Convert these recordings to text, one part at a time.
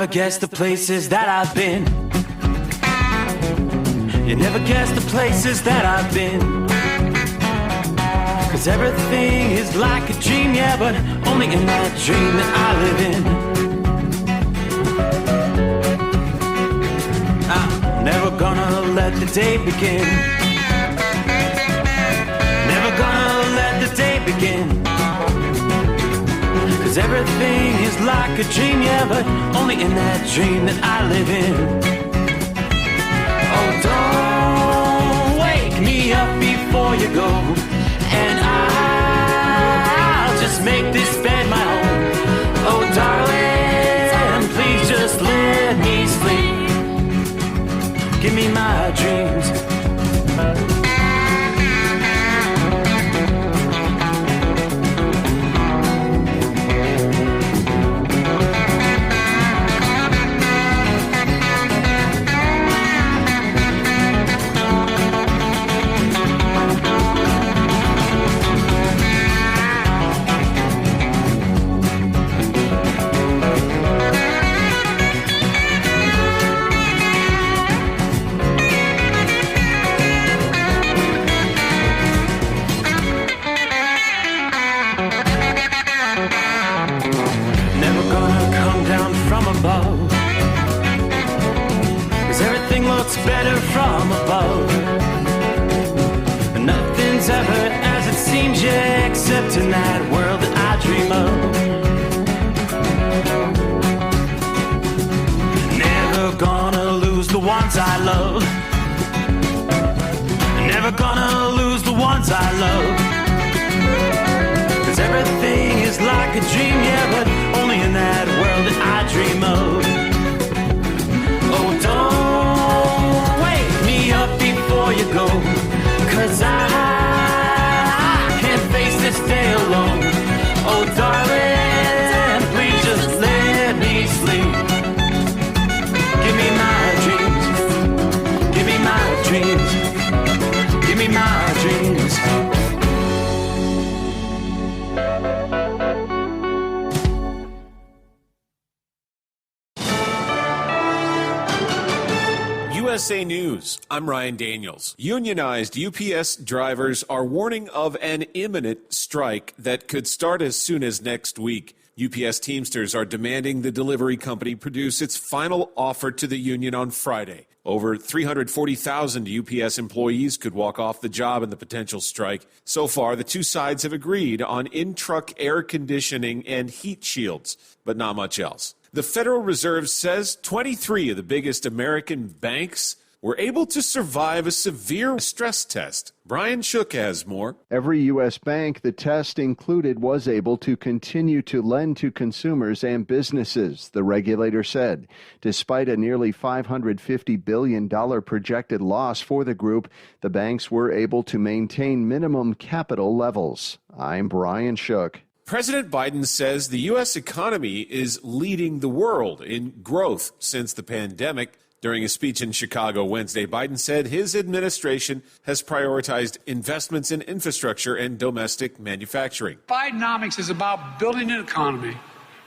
never guess the places that I've been. You never guess the places that I've been. 'Cause everything is like a dream, yeah, but only in that dream that I live in. I'm never gonna let the day begin. Never gonna let the day begin. 'Cause everything is like a dream, yeah, but only in that dream that I live in. Oh, don't wake me up before you go, and I'll just make this bed my home. Oh, darling, please just let me sleep. Give me my dreams. Better from above. Nothing's ever as it seems, yeah, except in that world that I dream of. Never gonna lose the ones I love. Never gonna lose the ones I love. 'Cause everything is like a dream, yeah, but only in that world that I dream of. Oh, don't wake me up before you go, 'cause I can't face this day alone. Oh, darling, please just let me sleep. Give me my dreams. Give me my dreams. Give me my dreams. USA News, I'm Ryan Daniels. Unionized UPS drivers are warning of an imminent strike that could start as soon as next week. UPS Teamsters are demanding the delivery company produce its final offer to the union on Friday. Over 340,000 UPS employees could walk off the job in the potential strike. So far, the two sides have agreed on in-truck air conditioning and heat shields, but not much else. The Federal Reserve says 23 of the biggest American banks were able to survive a severe stress test. Brian Shook has more. Every U.S. bank the test included was able to continue to lend to consumers and businesses, the regulator said. Despite a nearly $550 billion projected loss for the group, the banks were able to maintain minimum capital levels. I'm Brian Shook. President Biden says the U.S. economy is leading the world in growth since the pandemic. During a speech in Chicago Wednesday, Biden said his administration has prioritized investments in infrastructure and domestic manufacturing. Bidenomics is about building an economy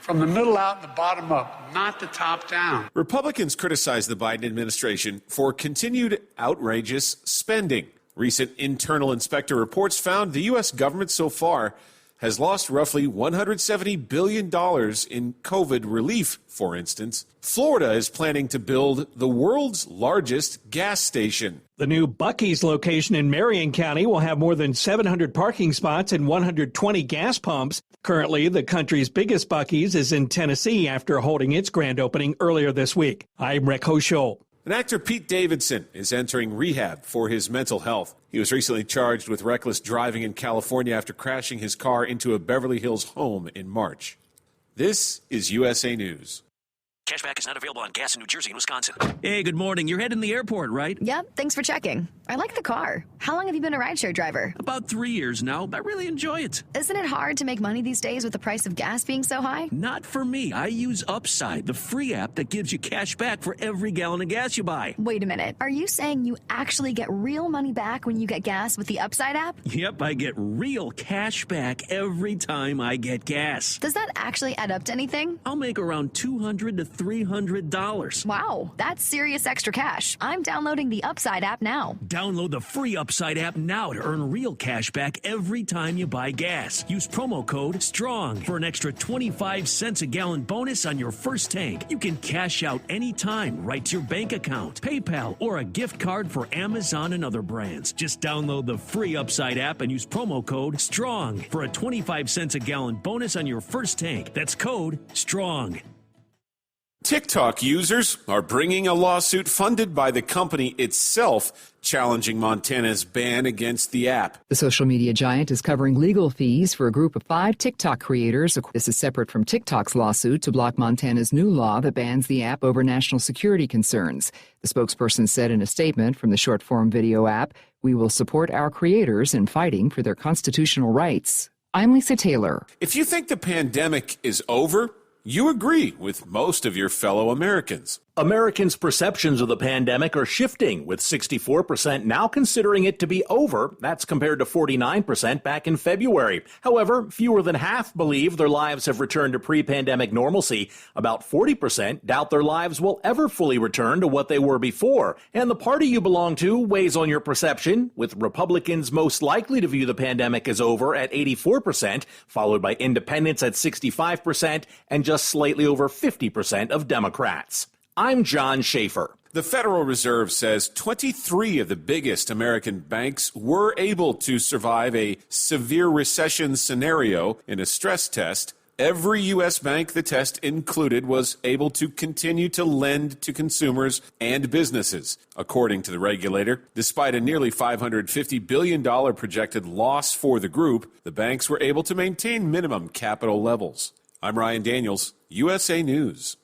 from the middle out and the bottom up, not the top down. Republicans criticized the Biden administration for continued outrageous spending. Recent internal inspector reports found the U.S. government so far has lost roughly $170 billion in COVID relief, for instance. Florida is planning to build the world's largest gas station. The new Buc-ee's location in Marion County will have more than 700 parking spots and 120 gas pumps. Currently, the country's biggest Buc-ee's is in Tennessee after holding its grand opening earlier this week. I'm Rick Hosho. And actor Pete Davidson is entering rehab for his mental health. He was recently charged with reckless driving in California after crashing his car into a Beverly Hills home in March. This is USA News. Cashback is not available on gas in New Jersey and Wisconsin. Hey, good morning. You're heading to the airport, right? Yep, thanks for checking. I like the car. How long have you been a rideshare driver? About 3 years now. I really enjoy it. Isn't it hard to make money these days with the price of gas being so high? Not for me. I use Upside, the free app that gives you cash back for every gallon of gas you buy. Wait a minute. Are you saying you actually get real money back when you get gas with the Upside app? Yep, I get real cash back every time I get gas. Does that actually add up to anything? I'll make around $200 to $300. Wow, that's serious extra cash. I'm downloading the Upside app now. Download the free Upside app now to earn real cash back every time you buy gas. Use promo code STRONG for an extra 25 cents a gallon bonus on your first tank. You can cash out anytime right to your bank account, PayPal, or a gift card for Amazon and other brands. Just download the free Upside app and use promo code STRONG for a 25 cents a gallon bonus on your first tank. That's code STRONG. TikTok users are bringing a lawsuit funded by the company itself, challenging Montana's ban against the app. The social media giant is covering legal fees for a group of 5 TikTok creators. This is separate from TikTok's lawsuit to block Montana's new law that bans the app over national security concerns. The spokesperson said in a statement from the short-form video app, "We will support our creators in fighting for their constitutional rights." I'm Lisa Taylor. If you think the pandemic is over, you agree with most of your fellow Americans. Americans' perceptions of the pandemic are shifting, with 64% now considering it to be over. That's compared to 49% back in February. However, fewer than half believe their lives have returned to pre-pandemic normalcy. About 40% doubt their lives will ever fully return to what they were before. And the party you belong to weighs on your perception, with Republicans most likely to view the pandemic as over at 84%, followed by independents at 65%, and just slightly over 50% of Democrats. I'm John Schaefer. The Federal Reserve says 23 of the biggest American banks were able to survive a severe recession scenario in a stress test. Every U.S. bank the test included was able to continue to lend to consumers and businesses, according to the regulator. Despite a nearly $550 billion projected loss for the group, the banks were able to maintain minimum capital levels. I'm Ryan Daniels, USA News.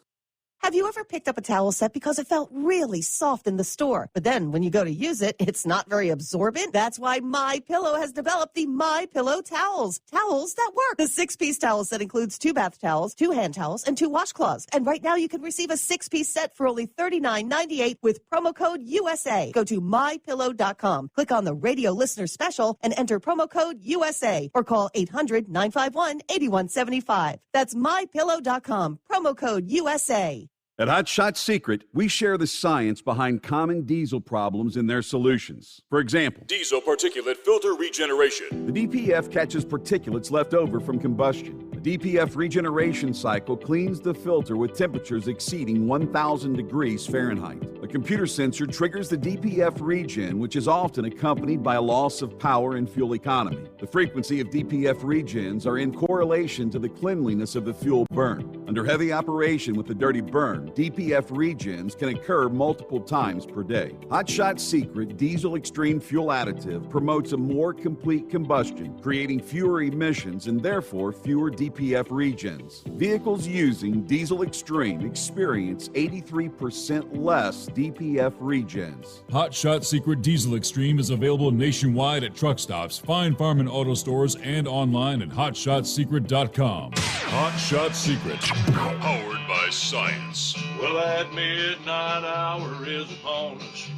Have you ever picked up a towel set because it felt really soft in the store, but then when you go to use it, it's not very absorbent? That's why MyPillow has developed the MyPillow towels. Towels that work. The 6-piece towel set includes 2 bath towels, 2 hand towels, and 2 washcloths. And right now you can receive a 6-piece set for only $39.98 with promo code USA. Go to MyPillow.com, click on the radio listener special, and enter promo code USA, or call 800-951-8175. That's MyPillow.com, promo code USA. At Hot Shot Secret, we share the science behind common diesel problems and their solutions. For example, diesel particulate filter regeneration. The DPF catches particulates left over from combustion. The DPF regeneration cycle cleans the filter with temperatures exceeding 1,000 degrees Fahrenheit. A computer sensor triggers the DPF regen, which is often accompanied by a loss of power and fuel economy. The frequency of DPF regens are in correlation to the cleanliness of the fuel burn. Under heavy operation with the dirty burn, DPF regens can occur multiple times per day. Hot Shot Secret Diesel Extreme Fuel Additive promotes a more complete combustion, creating fewer emissions and therefore fewer DPF regens. Vehicles using Diesel Extreme experience 83% less DPF regens. Hot Shot Secret Diesel Extreme is available nationwide at truck stops, fine farm and auto stores, and online at hotshotsecret.com. Hot Shot Secret, powered by science. Well, that midnight hour is upon us,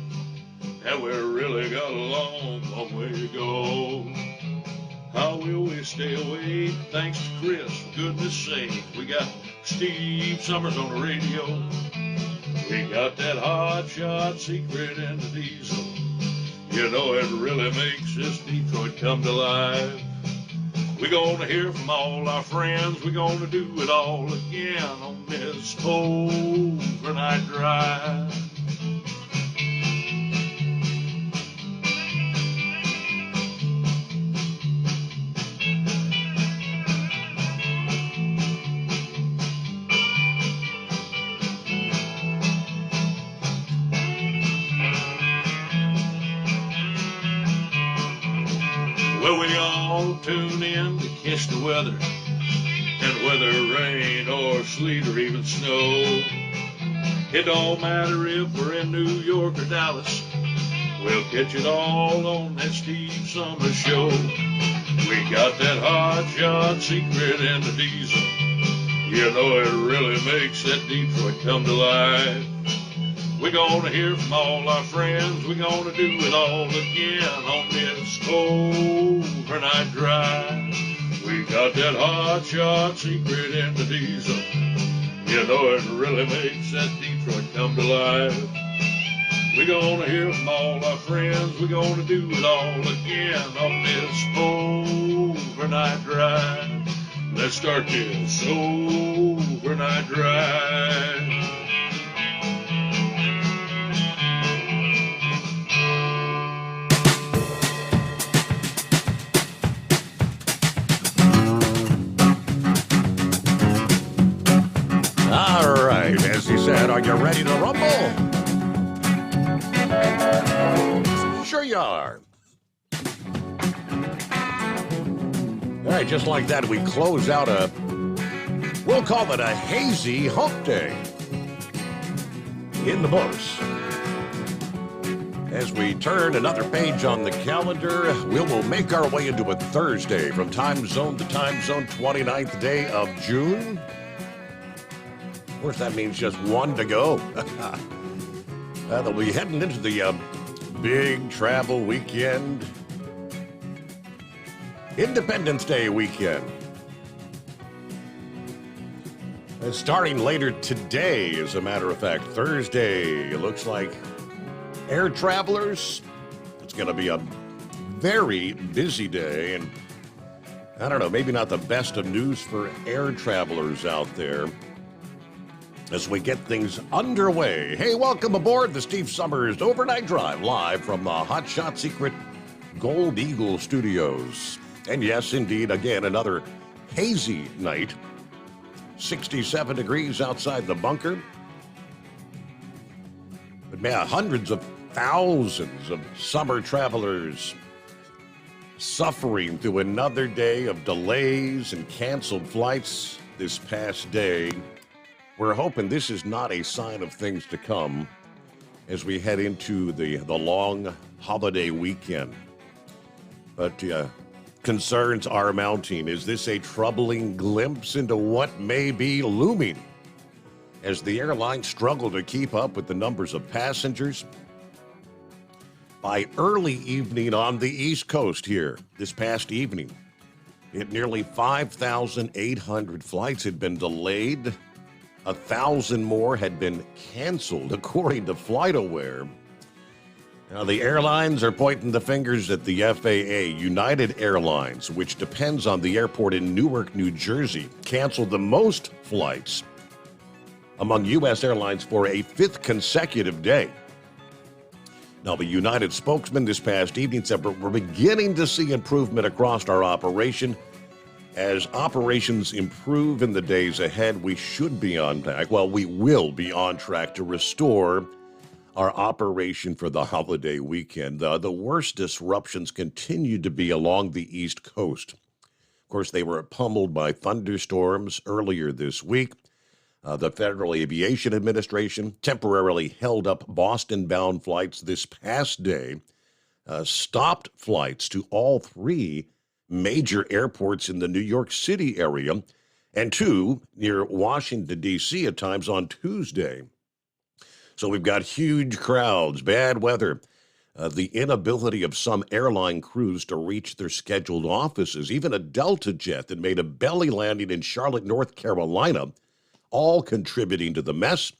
and we've really got a long way to go. How will we stay awake? Thanks to Chris, for goodness sake. We got Steve Summers on the radio. We got that Hot Shot Secret and the diesel. You know, it really makes this Detroit come to life. We're going to hear from all our friends. We're going to do it all again on this overnight drive. Well, we all tune in to catch the weather, and whether rain or sleet or even snow, it don't matter if we're in New York or Dallas, we'll catch it all on that Steve Summers Show. We got that Hot Shot Secret and the diesel. You know it really makes that Detroit come to life. We're gonna hear from all our friends. We're gonna do it all again on this overnight drive. We got that Hot Shot Secret and the diesel. You know it really makes that Detroit come to life. We're gonna hear from all our friends. We're gonna do it all again on this overnight drive. Let's start this overnight drive. All right, as he said, are you ready to rumble? Sure you are. All right, just like that, we close out we'll call it a hazy hump day in the books. As we turn another page on the calendar, we will make our way into a Thursday from time zone to time zone, 29th day of June. Of course, that means just one to go. They'll be heading into the big travel weekend. Independence Day weekend. Starting later today, as a matter of fact, Thursday, it looks like air travelers, it's going to be a very busy day. And I don't know, maybe not the best of news for air travelers out there as we get things underway. Hey, welcome aboard the Steve Summers Overnight Drive, live from the Hot Shot Secret Gold Eagle Studios. And yes, indeed, again, another hazy night. 67 degrees outside the bunker. But man, hundreds of thousands of summer travelers suffering through another day of delays and canceled flights this past day. We're hoping this is not a sign of things to come as we head into the long holiday weekend. But concerns are mounting. Is this a troubling glimpse into what may be looming as the airlines struggle to keep up with the numbers of passengers? By early evening on the East Coast here, this past evening, nearly 5,800 flights had been delayed. 1,000 more had been canceled, according to FlightAware. Now, the airlines are pointing the fingers at the FAA. United Airlines, which depends on the airport in Newark, New Jersey, canceled the most flights among U.S. airlines for a 5th consecutive day. Now, the United spokesman this past evening said we're beginning to see improvement across our operation. As operations improve in the days ahead, we should be on track. Well, we will be on track to restore our operation for the holiday weekend. The worst disruptions continue to be along the East Coast. Of course, they were pummeled by thunderstorms earlier this week. The Federal Aviation Administration temporarily held up Boston-bound flights this past day, stopped flights to all 3 major airports in the New York City area, and 2 near Washington, D.C. at times on Tuesday. So we've got huge crowds, bad weather, the inability of some airline crews to reach their scheduled offices, even a Delta jet that made a belly landing in Charlotte, North Carolina, all contributing to the mess.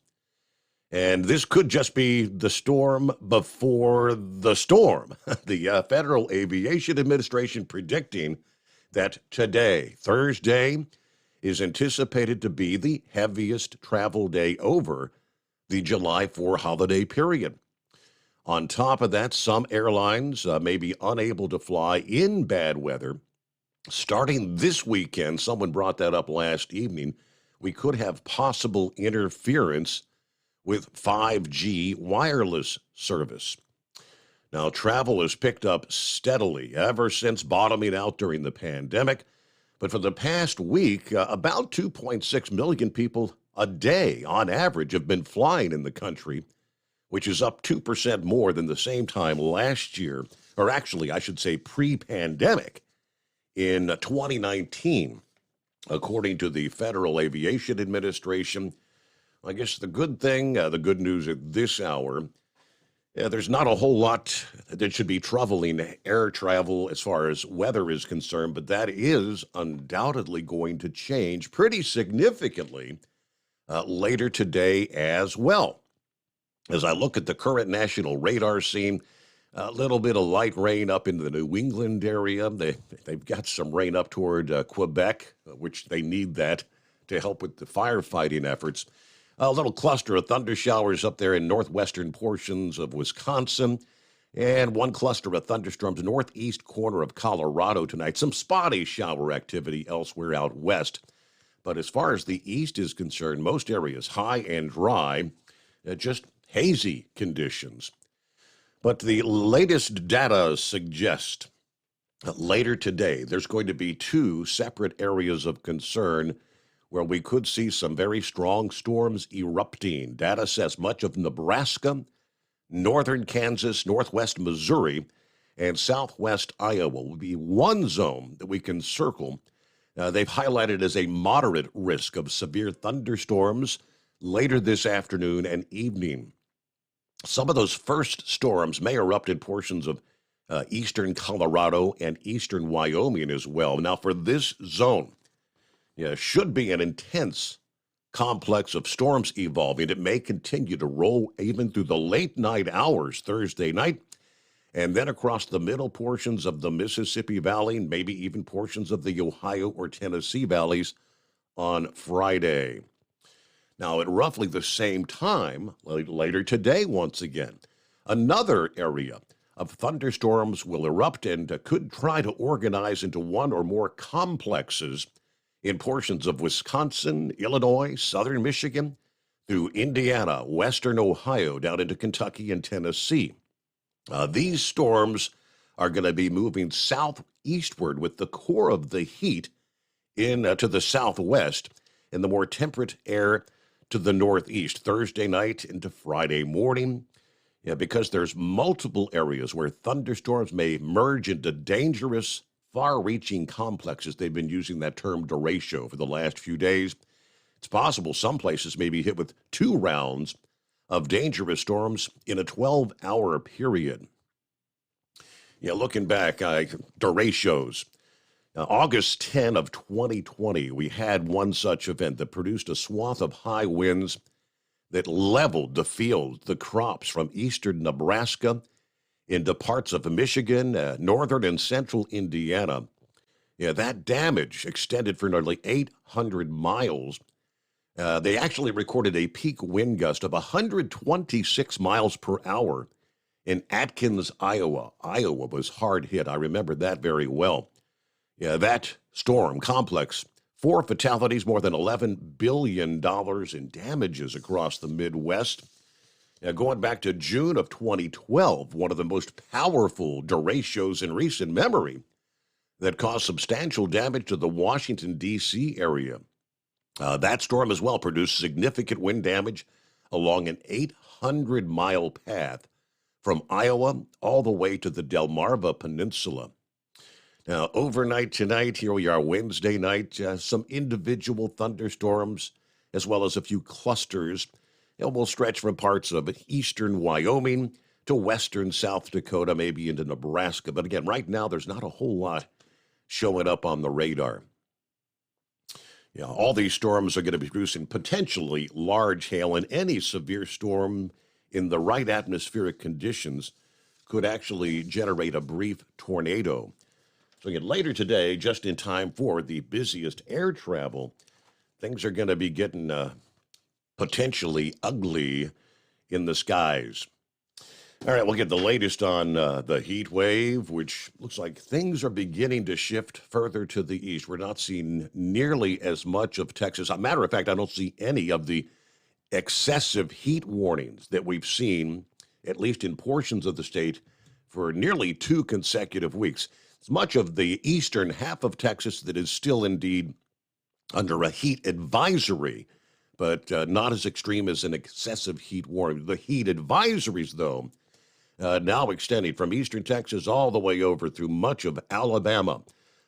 And this could just be the storm before the storm. The Federal Aviation Administration predicting that today, Thursday, is anticipated to be the heaviest travel day over the July 4 holiday period. On top of that, some airlines may be unable to fly in bad weather. Starting this weekend, someone brought that up last evening, we could have possible interference with 5G wireless service. Now, travel has picked up steadily ever since bottoming out during the pandemic. But for the past week, about 2.6 million people a day on average have been flying in the country, which is up 2% more than the same time last year, or actually, I should say pre-pandemic in 2019, according to the Federal Aviation Administration. I guess the good news at this hour, there's not a whole lot that should be troubling air travel as far as weather is concerned, but that is undoubtedly going to change pretty significantly later today as well. As I look at the current national radar scene, a little bit of light rain up in the New England area. They've got some rain up toward Quebec, which they need that to help with the firefighting efforts. A little cluster of thunder showers up there in northwestern portions of Wisconsin, and one cluster of thunderstorms northeast corner of Colorado tonight. Some spotty shower activity elsewhere out west. But as far as the east is concerned, most areas high and dry, just hazy conditions. But the latest data suggest that later today there's going to be two separate areas of concern where we could see some very strong storms erupting. Data says much of Nebraska, northern Kansas, northwest Missouri, and southwest Iowa will be one zone that we can circle. They've highlighted as a moderate risk of severe thunderstorms later this afternoon and evening. Some of those first storms may erupt in portions of eastern Colorado and eastern Wyoming as well. Now, for this zone, should be an intense complex of storms evolving. It may continue to roll even through the late night hours Thursday night, and then across the middle portions of the Mississippi Valley, and maybe even portions of the Ohio or Tennessee valleys on Friday. Now, at roughly the same time, later today, once again, another area of thunderstorms will erupt and could try to organize into one or more complexes in portions of Wisconsin, Illinois, southern Michigan, through Indiana, western Ohio, down into Kentucky and Tennessee. These storms are going to be moving southeastward with the core of the heat to the southwest and the more temperate air to the northeast Thursday night into Friday morning. Because there's multiple areas where thunderstorms may merge into dangerous, far-reaching complexes. They've been using that term derecho for the last few days. It's possible some places may be hit with 2 rounds of dangerous storms in a 12-hour period. Looking back, derechos. August 10 of 2020, we had one such event that produced a swath of high winds that leveled the fields, the crops from eastern Nebraska into parts of Michigan, northern and central Indiana. That damage extended for nearly 800 miles. They actually recorded a peak wind gust of 126 miles per hour in Atkins, Iowa. Iowa was hard hit. I remember that very well. That storm complex, 4 fatalities, more than $11 billion in damages across the Midwest. Going back to June of 2012, one of the most powerful derechos in recent memory that caused substantial damage to the Washington, D.C. area. That storm as well produced significant wind damage along an 800-mile path from Iowa all the way to the Delmarva Peninsula. Now, overnight tonight, here we are Wednesday night, some individual thunderstorms as well as a few clusters. Will stretch from parts of eastern Wyoming to western South Dakota, maybe into Nebraska. But again, right now, there's not a whole lot showing up on the radar. All these storms are going to be producing potentially large hail, and any severe storm in the right atmospheric conditions could actually generate a brief tornado. So again, later today, just in time for the busiest air travel, things are going to be getting potentially ugly in the skies. All right, we'll get the latest on the heat wave, which looks like things are beginning to shift further to the east. We're not seeing nearly as much of Texas. As a matter of fact, I don't see any of the excessive heat warnings that we've seen, at least in portions of the state, for nearly 2 consecutive weeks. It's much of the eastern half of Texas that is still indeed under a heat advisory, but not as extreme as an excessive heat warning. The heat advisories, though, now extending from eastern Texas all the way over through much of Alabama,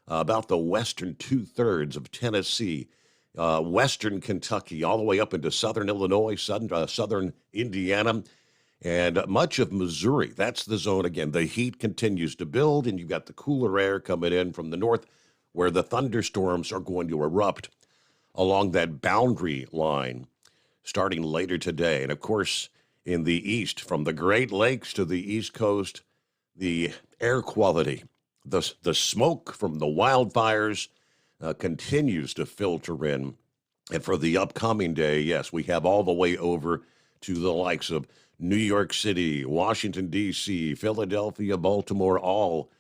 about the western 2/3 of Tennessee, western Kentucky, all the way up into southern Illinois, southern Indiana, and much of Missouri. That's the zone again. The heat continues to build, and you've got the cooler air coming in from the north where the thunderstorms are going to erupt along that boundary line. starting later today. And, of course, in the east, from the Great Lakes to the East Coast, the air quality, the smoke from the wildfires continues to filter in. And for the upcoming day, yes, we have all the way over to the likes of New York City, Washington, D.C., Philadelphia, Baltimore, all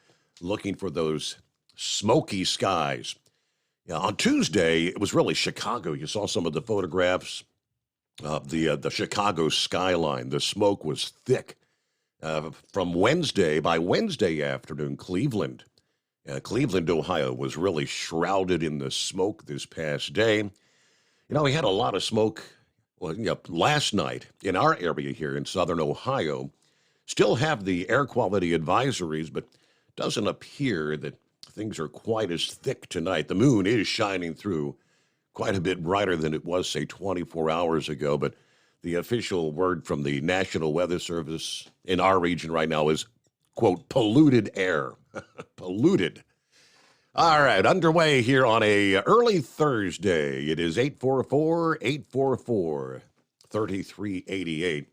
looking for those smoky skies. On Tuesday, it was really Chicago. You saw some of the photographs of the Chicago skyline. The smoke was thick. From Wednesday, by Wednesday afternoon, Cleveland, Ohio, was really shrouded in the smoke this past day. We had a lot of smoke last night in our area here in southern Ohio. Still have the air quality advisories, but doesn't appear that things are quite as thick tonight. The moon is shining through quite a bit brighter than it was, say, 24 hours ago, but the official word from the National Weather Service in our region right now is, quote, polluted air. Polluted. All right, underway here on a early Thursday. It is 844-3388.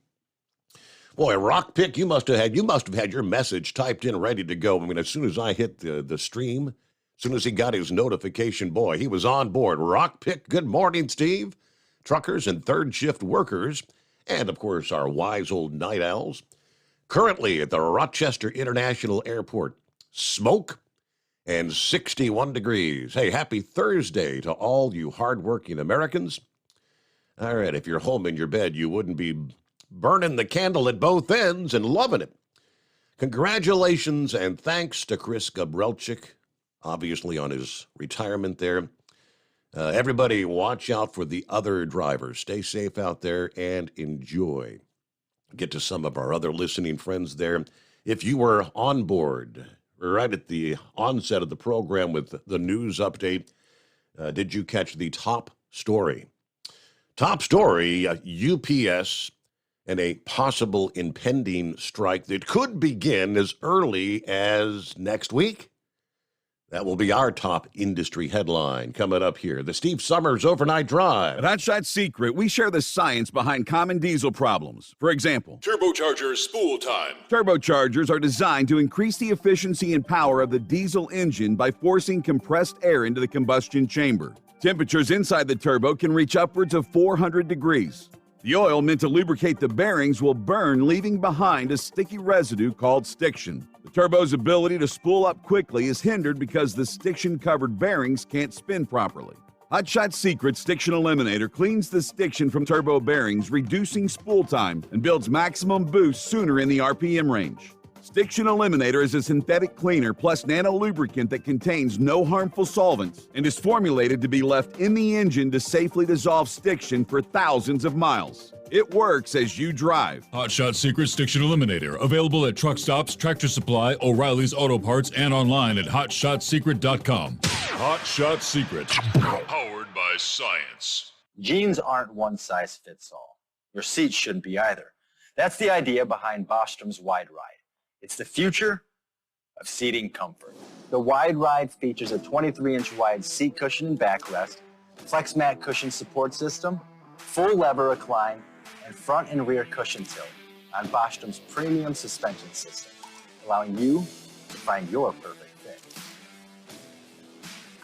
Boy, Rock Pick, you must have had your message typed in, ready to go. I mean, as soon as I hit the stream, as soon as he got his notification, boy, he was on board. Rock Pick, good morning, Steve. Truckers and third shift workers, and of course our wise old night owls. Currently at the Rochester International Airport, smoke and 61 degrees. Hey, happy Thursday to all you hardworking Americans. All right, if you're home in your bed, you wouldn't be burning the candle at both ends and loving it. Congratulations and thanks to Chris Gabrelchik, obviously on his retirement there. Everybody watch out for the other drivers. Stay safe out there and enjoy. Get to some of our other listening friends there. If you were on board right at the onset of the program with the news update, did you catch the top story? Top story, UPS and a possible impending strike that could begin as early as next week. That will be our top industry headline coming up here. The Steve Summers Overnight Drive. At Hot Shot Secret, we share the science behind common diesel problems. For example, Turbocharger spool time. Turbochargers are designed to increase the efficiency and power of the diesel engine by forcing compressed air into the combustion chamber. Temperatures inside the turbo can reach upwards of 400 degrees. The oil meant to lubricate the bearings will burn, leaving behind a sticky residue called stiction. The turbo's ability to spool up quickly is hindered because the stiction-covered bearings can't spin properly. Hot Shot Secret Stiction Eliminator cleans the stiction from turbo bearings, reducing spool time, and builds maximum boost sooner in the RPM range. Stiction Eliminator is a synthetic cleaner plus nano-lubricant that contains no harmful solvents and is formulated to be left in the engine to safely dissolve stiction for thousands of miles. It works as you drive. Hot Shot Secret Stiction Eliminator. Available at truck stops, Tractor Supply, O'Reilly's Auto Parts, and online at hotshotsecret.com. Hot Shot Secret. Powered by science. Jeans aren't one size fits all. Your seats shouldn't be either. That's the idea behind Bostrom's Wide Ride. It's the future of seating comfort. The Wide Ride features a 23-inch wide seat cushion and backrest, flex mat cushion support system, full lever recline, and front and rear cushion tilt on Bostrom's premium suspension system, allowing you to find your perfect fit.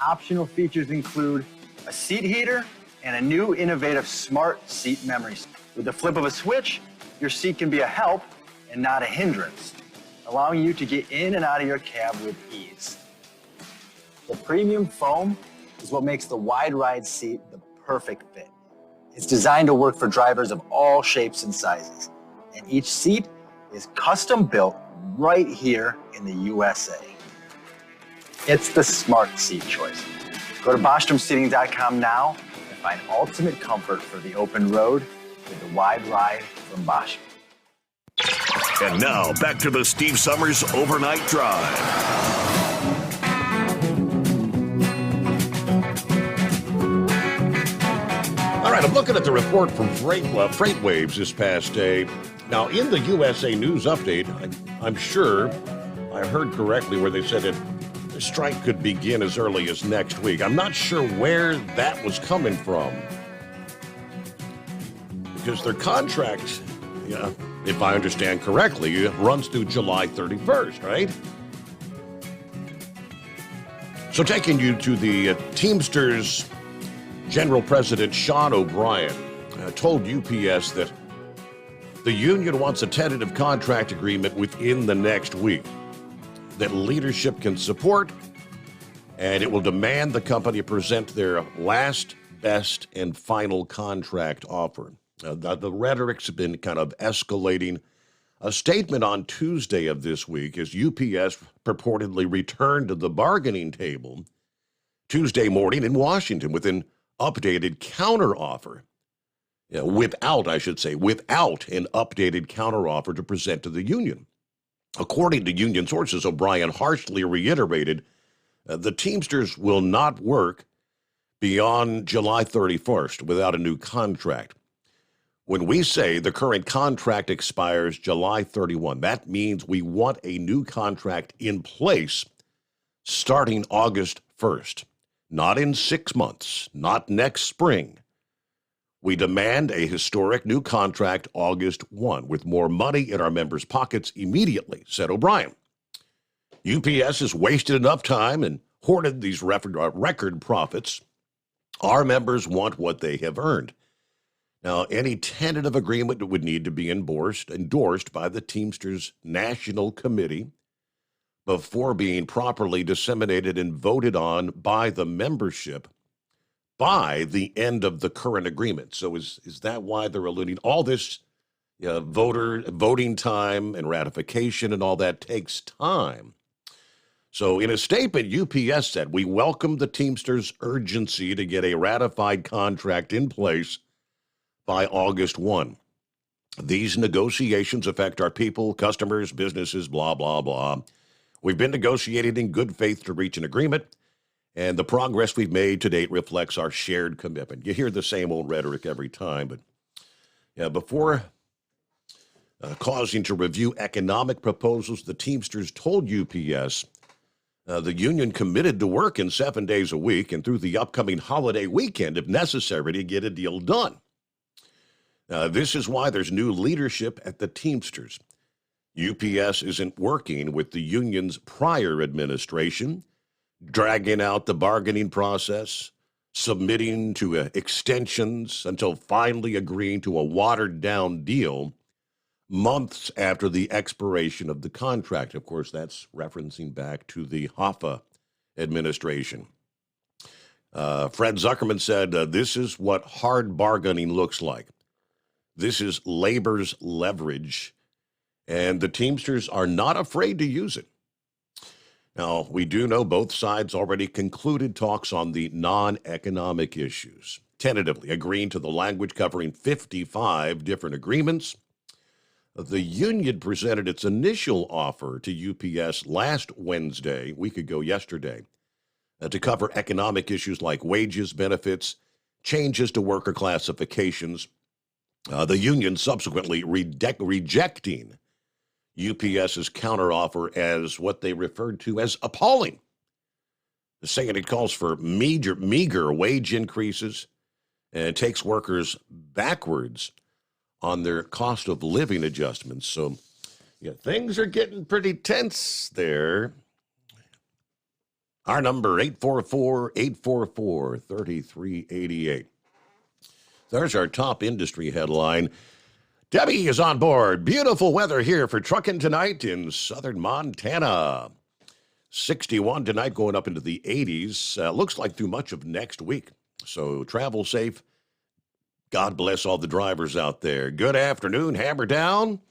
Optional features include a seat heater and a new innovative smart seat memory. With the flip of a switch, your seat can be a help and not a hindrance, allowing you to get in and out of your cab with ease. The premium foam is what makes the Wide Ride seat the perfect fit. It's designed to work for drivers of all shapes and sizes, and each seat is custom built right here in the USA. It's the smart seat choice. Go to BostromSeating.com now and find ultimate comfort for the open road with the Wide Ride from Bostrom. And now, back to the Steve Summers Overnight Drive. All right, I'm looking at the report from FreightWaves this past day. Now, in the USA News Update, I'm sure I heard correctly where they said that the strike could begin as early as next week. I'm not sure where that was coming from. because their contract, if I understand correctly, runs through July 31st, right? So taking you to the Teamsters General President Sean O'Brien told UPS that the union wants a tentative contract agreement within the next week that leadership can support, and it will demand the company present their last, best, and final contract offer. The rhetoric's been kind of escalating. A statement on Tuesday of this week as UPS purportedly returned to the bargaining table Tuesday morning in Washington with an updated counteroffer. Without an updated counteroffer to present to the union. According to union sources, O'Brien harshly reiterated the Teamsters will not work beyond July 31st without a new contract. When we say the current contract expires July 31, that means we want a new contract in place starting August 1st, not in 6 months, not next spring. We demand a historic new contract August 1 with more money in our members' pockets immediately, said O'Brien. UPS has wasted enough time and hoarded these record profits. Our members want what they have earned. Now, any tentative agreement would need to be endorsed by the Teamsters National Committee before being properly disseminated and voted on by the membership by the end of the current agreement. So is that why they're alluding? All this voting time and ratification and all that takes time. So in a statement, UPS said, we welcome the Teamsters' urgency to get a ratified contract in place by August 1. These negotiations affect our people, customers, businesses, blah, blah, blah. We've been negotiating in good faith to reach an agreement, and the progress we've made to date reflects our shared commitment. You hear the same old rhetoric every time, but before causing to review economic proposals, the Teamsters told UPS the union committed to work in 7 days a week and through the upcoming holiday weekend, if necessary, to get a deal done. This is why there's new leadership at the Teamsters. UPS isn't working with the union's prior administration, dragging out the bargaining process, submitting to extensions until finally agreeing to a watered-down deal months after the expiration of the contract. Of course, that's referencing back to the Hoffa administration. Fred Zuckerman said, this is what hard bargaining looks like. This is labor's leverage, and the Teamsters are not afraid to use it. Now, we do know both sides already concluded talks on the non-economic issues, tentatively agreeing to the language covering 55 different agreements. The union presented its initial offer to UPS last Wednesday, week ago yesterday, to cover economic issues like wages, benefits, changes to worker classifications. The union subsequently rejecting UPS's counteroffer as what they referred to as appalling, saying it calls for meager wage increases and it takes workers backwards on their cost of living adjustments. So, things are getting pretty tense there. Our number, 844-844-3388. There's our top industry headline. Debbie is on board. Beautiful weather here for trucking tonight in southern Montana. 61 tonight, going up into the 80s. Looks like through much of next week. So travel safe. God bless all the drivers out there. Good afternoon, Hammer Down.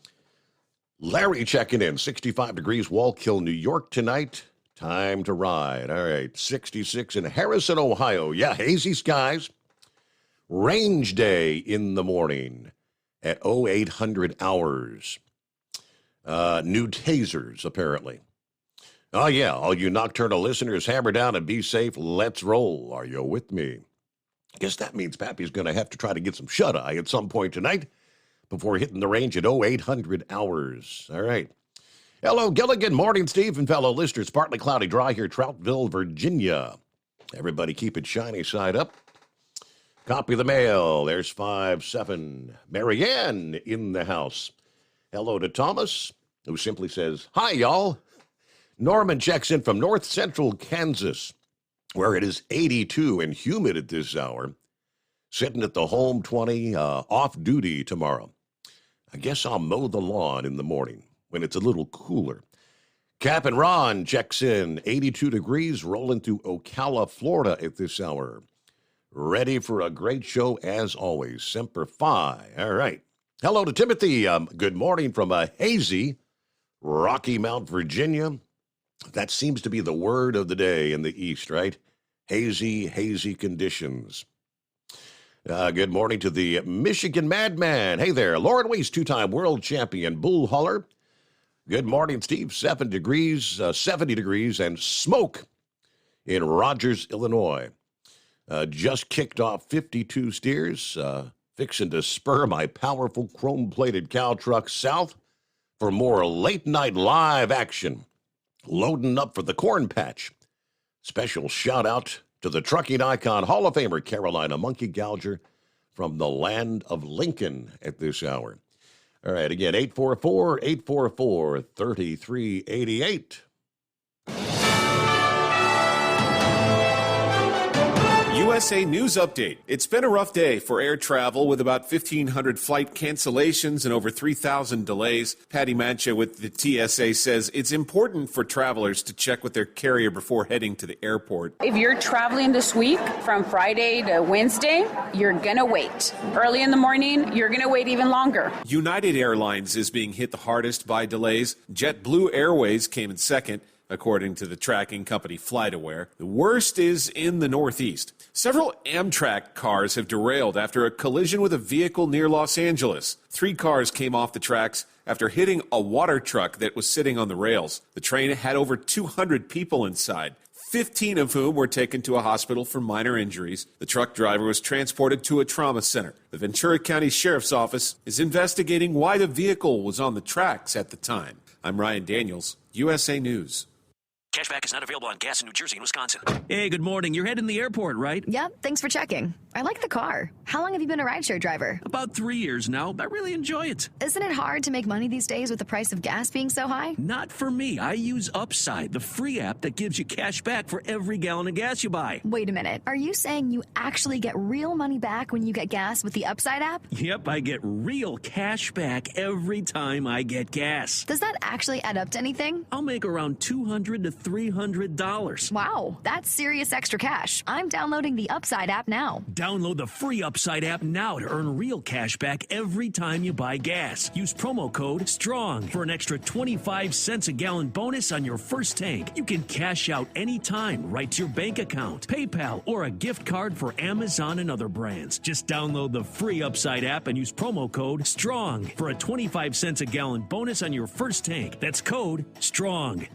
Larry checking in. 65 degrees, Wallkill, New York tonight. Time to ride. All right, 66 in Harrison, Ohio. Yeah, hazy skies. Range day in the morning at 0800 hours. New tasers, apparently. Oh, yeah, all you nocturnal listeners, hammer down and be safe. Let's roll. Are you with me? Guess that means Pappy's going to have to try to get some shut-eye at some point tonight before hitting the range at 0800 hours. All right. Hello, Gilligan. Morning, Steve and fellow listeners. Partly cloudy, dry here, Troutville, Virginia. Everybody keep it shiny side up. Copy the mail. There's 5-7. Marianne in the house. Hello to Thomas, who simply says, "Hi, y'all." Norman checks in from north central Kansas, where it is 82 and humid at this hour. Sitting at the home 20, off duty tomorrow. I guess I'll mow the lawn in the morning when it's a little cooler. Captain Ron checks in, 82 degrees, rolling through Ocala, Florida at this hour. Ready for a great show as always. Semper Fi. All right. Hello to Timothy. Good morning from a hazy Rocky Mount, Virginia. That seems to be the word of the day in the East, right? Hazy conditions. Good morning to the Michigan Madman. Hey there, Lauren Weiss, two-time world champion bull hauler. Good morning, Steve. 70 degrees, and smoke in Rogers, Illinois. Just kicked off 52 steers, fixing to spur my powerful chrome-plated cow truck south for more late-night live action. Loading up for the corn patch. Special shout-out to the trucking icon, Hall of Famer Carolina Monkey Gouger from the land of Lincoln at this hour. All right, again, 844-3388. USA News Update. It's been a rough day for air travel with about 1,500 flight cancellations and over 3,000 delays. Patty Mancha with the TSA says it's important for travelers to check with their carrier before heading to the airport. If you're traveling this week from Friday to Wednesday, you're going to wait. Early in the morning, you're going to wait even longer. United Airlines is being hit the hardest by delays. JetBlue Airways came in second, according to the tracking company FlightAware. The worst is in the Northeast. Several Amtrak cars have derailed after a collision with a vehicle near Los Angeles. 3 cars came off the tracks after hitting a water truck that was sitting on the rails. The train had over 200 people inside, 15 of whom were taken to a hospital for minor injuries. The truck driver was transported to a trauma center. The Ventura County Sheriff's Office is investigating why the vehicle was on the tracks at the time. I'm Ryan Daniels, USA News. Cashback is not available on gas in New Jersey and Wisconsin. Hey, good morning. You're heading to the airport, right? Yep, thanks for checking. I like the car. How long have you been a rideshare driver? About 3 years now. I really enjoy it. Isn't it hard to make money these days with the price of gas being so high? Not for me. I use Upside, the free app that gives you cash back for every gallon of gas you buy. Wait a minute. Are you saying you actually get real money back when you get gas with the Upside app? Yep, I get real cash back every time I get gas. Does that actually add up to anything? I'll make around $200 to $300. Wow, that's serious extra cash. I'm downloading the Upside app now. Download the free Upside app now to earn real cash back every time you buy gas. Use promo code STRONG for an extra 25 cents a gallon bonus on your first tank. You can cash out anytime right to your bank account, PayPal, or a gift card for Amazon and other brands. Just download the free Upside app and use promo code STRONG for a 25 cents a gallon bonus on your first tank. That's code STRONG.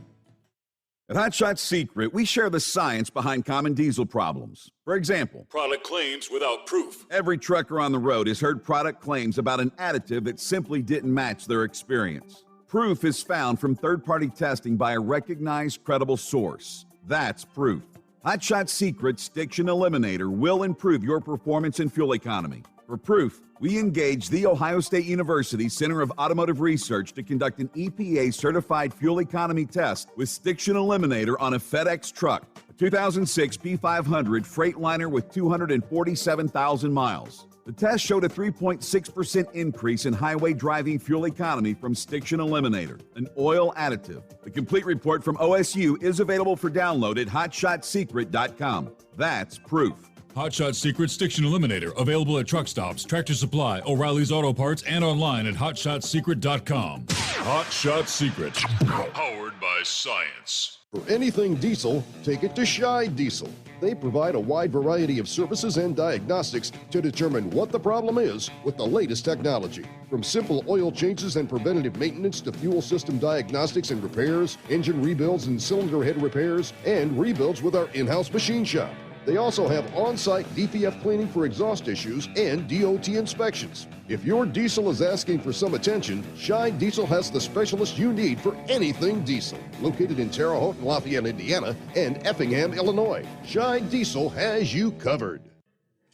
At Hot Shot Secret, we share the science behind common diesel problems. For example, product claims without proof. Every trucker on the road has heard product claims about an additive that simply didn't match their experience. Proof is found from third-party testing by a recognized, credible source. That's proof. Hot Shot Secret's Stiction Eliminator will improve your performance and fuel economy. For proof, we engaged the Ohio State University Center of Automotive Research to conduct an EPA-certified fuel economy test with Stiction Eliminator on a FedEx truck, a 2006 P500 Freightliner with 247,000 miles. The test showed a 3.6% increase in highway driving fuel economy from Stiction Eliminator, an oil additive. The complete report from OSU is available for download at hotshotsecret.com. That's proof. Hot Shot Secret Stiction Eliminator, available at truck stops, Tractor Supply, O'Reilly's Auto Parts, and online at hotshotsecret.com. Hot Shot Secret, powered by science. For anything diesel, take it to Scheid Diesel. They provide a wide variety of services and diagnostics to determine what the problem is with the latest technology. From simple oil changes and preventative maintenance to fuel system diagnostics and repairs, engine rebuilds and cylinder head repairs, and rebuilds with our in-house machine shop. They also have on-site DPF cleaning for exhaust issues and DOT inspections. If your diesel is asking for some attention, Scheid Diesel has the specialist you need for anything diesel. Located in Terre Haute, Lafayette, Indiana, and Effingham, Illinois, Scheid Diesel has you covered.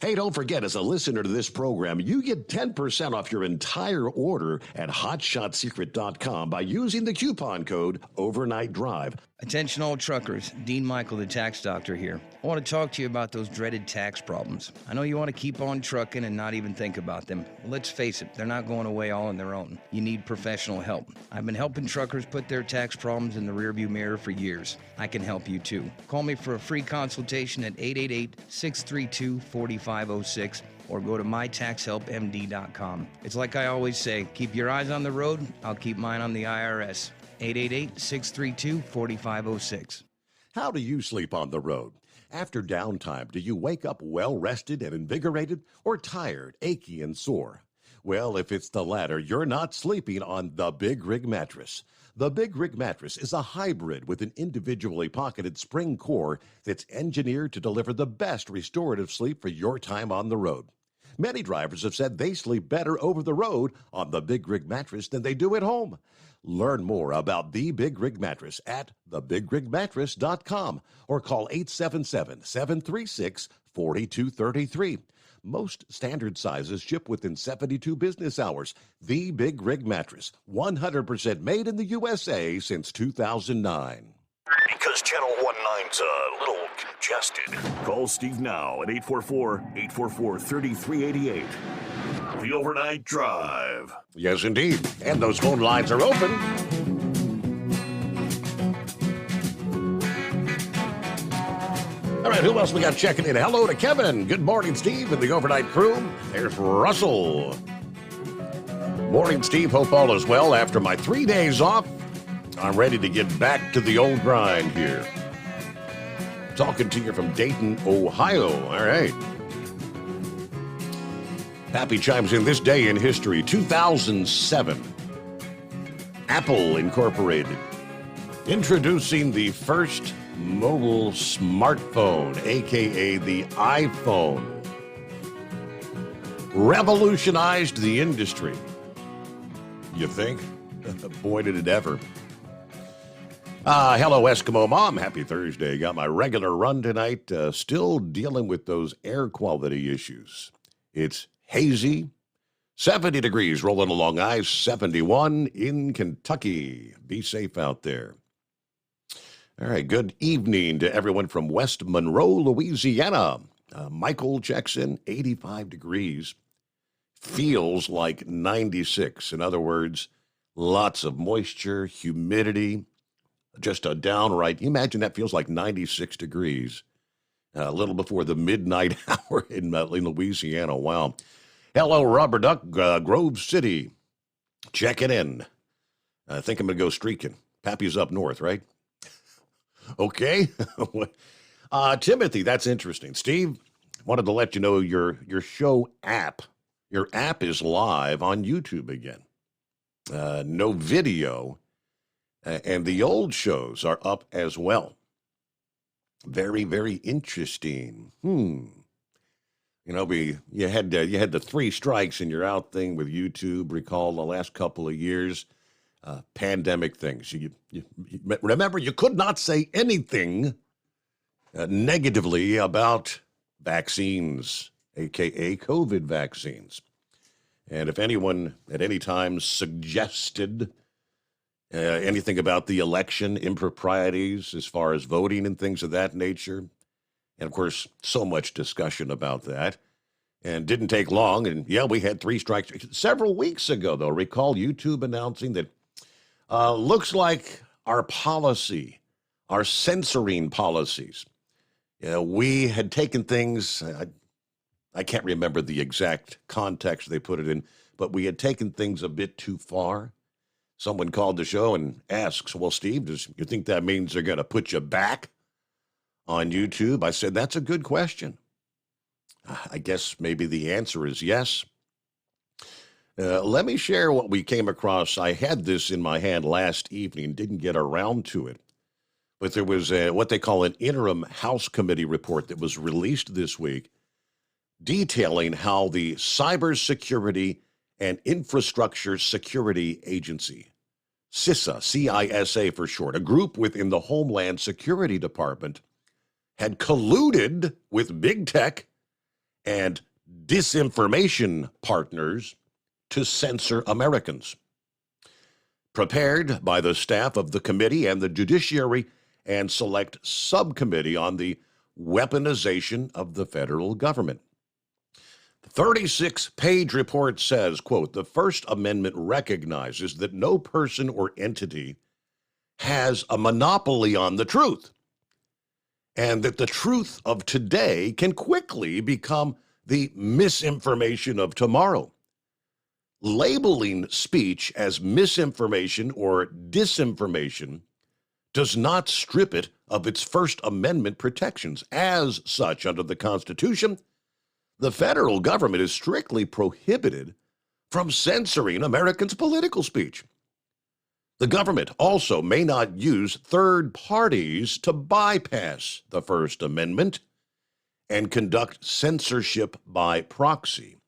Hey, don't forget, as a listener to this program, you get 10% off your entire order at hotshotsecret.com by using the coupon code Overnight Drive. Attention all truckers, Dean Michael, the tax doctor here. I want to talk to you about those dreaded tax problems. I know you want to keep on trucking and not even think about them. Well, let's face it, they're not going away all on their own. You need professional help. I've been helping truckers put their tax problems in the rearview mirror for years. I can help you too. Call me for a free consultation at 888-632-4506 or go to mytaxhelpmd.com. It's like I always say, keep your eyes on the road, I'll keep mine on the IRS. 888-632-4506. How do you sleep on the road? After downtime, do you wake up well-rested and invigorated or tired, achy, and sore? Well, if it's the latter, you're not sleeping on the Big Rig Mattress. The Big Rig Mattress is a hybrid with an individually pocketed spring core that's engineered to deliver the best restorative sleep for your time on the road. Many drivers have said they sleep better over the road on the Big Rig Mattress than they do at home. Learn more about the Big Rig Mattress at thebigrigmattress.com or call 877-736-4233. Most standard sizes ship within 72 business hours. The Big Rig Mattress, 100% made in the USA since 2009. Because Channel 19's a little congested. Call Steve now at 844-844-3388. The Overnight Drive. Yes, indeed. And those phone lines are open. All right, who else we got checking in? Hello to Kevin. Good morning, Steve, and the Overnight crew. There's Russell. Morning, Steve. Hope all is well. After my 3 days off, I'm ready to get back to the old grind here. Talking to you from Dayton, Ohio. All right. Happy chimes in. This day in history, 2007. Apple Incorporated introducing the first mobile smartphone, a.k.a. the iPhone. Revolutionized the industry. You think? Boy, did it ever. Hello, Eskimo Mom. Happy Thursday. Got my regular run tonight. Still dealing with those air quality issues. It's hazy. 70 degrees rolling along I-71 in Kentucky. Be safe out there. All right, good evening to everyone from West Monroe, Louisiana. Michael checks in, 85 degrees. Feels like 96. In other words, lots of moisture, humidity, just a downright, imagine that feels like 96 degrees. A little before the midnight hour in Louisiana. Wow. Hello, Rubber Duck, Grove City. Checking in. I think I'm going to go streaking. Pappy's up north, right? Okay. Timothy, that's interesting. Steve, wanted to let you know your show app. Your app is live on YouTube again. No video. And the old shows are up as well. Very, very interesting. You know, you had the 3 strikes and you're out thing with YouTube. Recall the last couple of years, pandemic things. You remember, you could not say anything negatively about vaccines, aka COVID vaccines. And if anyone at any time suggested anything about the election, improprieties as far as voting and things of that nature, and, of course, so much discussion about that. And didn't take long. And, yeah, we had 3 strikes several weeks ago, though. Recall YouTube announcing that looks like our policy, our censoring policies, we had taken things, I can't remember the exact context they put it in, but we had taken things a bit too far. Someone called the show and asks, well, Steve, do you think that means they're going to put you back on YouTube? I said, that's a good question. I guess maybe the answer is yes. Let me share what we came across. I had this in my hand last evening, didn't get around to it. But there was what they call an interim House Committee report that was released this week detailing how the Cybersecurity and Infrastructure Security Agency, CISA, C-I-S-A for short, a group within the Homeland Security Department, had colluded with big tech and disinformation partners to censor Americans. Prepared by the staff of the committee and the Judiciary and Select Subcommittee on the Weaponization of the Federal Government. The 36-page report says, quote, the First Amendment recognizes that no person or entity has a monopoly on the truth, and that the truth of today can quickly become the misinformation of tomorrow. Labeling speech as misinformation or disinformation does not strip it of its First Amendment protections. As such, under the Constitution, the federal government is strictly prohibited from censoring Americans' political speech. The government also may not use third parties to bypass the First Amendment and conduct censorship by proxy,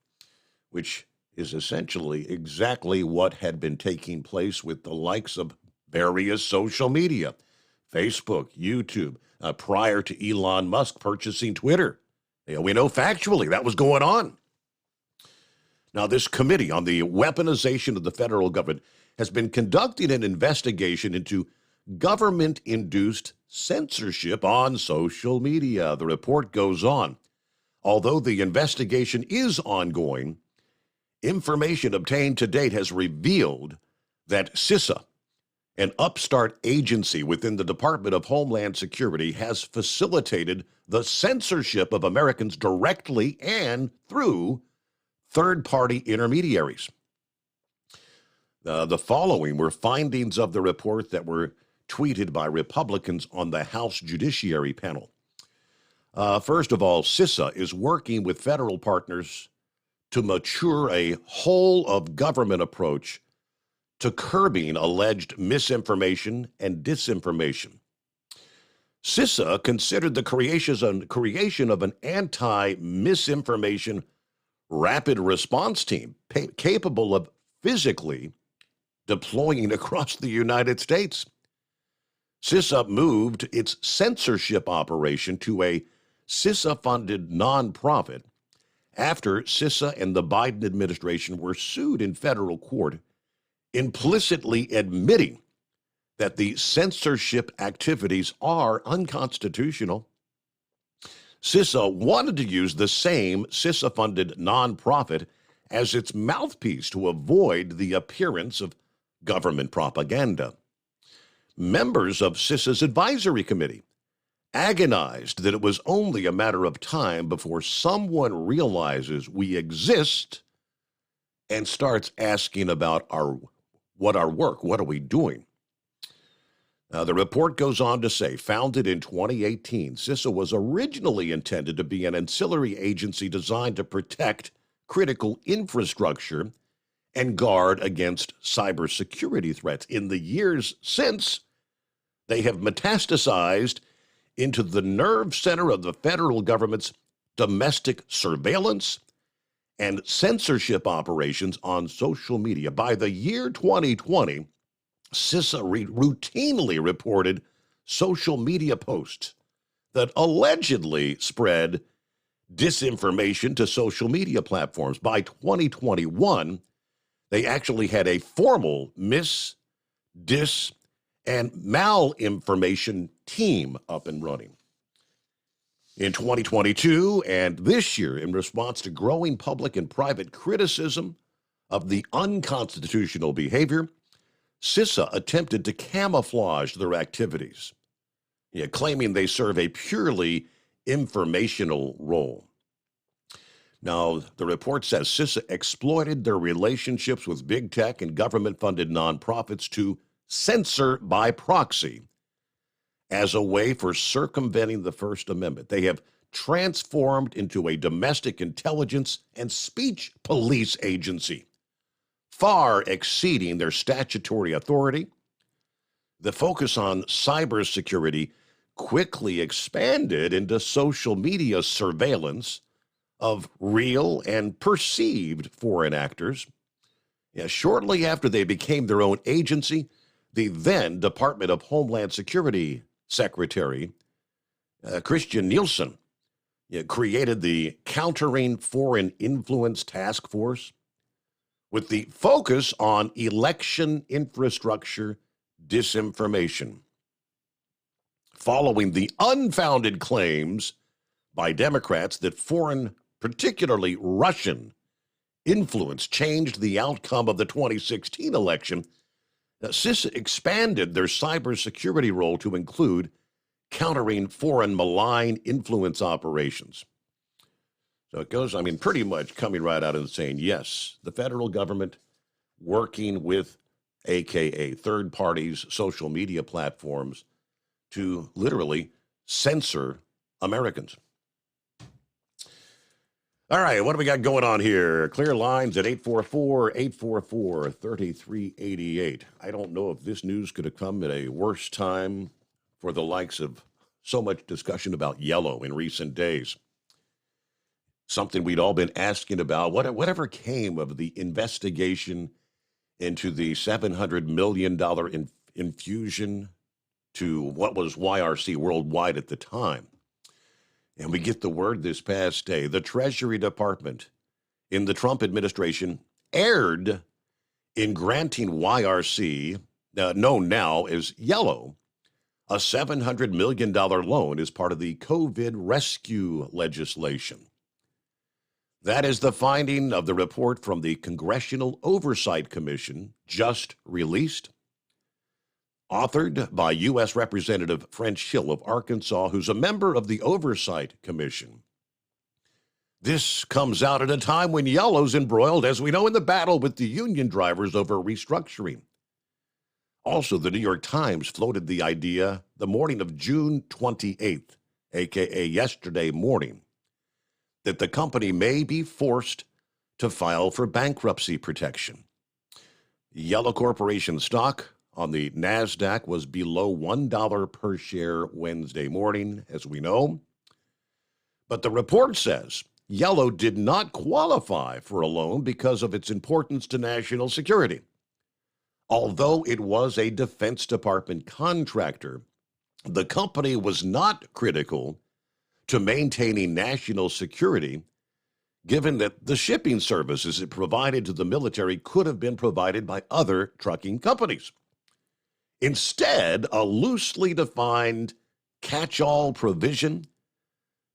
which is essentially exactly what had been taking place with the likes of various social media, Facebook, YouTube, prior to Elon Musk purchasing Twitter. We know factually that was going on. Now, this committee on the weaponization of the federal government has been conducting an investigation into government-induced censorship on social media. The report goes on. Although the investigation is ongoing, information obtained to date has revealed that CISA, an upstart agency within the Department of Homeland Security, has facilitated the censorship of Americans directly and through third-party intermediaries. The following were findings of the report that were tweeted by Republicans on the House Judiciary panel. First of all, CISA is working with federal partners to mature a whole-of-government approach to curbing alleged misinformation and disinformation. CISA considered the creation of an anti-misinformation rapid response team capable of physically deploying across the United States. CISA moved its censorship operation to a CISA-funded nonprofit after CISA and the Biden administration were sued in federal court, implicitly admitting that the censorship activities are unconstitutional. CISA wanted to use the same CISA-funded nonprofit as its mouthpiece to avoid the appearance of government propaganda. Members of CISA's advisory committee agonized that it was only a matter of time before someone realizes we exist and starts asking about our work, what are we doing? The report goes on to say, founded in 2018, CISA was originally intended to be an ancillary agency designed to protect critical infrastructure and guard against cybersecurity threats. In the years since, they have metastasized into the nerve center of the federal government's domestic surveillance and censorship operations on social media. By the year 2020, CISA routinely reported social media posts that allegedly spread disinformation to social media platforms. By 2021, they actually had a formal dis, and malinformation team up and running. In 2022 and this year, in response to growing public and private criticism of the unconstitutional behavior, CISA attempted to camouflage their activities, claiming they serve a purely informational role. Now, the report says CISA exploited their relationships with big tech and government-funded nonprofits to censor by proxy as a way for circumventing the First Amendment. They have transformed into a domestic intelligence and speech police agency, far exceeding their statutory authority. The focus on cybersecurity quickly expanded into social media surveillance of real and perceived foreign actors. Shortly after they became their own agency, the then Department of Homeland Security Secretary, Christian Nielsen, created the Countering Foreign Influence Task Force with the focus on election infrastructure disinformation, following the unfounded claims by Democrats that foreign, particularly Russian, influence changed the outcome of the 2016 election. CISA expanded their cybersecurity role to include countering foreign malign influence operations. So it goes, pretty much coming right out and saying, yes, the federal government working with AKA third parties, social media platforms to literally censor Americans. All right, what do we got going on here? Clear lines at 844-844-3388. I don't know if this news could have come at a worse time for the likes of so much discussion about yellow in recent days. Something we'd all been asking about. Whatever came of the investigation into the $700 million infusion to what was YRC Worldwide at the time. And we get the word this past day, the Treasury Department in the Trump administration erred in granting YRC, known now as Yellow, a $700 million loan as part of the COVID rescue legislation. That is the finding of the report from the Congressional Oversight Commission, just released, authored by U.S. Representative French Hill of Arkansas, who's a member of the Oversight Commission. This comes out at a time when Yellow's embroiled, as we know, in the battle with the union drivers over restructuring. Also, the New York Times floated the idea the morning of June 28th, a.k.a. yesterday morning, that the company may be forced to file for bankruptcy protection. Yellow Corporation stock on the NASDAQ was below $1 per share Wednesday morning, as we know. But the report says Yellow did not qualify for a loan because of its importance to national security. Although it was a Defense Department contractor, the company was not critical to maintaining national security, given that the shipping services it provided to the military could have been provided by other trucking companies. Instead, a loosely defined catch-all provision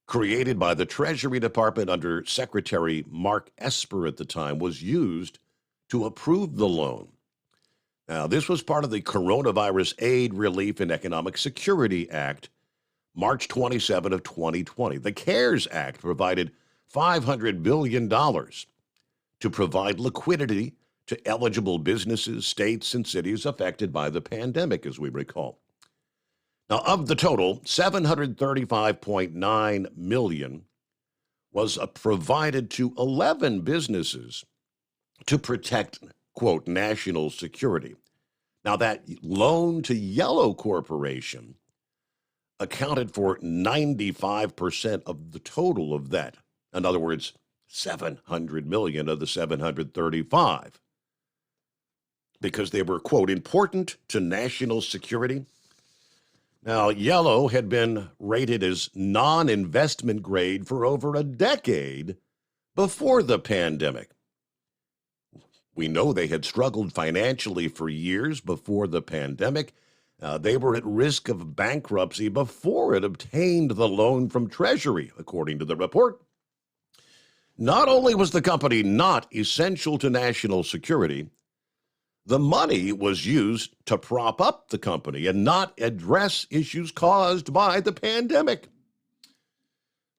created by the Treasury Department under Secretary Mark Esper at the time was used to approve the loan. Now, this was part of the Coronavirus Aid, Relief, and Economic Security Act, March 27 of 2020. The CARES Act provided $500 billion to provide liquidity to eligible businesses, states, and cities affected by the pandemic, as we recall. Now, of the total, $735.9 million was provided to 11 businesses to protect, quote, national security. Now, that loan to Yellow Corporation accounted for 95% of the total of that. In other words, $700 million of the 735, because they were, quote, important to national security. Now, Yellow had been rated as non-investment grade for over a decade before the pandemic. We know they had struggled financially for years before the pandemic. They were at risk of bankruptcy before it obtained the loan from Treasury, according to the report. Not only was the company not essential to national security, the money was used to prop up the company and not address issues caused by the pandemic.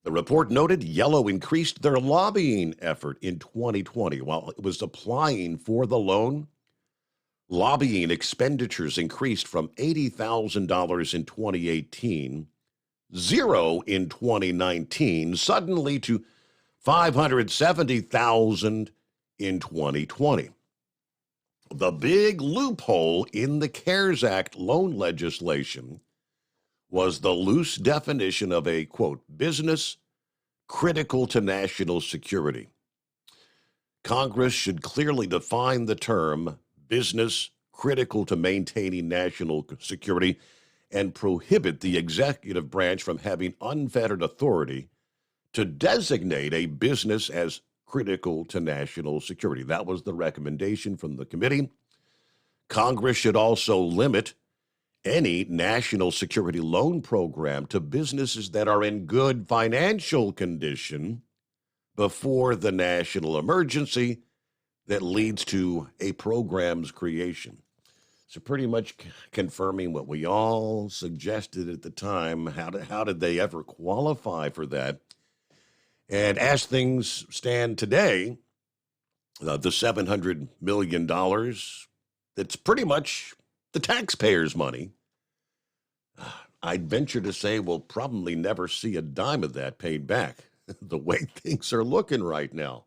The report noted Yellow increased their lobbying effort in 2020 while it was applying for the loan. Lobbying expenditures increased from $80,000 in 2018, zero in 2019, suddenly to $570,000 in 2020. The big loophole in the CARES Act loan legislation was the loose definition of a, quote, business critical to national security. Congress should clearly define the term business critical to maintaining national security and prohibit the executive branch from having unfettered authority to designate a business as critical to national security. That was the recommendation from the committee. Congress should also limit any national security loan program to businesses that are in good financial condition before the national emergency that leads to a program's creation. So pretty much confirming what we all suggested at the time. How did they ever qualify for that? And as things stand today, the $700 million, that's pretty much the taxpayers' money. I'd venture to say we'll probably never see a dime of that paid back the way things are looking right now.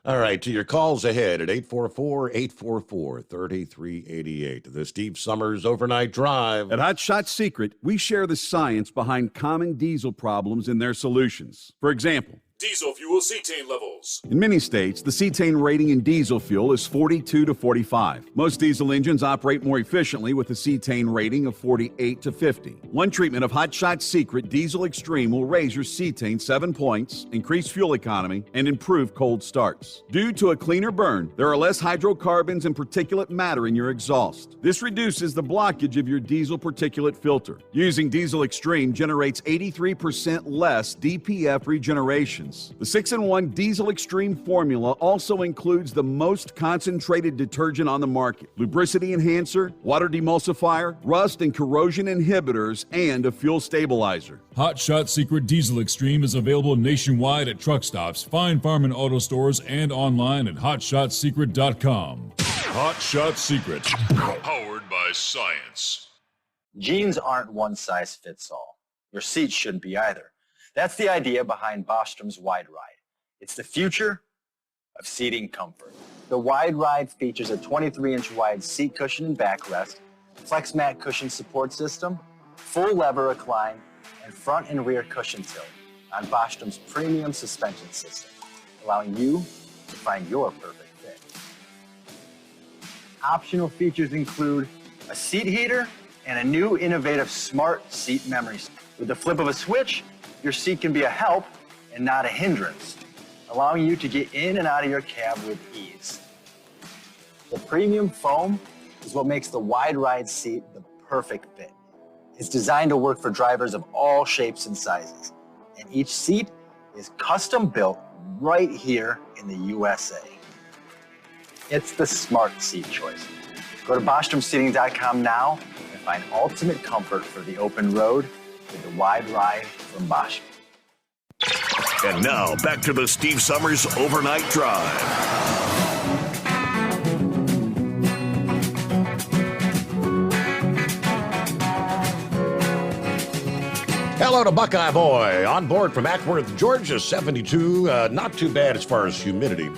All right, to your calls ahead at 844-844-3388. The Steve Summers Overnight Drive. At Hot Shot Secret, we share the science behind common diesel problems and their solutions. For example, Diesel fuel cetane levels. in many states, the cetane rating in diesel fuel is 42 to 45. Most diesel engines operate more efficiently with a cetane rating of 48 to 50. One treatment of Hot Shot Secret Diesel Extreme will raise your cetane 7 points, increase fuel economy, and improve cold starts. Due to a cleaner burn, there are less hydrocarbons and particulate matter in your exhaust. This reduces the blockage of your diesel particulate filter. Using Diesel Extreme generates 83% less DPF regeneration. The 6-in-1 Diesel Extreme formula also includes the most concentrated detergent on the market, lubricity enhancer, water demulsifier, rust and corrosion inhibitors, and a fuel stabilizer. Hot Shot Secret Diesel Extreme is available nationwide at truck stops, Fine Farm and auto stores, and online at hotshotsecret.com. Hot Shot Secret, powered by science. Jeans aren't one size fits all. Your seats shouldn't be either. That's the idea behind Bostrom's Wide Ride. It's the future of seating comfort. The Wide Ride features a 23-inch wide seat cushion and backrest, flex mat cushion support system, full lever recline, and front and rear cushion tilt on Bostrom's premium suspension system, allowing you to find your perfect fit. Optional features include a seat heater and a new innovative smart seat memory. With the flip of a switch, your seat can be a help and not a hindrance, allowing you to get in and out of your cab with ease. The premium foam is what makes the Wide Ride seat the perfect fit. It's designed to work for drivers of all shapes and sizes, and each seat is custom built right here in the USA. It's the smart seat choice. Go to BostromSeating.com now and find ultimate comfort for the open road with the Wide Ride from Bosch. And now, back to the Steve Summers Overnight Drive. Hello to Buckeye Boy, on board from Ackworth, Georgia, 72. Not too bad as far as humidity.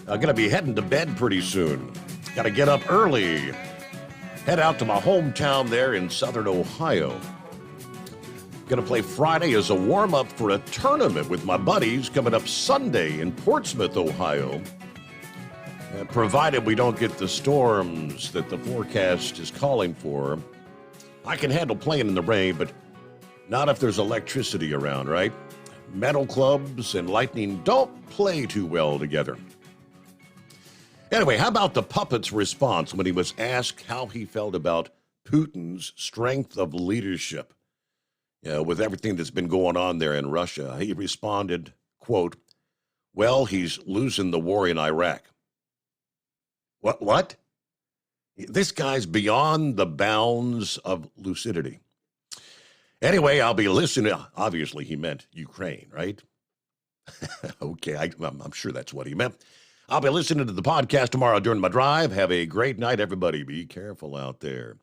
I'm going to be heading to bed pretty soon. Got to get up early. Head out to my hometown there in southern Ohio. Going to play Friday as a warm-up for a tournament with my buddies coming up Sunday in Portsmouth, Ohio. Provided we don't get the storms that the forecast is calling for. I can handle playing in the rain, but not if there's electricity around, right? Metal clubs and lightning don't play too well together. Anyway, how about the puppet's response when he was asked how he felt about Putin's strength of leadership? With everything that's been going on there in Russia, he responded, quote, well, he's losing the war in Iraq. What? This guy's beyond the bounds of lucidity. Anyway, I'll be listening. Obviously, he meant Ukraine, right? Okay, I'm sure that's what he meant. I'll be listening to the podcast tomorrow during my drive. Have a great night, everybody. Be careful out there.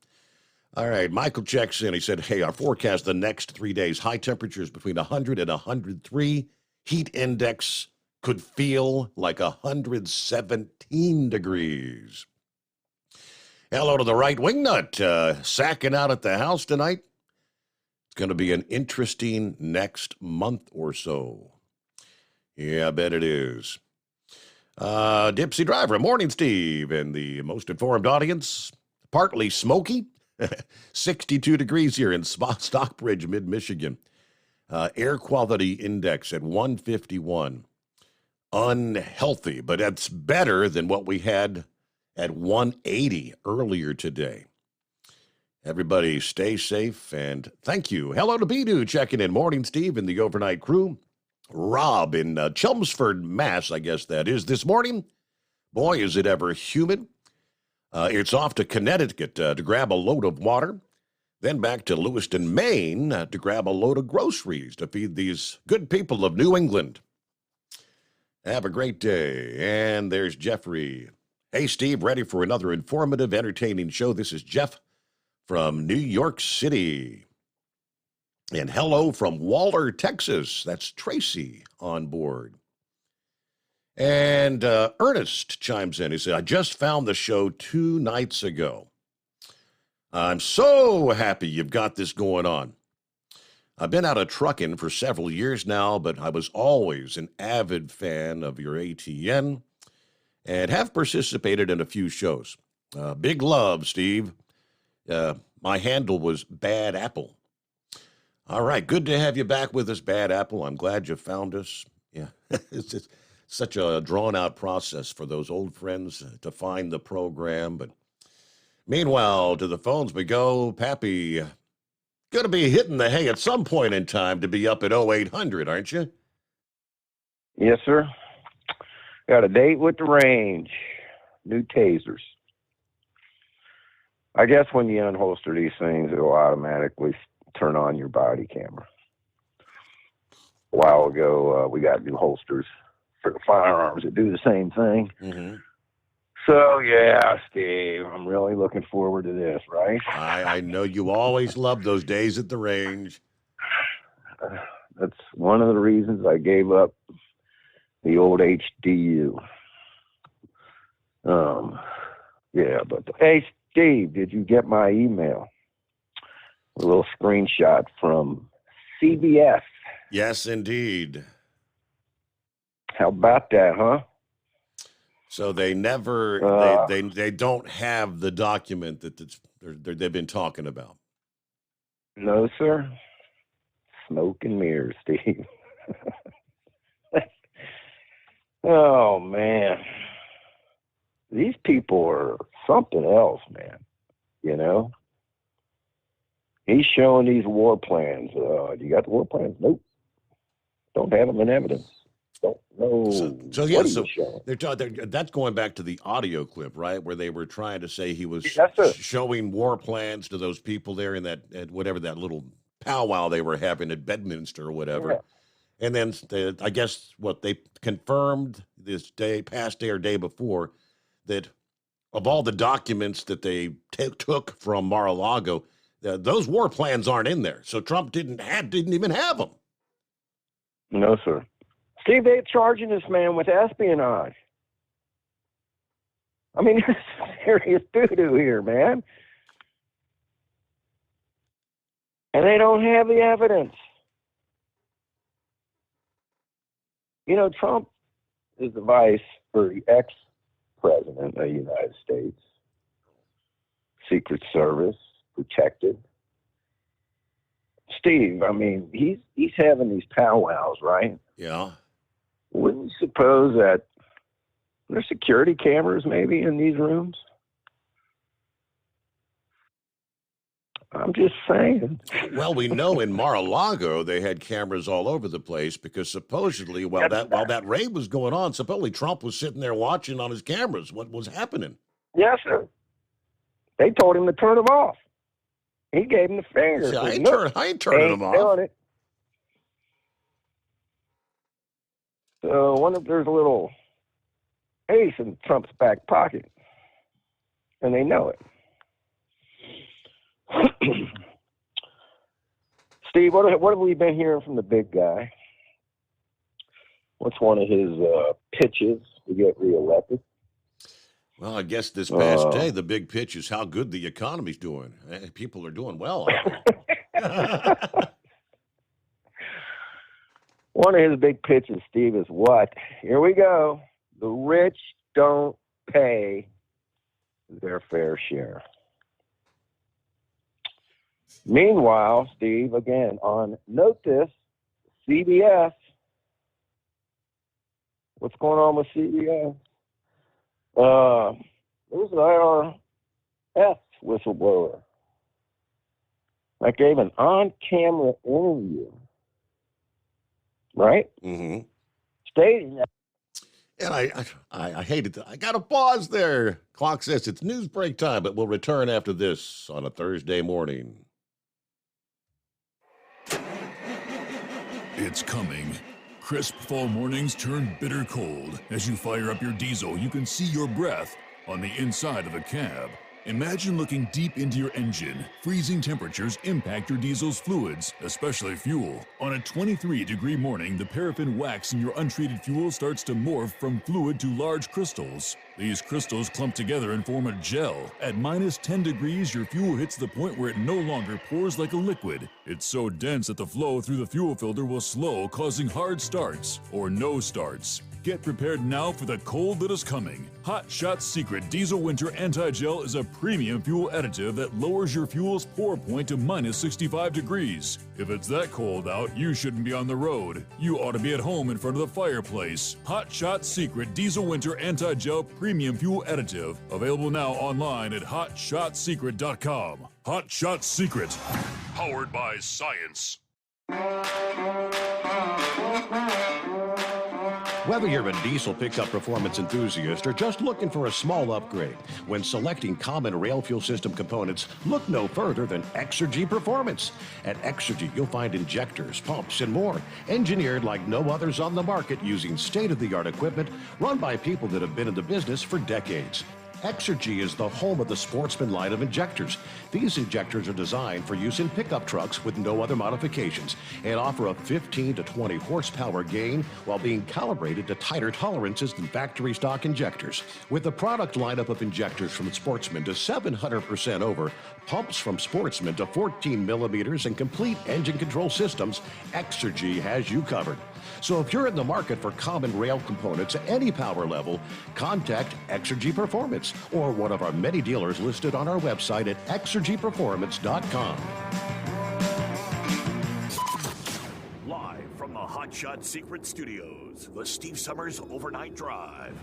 All right, Michael checks in. He said, hey, our forecast the next 3 days, high temperatures between 100 and 103. Heat index could feel like 117 degrees. Hello to the right wing nut, sacking out at the house tonight. It's going to be an interesting next month or so. Yeah, I bet it is. Dipsy Driver, morning, Steve, and the most informed audience. Partly smoky, 62 degrees here in Stockbridge, mid-Michigan. Air quality index at 151. Unhealthy, but that's better than what we had at 180 earlier today. Everybody stay safe and thank you. Hello to Bidu checking in. Morning, Steve, and the overnight crew. Rob in Chelmsford, Mass, I guess that is this morning. Boy, is it ever humid. It's off to Connecticut to grab a load of water, then back to Lewiston, Maine to grab a load of groceries to feed these good people of New England. Have a great day. And there's Jeffrey. Hey, Steve, ready for another informative, entertaining show? This is Jeff from New York City. And hello from Waller, Texas. That's Tracy on board. And Ernest chimes in. He said, I just found the show 2 nights ago. I'm so happy you've got this going on. I've been out of trucking for several years now, but I was always an avid fan of your ATN and have participated in a few shows. Big love, Steve. My handle was Bad Apple. All right, good to have you back with us, Bad Apple. I'm glad you found us. Yeah, it's just such a drawn-out process for those old friends to find the program. But meanwhile, to the phones we go. Pappy, going to be hitting the hay at some point in time to be up at 0800, aren't you? Yes, sir. Got a date with the range. New tasers. I guess when you unholster these things, it'll automatically turn on your body camera. A while ago, we got new holsters for the firearms that do the same thing. Mm-hmm. So, yeah, Steve, I'm really looking forward to this, right? I know you always love those days at the range. That's one of the reasons I gave up the old HDU. Yeah, but hey, Steve, did you get my email? A little screenshot from CBS. Yes, indeed. How about that, huh? So they never, they don't have the document that they've been talking about. No, sir. Smoke and mirrors, Steve. Oh, man. These people are something else, man. You know? He's showing these war plans. You got the war plans? Nope. Don't have them in evidence. Don't know. So that's going back to the audio clip, right, where they were trying to say he was showing war plans to those people there in that whatever that little powwow they were having at Bedminster or whatever. Yeah. And then I guess what they confirmed this past day or day before, that of all the documents that they took from Mar-a-Lago, those war plans aren't in there. So Trump didn't even have them. No, sir. Steve, they're charging this man with espionage. I mean, this is serious doo-doo here, man. And they don't have the evidence. You know, Trump is the ex-president of the United States. Secret Service, protected. Steve, I mean, he's having these powwows, right? Yeah. Wouldn't you suppose that there's security cameras maybe in these rooms? I'm just saying. Well, we know in Mar-a-Lago they had cameras all over the place because supposedly while that raid was going on, supposedly Trump was sitting there watching on his cameras what was happening. Yes, sir. They told him to turn them off. He gave him the finger. See, I ain't turning them off. Doing it. So I wonder if there's a little ace in Trump's back pocket, and they know it. Steve, what have we been hearing from the big guy? What's one of his pitches to get reelected? Well, I guess this past day, the big pitch is how good the economy's doing. People are doing well. One of his big pitches, Steve, is what? Here we go. The rich don't pay their fair share. Meanwhile, Steve, again, on Note This, CBS. What's going on with CBS? There's an IRS whistleblower that gave an on-camera interview, right? Mm-hmm. Stating that. And I hated that. I got to pause there. Clock says it's news break time, but we'll return after this on a Thursday morning. It's coming. Crisp fall mornings turn bitter cold. As you fire up your diesel, you can see your breath on the inside of the cab. Imagine looking deep into your engine. Freezing temperatures impact your diesel's fluids, especially fuel. On a 23-degree morning, the paraffin wax in your untreated fuel starts to morph from fluid to large crystals. These crystals clump together and form a gel. At minus 10 degrees, your fuel hits the point where it no longer pours like a liquid. It's so dense that the flow through the fuel filter will slow, causing hard starts or no starts. Get prepared now for the cold that is coming. Hot Shot Secret Diesel Winter Anti-Gel is a premium fuel additive that lowers your fuel's pour point to minus 65 degrees. If it's that cold out, you shouldn't be on the road. You ought to be at home in front of the fireplace. Hot Shot Secret Diesel Winter Anti-Gel Premium Fuel Additive. Available now online at hotshotsecret.com. Hot Shot Secret. Powered by science. Whether you're a diesel pickup performance enthusiast or just looking for a small upgrade, when selecting common rail fuel system components, look no further than Exergy Performance. At Exergy, you'll find injectors, pumps, and more, engineered like no others on the market using state-of-the-art equipment run by people that have been in the business for decades. Exergy is the home of the Sportsman line of injectors. These injectors are designed for use in pickup trucks with no other modifications and offer a 15 to 20 horsepower gain while being calibrated to tighter tolerances than factory stock injectors. With a product lineup of injectors from Sportsman to 700% over, pumps from Sportsman to 14 millimeters, and complete engine control systems, Exergy has you covered. So if you're in the market for common rail components at any power level, contact Exergy Performance or one of our many dealers listed on our website at exergyperformance.com. Live from the Hot Shot Secret Studios, the Steve Summers Overnight Drive.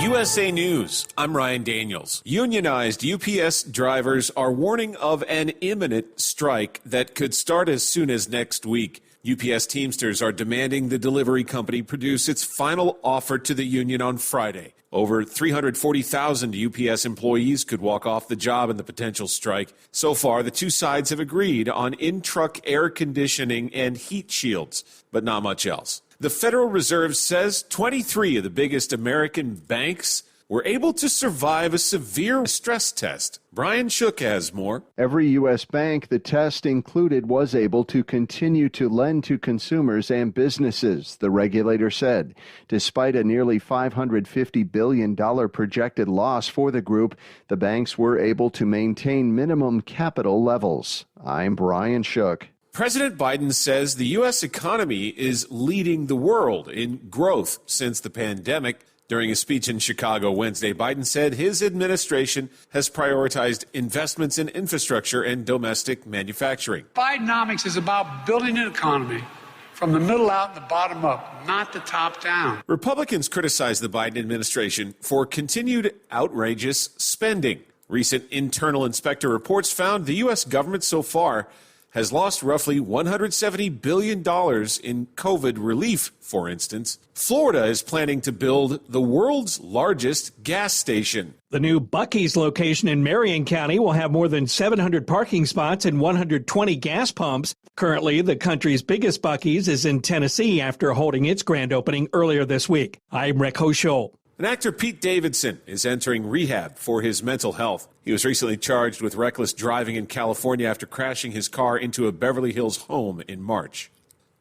USA News. I'm Ryan Daniels. Unionized UPS drivers are warning of an imminent strike that could start as soon as next week. UPS Teamsters are demanding the delivery company produce its final offer to the union on Friday. Over 340,000 UPS employees could walk off the job in the potential strike. So far, the two sides have agreed on in-truck air conditioning and heat shields, but not much else. The Federal Reserve says 23 of the biggest American banks were able to survive a severe stress test. Brian Shook has more. Every U.S. bank the test included was able to continue to lend to consumers and businesses, the regulator said. Despite a nearly $550 billion projected loss for the group, the banks were able to maintain minimum capital levels. I'm Brian Shook. President Biden says the U.S. economy is leading the world in growth since the pandemic. During a speech in Chicago Wednesday, Biden said his administration has prioritized investments in infrastructure and domestic manufacturing. Bidenomics is about building an economy from the middle out and the bottom up, not the top down. Republicans criticized the Biden administration for continued outrageous spending. Recent internal inspector reports found the U.S. government so far has lost roughly $170 billion in COVID relief, for instance. Florida is planning to build the world's largest gas station. The new Buc-ee's location in Marion County will have more than 700 parking spots and 120 gas pumps. Currently, the country's biggest Buc-ee's is in Tennessee after holding its grand opening earlier this week. I'm Rick Hochul. And actor Pete Davidson is entering rehab for his mental health. He was recently charged with reckless driving in California after crashing his car into a Beverly Hills home in March.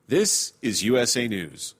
This is USA News.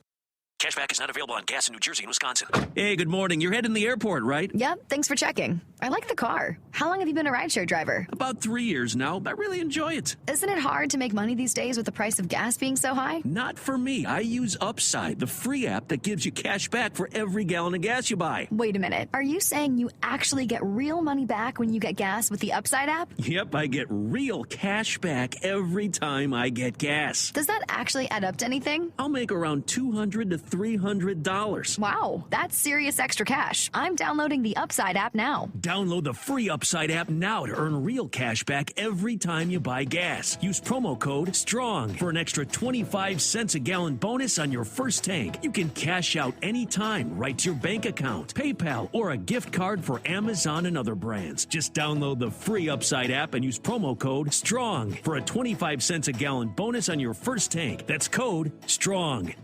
Cashback is not available on gas in New Jersey and Wisconsin. Hey, good morning. You're heading to the airport, right? Yep, thanks for checking. I like the car. How long have you been a rideshare driver? About 3 years now. I really enjoy it. Isn't it hard to make money these days with the price of gas being so high? Not for me. I use Upside, the free app that gives you cash back for every gallon of gas you buy. Wait a minute. Are you saying you actually get real money back when you get gas with the Upside app? Yep, I get real cash back every time I get gas. Does that actually add up to anything? I'll make around $200 to $300. Wow, that's serious extra cash. I'm downloading the Upside app now. Download the free Upside app now to earn real cash back every time you buy gas. Use promo code STRONG for an extra 25 cents a gallon bonus on your first tank. You can cash out anytime right to your bank account, PayPal, or a gift card for Amazon and other brands. Just download the free Upside app and use promo code STRONG for a 25 cents a gallon bonus on your first tank. That's code STRONG.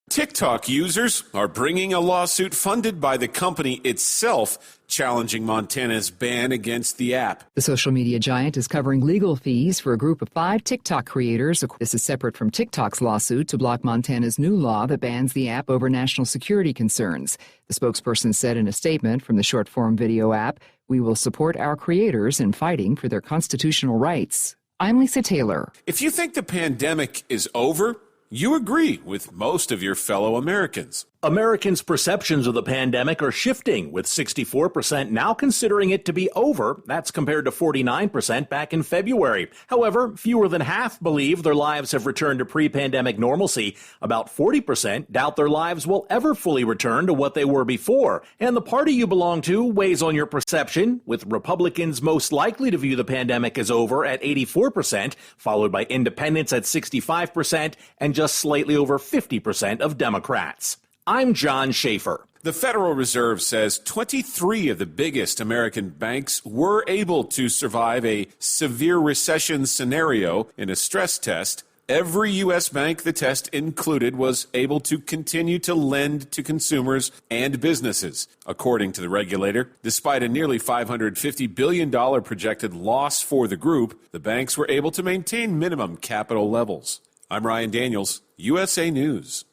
TikTok users are bringing a lawsuit funded by the company itself, challenging Montana's ban against the app. The social media giant is covering legal fees for a group of 5 TikTok creators. This is separate from TikTok's lawsuit to block Montana's new law that bans the app over national security concerns. The spokesperson said in a statement from the short-form video app, "We will support our creators in fighting for their constitutional rights." I'm Lisa Taylor. If you think the pandemic is over, you agree with most of your fellow Americans. Americans' perceptions of the pandemic are shifting, with 64% now considering it to be over. That's compared to 49% back in February. However, fewer than half believe their lives have returned to pre-pandemic normalcy. About 40% doubt their lives will ever fully return to what they were before. And the party you belong to weighs on your perception, with Republicans most likely to view the pandemic as over at 84%, followed by independents at 65%, and just slightly over 50% of Democrats. I'm John Schaefer. The Federal Reserve says 23 of the biggest American banks were able to survive a severe recession scenario in a stress test. Every U.S. bank the test included was able to continue to lend to consumers and businesses, according to the regulator. Despite a nearly $550 billion projected loss for the group, the banks were able to maintain minimum capital levels. I'm Ryan Daniels, USA News.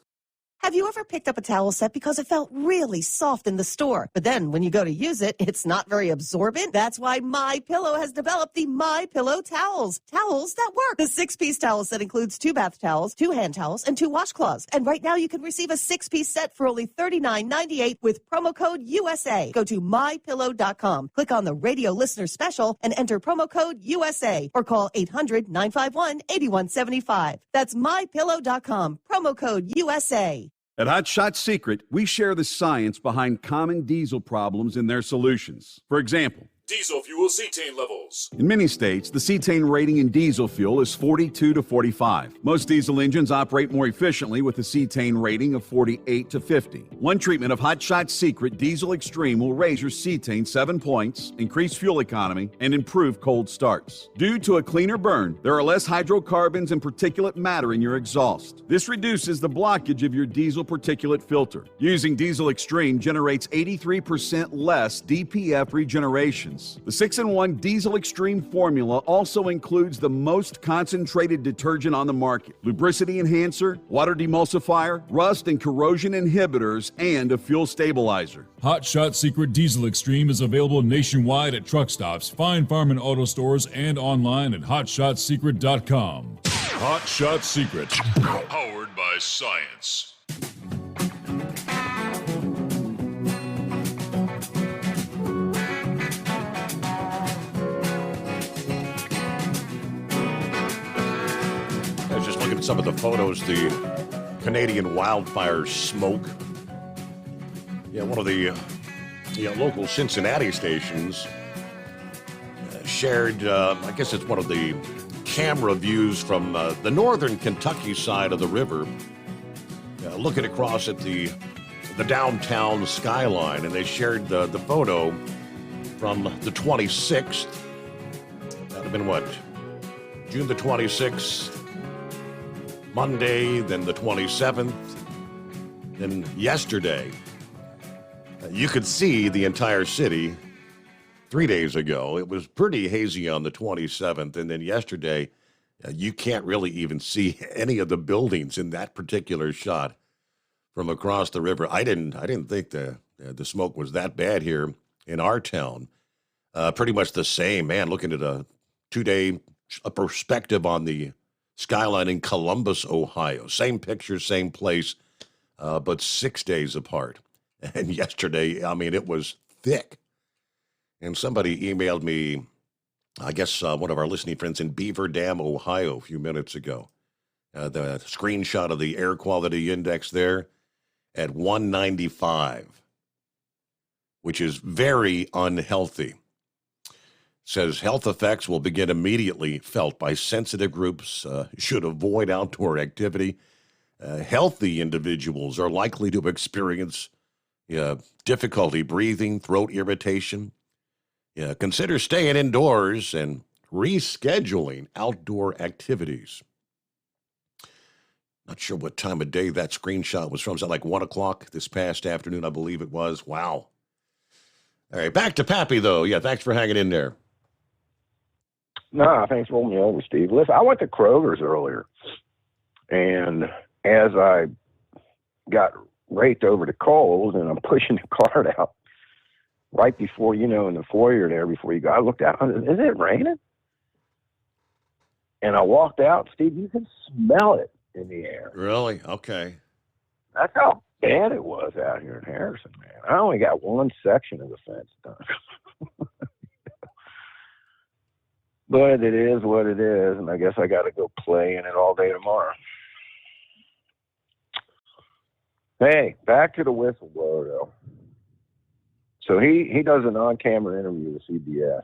Have you ever picked up a towel set because it felt really soft in the store, but then when you go to use it, it's not very absorbent? That's why MyPillow has developed the MyPillow towels. Towels that work. The 6-piece towel set includes 2 bath towels, 2 hand towels, and 2 washcloths. And right now you can receive a 6-piece set for only $39.98 with promo code USA. Go to MyPillow.com, click on the radio listener special, and enter promo code USA, or call 800-951-8175. That's MyPillow.com, promo code USA. At Hot Shot Secret, we share the science behind common diesel problems and their solutions. For example, Diesel fuel cetane levels. in many states, the cetane rating in diesel fuel is 42 to 45. Most diesel engines operate more efficiently with a cetane rating of 48 to 50. One treatment of Hot Shot Secret Diesel Extreme will raise your cetane 7 points, increase fuel economy, and improve cold starts. Due to a cleaner burn, there are less hydrocarbons and particulate matter in your exhaust. This reduces the blockage of your diesel particulate filter. Using Diesel Extreme generates 83% less DPF regeneration. The 6-in-1 Diesel Extreme formula also includes the most concentrated detergent on the market, lubricity enhancer, water demulsifier, rust and corrosion inhibitors, and a fuel stabilizer. Hot Shot Secret Diesel Extreme is available nationwide at truck stops, Fine Farm and auto stores, and online at hotshotsecret.com. Hot Shot Secret, powered by science. Look at some of the photos, the Canadian wildfire smoke. Yeah, one of the local Cincinnati stations shared, I guess it's one of the camera views from the northern Kentucky side of the river, looking across at the downtown skyline, and they shared the photo from the 26th. That would have been what? June the 26th. Monday, then the 27th, then yesterday. You could see the entire city 3 days ago. It was pretty hazy on the 27th, and then yesterday, you can't really even see any of the buildings in that particular shot. from across the river. I didn't think the smoke was that bad here in our town. Pretty much the same, man. Looking at a 2-day perspective on the skyline in Columbus, Ohio. Same picture, same place, but 6 days apart. And yesterday, I mean, it was thick. And somebody emailed me, I guess one of our listening friends in Beaver Dam, Ohio, a few minutes ago. The screenshot of the air quality index there at 195, which is very unhealthy. Says health effects will begin immediately felt by sensitive groups, should avoid outdoor activity. Healthy individuals are likely to experience difficulty breathing, throat irritation. Consider staying indoors and rescheduling outdoor activities. Not sure what time of day that screenshot was from. Is that like 1 o'clock this past afternoon, I believe it was? Wow. All right, back to Pappy, though. Yeah, thanks for hanging in there. No, thanks for rolling me over, Steve. Listen, I went to Kroger's earlier, and as I got raked over to Kohl's, and I'm pushing the cart out, right before, in the foyer there, before you go, I looked out, is it raining? And I walked out, Steve, you can smell it in the air. Really? Okay. That's how bad it was out here in Harrison, man. I only got one section of the fence done. But it is what it is, and I guess I got to go play in it all day tomorrow. Hey, back to the whistleblower, though. So he does an on-camera interview with CBS,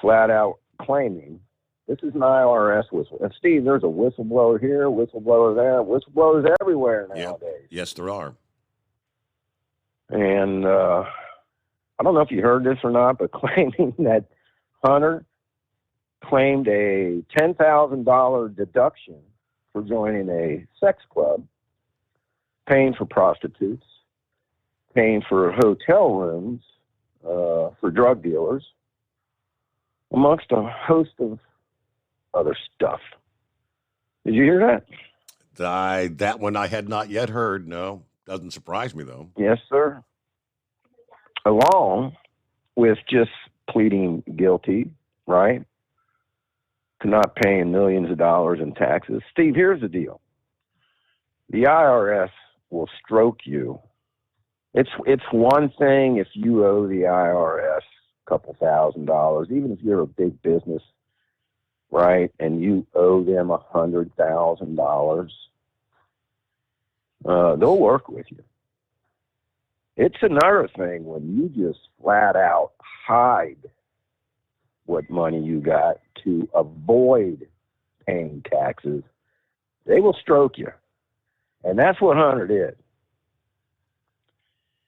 flat out claiming this is an IRS whistle. And, Steve, there's a whistleblower here, whistleblower there, whistleblowers everywhere nowadays. Yep. Yes, there are. And I don't know if you heard this or not, but claiming that Hunter claimed a $10,000 deduction for joining a sex club, paying for prostitutes, paying for hotel rooms for drug dealers, amongst a host of other stuff. Did you hear that? That one I had not yet heard. No, doesn't surprise me, though. Yes, sir. Along with just pleading guilty, right, to not paying millions of dollars in taxes. Steve, here's the deal. The IRS will stroke you. It's one thing if you owe the IRS a couple $1,000s, even if you're a big business, right, and you owe them $100,000, they'll work with you. It's another thing when you just flat out hide what money you got to avoid paying taxes. They will stroke you. And that's what Hunter did.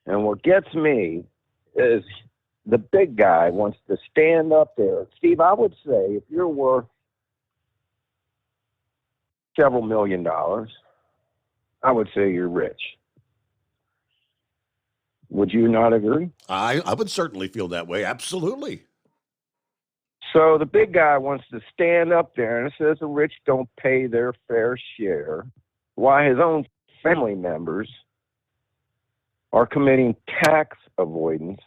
And what gets me is the big guy wants to stand up there. Steve, I would say if you're worth several $1 million, I would say you're rich. Would you not agree? I would certainly feel that way. Absolutely. So the big guy wants to stand up there and says the rich don't pay their fair share, while his own family members are committing tax avoidance,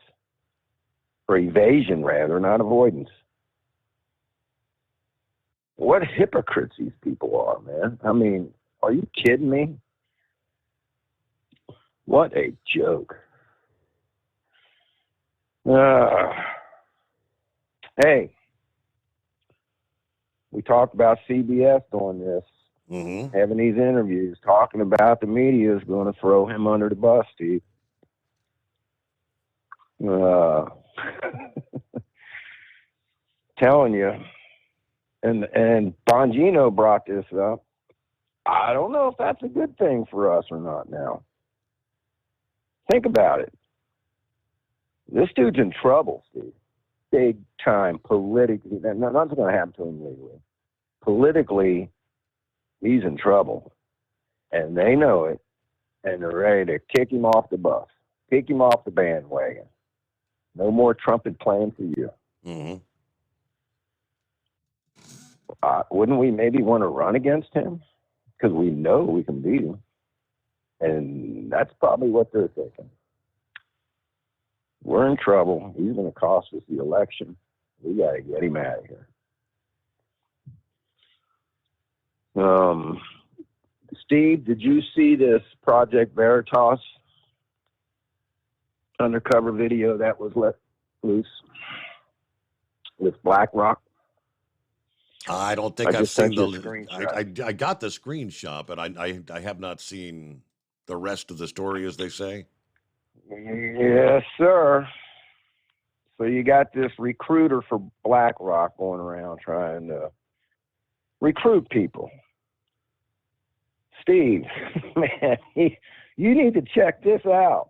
or evasion rather, not avoidance. What hypocrites these people are, man. I mean, are you kidding me? What a joke. Hey, we talked about CBS doing this, having these interviews, talking about the media is going to throw him under the bus, Steve. Telling you, and Bongino brought this up. I don't know if that's a good thing for us or not now. Think about it. This dude's in trouble, Steve. Big time politically. Nothing's going to happen to him legally. Politically, he's in trouble. And they know it. And they're ready to kick him off the bus. Kick him off the bandwagon. No more trumpet playing for you. Mm-hmm. Wouldn't we maybe want to run against him? Because we know we can beat him. And that's probably what they're thinking. We're in trouble. He's going to cost us the election. We got to get him out of here. Steve, did you see this Project Veritas undercover video that was let loose with BlackRock? I don't think I've seen the the screenshot. I got the screenshot, but I have not seen the rest of the story, as they say. Yes, sir. So you got this recruiter for BlackRock going around trying to recruit people. Steve, man, you need to check this out.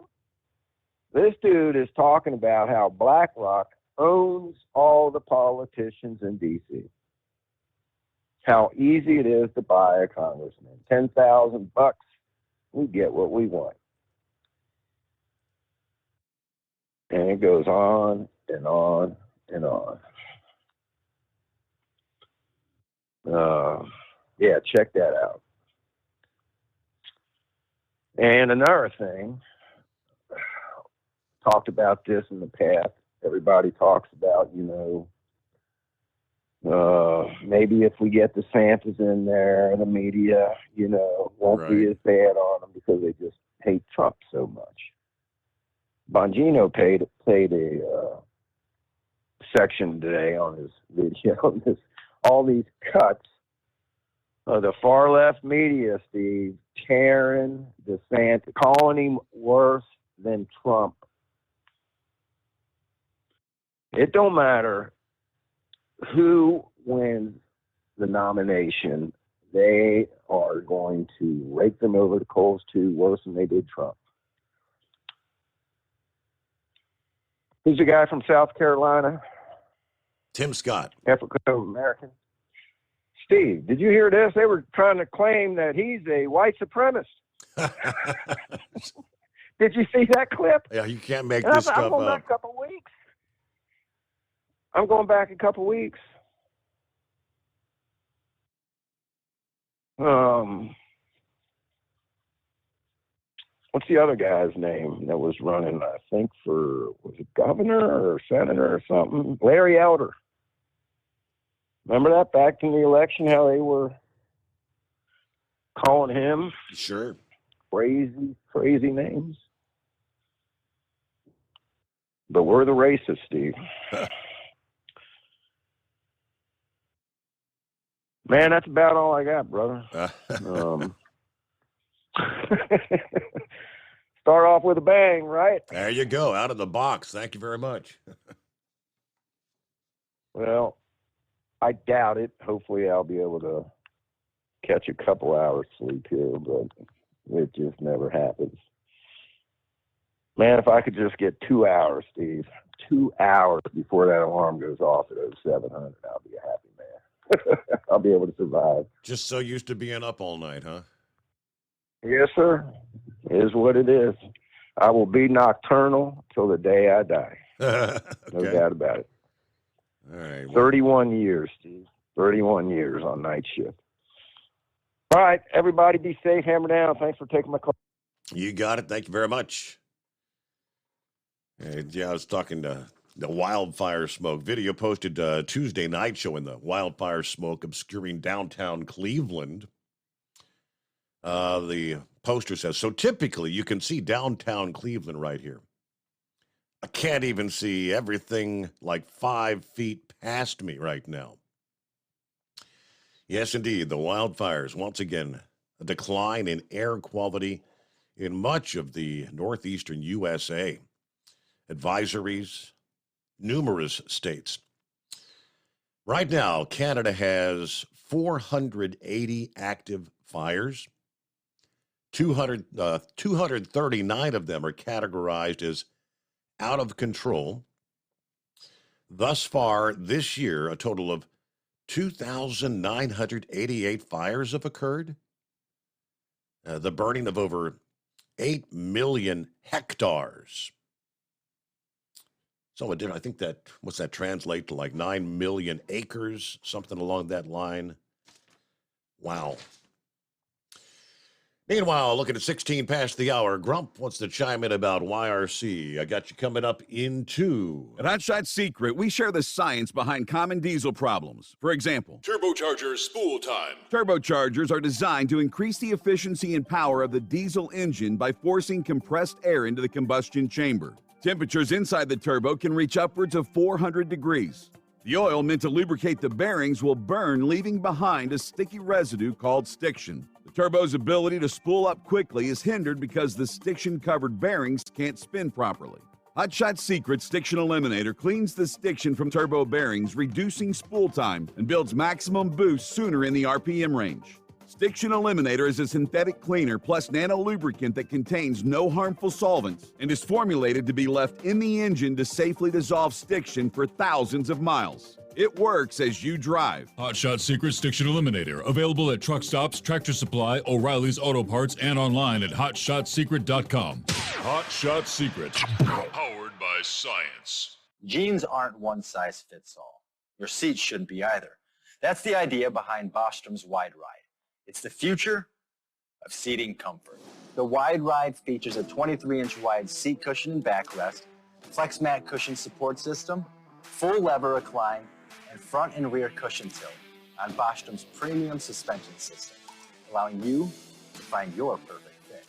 This dude is talking about how BlackRock owns all the politicians in D.C. How easy it is to buy a congressman. $10,000, we get what we want. And it goes on and on and on. Yeah, check that out. And another thing, talked about this in the past. Everybody talks about, maybe if we get DeSantis in there, the media, won't be as bad on them because they just hate Trump so much. Bongino played a section today on his video, all these cuts of the far left media, Steve, tearing DeSantis, calling him worse than Trump. It don't matter who wins the nomination, they are going to rake them over the coals too, worse than they did Trump. Who's the guy from South Carolina? Tim Scott. African-American. Steve, did you hear this? They were trying to claim that he's a white supremacist. Did you see that clip? Yeah, you can't make this stuff I'm going up. back a couple weeks. I'm going back a couple weeks. What's the other guy's name that was running, I think, was it governor or senator or something? Larry Elder. Remember that back in the election, how they were calling him? Sure. Crazy names. But we're the racists, Steve. Man, that's about all I got, brother. Start off with a bang, right? There you go, out of the box. Thank you very much. Well, I doubt it. Hopefully I'll be able to catch a couple hours sleep here, but it just never happens. Man, if I could just get 2 hours, Steve, 2 hours before that alarm goes off at 0700, I'll be a happy man. I'll be able to survive. Just so used to being up all night, huh? Yes, sir. It is what it is. I will be nocturnal till the day I die. No doubt about it. All right. Well, 31 years, Steve. 31 years on night shift. All right. Everybody be safe. Hammer down. Thanks for taking my call. you got it. Thank you very much. Yeah, I was talking to the wildfire smoke video posted Tuesday night showing the wildfire smoke obscuring downtown Cleveland. The poster says, so typically you can see downtown Cleveland right here. I can't even see everything like 5 feet past me right now. Yes, indeed, the wildfires, once again, a decline in air quality in much of the northeastern USA. Advisories, numerous states. Right now, Canada has 480 active fires. 239 of them are categorized as out of control. Thus far this year, a total of 2,988 fires have occurred. The burning of over 8 million hectares. So I think that, what's that translate to, like 9 million acres, something along that line. Wow. Meanwhile, looking at 16 past the hour, Grump wants to chime in about YRC. I got you coming up in 2. At Hot Shot Secret, we share the science behind common diesel problems. For example, Turbocharger spool time. turbochargers are designed to increase the efficiency and power of the diesel engine by forcing compressed air into the combustion chamber. Temperatures inside the turbo can reach upwards of 400 degrees. The oil meant to lubricate the bearings will burn, leaving behind a sticky residue called stiction. The turbo's ability to spool up quickly is hindered because the stiction-covered bearings can't spin properly. Hot Shot Secret Stiction Eliminator cleans the stiction from turbo bearings, reducing spool time, and builds maximum boost sooner in the RPM range. Stiction Eliminator is a synthetic cleaner plus nano-lubricant that contains no harmful solvents and is formulated to be left in the engine to safely dissolve stiction for thousands of miles. It works as you drive. Hot Shot Secret Stiction Eliminator. Available at truck stops, Tractor Supply, O'Reilly's Auto Parts, and online at hotshotsecret.com. Hot Shot Secret. Powered by science. Jeans aren't one size fits all. Your seat shouldn't be either. That's the idea behind Bostrom's Wide Ride. It's the future of seating comfort. The Wide Ride features a 23-inch wide seat cushion and backrest, flex mat cushion support system, full lever recline, and front and rear cushion tilt on Bostrom's premium suspension system, allowing you to find your perfect fit.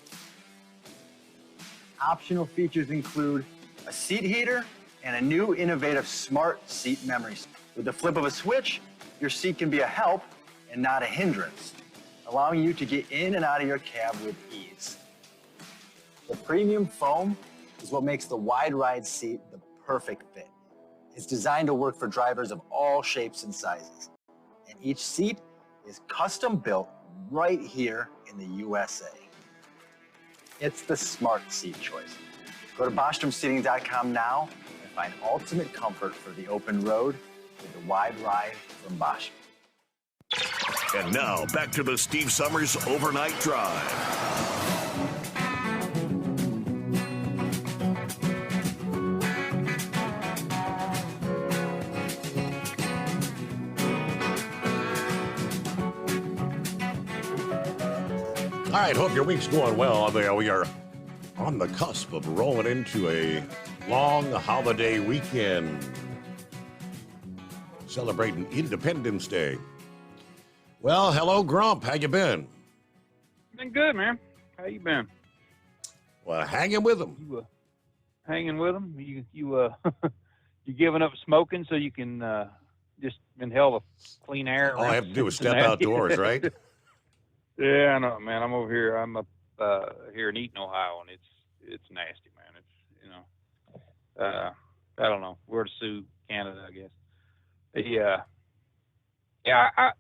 Optional features include a seat heater and a new innovative smart seat memory. With the flip of a switch, your seat can be a help and not a hindrance, allowing you to get in and out of your cab with ease. The premium foam is what makes the Wide Ride seat the perfect fit. It's designed to work for drivers of all shapes and sizes. And each seat is custom built right here in the USA. It's the smart seat choice. Go to BostromSeating.com now and find ultimate comfort for the open road with the Wide Ride from Bostrom. And now, back to the Steve Summers Overnight Drive. All right, hope your week's going well. We are on the cusp of rolling into a long holiday weekend, celebrating Independence Day. Well, hello, Grump. How you been? Been good, man. How you been? Well, hanging with them. You hanging with them? You you giving up smoking so you can just inhale the clean air? All I have to do is step outdoors, right? Yeah, I know, man. I'm over here. I'm up here in Eaton, Ohio, and it's nasty, man. It's I don't know where to sue Canada, I guess.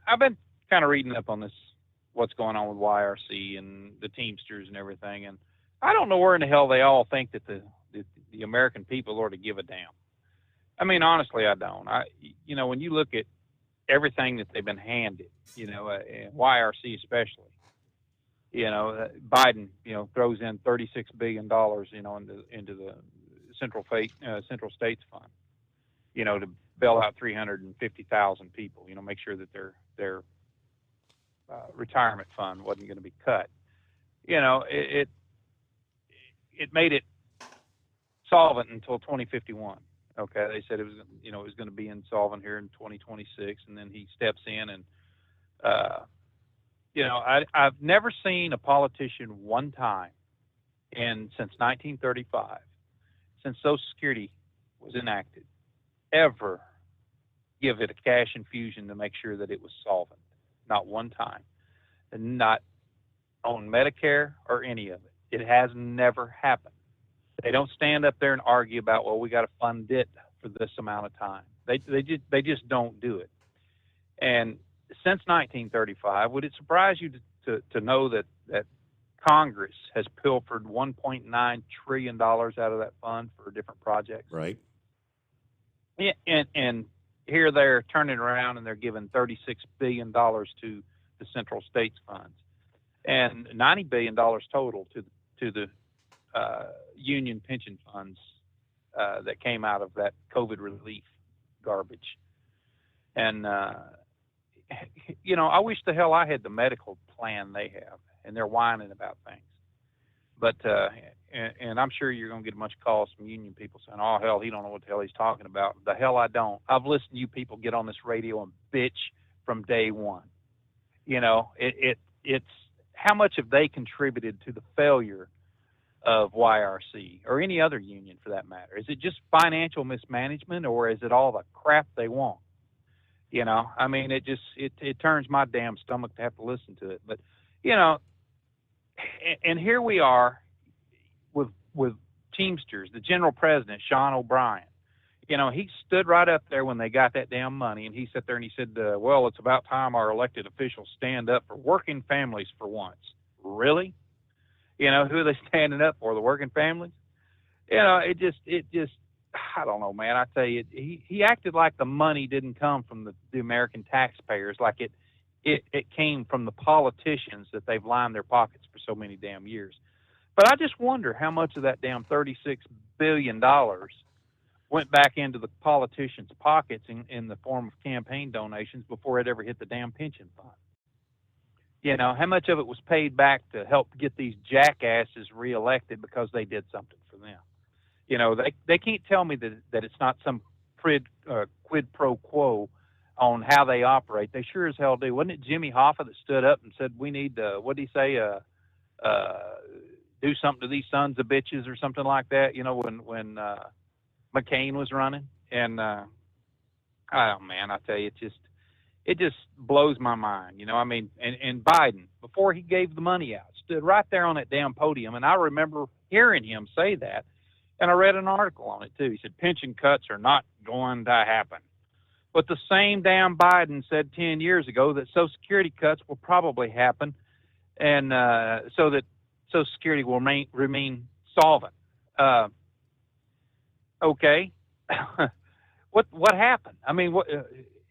I've been kind of reading up on this, what's going on with YRC and the Teamsters and everything, and I don't know where in the hell they all think that the American people ought to give a damn. I mean, honestly, I don't. When you look at everything that they've been handed, YRC especially, Biden, throws in $36 billion, into the Central States Fund, to bail out 350,000 people, make sure that their retirement fund wasn't going to be cut. It made it solvent until 2051. Okay, they said it was going to be insolvent here in 2026, and then he steps in and, I've never seen a politician one time since 1935, since Social Security was enacted, ever give it a cash infusion to make sure that it was solvent. Not one time. And not on Medicare or any of it. It has never happened. They don't stand up there and argue about, well, we got to fund it for this amount of time. They just don't do it. And since 1935, would it surprise you to know that Congress has pilfered $1.9 trillion out of that fund for different projects? Right. Yeah, and here they're turning around and they're giving $36 billion to the Central States funds, and $90 billion total to the union pension funds that came out of that COVID relief garbage. And I wish the hell I had the medical plan they have. and they're whining about things. But and I'm sure you're going to get a bunch of calls from union people saying, "Oh hell, he don't know what the hell he's talking about." The hell I don't. I've listened to you people get on this radio and bitch from day one. You know, it's how much have they contributed to the failure of YRC or any other union for that matter? Is it just financial mismanagement, or is it all the crap they want? You know, I mean, it turns my damn stomach to have to listen to it. But, you know, and here we are with Teamsters, the general president, Sean O'Brien. You know, he stood right up there when they got that damn money, and he sat there and he said, well, it's about time our elected officials stand up for working families for once. Really? You know, who are they standing up for? The working families? You know, it just, I don't know, man. I tell you, he acted like the money didn't come from the American taxpayers, like it came from the politicians that they've lined their pockets for so many damn years. But I just wonder how much of that damn $36 billion went back into the politicians' pockets in the form of campaign donations before it ever hit the damn pension fund. You know, how much of it was paid back to help get these jackasses reelected because they did something for them? You know, they can't tell me that it's not some quid pro quo on how they operate. They sure as hell do. Wasn't it Jimmy Hoffa that stood up and said, we need to, what did he say, do something to these sons of bitches or something like that, you know, when McCain was running? And, oh, man, I tell you, it just blows my mind. You know, I mean, and Biden, before he gave the money out, stood right there on that damn podium. And I remember hearing him say that. And I read an article on it, too. He said, pension cuts are not going to happen. But the same damn Biden said 10 years ago that Social Security cuts will probably happen, and so that Social Security will remain solvent. Okay. What happened? I mean, what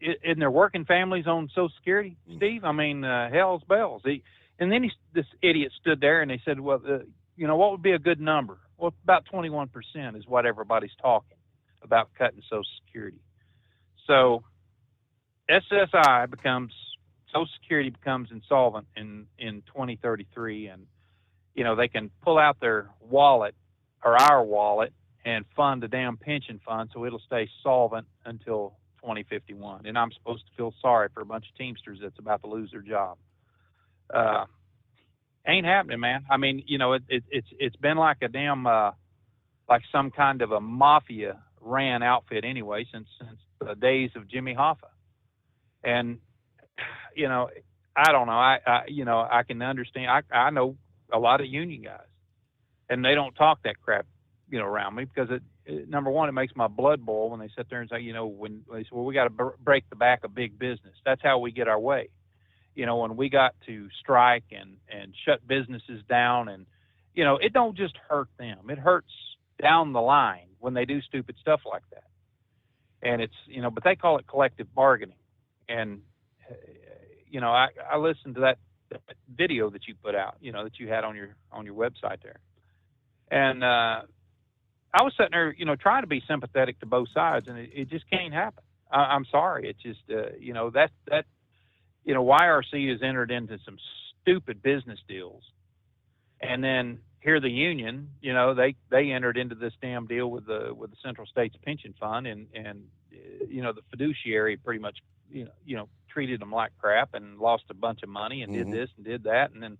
in their working families on Social Security, Steve? I mean, hell's bells. And then this idiot stood there and they said, well, you know, what would be a good number? Well, about 21% is what everybody's talking about cutting Social Security. So SSI Social Security becomes insolvent in 2033, and you know they can pull out their wallet or our wallet and fund the damn pension fund, so it'll stay solvent until 2051. And I'm supposed to feel sorry for a bunch of Teamsters that's about to lose their job. Ain't happening, man. I mean, you know, it's been like a damn like some kind of a mafia ran outfit anyway since the days of Jimmy Hoffa. And you know, I don't know. I you know, I can understand. I know a lot of union guys, and they don't talk that crap, you know, around me because number one, it makes my blood boil when they sit there and say, you know, when they say, well, we got to break the back of big business. That's how we get our way. You know, when we got to strike and shut businesses down, and you know, it don't just hurt them. It hurts down the line when they do stupid stuff like that. And it's, you know, but they call it collective bargaining. And you know, I listened to that video that you put out, you know, that you had on your website there. And I was sitting there, you know, trying to be sympathetic to both sides, and it just can't happen. I'm sorry. It's just, you know, that you know, YRC has entered into some stupid business deals. And then here the union, you know, they entered into this damn deal with the Central States Pension Fund, and you know, the fiduciary pretty much, you know, treated them like crap and lost a bunch of money and did this and did that. And then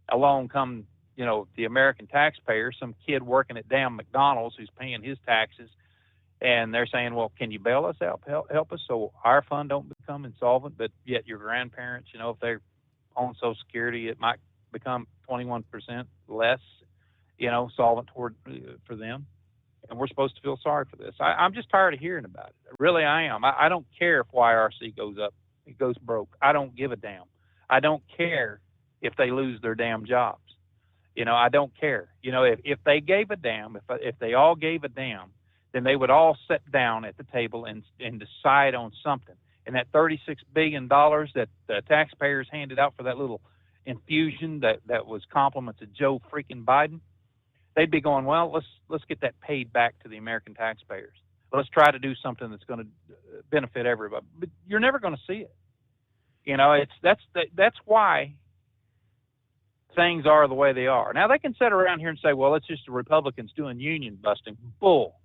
along come, you know, the American taxpayer, some kid working at damn McDonald's who's paying his taxes, and they're saying, well, can you bail us out, help us so our fund don't become insolvent? But yet your grandparents, you know, if they're on Social Security, it might become 21% less, you know, solvent toward for them. And we're supposed to feel sorry for this. I'm just tired of hearing about it. Really, I am. I don't care if YRC goes up, it goes broke. I don't give a damn. I don't care if they lose their damn jobs. You know, I don't care. You know, if they gave a damn, if they all gave a damn, then they would all sit down at the table and decide on something. And that $36 billion that the taxpayers handed out for that little infusion that was compliments of Joe freaking Biden, they'd be going, well, let's get that paid back to the American taxpayers. Let's try to do something that's going to benefit everybody. But you're never going to see it. You know, that's why things are the way they are. Now, they can sit around here and say, well, it's just the Republicans doing union busting. Bull.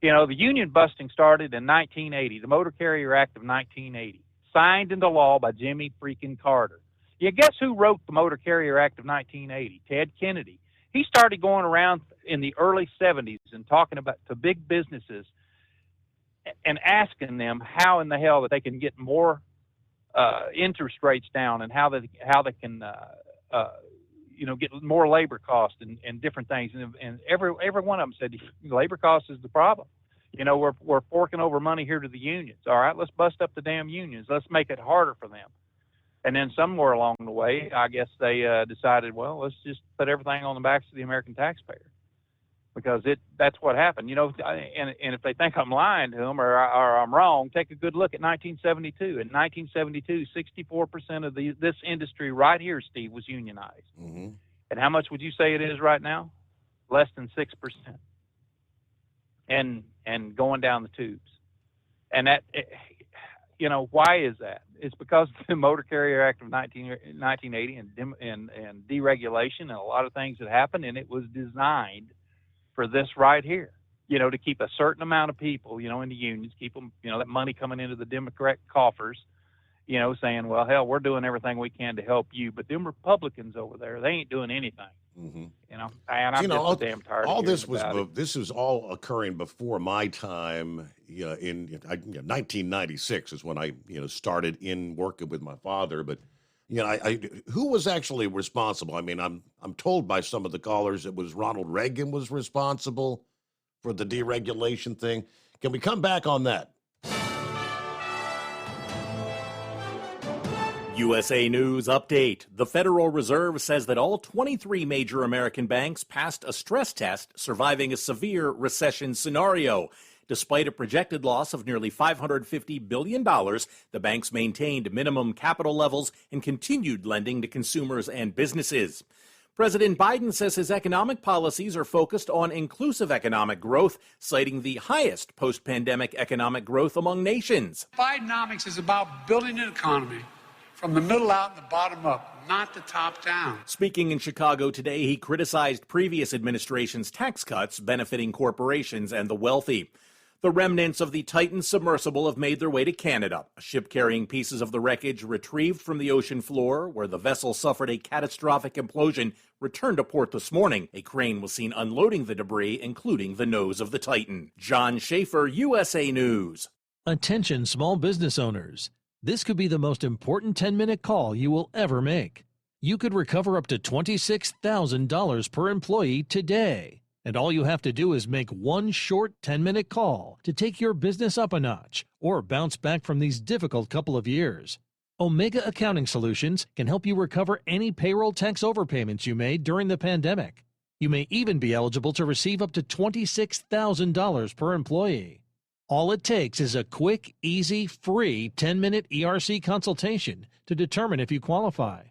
You know, the union busting started in 1980, the Motor Carrier Act of 1980, signed into law by Jimmy freaking Carter. You guess who wrote the Motor Carrier Act of 1980? Ted Kennedy. He started going around in the early 70s and talking about to big businesses and asking them how in the hell that they can get more interest rates down and how they can get more labor costs and different things. And every one of them said labor cost is the problem. You know, we're forking over money here to the unions. All right, let's bust up the damn unions. Let's make it harder for them. And then somewhere along the way, I guess they decided, well, let's just put everything on the backs of the American taxpayer, because that's what happened. You know, and if they think I'm lying to them or I'm wrong, take a good look at 1972. In 1972, 64% of this industry right here, Steve, was unionized. Mm-hmm. And how much would you say it is right now? Less than 6%. And going down the tubes. And that, you know, why is that? It's because the Motor Carrier Act of 1980 and deregulation and a lot of things that happened, and it was designed for this right here, you know, to keep a certain amount of people, you know, in the unions, keep them, you know, that money coming into the Democrat coffers, you know, saying, well, hell, we're doing everything we can to help you, but them Republicans over there, they ain't doing anything. Mm-hmm. You know, and I'm just so damn tired. All of this was all occurring before my time. You know, in 1996 is when I started in working with my father. But I who was actually responsible? I mean, I'm told by some of the callers it was Ronald Reagan was responsible for the deregulation thing. Can we come back on that? USA News Update. The Federal Reserve says that all 23 major American banks passed a stress test, surviving a severe recession scenario. Despite a projected loss of nearly $550 billion, the banks maintained minimum capital levels and continued lending to consumers and businesses. President Biden says his economic policies are focused on inclusive economic growth, citing the highest post-pandemic economic growth among nations. Bidenomics is about building an economy from the middle out and the bottom up, not the top down. Speaking in Chicago today, he criticized previous administration's tax cuts benefiting corporations and the wealthy. The remnants of the Titan submersible have made their way to Canada. A ship carrying pieces of the wreckage retrieved from the ocean floor, where the vessel suffered a catastrophic implosion, returned to port this morning. A crane was seen unloading the debris, including the nose of the Titan. John Schaefer, USA News. Attention small business owners. This could be the most important 10-minute call you will ever make. You could recover up to $26,000 per employee today. And all you have to do is make one short 10-minute call to take your business up a notch or bounce back from these difficult couple of years. Omega Accounting Solutions can help you recover any payroll tax overpayments you made during the pandemic. You may even be eligible to receive up to $26,000 per employee. All it takes is a quick, easy, free 10-minute ERC consultation to determine if you qualify.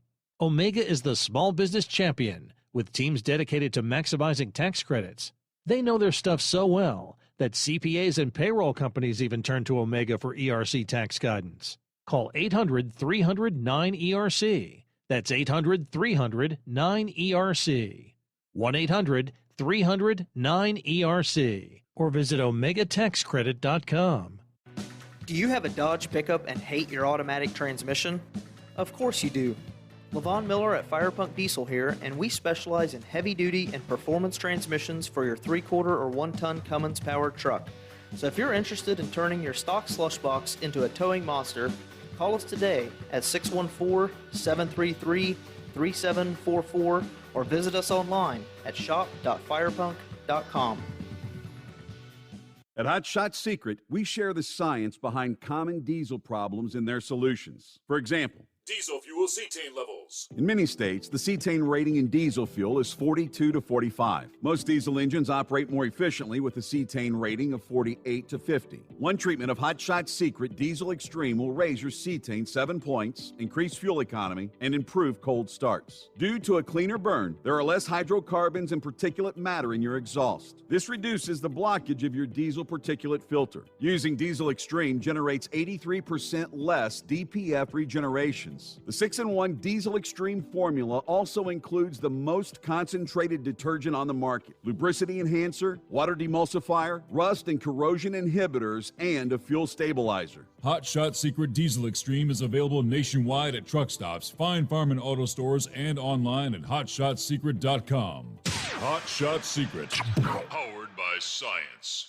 Omega is the small business champion, with teams dedicated to maximizing tax credits. They know their stuff so well that CPAs and payroll companies even turn to Omega for ERC tax guidance. Call 800-300-9ERC. That's 800-300-9ERC. 1-800-300-9ERC. Or visit OmegaTaxCredit.com. Do you have a Dodge pickup and hate your automatic transmission? Of course you do. LaVon Miller at Firepunk Diesel here, and we specialize in heavy-duty and performance transmissions for your 3-quarter or 1-ton Cummins-powered truck. So if you're interested in turning your stock slush box into a towing monster, call us today at 614-733-3744 or visit us online at shop.firepunk.com. At Hot Shot Secret, we share the science behind common diesel problems and their solutions. For example, diesel fuel cetane levels. In many states, the cetane rating in diesel fuel is 42 to 45. Most diesel engines operate more efficiently with a cetane rating of 48 to 50. One treatment of Hot Shot Secret Diesel Extreme will raise your cetane 7 points, increase fuel economy, and improve cold starts. Due to a cleaner burn, there are less hydrocarbons and particulate matter in your exhaust. This reduces the blockage of your diesel particulate filter. Using Diesel Extreme generates 83% less DPF regeneration. options. The 6-in-1 Diesel Extreme formula also includes the most concentrated detergent on the market, lubricity enhancer, water demulsifier, rust and corrosion inhibitors, and a fuel stabilizer. Hot Shot Secret Diesel Extreme is available nationwide at truck stops, Fine Farm and auto stores, and online at hotshotsecret.com. Hot Shot Secret, powered by science.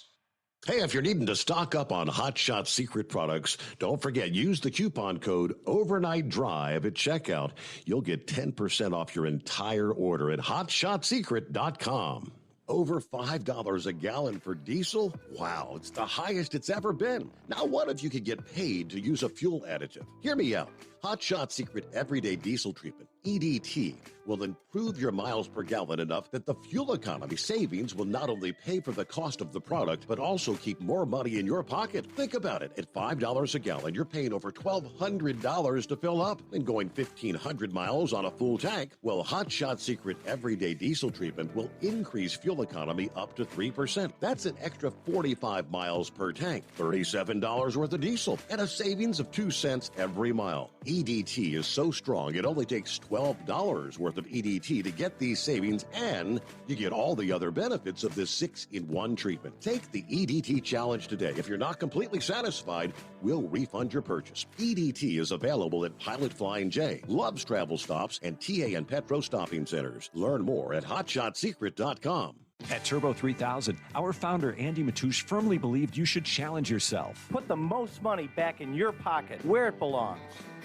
Hey, if you're needing to stock up on Hot Shot Secret products, don't forget, use the coupon code Overnight Drive at checkout. You'll get 10% off your entire order at hotshotsecret.com. Over $5 a gallon for diesel? Wow, it's the highest it's ever been. Now, what if you could get paid to use a fuel additive? Hear me out. Hot Shot Secret Everyday Diesel Treatment, EDT, will improve your miles per gallon enough that the fuel economy savings will not only pay for the cost of the product, but also keep more money in your pocket. Think about it. At $5 a gallon, you're paying over $1,200 to fill up and going 1,500 miles on a full tank. Well, Hot Shot Secret Everyday Diesel Treatment will increase fuel economy up to 3%. That's an extra 45 miles per tank, $37 worth of diesel, and a savings of 2 cents every mile. EDT is so strong, it only takes $12 worth of EDT to get these savings, and you get all the other benefits of this 6-in-1 treatment. Take the EDT challenge today. If you're not completely satisfied, we'll refund your purchase. EDT is available at Pilot Flying J, Love's Travel Stops, and TA and Petro Stopping Centers. Learn more at hotshotsecret.com. At Turbo 3000, our founder Andy Matouche firmly believed you should challenge yourself. Put the most money back in your pocket, where it belongs.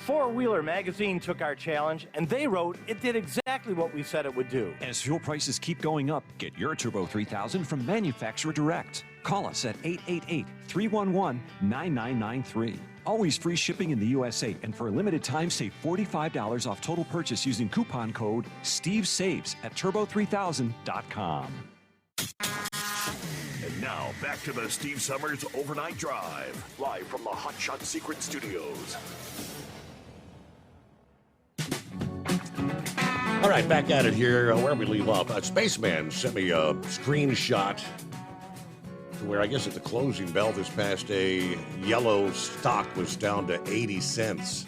Four Wheeler magazine took our challenge, and they wrote it did exactly what we said it would do. As fuel prices keep going up, get your Turbo 3000 from manufacturer direct. Call us at 888-311-9993. Always free shipping in the USA, and for a limited time, save $45 off total purchase using coupon code STEVESAVES at turbo3000.com. And now, back to the Steve Summers Overnight Drive, live from the Hot Shot Secret Studios. All right, back at it here, where we leave off. Spaceman sent me a screenshot to where I guess at the closing bell this past day, yellow stock was down to 80 cents.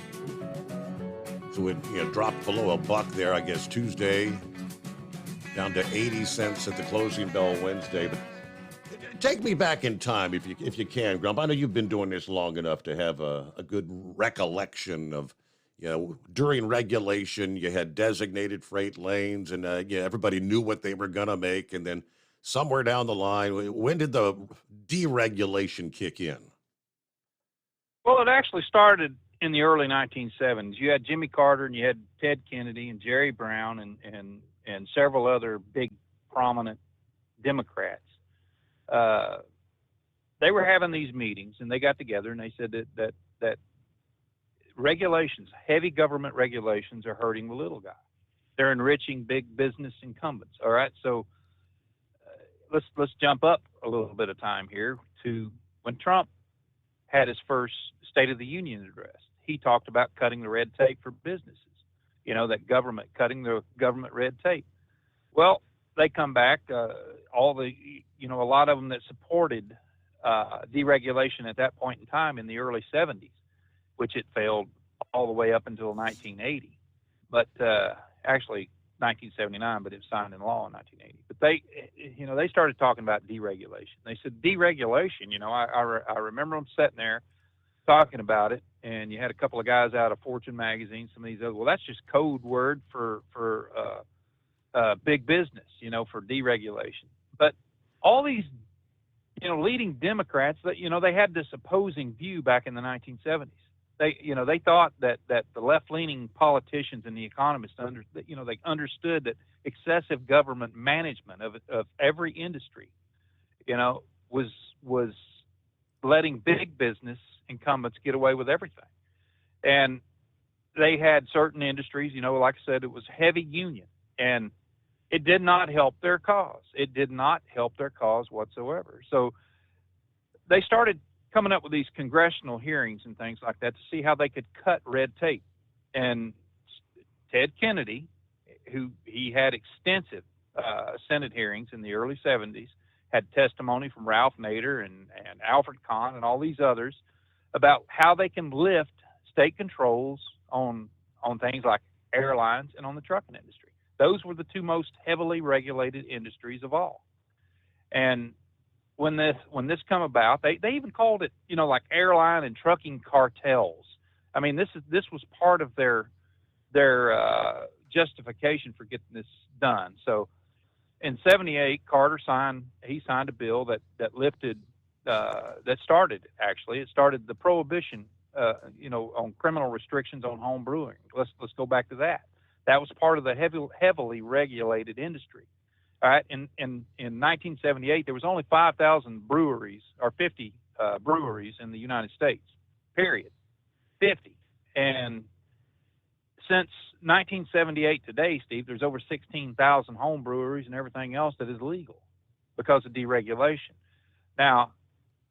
So it dropped below $1 there, I guess, Tuesday, down to 80 cents at the closing bell Wednesday. But take me back in time if you can, Grump. I know you've been doing this long enough to have a good recollection of, during regulation, you had designated freight lanes, and everybody knew what they were going to make. And then somewhere down the line, when did the deregulation kick in? Well, it actually started in the early 1970s. You had Jimmy Carter, and you had Ted Kennedy, and Jerry Brown, and several other big prominent Democrats. They were having these meetings, and they got together and they said that regulations, heavy government regulations, are hurting the little guy. They're enriching big business incumbents. All right, so let's jump up a little bit of time here to when Trump had his first State of the Union address. He talked about cutting the red tape for businesses. That government, cutting the government red tape. Well, they come back, a lot of them that supported deregulation at that point in time in the early 70s, which it failed all the way up until 1980. But actually 1979, but it was signed in law in 1980. But they started talking about deregulation. They said deregulation, I remember them sitting there talking about it, and you had a couple of guys out of Fortune magazine, some of these other, well, that's just code word for big business, for deregulation. But all these, leading Democrats, that they had this opposing view back in the 1970s. They thought that the left-leaning politicians and the economists they understood that excessive government management of every industry, was letting big business incumbents get away with everything. And they had certain industries, like I said, it was heavy union, and it did not help their cause. It did not help their cause whatsoever. So they started coming up with these congressional hearings and things like that to see how they could cut red tape. And Ted Kennedy, who he had extensive Senate hearings in the early 70s, had testimony from Ralph Nader and Alfred Kahn and all these others about how they can lift state controls on on things like airlines and on the trucking industry. Those were the two most heavily regulated industries of all. And when this come about, they even called it, like airline and trucking cartels. I mean, this was part of their justification for getting this done. So in '78, Carter signed a bill that started the prohibition, on criminal restrictions on home brewing. Let's go back to that. That was part of the heavily regulated industry. All right. In 1978, there was only 5,000 breweries or 50 breweries in the United States, period. 50. And since 1978 today, Steve, there's over 16,000 home breweries and everything else that is legal because of deregulation. Now,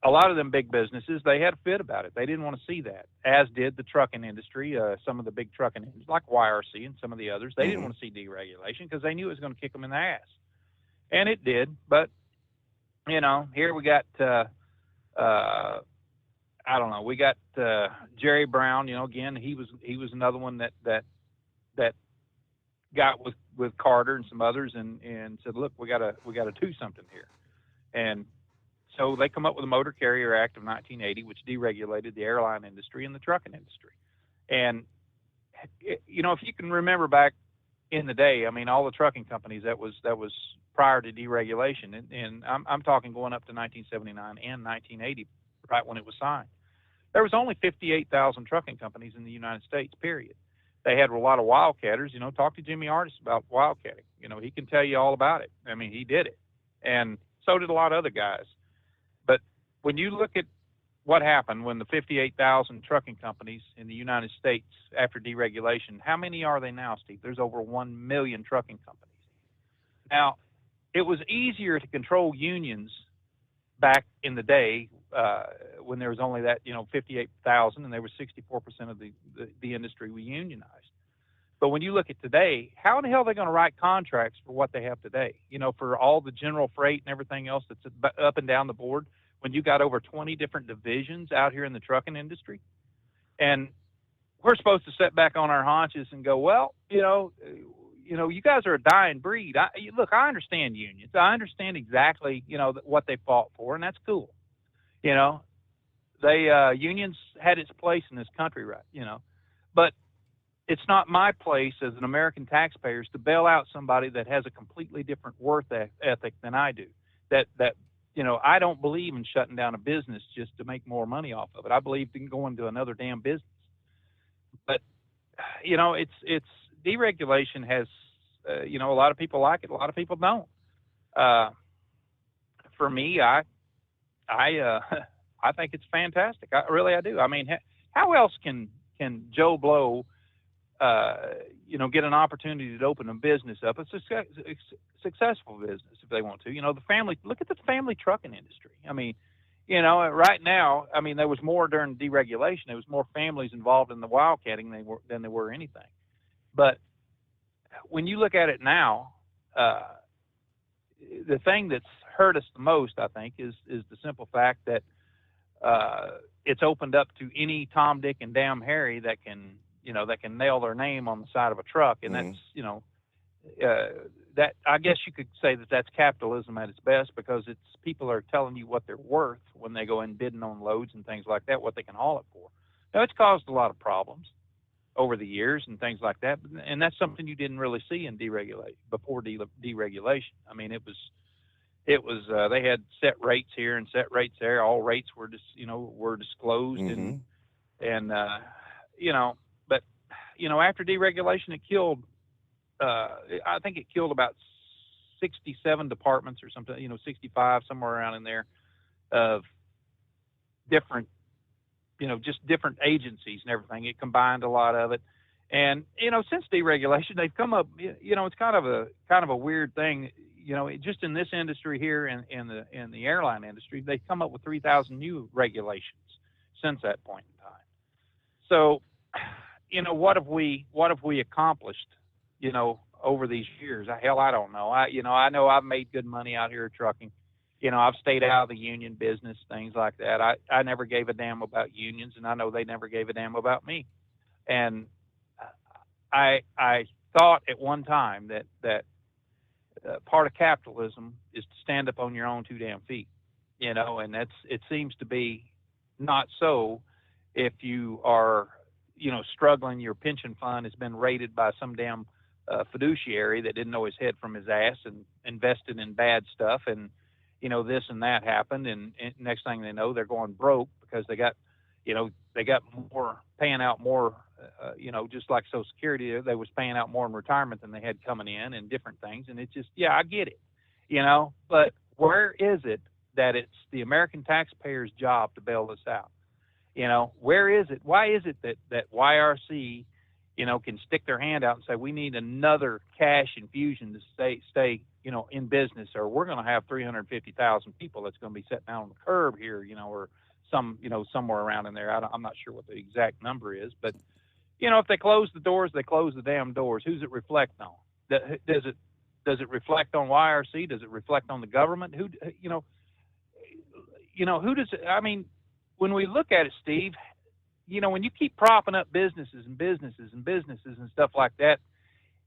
a lot of them big businesses, they had a fit about it. They didn't want to see that, as did the trucking industry, some of the big trucking industries like YRC and some of the others. They didn't want to see deregulation because they knew it was going to kick them in the ass. And it did. But, here we got, we got Jerry Brown, again, he was another one that got with Carter and some others and said, look, we gotta do something here. And so they come up with the Motor Carrier Act of 1980, which deregulated the airline industry and the trucking industry. And, if you can remember back in the day, I mean, all the trucking companies that was prior to deregulation, and I'm talking going up to 1979 and 1980, right when it was signed. There was only 58,000 trucking companies in the United States, period. They had a lot of wildcatters. Talk to Jimmy Artis about wildcatting. He can tell you all about it. I mean, he did it. And so did a lot of other guys. But when you look at what happened when the 58,000 trucking companies in the United States after deregulation, how many are they now, Steve? There's over 1 million trucking companies. Now, it was easier to control unions back in the day when there was only that, 58,000, and there was 64% of the industry we unionized. But when you look at today, how in the hell are they going to write contracts for what they have today? For all the general freight and everything else that's up and down the board, when you got over 20 different divisions out here in the trucking industry. And we're supposed to sit back on our haunches and go, well, you guys are a dying breed. Look, I understand unions. I understand exactly, what they fought for, and that's cool. Unions had its place in this country, right? But it's not my place as an American taxpayer to bail out somebody that has a completely different work ethic than I do. That I don't believe in shutting down a business just to make more money off of it. I believe in going to another damn business. But it's deregulation has, a lot of people like it, a lot of people don't. For me, I think it's fantastic. I do. I mean, how else can Joe Blow, get an opportunity to open a business up? It's a successful business if they want to. Look at the family trucking industry. I mean, right now, I mean, there was more during deregulation. There was more families involved in the wildcatting than there were anything. But when you look at it now, the thing that's hurt us the most, I think, is the simple fact that it's opened up to any Tom, Dick, and damn Harry that can nail their name on the side of a truck, and that's that I guess you could say that's capitalism at its best, because it's people are telling you what they're worth when they go in bidding on loads and things like that, what they can haul it for. Now, it's caused a lot of problems over the years and things like that, and that's something you didn't really see in before deregulation. I mean, it was they had set rates here and set rates there. All rates were disclosed, and but after deregulation, it killed. I think it killed about 67 departments or something. 65, somewhere around in there, of different. Just different agencies and everything. It combined a lot of it, and since deregulation, they've come up. It's kind of a weird thing. Just in this industry here, in the airline industry, they've come up with 3,000 new regulations since that point in time. So, what have we accomplished? Over these years? Hell, I don't know. I know I've made good money out here trucking. I've stayed out of the union business, things like that. I never gave a damn about unions, and I know they never gave a damn about me. And I thought at one time that part of capitalism is to stand up on your own two damn feet, and it seems to be not so. If you are, struggling, your pension fund has been raided by some damn fiduciary that didn't know his head from his ass and invested in bad stuff, and this and that happened, and next thing they know, they're going broke because they got more, paying out more, just like Social Security, they was paying out more in retirement than they had coming in, and different things. And it's just, I get it, but where is it that it's the American taxpayer's job to bail this out? Where is it? Why is it that YRC, can stick their hand out and say, we need another cash infusion to stay, in business, or we're going to have 350,000 people that's going to be sitting out on the curb here, or somewhere around in there. I'm not sure what the exact number is, but, if they close the doors, they close the damn doors. Who's it reflect on? Does it reflect on YRC? Does it reflect on the government? Who does it? I mean, when we look at it, Steve, when you keep propping up businesses and stuff like that,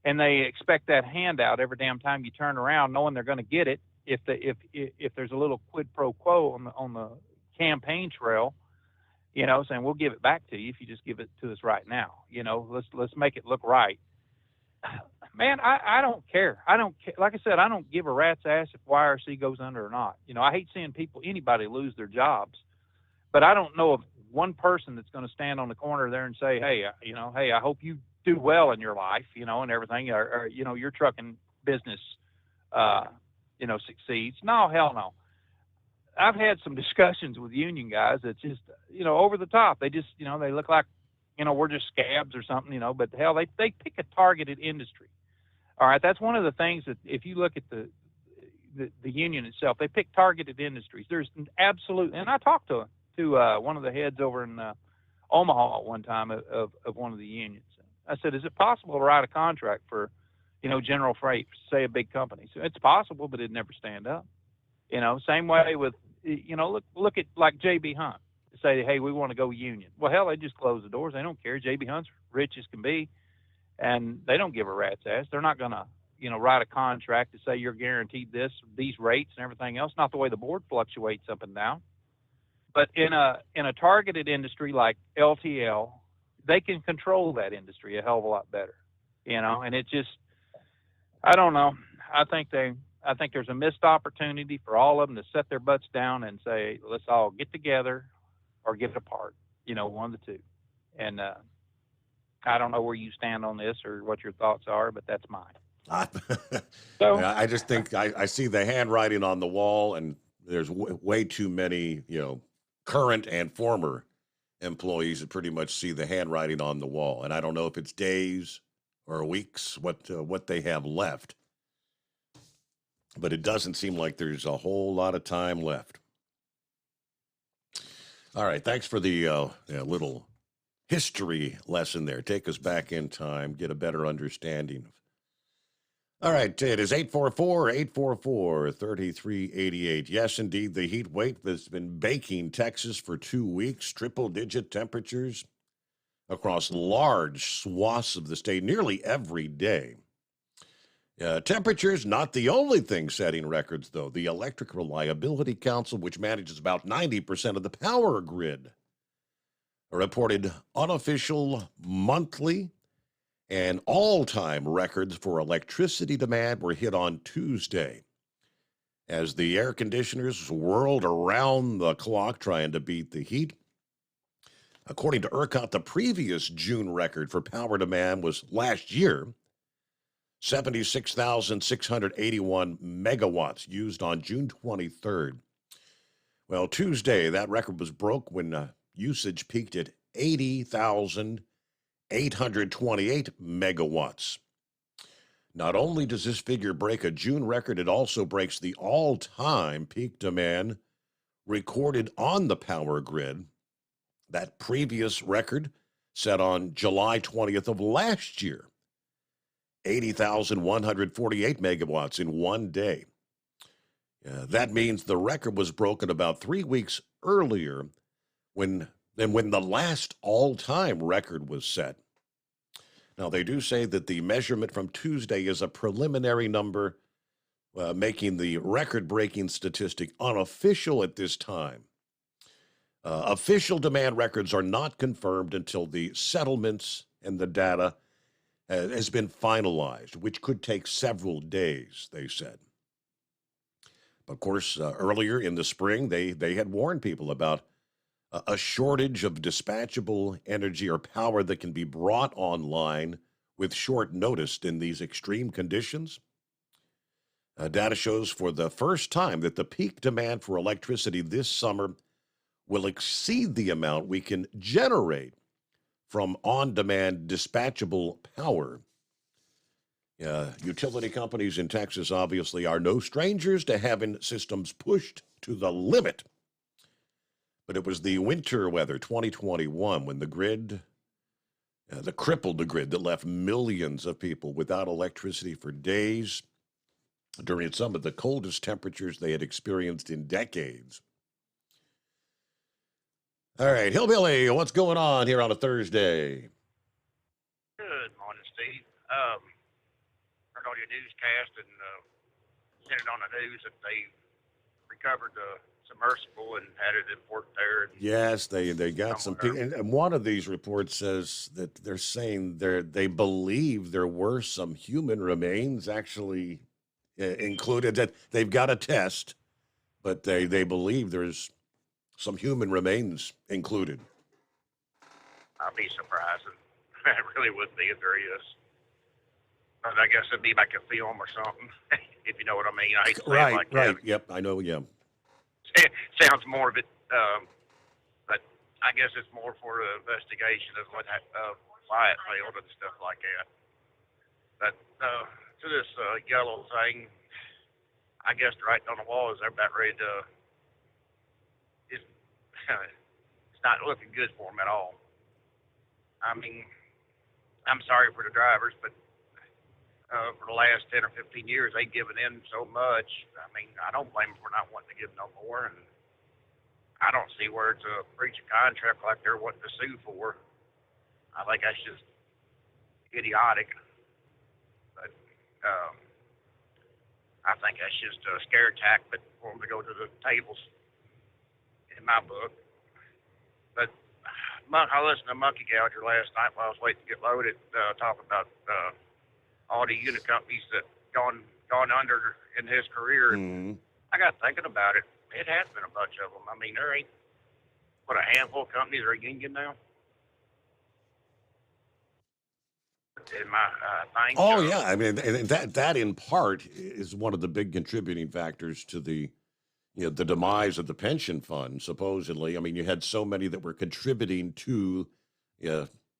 and they expect that handout every damn time you turn around, knowing they're going to get it, if there's a little quid pro quo on the campaign trail, saying we'll give it back to you if you just give it to us right now. Let's make it look right. Man, I don't care. I don't care. Like I said, I don't give a rat's ass if YRC goes under or not. I hate seeing anybody lose their jobs, but I don't know of one person that's going to stand on the corner there and say, hey, I hope you do well in your life, and everything, or your trucking business, succeeds. No, hell no. I've had some discussions with union guys that's just, over the top. They just, they look like, we're just scabs or something, but hell, they pick a targeted industry. All right. That's one of the things that if you look at the union itself, they pick targeted industries. There's an absolute, and I talked to one of the heads over in Omaha at one time of one of the unions. I said, is it possible to write a contract for, General Freight, say a big company? So it's possible, but it'd never stand up. Same way with, look at like J.B. Hunt. Say, hey, we want to go union. Well, hell, they just close the doors. They don't care. J.B. Hunt's rich as can be, and they don't give a rat's ass. They're not going to, write a contract to say you're guaranteed these rates and everything else. Not the way the board fluctuates up and down. But in a targeted industry like LTL, they can control that industry a hell of a lot better, and it just, I don't know. I think there's a missed opportunity for all of them to set their butts down and say, let's all get together or get apart, one of the two. And I don't know where you stand on this or what your thoughts are, but that's mine. So I just think I see the handwriting on the wall, and there's way too many, current and former employees that pretty much see the handwriting on the wall. And I don't know if it's days or weeks, what they have left. But it doesn't seem like there's a whole lot of time left. All right, thanks for the little history lesson there. Take us back in time, get a better understanding. All right, it is 844-844-3388. Yes, indeed, the heat wave has been baking Texas for 2 weeks, triple-digit temperatures across large swaths of the state nearly every day. Temperatures, not the only thing setting records, though. The Electric Reliability Council, which manages about 90% of the power grid, reported unofficial monthly and all-time records for electricity demand were hit on Tuesday as the air conditioners whirled around the clock trying to beat the heat. According to ERCOT, the previous June record for power demand was last year, 76,681 megawatts used on June 23rd. Well, Tuesday, that record was broke when usage peaked at 80,828 megawatts. Not only does this figure break a June record, it also breaks the all-time peak demand recorded on the power grid. That previous record set on July 20th of last year. 80,148 megawatts in one day. That means the record was broken about 3 weeks earlier than when the last all-time record was set. Now, they do say that the measurement from Tuesday is a preliminary number, making the record-breaking statistic unofficial at this time. Official demand records are not confirmed until the settlements and the data has been finalized, which could take several days, they said. Of course, earlier in the spring, they had warned people about a shortage of dispatchable energy or power that can be brought online with short notice in these extreme conditions. Data shows for the first time that the peak demand for electricity this summer will exceed the amount we can generate from on-demand dispatchable power. Utility companies in Texas obviously are no strangers to having systems pushed to the limit. But it was the winter weather, 2021, when the crippled the grid that left millions of people without electricity for days during some of the coldest temperatures they had experienced in decades. All right, Hillbilly, what's going on here on a Thursday? Good morning, Steve. Heard on your newscast and seen it on the news that they recovered the submersible and had it in port there. Yes, they got some people. And one of these reports says that they're saying they believe there were some human remains actually included, that they've got a test, but they believe there's some human remains included. I'd be surprised. I really wouldn't be if there is. But I guess it'd be like a film or something, if you know what I mean. I hate to say it like Right. that. Yep, I know, yeah. It sounds more of it, but I guess it's more for the investigation of why it failed and stuff like that. But to this yellow thing, I guess the writing on the wall is they're about ready to. It's not looking good for them at all. I mean, I'm sorry for the drivers, but for the last 10 or 15 years, they've given in so much. I mean, I don't blame them for not wanting to give no more, and I don't see where it's a breach of contract like they're wanting to sue for. I think that's just idiotic. But I think that's just a scare tactic for them to go to the tables, in my book. But I listened to Monkey Gouger last night while I was waiting to get loaded, talking about all the unit companies that gone under in his career. Mm-hmm. I got thinking about it. It has been a bunch of them. I mean, there ain't but a handful of companies are a union now. In my thing. Oh yeah, I mean, and that in part is one of the big contributing factors to the demise of the pension fund. Supposedly, I mean, you had so many that were contributing to,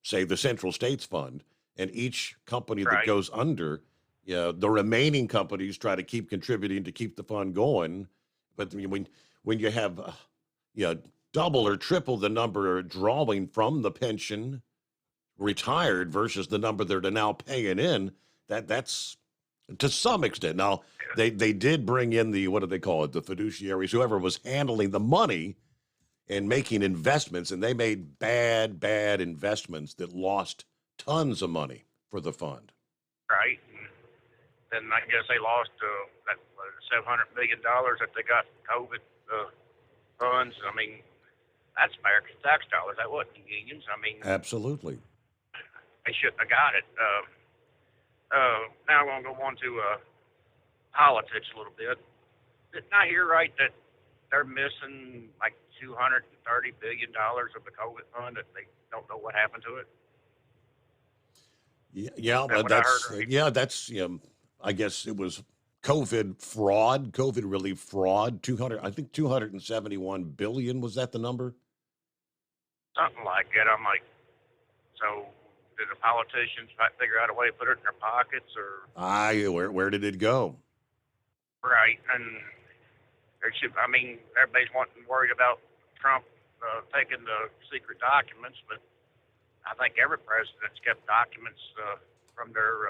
say, the Central States Fund, and each company that goes under, the remaining companies try to keep contributing to keep the fund going. But when you have double or triple the number drawing from the pension retired versus the number they're now paying in, that's to some extent. Now, they did bring in the, what do they call it, the fiduciaries, whoever was handling the money and making investments, and they made bad investments that lost tons of money for the fund. Right. And then I guess they lost that $700 million that they got from COVID funds. I mean, that's American tax dollars. That wasn't unions. I mean, absolutely. They shouldn't have got it. Now I'm going to go on to politics a little bit. Didn't I hear right that they're missing like $230 billion of the COVID fund, that they don't know what happened to it? Yeah, but that's I guess it was COVID relief fraud. 271 billion, was that the number? Something like that. I'm like, so did the politicians figure out a way to put it in their pockets, or? Where did it go? Right, and everybody's worried about Trump taking the secret documents, but I think every president's kept documents from their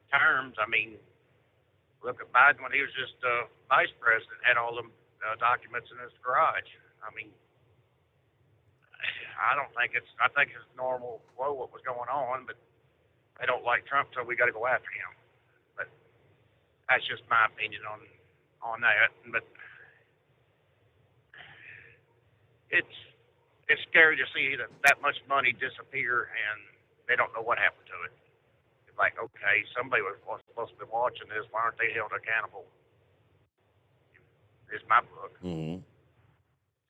terms. I mean, look at Biden when he was just vice president, had all them documents in his garage. I mean, I think it's normal flow what was going on, but they don't like Trump, so we got to go after him. But that's just my opinion on that. But it's scary to see that much money disappear and they don't know what happened to it. It's like, okay, somebody was supposed to be watching this. Why aren't they held accountable? Is my book. Mm-hmm.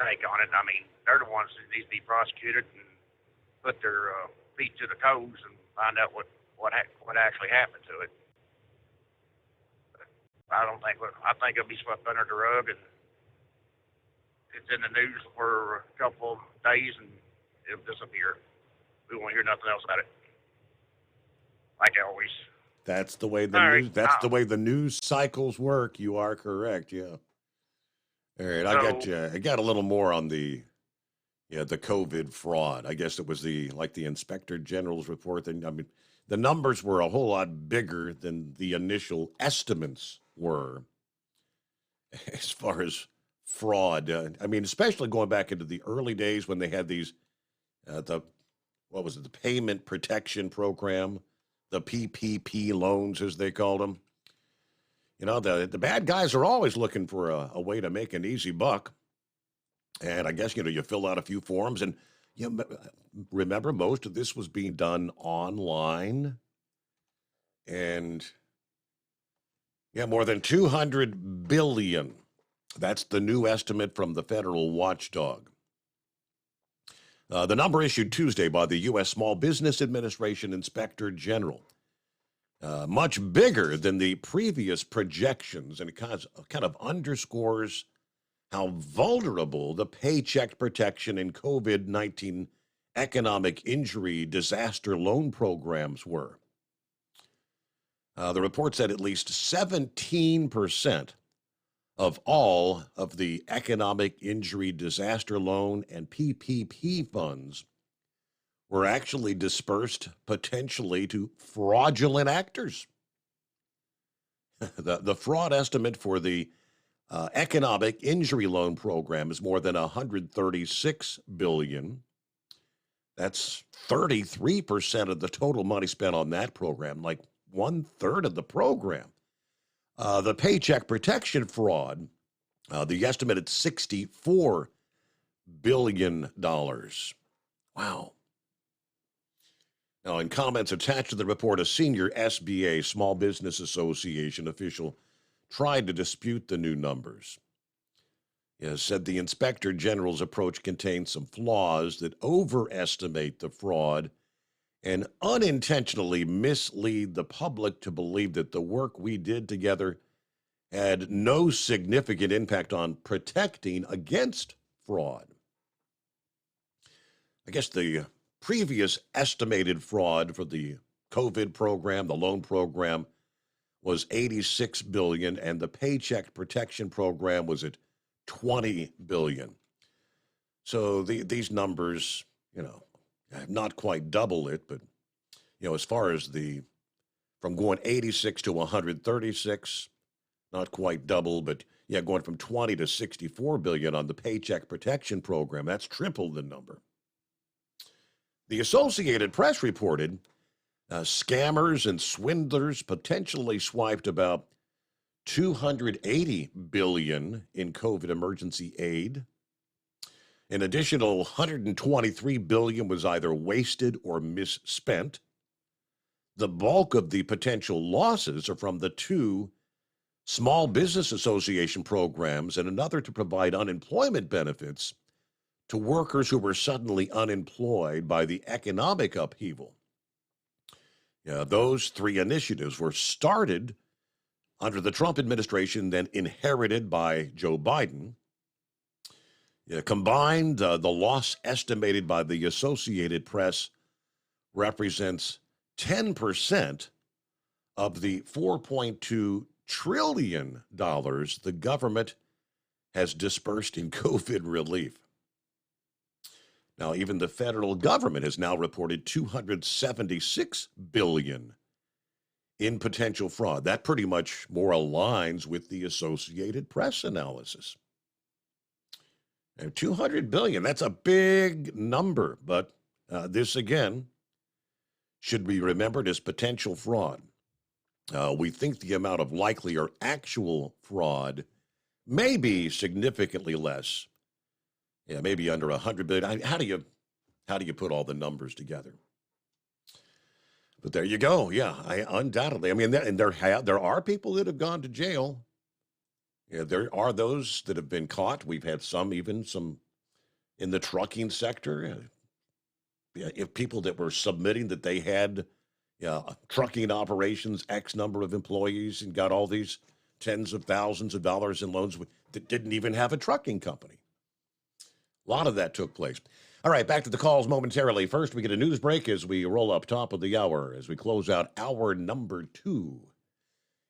Take on it. I mean, they're the ones that need to be prosecuted and put their feet to the toes and find out what actually happened to it. But I think it'll be swept under the rug, and it's in the news for a couple of days and it'll disappear. We won't hear nothing else about it. Like always. That's the way the way the news cycles work. You are correct. Yeah. All right, I got a little more on the COVID fraud. I guess it was the Inspector General's report. And I mean, the numbers were a whole lot bigger than the initial estimates were as far as fraud. I mean, especially going back into the early days when they had these, the Payment Protection Program, the PPP loans, as they called them. You know, the bad guys are always looking for a way to make an easy buck. And I guess, you fill out a few forms. And remember, most of this was being done online. And, more than $200 billion. That's the new estimate from the federal watchdog. The number issued Tuesday by the U.S. Small Business Administration Inspector General. Much bigger than the previous projections, and it kind of underscores how vulnerable the Paycheck Protection and COVID-19 economic injury disaster loan programs were. The report said at least 17% of all of the economic injury disaster loan and PPP funds were actually dispersed potentially to fraudulent actors. The fraud estimate for the economic injury loan program is more than $136 billion. That's 33% of the total money spent on that program, like 1/3 of the program. The Paycheck Protection fraud, the estimated $64 billion. Wow. Now, in comments attached to the report, a senior SBA, Small Business Association official, tried to dispute the new numbers. He said the Inspector General's approach contains some flaws that overestimate the fraud and unintentionally mislead the public to believe that the work we did together had no significant impact on protecting against fraud. I guess the previous estimated fraud for the COVID program, the loan program, was $86 billion, and the Paycheck Protection Program was at $20 billion. So these numbers, not quite double it, but, as far as from going 86 to 136, not quite double, but going from 20 to 64 billion on the Paycheck Protection Program, that's triple the number. The Associated Press reported scammers and swindlers potentially swiped about $280 billion in COVID emergency aid. An additional $123 billion was either wasted or misspent. The bulk of the potential losses are from the two Small Business Association programs and another to provide unemployment benefits to workers who were suddenly unemployed by the economic upheaval. Those three initiatives were started under the Trump administration, then inherited by Joe Biden. Combined, the loss estimated by the Associated Press represents 10% of the $4.2 trillion the government has dispersed in COVID relief. Now, even the federal government has now reported $276 billion in potential fraud. That pretty much more aligns with the Associated Press analysis. And $200 billion, that's a big number, but this again should be remembered as potential fraud. We think the amount of likely or actual fraud may be significantly less. Yeah, maybe under 100 billion. How do you put all the numbers together? But there you go. Yeah, undoubtedly. I mean, there are people that have gone to jail. Yeah, there are those that have been caught. We've had some in the trucking sector. If people that were submitting that they had trucking operations, X number of employees, and got all these tens of thousands of dollars in loans that didn't even have a trucking company. A lot of that took place. All right, back to the calls momentarily. First, we get a news break as we roll up top of the hour, as we close out hour number 2.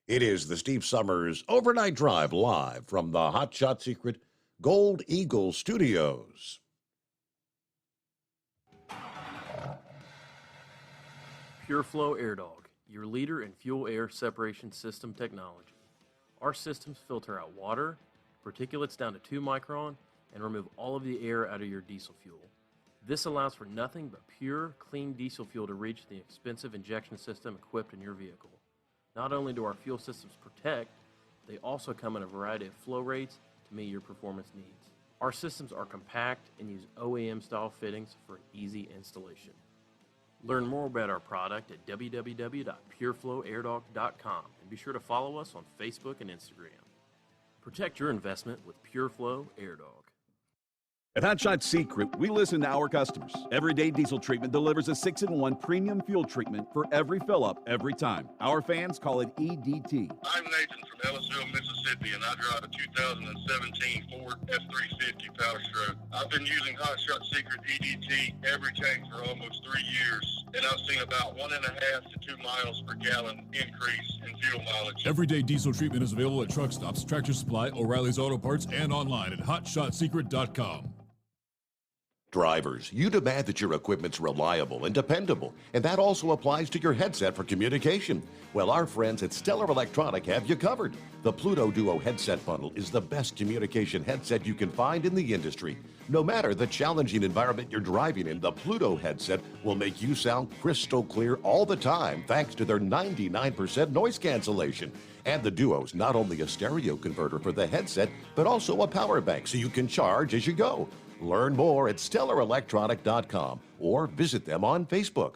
It is the Steve Summers Overnight Drive live from the Hot Shot Secret Gold Eagle Studios. PureFlow Air Dog, your leader in fuel air separation system technology. Our systems filter out water, particulates down to 2 micron, and remove all of the air out of your diesel fuel. This allows for nothing but pure, clean diesel fuel to reach the expensive injection system equipped in your vehicle. Not only do our fuel systems protect, they also come in a variety of flow rates to meet your performance needs. Our systems are compact and use OEM-style fittings for an easy installation. Learn more about our product at www.pureflowairdog.com and be sure to follow us on Facebook and Instagram. Protect your investment with PureFlow Air Dog. At Hot Shot Secret, we listen to our customers. Everyday Diesel Treatment delivers a 6-in-1 premium fuel treatment for every fill-up, every time. Our fans call it EDT. I'm Nathan from Ellisville, Mississippi, and I drive a 2017 Ford F-350 Power Stroke. I've been using Hot Shot Secret EDT every tank for almost 3 years, and I've seen about 1.5 to 2 miles per gallon increase in fuel mileage. Everyday Diesel Treatment is available at truck stops, Tractor Supply, O'Reilly's Auto Parts, and online at HotShotSecret.com. Drivers, you demand that your equipment's reliable and dependable, and that also applies to your headset for communication. Well, our friends at Stellar Electronic have you covered. The Pluto Duo headset bundle is the best communication headset you can find in the industry. No matter the challenging environment you're driving in, the Pluto headset will make you sound crystal clear all the time thanks to their 99% noise cancellation. And the Duo's not only a stereo converter for the headset, but also a power bank so you can charge as you go. Learn more at StellarElectronic.com or visit them on Facebook.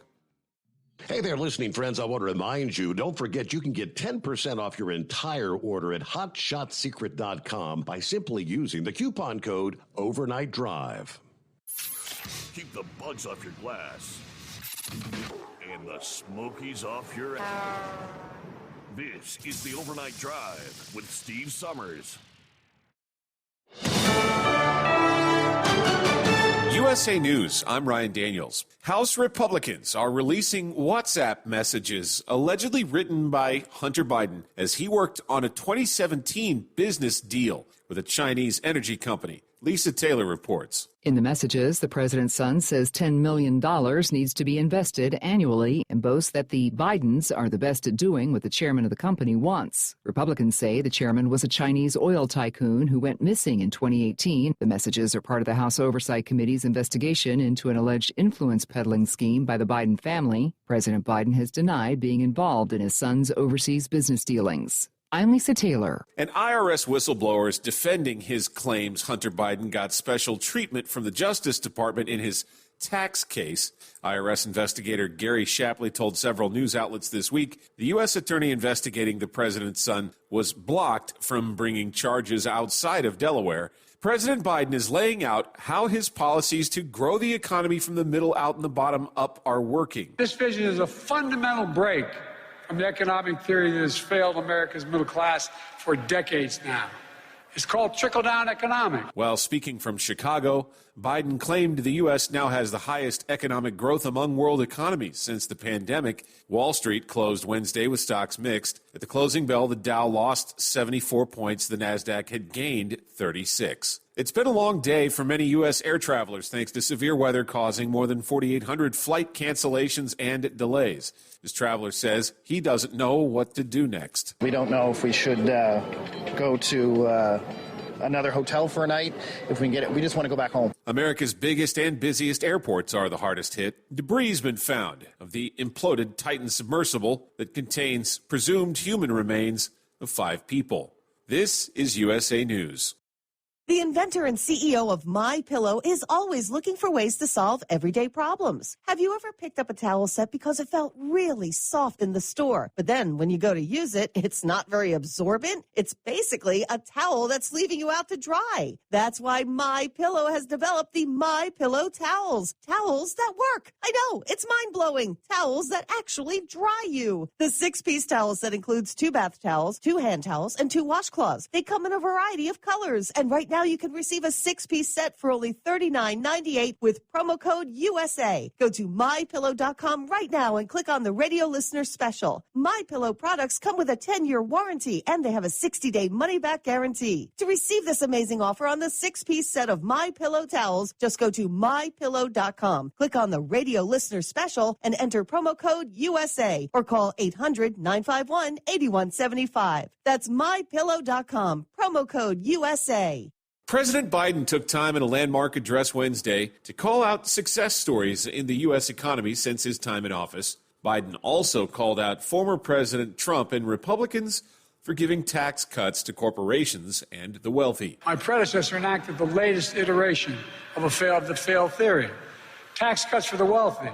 Hey there, listening friends. I want to remind you, don't forget you can get 10% off your entire order at HotShotSecret.com by simply using the coupon code Overnight Drive. Keep the bugs off your glass and the smokies off your... This is the Overnight Drive with Steve Summers. USA News, I'm Ryan Daniels. House Republicans are releasing WhatsApp messages allegedly written by Hunter Biden as he worked on a 2017 business deal with a Chinese energy company. Lisa Taylor reports. In the messages, the president's son says $10 million needs to be invested annually and boasts that the Bidens are the best at doing what the chairman of the company wants. Republicans say the chairman was a Chinese oil tycoon who went missing in 2018. The messages are part of the House Oversight Committee's investigation into an alleged influence peddling scheme by the Biden family. President Biden has denied being involved in his son's overseas business dealings. I'm Lisa Taylor. An IRS whistleblower is defending his claims Hunter Biden got special treatment from the Justice Department in his tax case. IRS investigator Gary Shapley told several news outlets this week the U.S. attorney investigating the president's son was blocked from bringing charges outside of Delaware. President Biden is laying out how his policies to grow the economy from the middle out and the bottom up are working. This vision is a fundamental break from the economic theory that has failed America's middle class for decades now. It's called trickle-down economics. While speaking from Chicago, Biden claimed the U.S. now has the highest economic growth among world economies since the pandemic. Wall Street closed Wednesday with stocks mixed. At the closing bell, the Dow lost 74 points. The Nasdaq had gained 36. It's been a long day for many U.S. air travelers thanks to severe weather causing more than 4,800 flight cancellations and delays. This traveler says he doesn't know what to do next. We don't know if we should go to another hotel for a night. If we can get it, we just want to go back home. America's biggest and busiest airports are the hardest hit. Debris has been found of the imploded Titan submersible that contains presumed human remains of 5 people. This is USA News. The inventor and CEO of MyPillow is always looking for ways to solve everyday problems. Have you ever picked up a towel set because it felt really soft in the store, but then when you go to use it, it's not very absorbent? It's basically a towel that's leaving you out to dry. That's why MyPillow has developed the MyPillow towels. Towels that work. I know, it's mind-blowing. Towels that actually dry you. The 6-piece towel set includes 2 bath towels, 2 hand towels, and 2 washcloths. They come in a variety of colors, and right now you can receive a 6-piece set for only $39.98 with promo code USA. Go to MyPillow.com right now and click on the radio listener special. MyPillow products come with a 10-year warranty and they have a 60-day money-back guarantee. To receive this amazing offer on the 6-piece set of MyPillow towels, just go to MyPillow.com. Click on the radio listener special and enter promo code USA or call 800-951-8175. That's MyPillow.com. Promo code USA. President Biden took time in a landmark address Wednesday to call out success stories in the U.S. economy since his time in office. Biden also called out former President Trump and Republicans for giving tax cuts to corporations and the wealthy. My predecessor enacted the latest iteration of the failed theory. Tax cuts for the wealthy.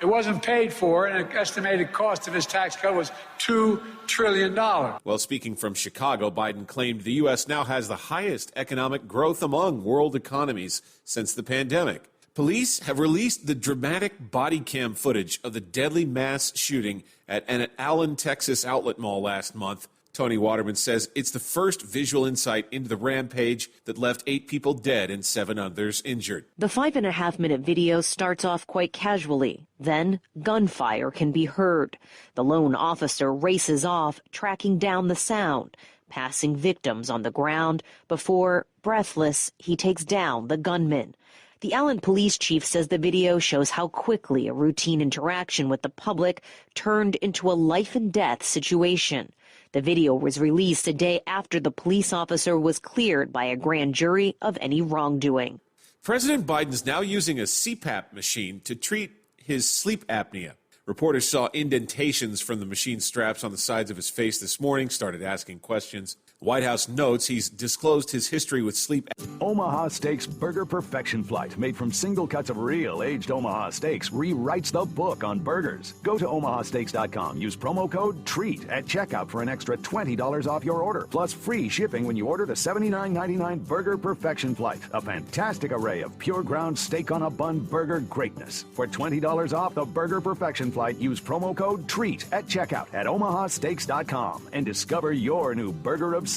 It wasn't paid for, and an estimated cost of his tax cut was $2 trillion. Well, speaking from Chicago, Biden claimed the U.S. now has the highest economic growth among world economies since the pandemic. Police have released the dramatic body cam footage of the deadly mass shooting at an Allen, Texas outlet mall last month. Tony Waterman says it's the first visual insight into the rampage that left 8 people dead and 7 others injured. The 5.5-minute video starts off quite casually. Then gunfire can be heard. The lone officer races off, tracking down the sound, passing victims on the ground before, breathless, he takes down the gunman. The Allen police chief says the video shows how quickly a routine interaction with the public turned into a life-and-death situation. The video was released a day after the police officer was cleared by a grand jury of any wrongdoing. President Biden's now using a CPAP machine to treat his sleep apnea. Reporters saw indentations from the machine straps on the sides of his face this morning, started asking questions. White House notes he's disclosed his history with sleep. Omaha Steaks Burger Perfection Flight, made from single cuts of real aged Omaha steaks, rewrites the book on burgers. Go to omahasteaks.com. Use promo code TREAT at checkout for an extra $20 off your order, plus free shipping when you order the $79.99 Burger Perfection Flight. A fantastic array of pure ground steak on a bun burger greatness. For $20 off the Burger Perfection Flight, use promo code TREAT at checkout at omahasteaks.com and discover your new burger obsession.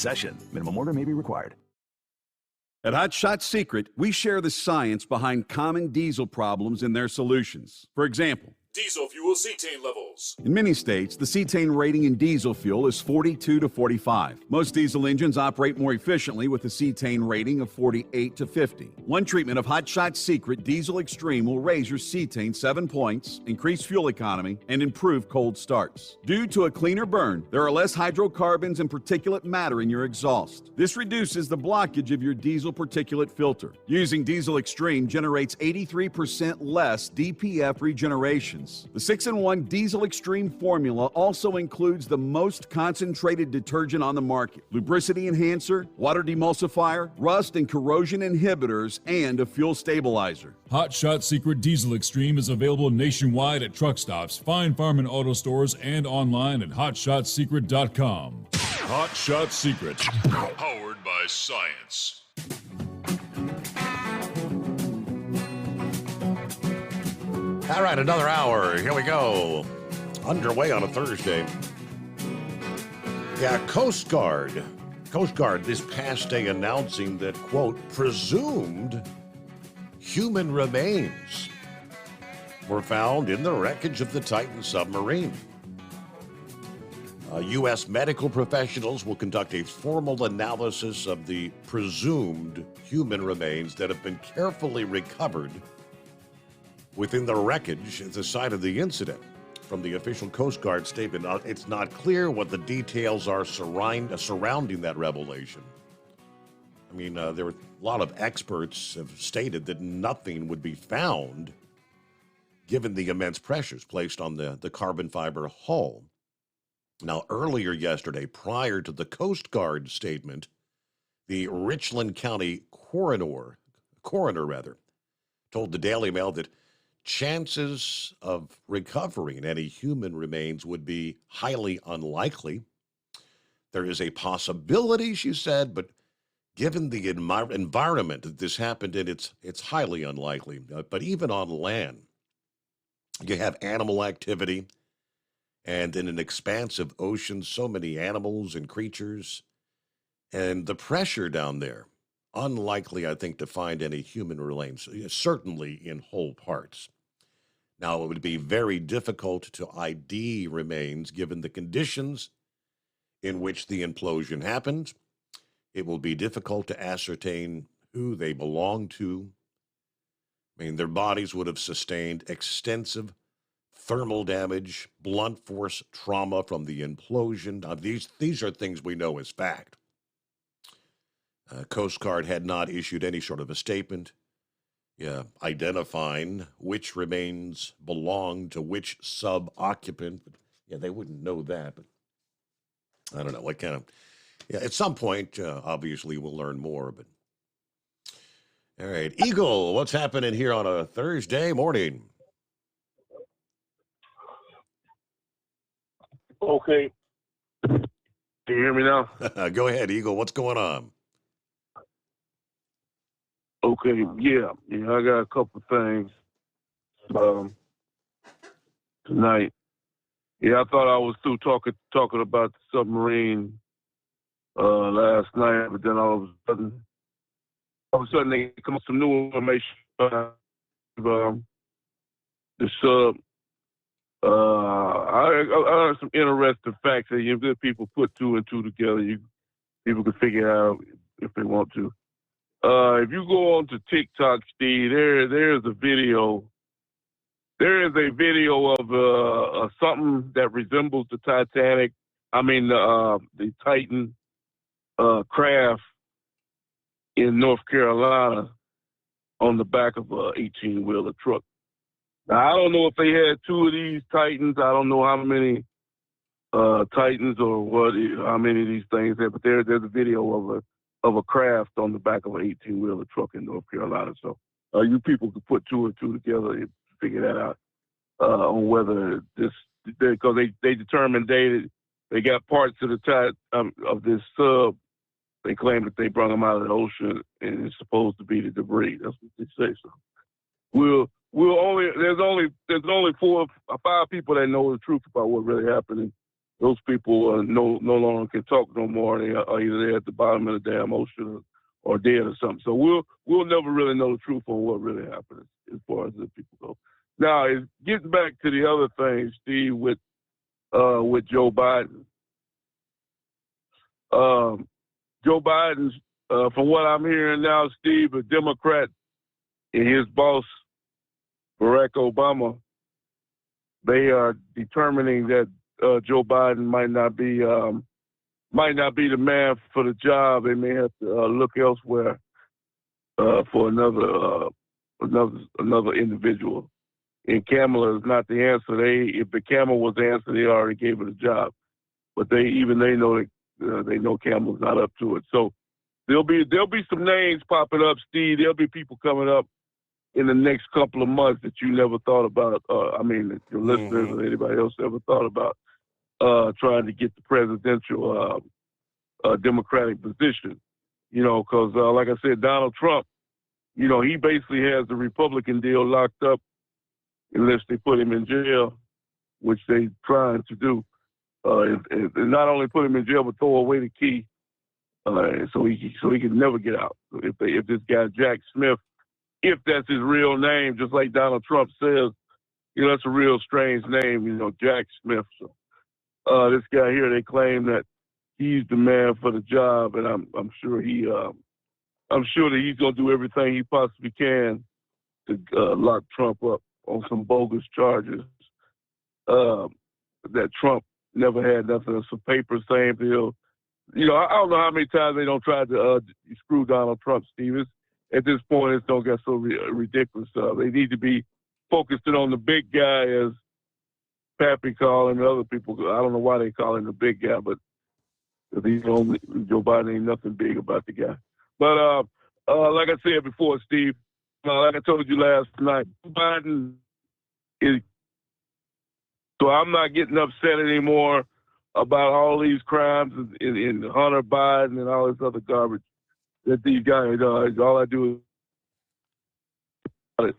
Minimum order may be required. At Hot Shot Secret, we share the science behind common diesel problems and their solutions. For example, Diesel fuel cetane levels. in many states, the cetane rating in diesel fuel is 42 to 45. Most diesel engines operate more efficiently with a cetane rating of 48 to 50. One treatment of Hot Shot Secret Diesel Extreme will raise your cetane 7 points, increase fuel economy, and improve cold starts. Due to a cleaner burn, there are less hydrocarbons and particulate matter in your exhaust. This reduces the blockage of your diesel particulate filter. Using Diesel Extreme generates 83% less DPF regenerations. The 6-in-1 Diesel Extreme formula also includes the most concentrated detergent on the market, lubricity enhancer, water demulsifier, rust and corrosion inhibitors, and a fuel stabilizer. Hot Shot Secret Diesel Extreme is available nationwide at truck stops, Fine Farm and auto stores, and online at hotshotsecret.com. Hot Shot Secret, powered by science. All right, another hour. Here we go. Underway on a Thursday. Yeah, Coast Guard this past day announcing that, quote, presumed human remains were found in the wreckage of the Titan submarine. U.S. medical professionals will conduct a formal analysis of the presumed human remains that have been carefully recovered within the wreckage at the site of the incident. From the official Coast Guard statement, it's not clear what the details are surrounding that revelation. I mean, there were a lot of experts have stated that nothing would be found given the immense pressures placed on the carbon fiber hull. Now, earlier yesterday, prior to the Coast Guard statement, the Richland County coroner told the Daily Mail that chances of recovering any human remains would be highly unlikely. There is a possibility, she said, but given the environment that this happened in, it's highly unlikely. But even on land, you have animal activity, and in an expansive ocean, so many animals and creatures, and the pressure down there, unlikely, I think, to find any human remains, certainly in whole parts. Now, it would be very difficult to ID remains given the conditions in which the implosion happened. It will be difficult to ascertain who they belong to. I mean, their bodies would have sustained extensive thermal damage, blunt force trauma from the implosion. Now, these are things we know as fact. Coast Guard had not issued any sort of a statement identifying which remains belong to which sub-occupant. They wouldn't know that, but I don't know what kind of... at some point, obviously, we'll learn more. But all right, Eagle, what's happening here on a Thursday morning? Okay. Can you hear me now? Go ahead, Eagle. What's going on? Okay, yeah, I got a couple things tonight. Yeah, I thought I was through talking about the submarine last night, but then all of a sudden they come up with some new information about the sub. I heard some interesting facts that if people put two and two together, people can figure it out if they want to. If you go on to TikTok, Steve, there's a video. There is a video of something that resembles the Titanic. I mean, the Titan craft in North Carolina on the back of a 18-wheeler truck. Now, I don't know if they had two of these Titans. I don't know how many Titans or how many of these things there, but there's a video of a craft on the back of an 18-wheeler truck in North Carolina. So you people could put two and two together and figure that out on whether this, because they determined they got parts of of this sub. They claim that they brought them out of the ocean and it's supposed to be the debris. That's what they say. So there's only 4 or 5 people that know the truth about what really happened. And those people no longer can talk no more. They are either there at the bottom of the damn ocean or dead or something. So we'll never really know the truth on what really happened as far as the people go. Now, it gets back to the other thing, Steve, with Joe Biden. Joe Biden's, from what I'm hearing now, Steve, a Democrat and his boss, Barack Obama, they are determining that Joe Biden might not be the man for the job. They may have to look elsewhere for another individual. And Kamala is not the answer. If the Kamala was the answer, they already gave her the job. But they know that they know Kamala's not up to it. So there'll be some names popping up, Steve. There'll be people coming up in the next couple of months that you never thought about. That your listeners or anybody else ever thought about trying to get the presidential Democratic position. Because like I said, Donald Trump, he basically has the Republican deal locked up unless they put him in jail, which they're trying to do. And not only put him in jail, but throw away the key so he can never get out. If this guy Jack Smith, if that's his real name, just like Donald Trump says, that's a real strange name, Jack Smith. So this guy here, they claim that he's the man for the job, and I'm sure that he's gonna do everything he possibly can to lock Trump up on some bogus charges that Trump never had nothing. Some papers saying I don't know how many times they don't try to screw Donald Trump, Steve. At this point, it don't get so ridiculous. They need to be focusing on the big guy, as Pappy call him and other people. I don't know why they call him the big guy, but Joe Biden ain't nothing big about the guy. But like I said before, Steve, like I told you last night, Biden is. So I'm not getting upset anymore about all these crimes in Hunter Biden and all this other garbage that these guys do. All I do is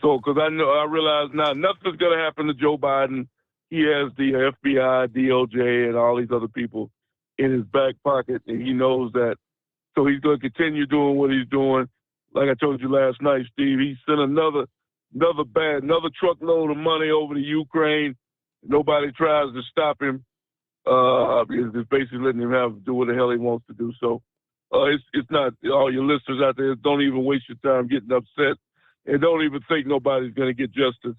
so because I realize now nothing's going to happen to Joe Biden. He has the FBI, DOJ, and all these other people in his back pocket, and he knows that. So he's going to continue doing what he's doing. Like I told you last night, Steve, he sent another truckload of money over to Ukraine. Nobody tries to stop him. It's basically letting him do what the hell he wants to do. So it's not, all your listeners out there, don't even waste your time getting upset, and don't even think nobody's going to get justice,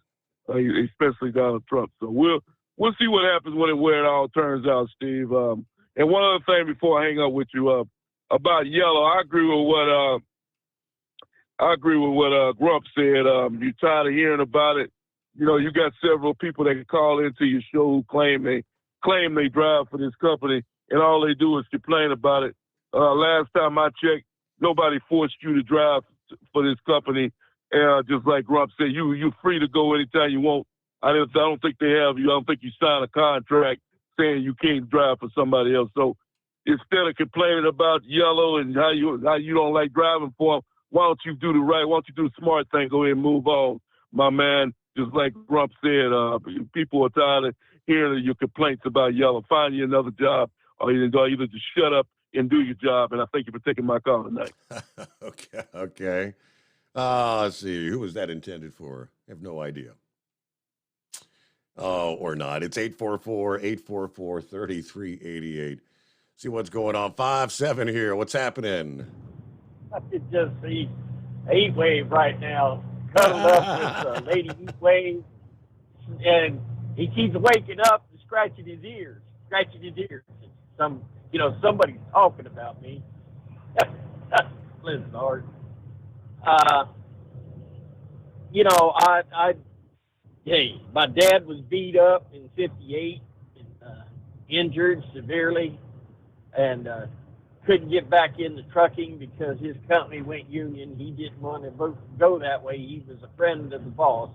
especially Donald Trump. So we'll see what happens where it all turns out, Steve. And one other thing before I hang up with you about Yellow, I agree with what Grump said. You're tired of hearing about it. You got several people that can call into your show who claim they drive for this company, and all they do is complain about it. Last time I checked, nobody forced you to drive for this company. Just like Grump said, you're free to go anytime you want. I don't think they have you. I don't think you sign a contract saying you can't drive for somebody else. So instead of complaining about Yellow and how you don't like driving for them, why don't you do the smart thing? Go ahead and move on, my man. Just like Grump said, people are tired of hearing your complaints about Yellow. Find you another job, or either just shut up and do your job. And I thank you for taking my call tonight. Okay. Let's see. Who was that intended for? I have no idea. Oh, or not. It's 844-844-3388. See what's going on. 5-7 here. What's happening? I could just see a heat wave right now, cuddled up with Lady Heat Wave, and he keeps waking up and scratching his ears. Somebody's talking about me. Listen, Lord. My dad was beat up in '58 and injured severely, and couldn't get back into trucking because his company went union. He didn't want to go that way. He was a friend of the boss.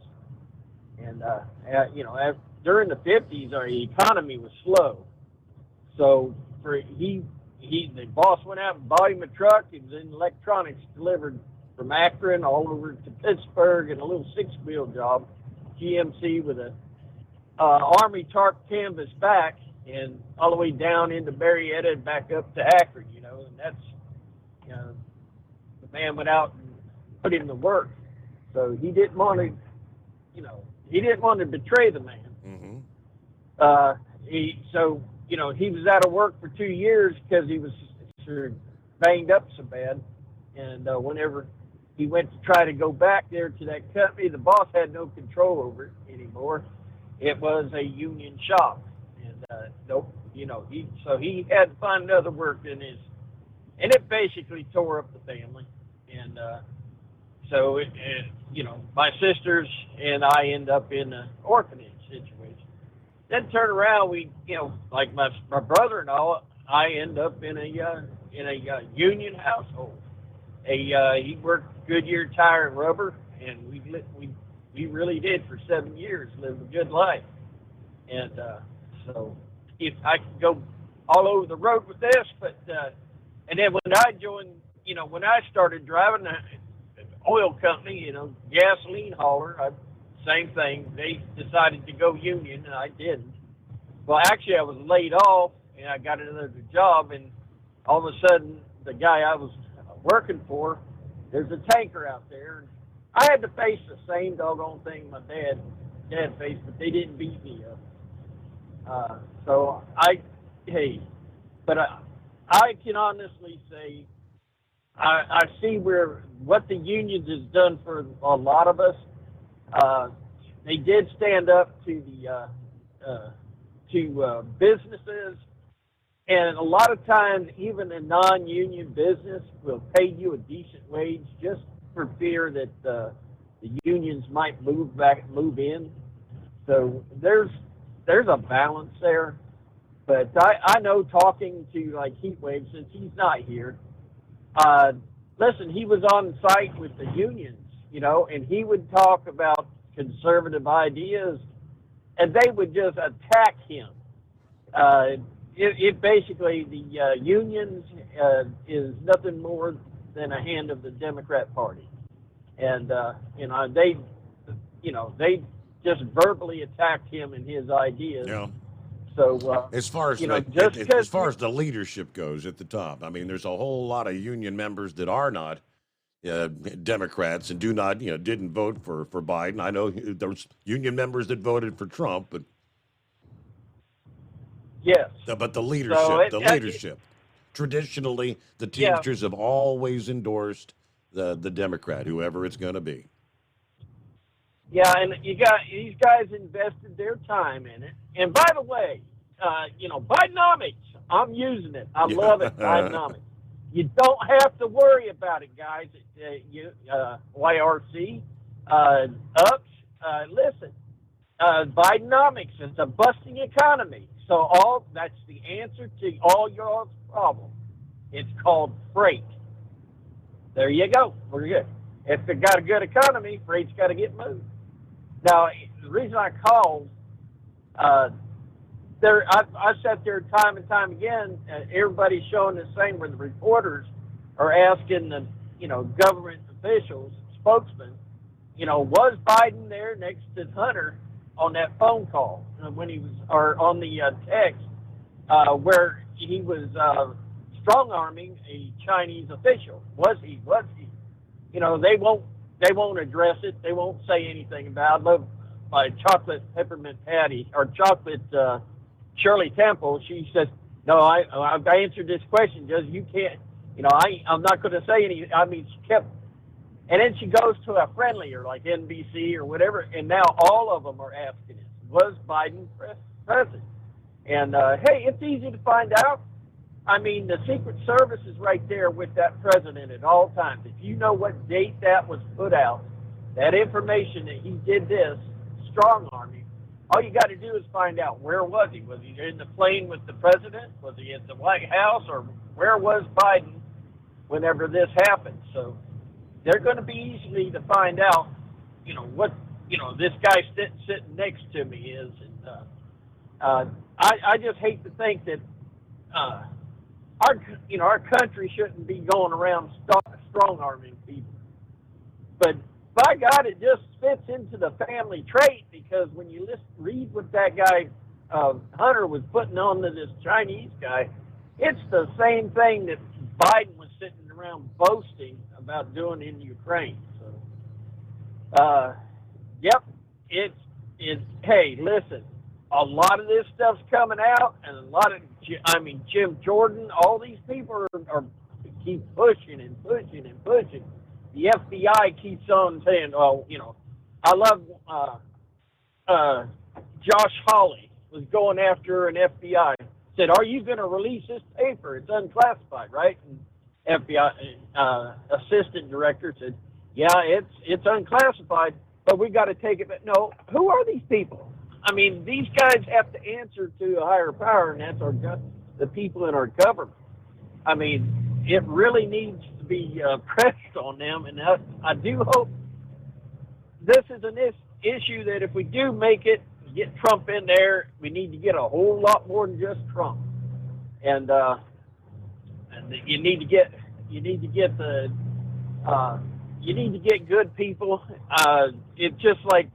And, during the 50s, our economy was slow. So the boss went out and bought him a truck. It was in electronics, delivered from Akron all over to Pittsburgh, and a little 6-wheel job, GMC with a Army tarp canvas back, and all the way down into Marietta and back up to Akron, and that's, the man went out and put him to work. So he didn't want to, betray the man. He was out of work for 2 years because he was sort of banged up so bad. And whenever he went to try to go back there to that company, the boss had no control over it anymore. It was a union shop. He had to find another work and it basically tore up the family. And my sisters and I end up in an orphanage situation. Then turn around, like my brother-in-law, I end up in a union household. He worked Goodyear Tire and Rubber, and we really did for 7 years, lived a good life. And so if I could go all over the road with this, but and then when I joined, when I started driving an oil company, gasoline hauler, same thing. They decided to go union, and I didn't. Well, actually, I was laid off, and I got another job, and all of a sudden, the guy I was working for, there's a tanker out there. And I had to face the same doggone thing my dad faced, but they didn't beat me up. I can honestly say I see what the unions has done for a lot of us. They did stand up to the businesses And a lot of times, even a non-union business will pay you a decent wage just for fear that the unions might move in. So there's a balance there. But I know, talking to like Heatwave, since he's not here, listen, he was on site with the unions, you know, and he would talk about conservative ideas, and they would just attack him. It basically, the unions is nothing more than a hand of the Democrat Party, and they just verbally attacked him and his ideas. Yeah. So as far as as far as the leadership goes at the top, I mean, there's a whole lot of union members that are not Democrats and didn't vote for Biden. I know there's union members that voted for Trump, but yes, but the leadership. Traditionally, the Teamsters have always endorsed the Democrat, whoever it's going to be. Yeah, and these guys invested their time in it. And by the way, Bidenomics, I'm using it. I love it, Bidenomics. You don't have to worry about it, guys. YRC, UPS, listen, Bidenomics is a busting economy. So that's the answer to all your problems. It's called freight. There you go. We're good. If they got a good economy, freight's got to get moved. Now, the reason I called, I sat there time and time again. Everybody's showing the same, where the reporters are asking the, government officials, spokesmen, was Biden there next to Hunter on that phone call when he was, or on the text where he was strong-arming a Chinese official? Was he? They won't address it. They won't say anything about it. I love my chocolate peppermint patty, or chocolate Shirley Temple. She says, no, I answered this question. Just, you can't, I'm not going to say any. I mean, she kept, and then she goes to a friendlier like NBC or whatever, and now all of them are asking it, was Biden president? And hey, it's easy to find out. I mean, the Secret Service is right there with that president at all times. If you know what date that was put out, that information that he did this, strong-arming, all you got to do is find out, where was he? Was he in the plane with the president? Was he at the White House? Or where was Biden whenever this happened? So they're going to be easy to find out, what, this guy sitting next to me is. And I just hate to think that our country shouldn't be going around strong-arming people. But by God, it just fits into the family trait, because when you read what that guy Hunter was putting on to this Chinese guy, it's the same thing that Biden was sitting around boasting about doing in Ukraine. So, yep, it's hey, listen, a lot of this stuff's coming out, and a lot of, Jim Jordan, all these people are keep pushing and pushing and pushing. The FBI keeps on saying, I love Josh Hawley was going after an FBI, said, are you going to release this paper? It's unclassified, right? And FBI assistant director said, yeah, it's unclassified, but we got to take it. But no, who are these people? I mean, these guys have to answer to a higher power, and that's the people in our government. I mean, it really needs to be pressed on them, and I do hope this is an issue that if we do make it, get Trump in there, we need to get a whole lot more than just Trump. And you need to get good people. It's just like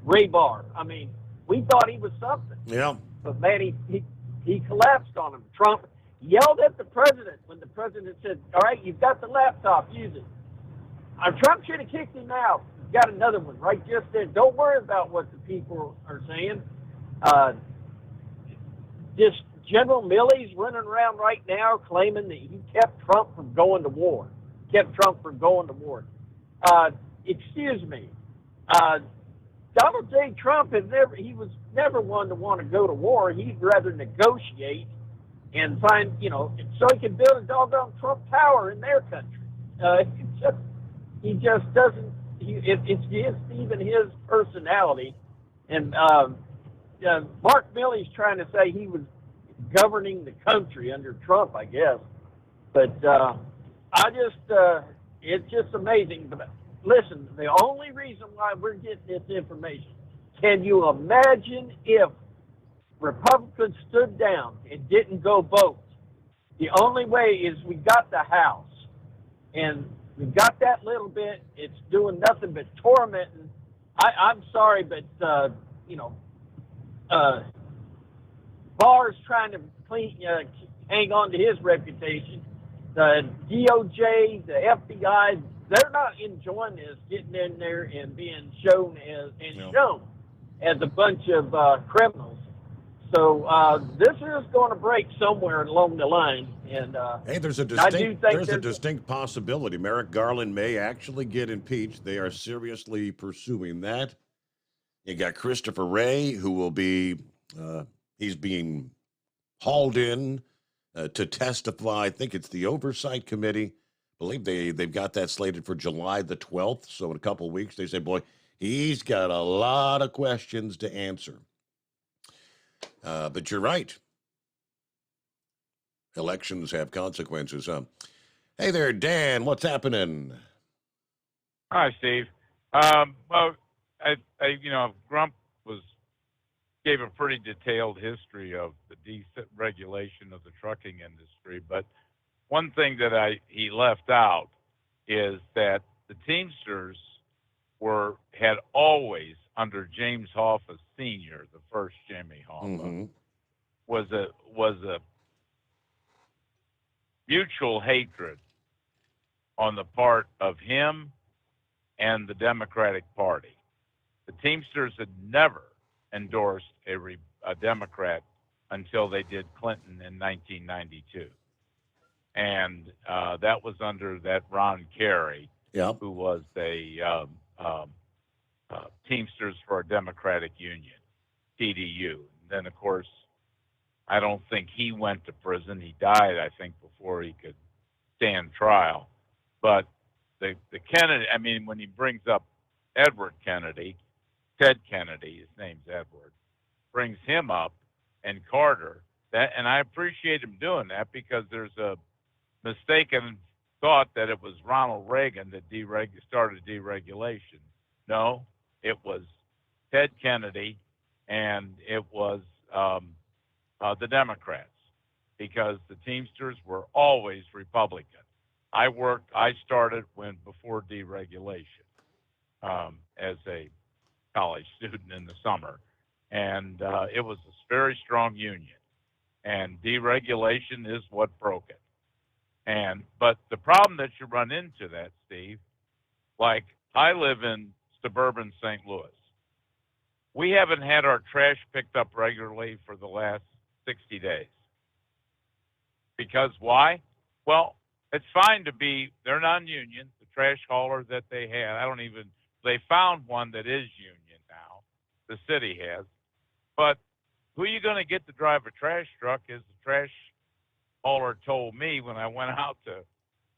Ray Barr. I mean, we thought he was something. Yeah. But man, he collapsed on him. Trump yelled at the president when the president said, all right, you've got the laptop, use it. Trump should have kicked him out. He's got another one right just there. Don't worry about what the people are saying. This General Milley's running around right now claiming that he kept Trump from going to war. Excuse me. Donald J. Trump was never one to want to go to war. He'd rather negotiate and find, so he can build a doggone Trump Tower in their country. He just doesn't. It's just even his personality. And Mark Milley's trying to say he was governing the country under Trump, I guess. But it's just amazing. But listen, the only reason why we're getting this information, can you imagine if Republicans stood down and didn't go vote? The only way is we got the House. And we got that little bit. It's doing nothing but tormenting. I'm sorry, but, Barr's trying to hang on to his reputation. The DOJ, the FBI, they're not enjoying this, getting in there and being shown as a bunch of criminals. So this is going to break somewhere along the line. And hey, there's a distinct possibility. Merrick Garland may actually get impeached. They are seriously pursuing that. You got Christopher Wray, who will be he's being hauled in to testify. I think it's the Oversight Committee. I believe they've got that slated for July the 12th. So in a couple of weeks, they say, boy, he's got a lot of questions to answer. But you're right. Elections have consequences. Hey there, Dan. What's happening? Hi, Steve. Well, Grump gave a pretty detailed history of the deregulation of the trucking industry. But one thing that he left out is that the Teamsters had always, under James Hoffa Sr., the first Jimmy Hoffa, was a mutual hatred on the part of him and the Democratic Party. The Teamsters had never endorsed a Democrat until they did Clinton in 1992. And that was under that Ron Carey, who was a Teamsters for a Democratic Union, TDU. And then, of course, I don't think he went to prison. He died, I think, before he could stand trial. But the Kennedy, when he brings up Edward Kennedy, Ted Kennedy, his name's Edward, brings him up, and Carter, and I appreciate him doing that, because there's a mistaken thought that it was Ronald Reagan that started deregulation. No, it was Ted Kennedy, and it was the Democrats, because the Teamsters were always Republican. I started before deregulation as a college student in the summer, and it was a very strong union, and deregulation is what broke it. But the problem that you run into that, Steve, like I live in suburban St. Louis. We haven't had our trash picked up regularly for the last 60 days. Because why? Well, it's fine they're non-union, the trash hauler that they had. They found one that is union now. The city has. But who are you going to get to drive a trash truck, as the trash hauler told me when I went out to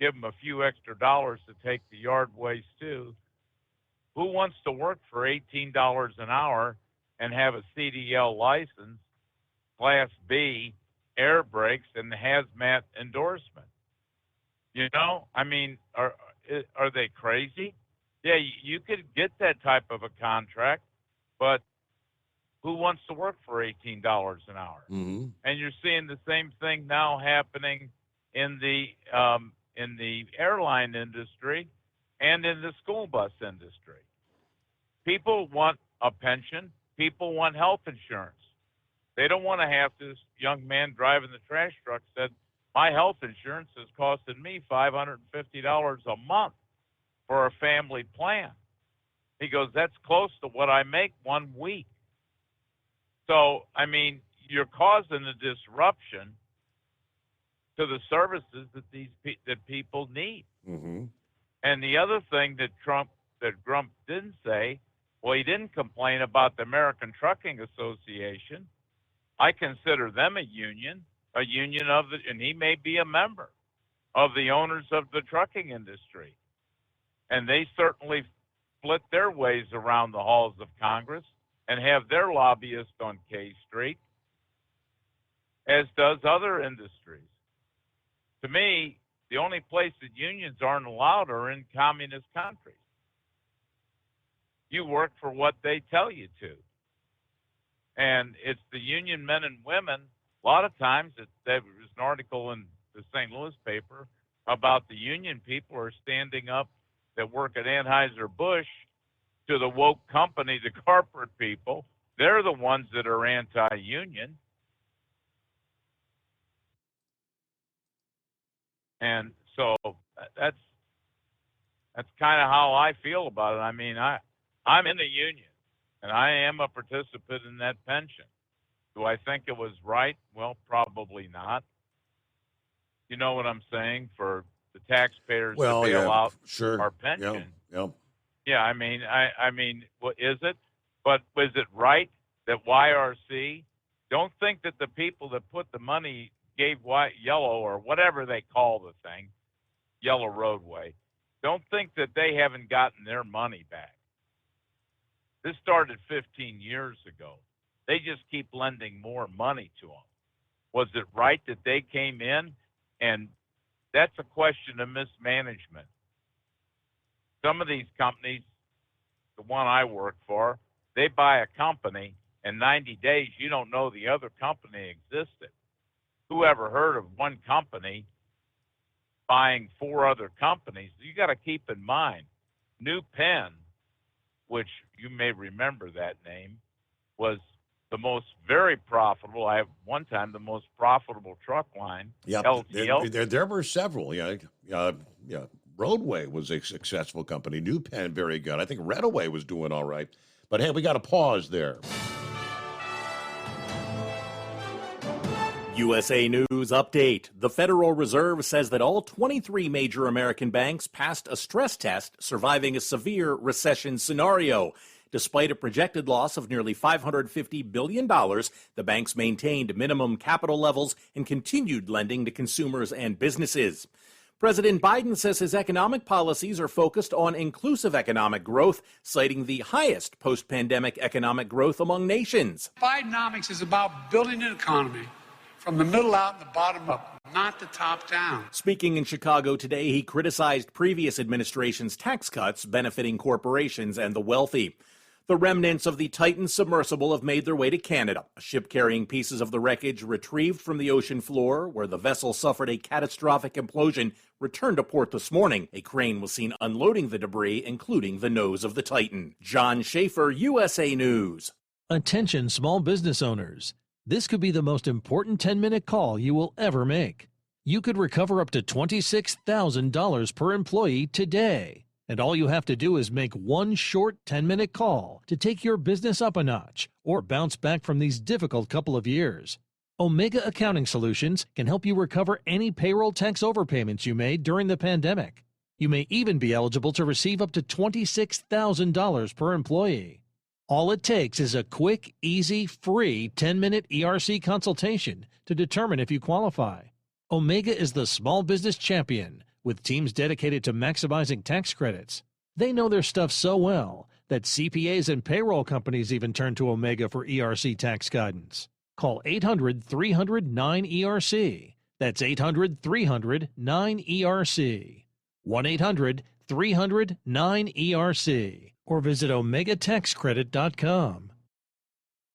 give him a few extra dollars to take the yard waste too. Who wants to work for $18 an hour and have a CDL license, Class B, air brakes, and the hazmat endorsement? Are they crazy? Yeah, you could get that type of a contract, but who wants to work for $18 an hour? Mm-hmm. And you're seeing the same thing now happening in the airline industry and in the school bus industry. People want a pension. People want health insurance. They don't want to have this young man driving the trash truck said, my health insurance is costing me $550 a month for a family plan. He goes, that's close to what I make 1 week. So, you're causing a disruption to the services that people need. Mm-hmm. And the other thing that Grump didn't say, well, he didn't complain about the American Trucking Association. I consider them a union. a union and he may be a member of the owners of the trucking industry. And they certainly split their ways around the halls of Congress and have their lobbyists on K Street, as does other industries. To me, the only place that unions aren't allowed are in communist countries. You work for what they tell you to. And it's the union men and women. A lot of times, there was an article in the St. Louis paper about the union people are standing up that work at Anheuser-Busch to the woke company, the corporate people. They're the ones that are anti-union. And so that's kind of how I feel about it. I mean, I'm in the union, and I am a participant in that pension. Do I think it was right? Well, probably not. You know what I'm saying? For the taxpayers to bail out our pension. Yeah, I mean, what is it? But was it right that YRC? Don't think that the people that put the money gave yellow or whatever they call the thing, Yellow Roadway. Don't think that they haven't gotten their money back. This started 15 years ago. They just keep lending more money to them. Was it right that they came in? And that's a question of mismanagement. Some of these companies, the one I work for, they buy a company, and 90 days you don't know the other company existed. Who ever heard of one company buying 4 other companies? You got to keep in mind, New Penn, which you may remember that name, was the most very profitable. I have one time the most profitable truck line. Yeah, LTL. there were several. Roadway was a successful company. New Penn, very good. I think Redaway was doing all right. But hey, we got to pause there. USA News Update. The Federal Reserve says that all 23 major American banks passed a stress test, surviving a severe recession scenario. Despite a projected loss of nearly $550 billion, the banks maintained minimum capital levels and continued lending to consumers and businesses. President Biden says his economic policies are focused on inclusive economic growth, citing the highest post-pandemic economic growth among nations. Bidenomics is about building an economy from the middle out and the bottom up, not the top down. Speaking in Chicago today, he criticized previous administration's tax cuts benefiting corporations and the wealthy. The remnants of the Titan submersible have made their way to Canada. A ship carrying pieces of the wreckage retrieved from the ocean floor, where the vessel suffered a catastrophic implosion, returned to port this morning. A crane was seen unloading the debris, including the nose of the Titan. John Schaefer, USA News. Attention small business owners. This could be the most important 10-minute call you will ever make. You could recover up to $26,000 per employee today. And all you have to do is make one short 10-minute call to take your business up a notch or bounce back from these difficult couple of years. Omega Accounting Solutions can help you recover any payroll tax overpayments you made during the pandemic. You may even be eligible to receive up to $26,000 per employee. All it takes is a quick, easy, free 10-minute ERC consultation to determine if you qualify. Omega is the small business champion, with teams dedicated to maximizing tax credits. They know their stuff so well that CPAs and payroll companies even turn to Omega for ERC tax guidance. Call 800-300-9ERC. That's 800-300-9ERC. 1-800-300-9ERC. Or visit OmegaTaxCredit.com.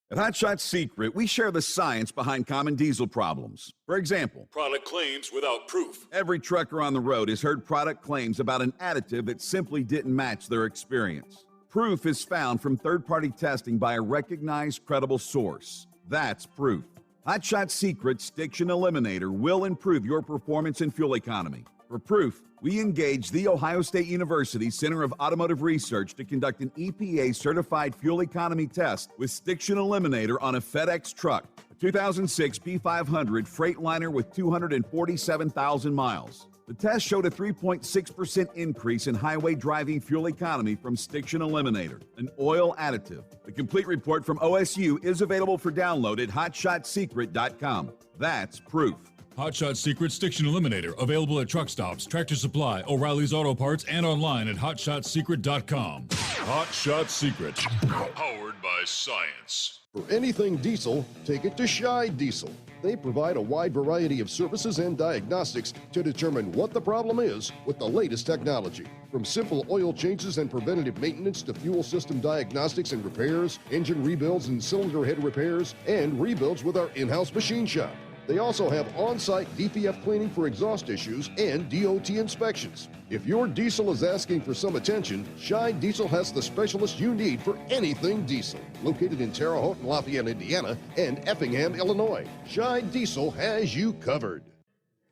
At Hot Shot Secret, we share the science behind common diesel problems. For example, product claims without proof. Every trucker on the road has heard product claims about an additive that simply didn't match their experience. Proof is found from third-party testing by a recognized, credible source. That's proof. Hot Shot Secret's Stiction Eliminator will improve your performance and fuel economy. For proof, we engaged the Ohio State University Center of Automotive Research to conduct an EPA-certified fuel economy test with Stiction Eliminator on a FedEx truck. The 2006 B500 Freightliner with 247,000 miles. The test showed a 3.6% increase in highway driving fuel economy from Stiction Eliminator, an oil additive. The complete report from OSU is available for download at hotshotsecret.com. That's proof. Hot Shot Secret Stiction Eliminator, available at truck stops, Tractor Supply, O'Reilly's Auto Parts, and online at hotshotsecret.com. Hot Shot Secret, powered by science. For anything diesel, take it to Scheid Diesel. They provide a wide variety of services and diagnostics to determine what the problem is with the latest technology. From simple oil changes and preventative maintenance to fuel system diagnostics and repairs, engine rebuilds and cylinder head repairs, and rebuilds with our in-house machine shop. They also have on-site DPF cleaning for exhaust issues and DOT inspections. If your diesel is asking for some attention, Scheid Diesel has the specialist you need for anything diesel. Located in Terre Haute, Lafayette, Indiana, and Effingham, Illinois, Scheid Diesel has you covered.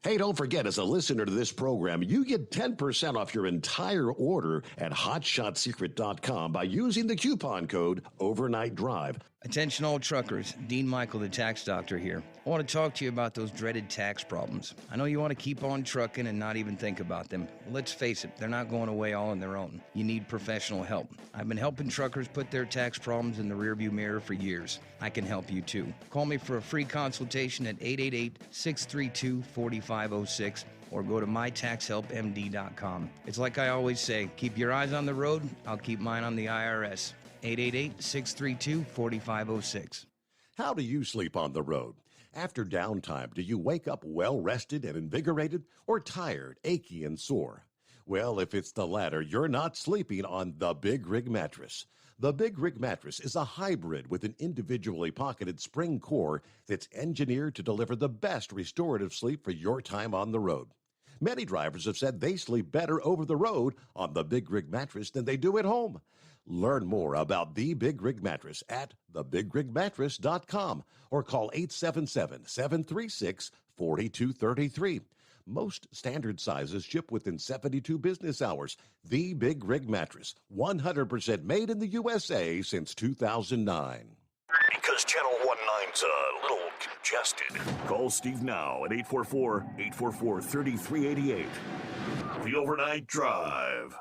Hey, don't forget, as a listener to this program, you get 10% off your entire order at hotshotsecret.com by using the coupon code Overnight Drive. Attention all truckers, Dean Michael, the tax doctor here. I want to talk to you about those dreaded tax problems. I know you want to keep on trucking and not even think about them. Well, let's face it, they're not going away all on their own. You need professional help. I've been helping truckers put their tax problems in the rearview mirror for years. I can help you too. Call me for a free consultation at 888-632-4506 or go to mytaxhelpmd.com. It's like I always say, keep your eyes on the road, I'll keep mine on the IRS. 888-632-4506. How do you sleep on the road? After downtime, do you wake up well-rested and invigorated or tired, achy, and sore? Well, if it's the latter, you're not sleeping on the Big Rig Mattress. The Big Rig Mattress is a hybrid with an individually pocketed spring core that's engineered to deliver the best restorative sleep for your time on the road. Many drivers have said they sleep better over the road on the Big Rig Mattress than they do at home. Learn more about the Big Rig Mattress at thebigrigmattress.com or call 877-736-4233. Most standard sizes ship within 72 business hours. The Big Rig Mattress, 100% made in the USA since 2009. Because Channel 19's a little congested. Call Steve now at 844-844-3388. The Overnight Drive.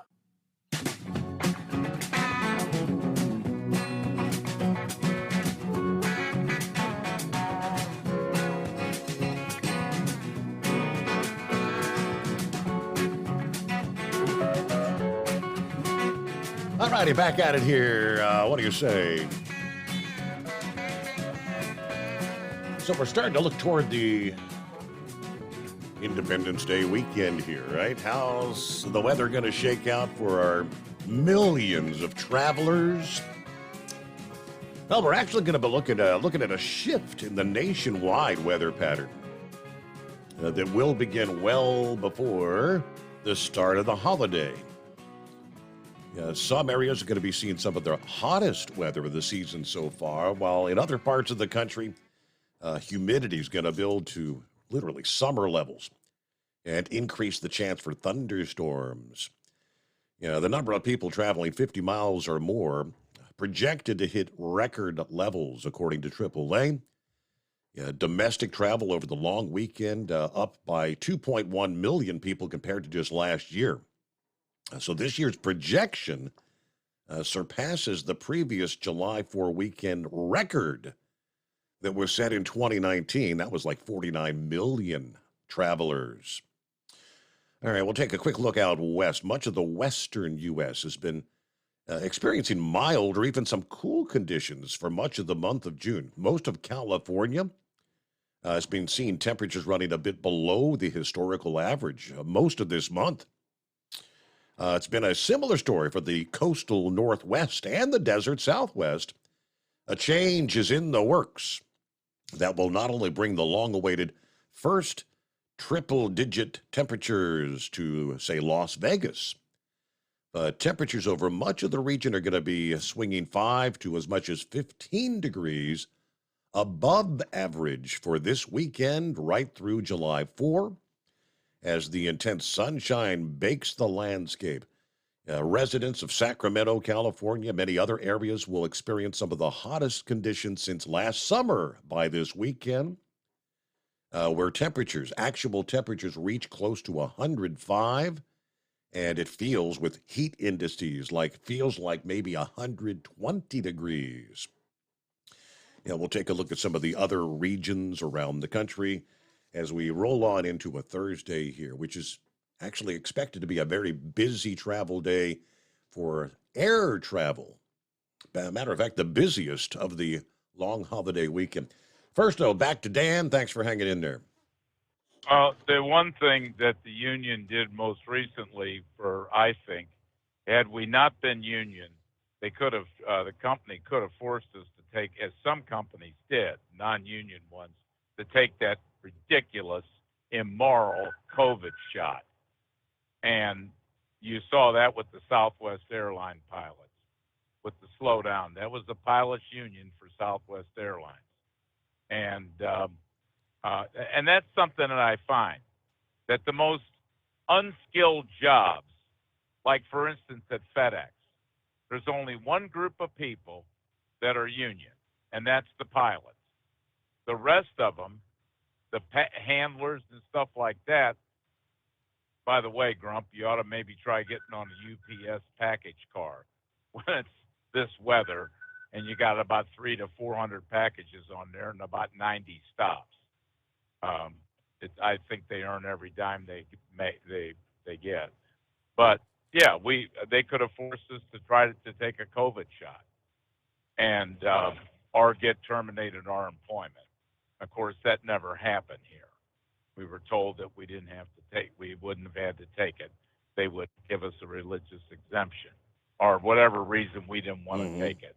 All righty, back at it here. What do you say? So we're starting to look toward the Independence Day weekend here, right? How's the weather going to shake out for our millions of travelers? Well, we're actually going to be looking at a shift in the nationwide weather pattern that will begin well before the start of the holiday. Some areas are going to be seeing some of the hottest weather of the season so far, while in other parts of the country, humidity is going to build to literally summer levels and increase the chance for thunderstorms. The number of people traveling 50 miles or more projected to hit record levels, according to AAA. Domestic travel over the long weekend up by 2.1 million people compared to just last year. So this year's projection surpasses the previous July 4 weekend record that was set in 2019. That was like 49 million travelers. All right, we'll take a quick look out west. Much of the western U.S. has been experiencing mild or even some cool conditions for much of the month of June. Most of California has been seeing temperatures running a bit below the historical average most of this month. It's been a similar story for the coastal Northwest and the desert Southwest. A change is in the works that will not only bring the long-awaited first triple-digit temperatures to, say, Las Vegas, but temperatures over much of the region are going to be swinging 5 to as much as 15 degrees above average for this weekend right through July 4. As the intense sunshine bakes the landscape. Residents of Sacramento, California, many other areas will experience some of the hottest conditions since last summer by this weekend, where actual temperatures, reach close to 105, and it feels with heat indices feels like maybe 120 degrees. We'll take a look at some of the other regions around the country as we roll on into a Thursday here, which is actually expected to be a very busy travel day for air travel. Matter of fact, the busiest of the long holiday weekend. First, though, back to Dan. Thanks for hanging in there. The one thing that the union did most recently, I think, had we not been union, they could have, the company could have forced us to take, as some companies did, non-union ones, to take that ridiculous, immoral COVID shot. And you saw that with the Southwest Airline pilots, with the slowdown. That was the pilots union for Southwest Airlines. And that's something that I find, that the most unskilled jobs, like for instance at FedEx, there's only one group of people that are union, and that's the pilots. The rest of them, the handlers and stuff like that. By the way, Grump, you ought to maybe try getting on a UPS package car when it's this weather and you got about 300 to 400 packages on there and about 90 stops. I think they earn every dime they get. But yeah, they could have forced us to try to take a COVID shot and or get terminated our employment. Of course, that never happened here. We were told that we wouldn't have had to take it. They would give us a religious exemption or whatever reason we didn't want to take it.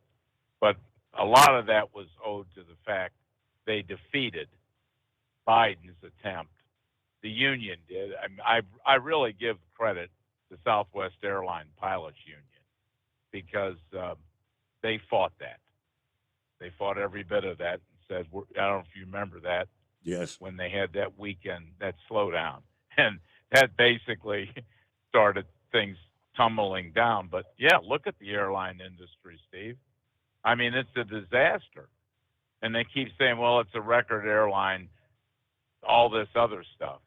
But a lot of that was owed to the fact they defeated Biden's attempt. The union did. I really give credit to Southwest Airline Pilots Union because they fought that. They fought every bit of that and said, I don't know if you remember that. Yes. When they had that weekend, that slowdown. And that basically started things tumbling down. But yeah, look at the airline industry, Steve. I mean, it's a disaster. And they keep saying, well, it's a record airline, all this other stuff.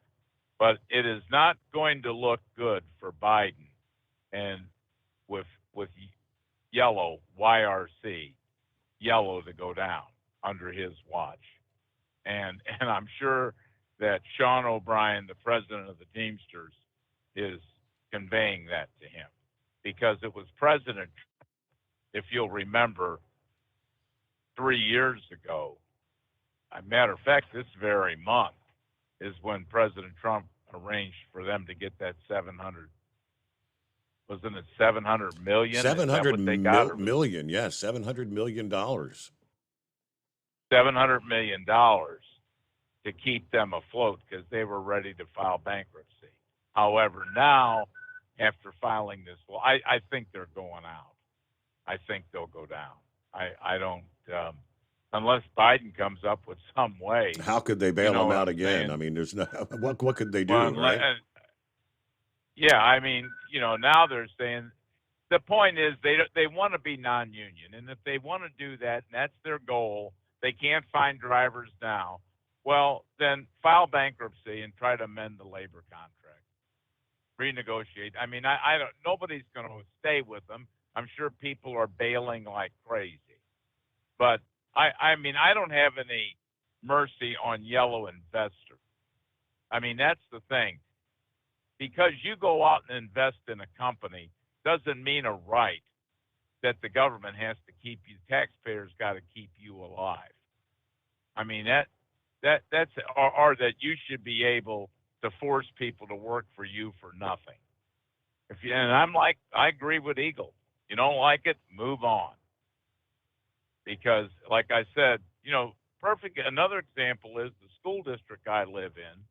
But it is not going to look good for Biden and with yellow, YRC, yellow to go down under his watch. And I'm sure that Sean O'Brien, the president of the Teamsters, is conveying that to him because it was President, if you'll remember, 3 years ago. As a matter of fact, this very month is when President Trump arranged for them to get that 700. Wasn't it 700 million? 700 million, yes, $700 million. $700 million to keep them afloat because they were ready to file bankruptcy. However, now, after filing this, I think they're going out. I think they'll go down. I don't, unless Biden comes up with some way. How could they bail them out again? I mean, there's no, what could they do, right? Yeah, I mean, now they're saying, the point is they want to be non-union, and if they want to do that, and that's their goal, they can't find drivers now. Well, then file bankruptcy and try to amend the labor contract, renegotiate. I mean, I don't. Nobody's going to stay with them. I'm sure people are bailing like crazy, but I mean, I don't have any mercy on yellow investors. I mean, that's the thing. Because you go out and invest in a company doesn't mean a right that the government has to keep you. Taxpayers got to keep you alive. I mean that's or that you should be able to force people to work for you for nothing. I agree with Eagle. You don't like it, move on. Because, like I said, perfect. Another example is the school district I live in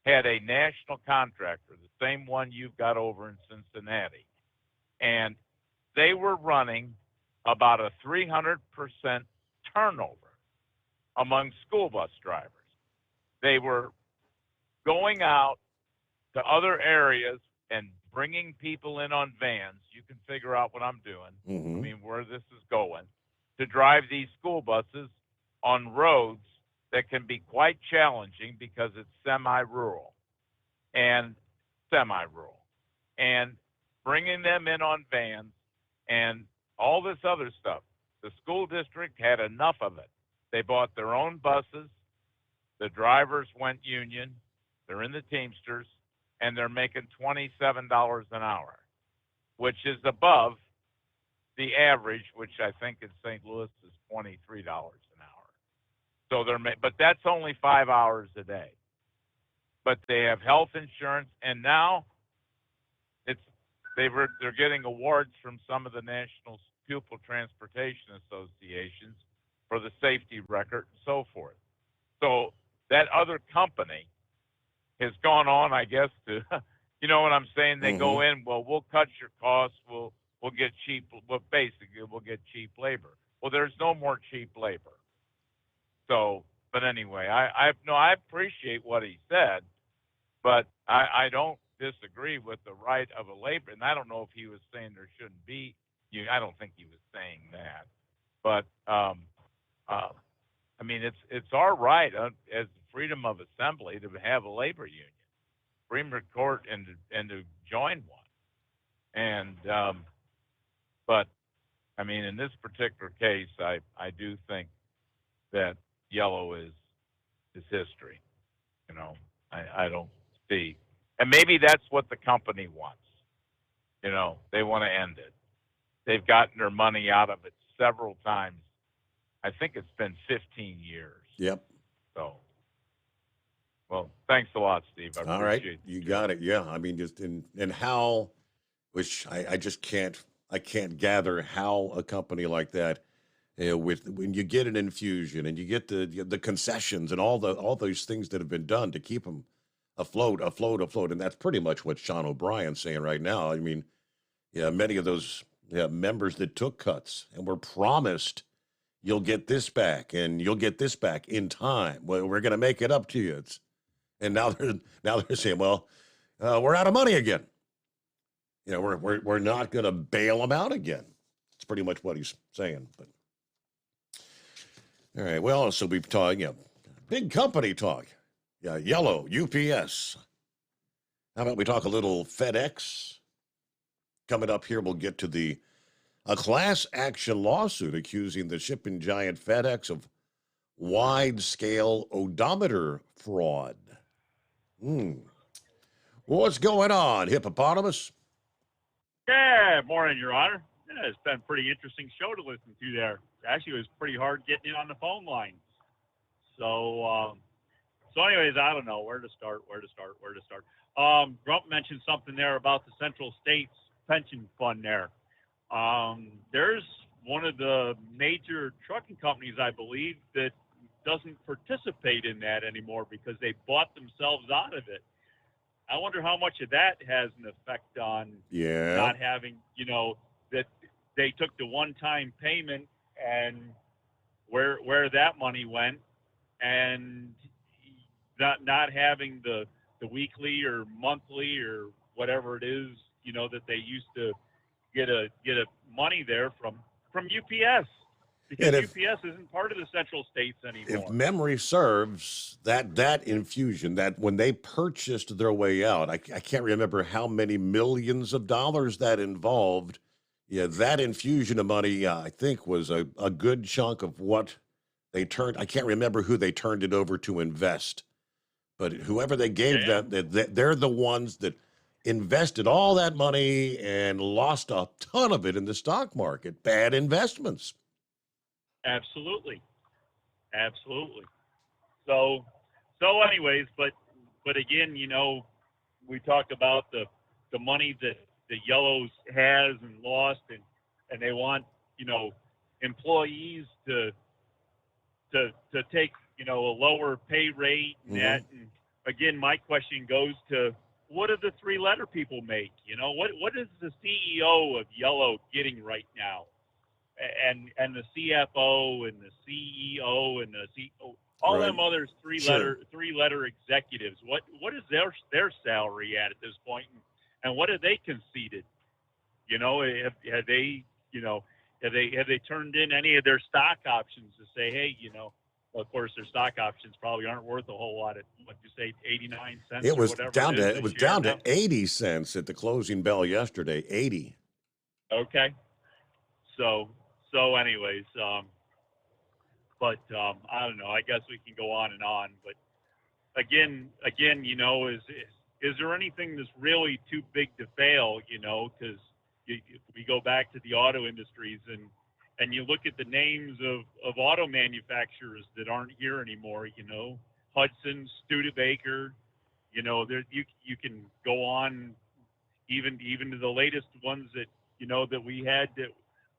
had a national contractor, the same one you've got over in Cincinnati, and they were running about a 300% turnover among school bus drivers. They were going out to other areas and bringing people in on vans. You can figure out what I'm doing. I mean, where this is going, to drive these school buses on roads that can be quite challenging because it's semi-rural, and bringing them in on vans and all this other stuff. The school district had enough of it. They bought their own buses. The drivers went union. They're in the Teamsters, and they're making $27 an hour, which is above the average, which I think in St. Louis is $23 an hour. So but that's only 5 hours a day. But they have health insurance, and now they're getting awards from some of the national pupil transportation associations for the safety record and so forth. So that other company has gone on, I guess, to, you know what I'm saying? They go in, well, we'll cut your costs, we'll get cheap, well, basically we'll get cheap labor. Well, there's no more cheap labor. So, but anyway, I appreciate what he said, but I don't disagree with the right of a labor, and I don't know if he was saying there shouldn't be. I don't think he was saying that, but I mean, it's our right as freedom of assembly to have a labor union, freedom of court, and to join one. And but I mean, in this particular case, I do think that yellow is history. You know, I don't see, and maybe that's what the company wants. You know, they want to end it. They've gotten their money out of it several times. I think it's been 15 years. Yep. So, well, thanks a lot, Steve. I All right, appreciate you got it. Yeah, I mean, just in how, which I just can't gather how a company like that, when you get an infusion and you get the concessions and all those things that have been done to keep them afloat, and that's pretty much what Sean O'Brien's saying right now. I mean, yeah, many of those members that took cuts and were promised, you'll get this back and you'll get this back in time. Well, we're going to make it up to you. And now they're saying, well, we're out of money again. You know, we're not going to bail them out again. It's pretty much what he's saying. But all right, well, so we've talked, big company talk. Yeah, Yellow, UPS. How about we talk a little FedEx? Coming up here, we'll get to a class action lawsuit accusing the shipping giant FedEx of wide-scale odometer fraud. What's going on, Hippopotamus? Yeah, morning, Your Honor. Yeah, it's been a pretty interesting show to listen to there. Actually, it was pretty hard getting in on the phone line. So anyways, I don't know where to start. Grump mentioned something there about the Central States pension fund there. There's one of the major trucking companies, I believe, that doesn't participate in that anymore because they bought themselves out of it. I wonder how much of that has an effect on not having, that they took the one-time payment and where that money went, and not having the weekly or monthly or whatever it is, that they used to get a money there from UPS, because UPS isn't part of the Central States anymore. If memory serves, that infusion, that when they purchased their way out, I can't remember how many millions of dollars that involved. Yeah, that infusion of money, I think, was a good chunk of what they turned. I can't remember who they turned it over to invest, but whoever they gave them, they're the ones that invested all that money and lost a ton of it in the stock market. Bad investments. Absolutely. So anyways, but again, we talked about the money that the Yellows has and lost, and they want, employees to take, a lower pay rate and that. And again, my question goes to, what do the three-letter people make? What is the CEO of Yellow getting right now? And the CFO and the CEO and the CEO, all them others three-letter executives. What is their salary at this point? and what have they conceded? You know, have they, you know, have they turned in any of their stock options to say, hey, you know, well, of course their stock options probably aren't worth a whole lot at, what you say, 89 cents. It was or whatever down to is it was this year down now. to 80 cents at the closing bell yesterday. 80. Okay. So anyways, but I don't know. I guess we can go on and on. But again, you know, is there anything that's really too big to fail? You know, because we go back to the auto industries and you look at the names of auto manufacturers that aren't here anymore. You know, Hudson, Studebaker. You know, there you can go on even to the latest ones that, you know, that we had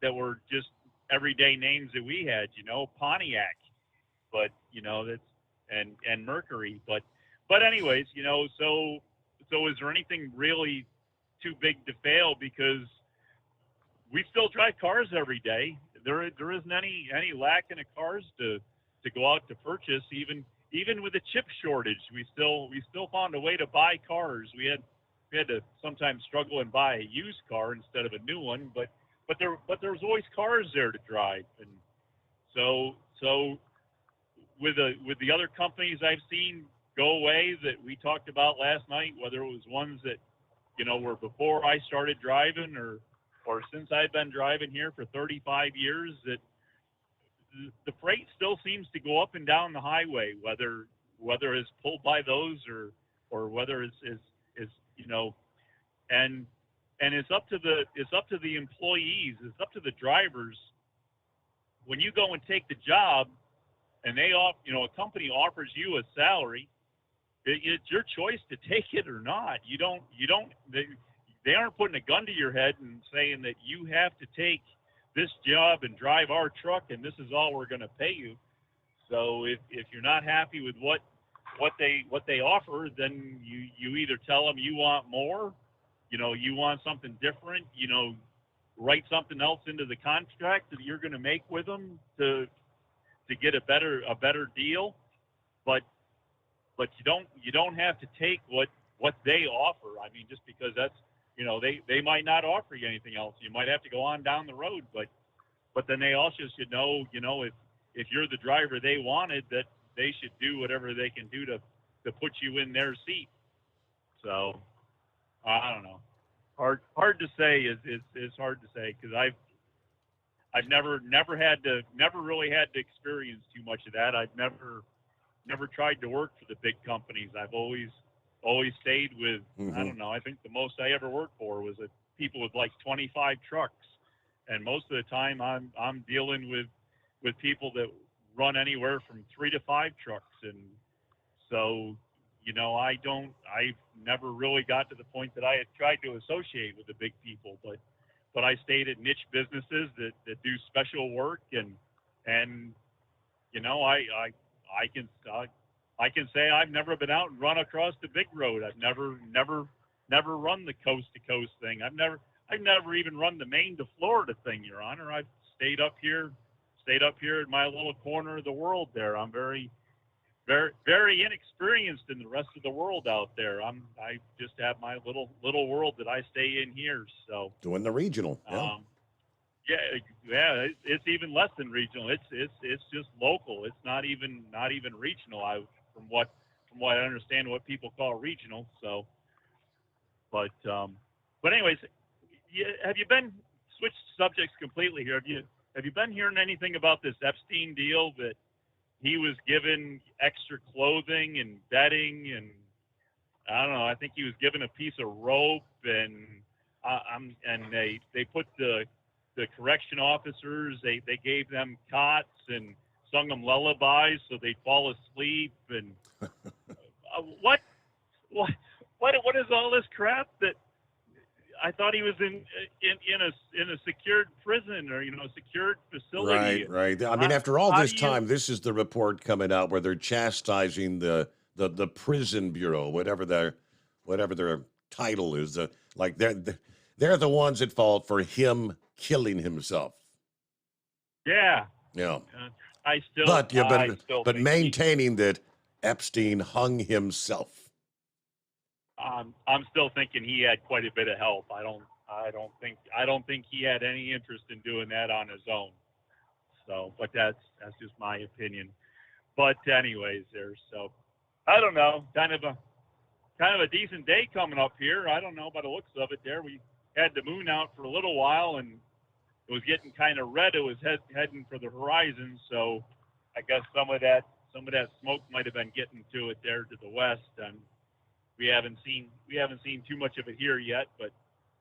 that were just everyday names that we had, you know, Pontiac, but, you know, that's, and Mercury, but anyways, you know, so is there anything really too big to fail? Because we still drive cars every day. There isn't any lack in the cars to go out to purchase. Even with the chip shortage, we still found a way to buy cars. We had to sometimes struggle and buy a used car instead of a new one, but there was always cars there to drive. And so with the other companies I've seen go away that we talked about last night, whether it was ones that, you know, were before I started driving or since I've been driving here for 35 years, that the freight still seems to go up and down the highway, whether it's pulled by those or whether it's you know, and it's up to the employees, it's up to the drivers. When you go and take the job and a company offers you a salary, it's your choice to take it or not. They aren't putting a gun to your head and saying that you have to take this job and drive our truck and this is all we're going to pay you. So if you're not happy with what they offer, then you either tell them you want more, you know, you want something different, you know, write something else into the contract that you're going to make with them to get a better deal, but you don't have to take what they offer. I mean, just because that's, you know, they might not offer you anything else. You might have to go on down the road, but then they also should know, you know, if you're the driver they wanted, that they should do whatever they can do to put you in their seat. So I don't know. Hard to say is hard to say, because I've never really had to experience too much of that. I've never tried to work for the big companies. I've always stayed with, I don't know, I think the most I ever worked for was people with like 25 trucks. And most of the time I'm dealing with people that run anywhere from 3 to 5 trucks. And so, you know, I've never really got to the point that I had tried to associate with the big people, but I stayed at niche businesses that do special work, and you know, I can say I've never been out and run across the big road. I've never run the coast to coast thing. I've never even run the Maine to Florida thing, Your Honor. I've stayed up here in my little corner of the world there. I'm very, very, very inexperienced in the rest of the world out there. I just have my little world that I stay in here. So Doing the regional. yeah, it's even less than regional. It's just local. It's not even regional. From what I understand, what people call regional. So, but anyways, have you been, switch subjects completely here? Have you been hearing anything about this Epstein deal, that he was given extra clothing and bedding, and I don't know, I think he was given a piece of rope, and they put the correction officers, they gave them cots and sung them lullabies so they'd fall asleep, and what is all this crap? That I thought he was in a secured prison, or, you know, a secured facility. Right. I mean, after all this time, this is the report coming out where they're chastising the prison bureau, whatever their title is. Like they're the ones at fault for him killing himself. Yeah. Yeah. But maintaining that Epstein hung himself. I'm still thinking he had quite a bit of help. I don't think he had any interest in doing that on his own. So, but that's just my opinion. But anyways, so I don't know. Kind of a decent day coming up here. I don't know by the looks of it. There, we had the moon out for a little while, and it was getting kind of red. It was heading for the horizon. So, I guess some of that smoke might have been getting to it there to the west, and we haven't seen too much of it here yet. But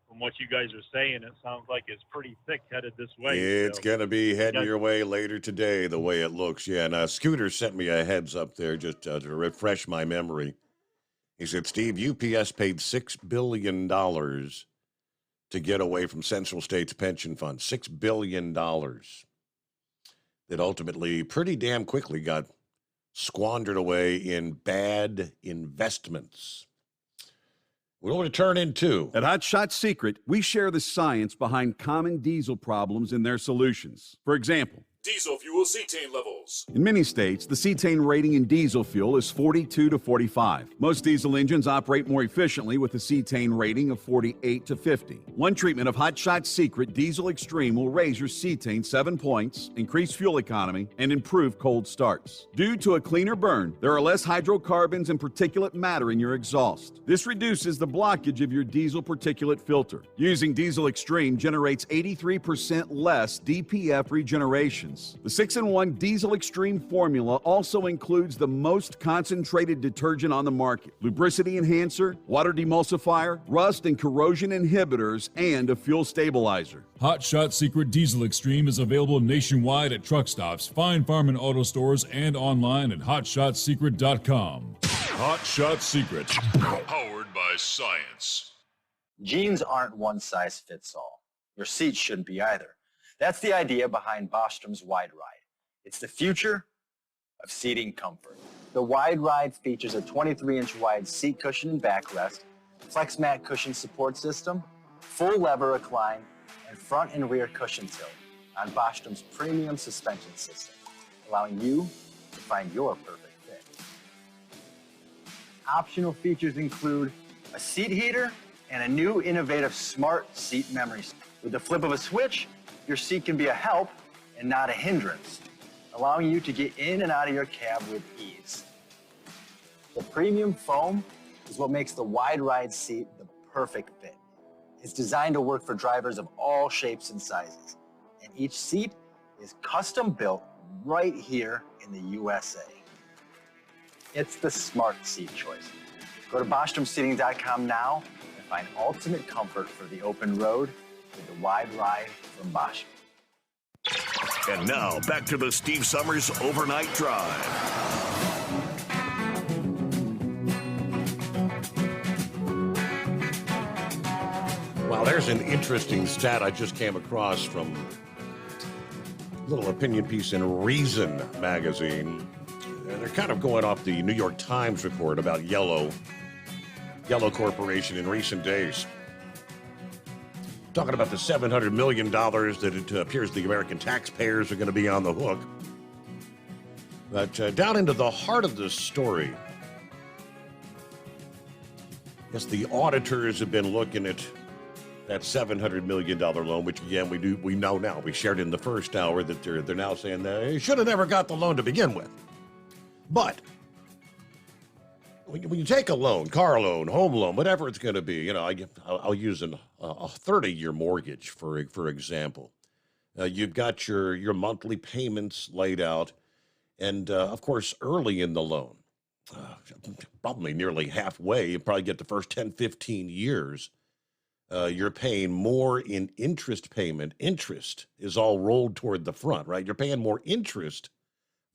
from what you guys are saying, it sounds like it's pretty thick headed this way. It's going to be heading your way later today, the way it looks. Yeah, and Scooter sent me a heads up there just to refresh my memory. He said, Steve, UPS paid $6 billion to get away from Central States Pension Fund. $6 billion that ultimately pretty damn quickly got squandered away in bad investments. What will it turn into? At Hot Shot Secret, we share the science behind common diesel problems and their solutions. For example, Diesel fuel cetane levels. in many states, the cetane rating in diesel fuel is 42 to 45. Most diesel engines operate more efficiently with a cetane rating of 48 to 50. One treatment of Hot Shot Secret Diesel Extreme will raise your cetane 7 points, increase fuel economy, and improve cold starts. Due to a cleaner burn, there are less hydrocarbons and particulate matter in your exhaust. This reduces the blockage of your diesel particulate filter. Using Diesel Extreme generates 83% less DPF regeneration. The 6-in-1 Diesel Extreme formula also includes the most concentrated detergent on the market, lubricity enhancer, water demulsifier, rust and corrosion inhibitors, and a fuel stabilizer. Hot Shot Secret Diesel Extreme is available nationwide at truck stops, Fine Farm and auto stores, and online at hotshotsecret.com. Hot Shot Secret, powered by science. Jeans aren't one size fits all. Your seats shouldn't be either. That's the idea behind Bostrom's Wide Ride. It's the future of seating comfort. The Wide Ride features a 23-inch wide seat cushion and backrest, flex mat cushion support system, full lever recline, and front and rear cushion tilt on Bostrom's premium suspension system, allowing you to find your perfect fit. Optional features include a seat heater and a new innovative smart seat memory. With the flip of a switch, your seat can be a help and not a hindrance, allowing you to get in and out of your cab with ease. The premium foam is what makes the Wide Ride seat the perfect fit. It's designed to work for drivers of all shapes and sizes, and each seat is custom built right here in the USA. It's the smart seat choice. Go to BostromSeating.com now and find ultimate comfort for the open road with the Wide Ride from Bosch. And now, back to the Steve Summers Overnight Drive. Well, there's an interesting stat I just came across from a little opinion piece in Reason magazine. They're kind of going off the New York Times report about Yellow Corporation in recent days. Talking about the $700 million that it appears the American taxpayers are going to be on the hook. But down into the heart of the story, yes, the auditors have been looking at that $700 million loan, which again we know now. We shared in the first hour that they're now saying they should have never got the loan to begin with. But when you take a loan, car loan, home loan, whatever it's going to be, I'll use a 30-year mortgage, for example. You've got your monthly payments laid out, and, of course, early in the loan, probably nearly halfway, you probably get the first 10, 15 years, you're paying more in interest payment. Interest is all rolled toward the front, right? You're paying more interest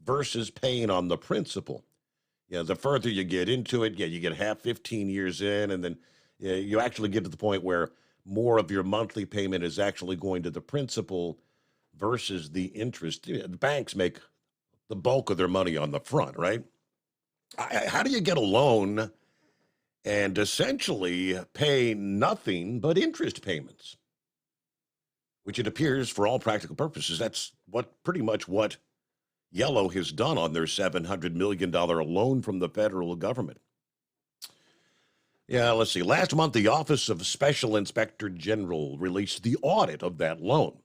versus paying on the principal. The further you get into it, you get 15 years in, and then you actually get to the point where more of your monthly payment is actually going to the principal versus the interest. The banks make the bulk of their money on the front, right? How do you get a loan and essentially pay nothing but interest payments? Which it appears, for all practical purposes, that's pretty much what Yellow has done on their $700 million loan from the federal government. Yeah, let's see. Last month, the Office of Special Inspector General released the audit of that loan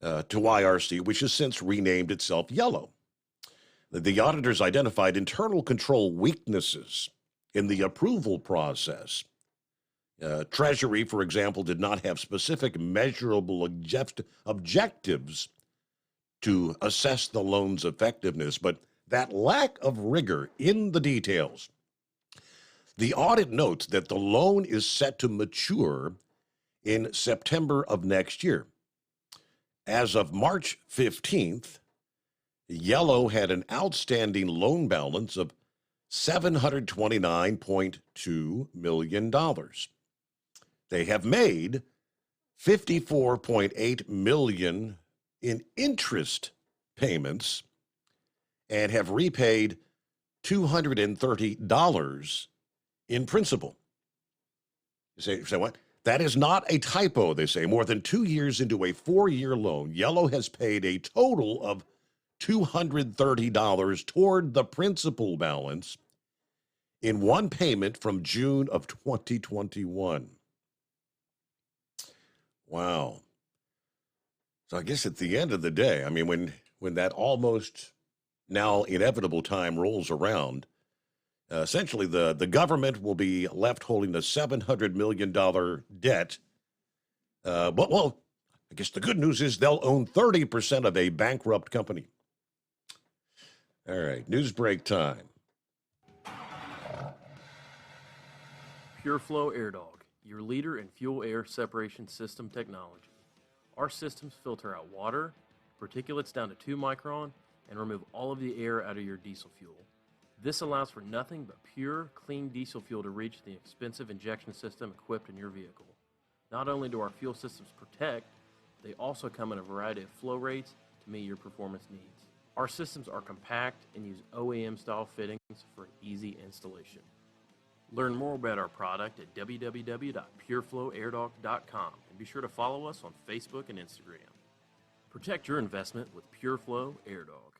to YRC, which has since renamed itself Yellow. The auditors identified internal control weaknesses in the approval process. Treasury, for example, did not have specific measurable objectives to assess the loan's effectiveness, but that lack of rigor in the details. The audit notes that the loan is set to mature in September of next year. As of March 15th, Yellow had an outstanding loan balance of $729.2 million. They have made $54.8 million in interest payments and have repaid $230 in principal. You say what? That is not a typo, they say. More than 2 years into a 4-year loan, Yellow has paid a total of $230 toward the principal balance in one payment from June of 2021. Wow. So I guess at the end of the day, I mean, when that almost now inevitable time rolls around, essentially the government will be left holding a $700 million debt. Well, I guess the good news is they'll own 30% of a bankrupt company. All right, news break time. PureFlow AirDog, your leader in fuel air separation system technology. Our systems filter out water, particulates down to 2 micron, and remove all of the air out of your diesel fuel. This allows for nothing but pure, clean diesel fuel to reach the expensive injection system equipped in your vehicle. Not only do our fuel systems protect, they also come in a variety of flow rates to meet your performance needs. Our systems are compact and use OEM-style fittings for easy installation. Learn more about our product at www.pureflowairdog.com and be sure to follow us on Facebook and Instagram. Protect your investment with PureFlow AirDog.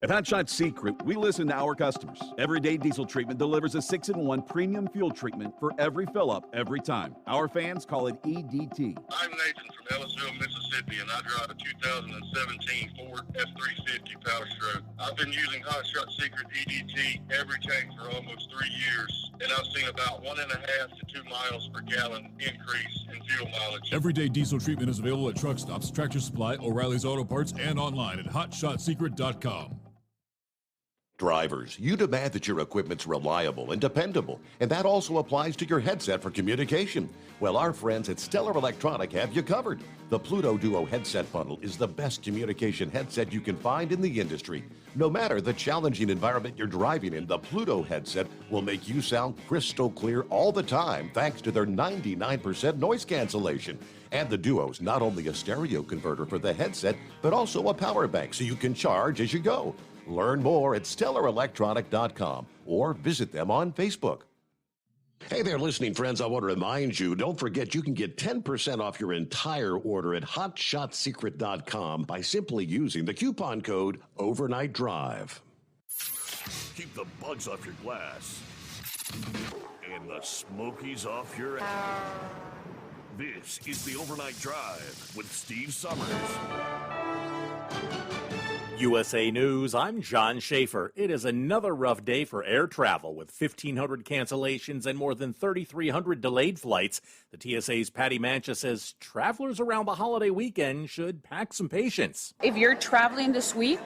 At Hot Shot Secret, we listen to our customers. Everyday Diesel Treatment delivers a 6-in-1 premium fuel treatment for every fill-up, every time. Our fans call it EDT. I'm Nathan from Ellisville, Mississippi, and I drive a 2017 Ford F-350 Power Stroke. I've been using Hot Shot Secret EDT every tank for almost 3 years, and I've seen about 1.5 to 2 miles per gallon increase in fuel mileage. Everyday Diesel Treatment is available at truck stops, Tractor Supply, O'Reilly's Auto Parts, and online at HotShotSecret.com. Drivers, you demand that your equipment's reliable and dependable, and that also applies to your headset for communication. Well, our friends at Stellar Electronic have you covered. The Pluto Duo headset bundle is the best communication headset you can find in the industry. No matter the challenging environment you're driving in, the Pluto headset will make you sound crystal clear all the time thanks to their 99% noise cancellation. And the Duo's not only a stereo converter for the headset, but also a power bank so you can charge as you go. Learn more at StellarElectronic.com or visit them on Facebook. Hey there, listening friends. I want to remind you, don't forget you can get 10% off your entire order at HotShotSecret.com by simply using the coupon code Overnight Drive. Keep the bugs off your glass and the smokies off your ass. This is the Overnight Drive with Steve Summers. USA News, I'm John Schaefer. It is another rough day for air travel with 1,500 cancellations and more than 3,300 delayed flights. The TSA's Patty Mancha says travelers around the holiday weekend should pack some patience. If you're traveling this week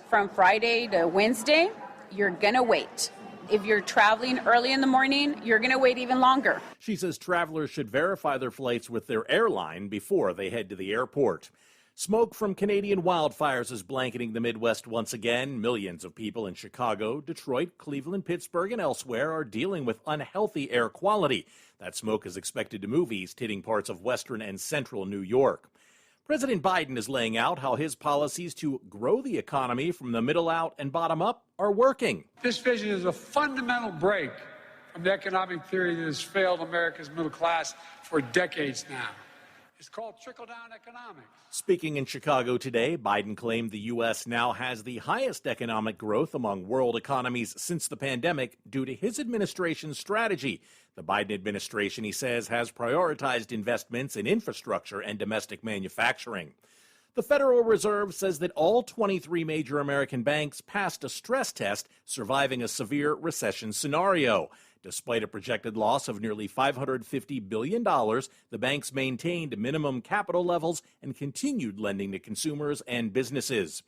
from Friday to Wednesday, you're going to wait. If you're traveling early in the morning, you're going to wait even longer. She says travelers should verify their flights with their airline before they head to the airport. Smoke from Canadian wildfires is blanketing the Midwest once again. Millions of people in Chicago, Detroit, Cleveland, Pittsburgh, and elsewhere are dealing with unhealthy air quality. That smoke is expected to move east, hitting parts of western and central New York. President Biden is laying out how his policies to grow the economy from the middle out and bottom up are working. This vision is a fundamental break from the economic theory that has failed America's middle class for decades now. It's called trickle-down economics. Speaking in Chicago today, Biden claimed the U.S. now has the highest economic growth among world economies since the pandemic due to his administration's strategy. The Biden administration, he says, has prioritized investments in infrastructure and domestic manufacturing. The Federal Reserve says that all 23 major American banks passed a stress test, surviving a severe recession scenario. Despite a projected loss of nearly $550 billion, the banks maintained minimum capital levels and continued lending to consumers and businesses.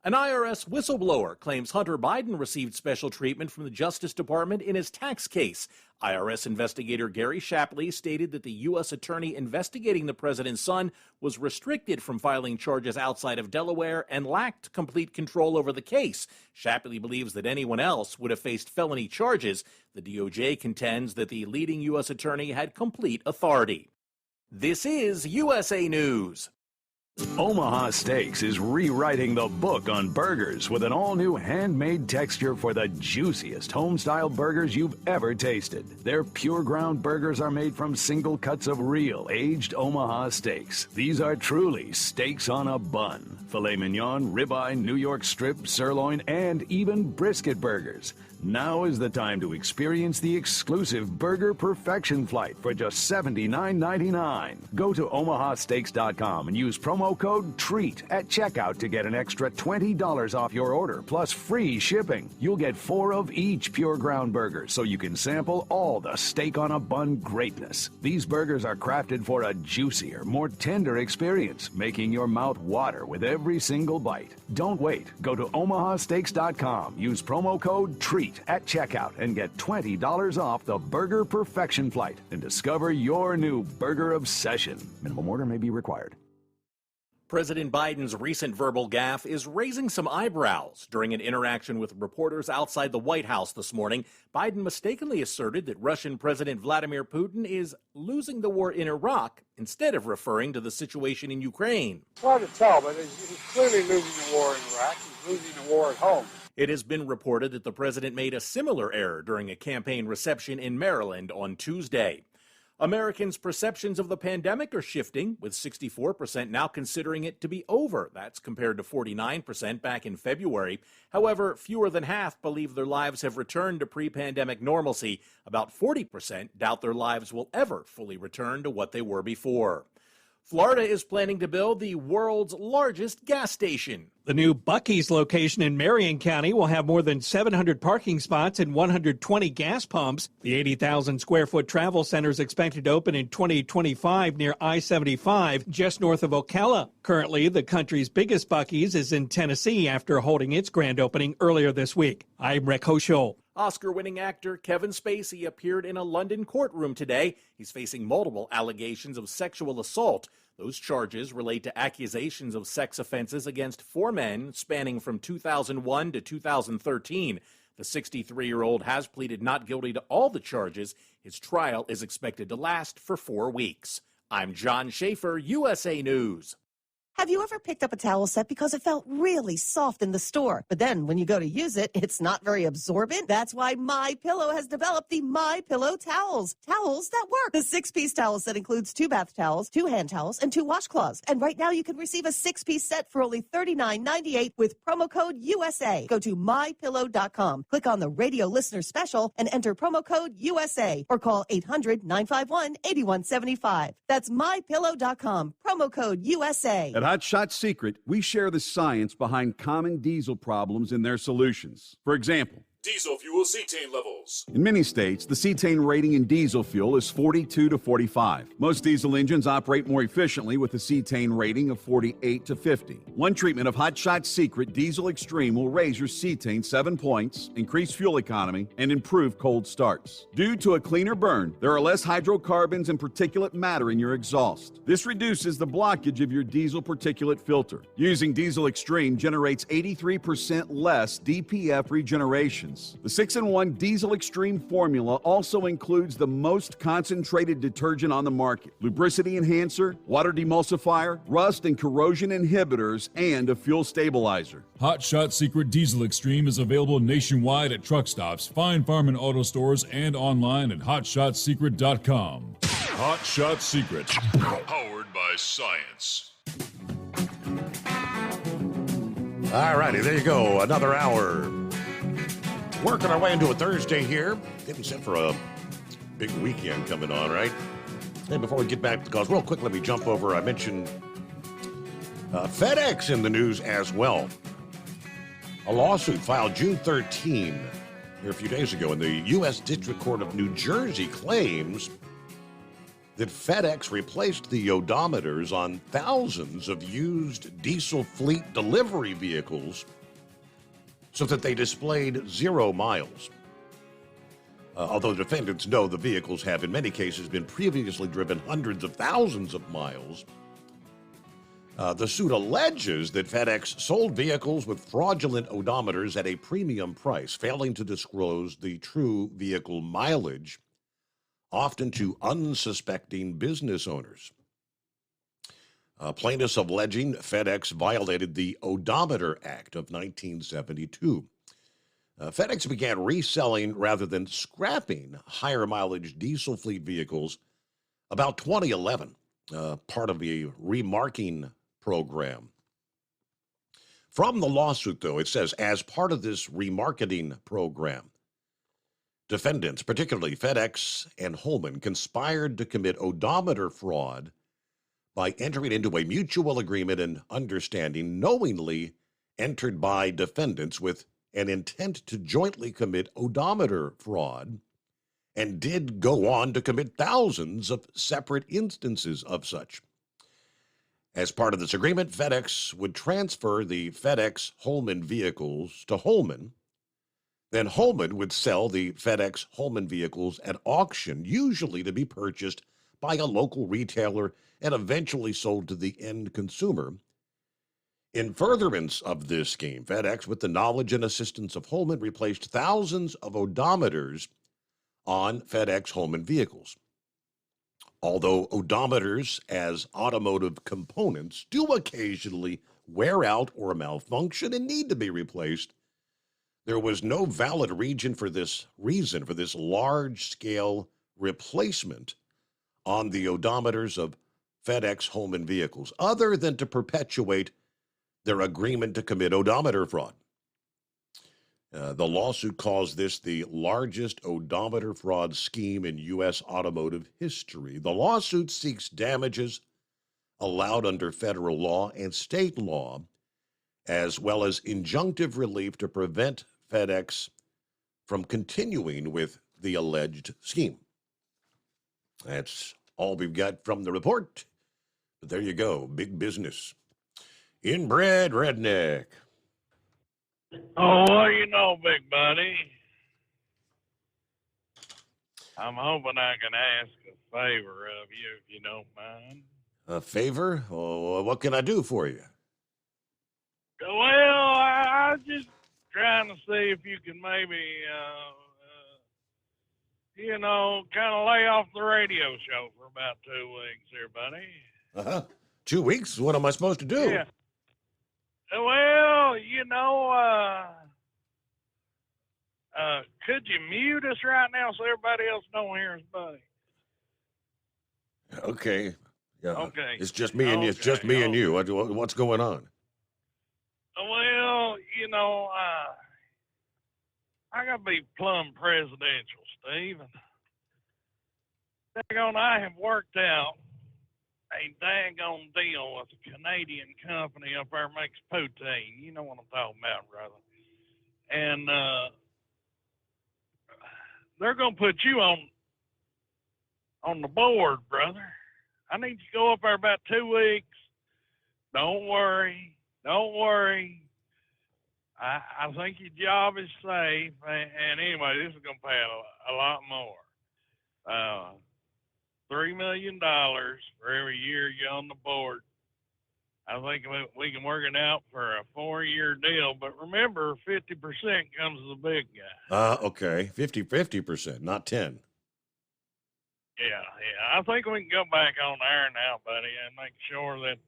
An IRS whistleblower claims Hunter Biden received special treatment from the Justice Department in his tax case. IRS investigator Gary Shapley stated that the U.S. attorney investigating the president's son was restricted from filing charges outside of Delaware and lacked complete control over the case. Shapley believes that anyone else would have faced felony charges. The DOJ contends that the leading U.S. attorney had complete authority. This is USA News. Omaha Steaks is rewriting the book on burgers with an all-new handmade texture for the juiciest home-style burgers you've ever tasted. Their pure ground burgers are made from single cuts of real aged Omaha steaks. These are truly steaks on a bun. Filet mignon, ribeye, New York strip, sirloin, and even brisket burgers. Now is the time to experience the exclusive Burger Perfection Flight for just $79.99. Go to omahasteaks.com and use promo code TREAT at checkout to get an extra $20 off your order, plus free shipping. You'll get 4 of each pure ground burger, so you can sample all the steak on a bun greatness. These burgers are crafted for a juicier, more tender experience, making your mouth water with every single bite. Don't wait. Go to omahasteaks.com. Use promo code TREAT at checkout and get $20 off the Burger Perfection Flight and discover your new burger obsession. Minimum order may be required. President Biden's recent verbal gaffe is raising some eyebrows. During an interaction with reporters outside the White House this morning, Biden mistakenly asserted that Russian President Vladimir Putin is losing the war in Iraq instead of referring to the situation in Ukraine. It's hard to tell, but he's clearly losing the war in Iraq. He's losing the war at home. It has been reported that the president made a similar error during a campaign reception in Maryland on Tuesday. Americans' perceptions of the pandemic are shifting, with 64% now considering it to be over. That's compared to 49% back in February. However, fewer than half believe their lives have returned to pre-pandemic normalcy. About 40% doubt their lives will ever fully return to what they were before. Florida is planning to build the world's largest gas station. The new Buc-ee's location in Marion County will have more than 700 parking spots and 120 gas pumps. The 80,000-square-foot travel center is expected to open in 2025 near I-75, just north of Ocala. Currently, the country's biggest Buc-ee's is in Tennessee after holding its grand opening earlier this week. I'm Rick Hosho. Oscar-winning actor Kevin Spacey appeared in a London courtroom today. He's facing multiple allegations of sexual assault. Those charges relate to accusations of sex offenses against 4 men spanning from 2001 to 2013. The 63-year-old has pleaded not guilty to all the charges. His trial is expected to last for 4 weeks. I'm John Schaefer, USA News. Have you ever picked up a towel set because it felt really soft in the store, but then when you go to use it, it's not very absorbent? That's why MyPillow has developed the MyPillow towels. Towels that work. The 6-piece towel set includes 2 bath towels, 2 hand towels, and 2 washcloths. And right now you can receive a 6-piece set for only $39.98 with promo code USA. Go to MyPillow.com, click on the radio listener special, and enter promo code USA, or call 800-951-8175. That's MyPillow.com, promo code USA. At Hot Shot Secret, we share the science behind common diesel problems and their solutions. For example, diesel fuel cetane levels. in many states, the cetane rating in diesel fuel is 42 to 45. Most diesel engines operate more efficiently with a cetane rating of 48 to 50. One treatment of Hot Shot Secret Diesel Extreme will raise your cetane 7 points, increase fuel economy, and improve cold starts. Due to a cleaner burn, there are less hydrocarbons and particulate matter in your exhaust. This reduces the blockage of your diesel particulate filter. Using Diesel Extreme generates 83% less DPF regeneration. The 6-in-1 Diesel Extreme formula also includes the most concentrated detergent on the market, lubricity enhancer, water demulsifier, rust and corrosion inhibitors, and a fuel stabilizer. Hot Shot Secret Diesel Extreme is available nationwide at truck stops, Fine Farm and auto stores, and online at hotshotsecret.com. Hot Shot Secret, powered by science. All righty, there you go. Another hour. Working our way into a Thursday here. Getting set for a big weekend coming on, right? And before we get back to the calls, real quick, let me jump over. I mentioned FedEx in the news as well. A lawsuit filed June 13, here a few days ago, in the U.S. District Court of New Jersey claims that FedEx replaced the odometers on thousands of used diesel fleet delivery vehicles so that they displayed 0 miles. Although the defendants know the vehicles have, in many cases, been previously driven hundreds of thousands of miles, the suit alleges that FedEx sold vehicles with fraudulent odometers at a premium price, failing to disclose the true vehicle mileage, often to unsuspecting business owners. Plaintiffs alleging FedEx violated the Odometer Act of 1972. FedEx began reselling rather than scrapping higher mileage diesel fleet vehicles about 2011, part of the remarking program. From the lawsuit, though, it says, as part of this remarketing program, defendants, particularly FedEx and Holman, conspired to commit odometer fraud by entering into a mutual agreement and understanding knowingly entered by defendants with an intent to jointly commit odometer fraud, and did go on to commit thousands of separate instances of such. As part of this agreement, FedEx would transfer the FedEx Holman vehicles to Holman. Then Holman would sell the FedEx Holman vehicles at auction, usually to be purchased by a local retailer and eventually sold to the end consumer. In furtherance of this scheme, FedEx, with the knowledge and assistance of Holman, replaced thousands of odometers on FedEx Holman vehicles. Although odometers as automotive components do occasionally wear out or malfunction and need to be replaced, there was no valid reason for this large-scale replacement on the odometers of FedEx Holman vehicles, other than to perpetuate their agreement to commit odometer fraud. The lawsuit calls this the largest odometer fraud scheme in U.S. automotive history. The lawsuit seeks damages allowed under federal law and state law, as well as injunctive relief to prevent FedEx from continuing with the alleged scheme. That's all we've got from the report. But there you go, big business. Inbred redneck. Oh, well, you know, big buddy, I'm hoping I can ask a favor of you, if you don't mind. A favor? Oh, what can I do for you? Well, I just trying to see if you can maybe, kind of lay off the radio show for about 2 weeks here, buddy. 2 weeks? What am I supposed to do? Yeah. Well, could you mute us right now so everybody else don't hear us, buddy? Okay. Yeah. Okay. It's just me and you. It's just me and you. What's going on? Well, I got to be plumb presidential, Steve. I have worked out a daggone deal with a Canadian company up there makes poutine. You know what I'm talking about, brother. And they're going to put you on the board, brother. I need you to go up there about 2 weeks. Don't worry. I think your job is safe. And anyway, this is going to pay a lot more. $3 million for every year you're on the board. I think we can work it out for a 4-year deal. But remember, 50% comes to the big guy. Okay. 50%, not 10. Yeah. I think we can go back on air now, buddy, and make sure that,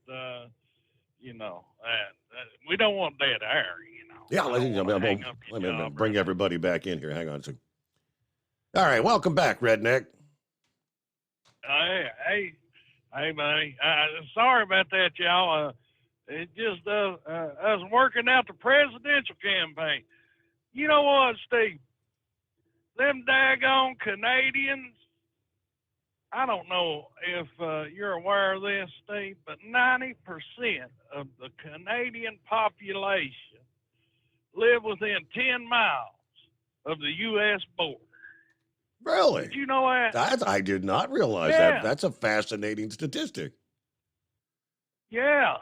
we don't want dead air, Yeah, let me bring everybody back in here. Hang on a second. All right, welcome back, Redneck. Hey, Hey, buddy. Sorry about that, y'all. It just us working out the presidential campaign. You know what, Steve? Them daggone Canadians. I don't know if you're aware of this, Steve, but 90% of the Canadian population live within 10 miles of the U.S. border. Really? Did you know that? I did not realize Yeah. that. That's a fascinating statistic. Yeah.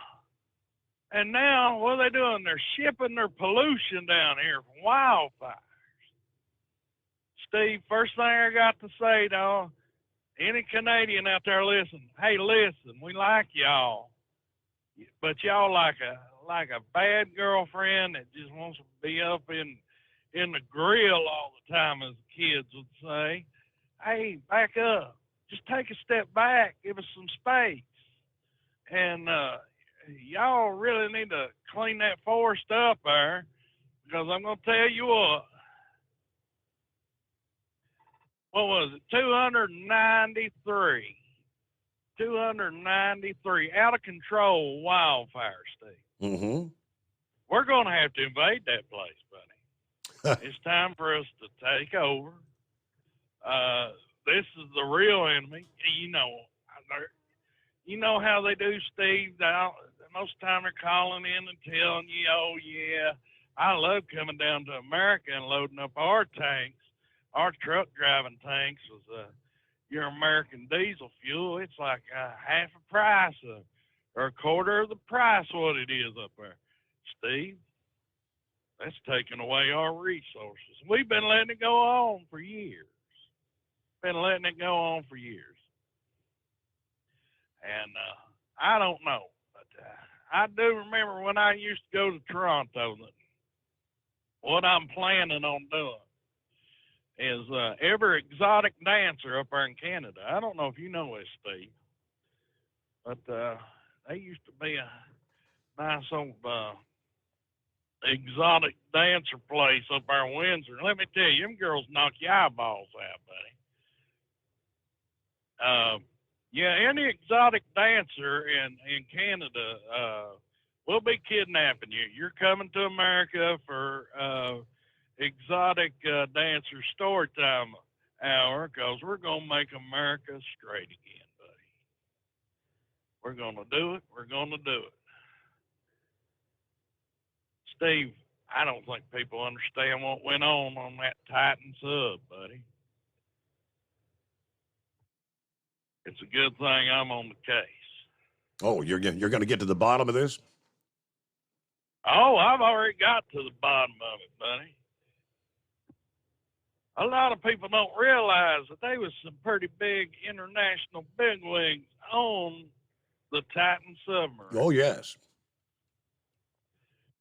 And now, what are they doing? They're shipping their pollution down here from wildfires. Steve, first thing I got to say, dog, any Canadian out there listening, hey, listen, we like y'all, but y'all like a bad girlfriend that just wants to be up in the grill all the time, as the kids would say. Hey, back up. Just take a step back. Give us some space. And y'all really need to clean that forest up there, because I'm going to tell you what was it? 293 out of control wildfires, Steve. Mm-hmm. We're going to have to invade that place, buddy. It's time for us to take over. This is the real enemy. You know how they do, Steve. Most of the time they're calling in and telling you, oh, yeah, I love coming down to America and loading up our tanks. Our truck driving tanks was your American diesel fuel. It's like half a price or a quarter of the price what it is up there. Steve, that's taking away our resources. We've been letting it go on for years. And I don't know, but I do remember when I used to go to Toronto, that what I'm planning on doing is every exotic dancer up there in Canada. I don't know if you know this, Steve, but they used to be a nice old exotic dancer place up there in Windsor. Let me tell you, them girls knock your eyeballs out, buddy. Yeah, any exotic dancer in Canada will be kidnapping you. You're coming to America for exotic dancer story time hour, because we're going to make America straight again, buddy. We're going to do it. We're going to do it. Steve, I don't think people understand what went on that Titan sub, buddy. It's a good thing I'm on the case. Oh, you're going to get to the bottom of this? Oh, I've already got to the bottom of it, buddy. A lot of people don't realize that there was some pretty big international bigwigs on the Titan submarine. Oh, yes.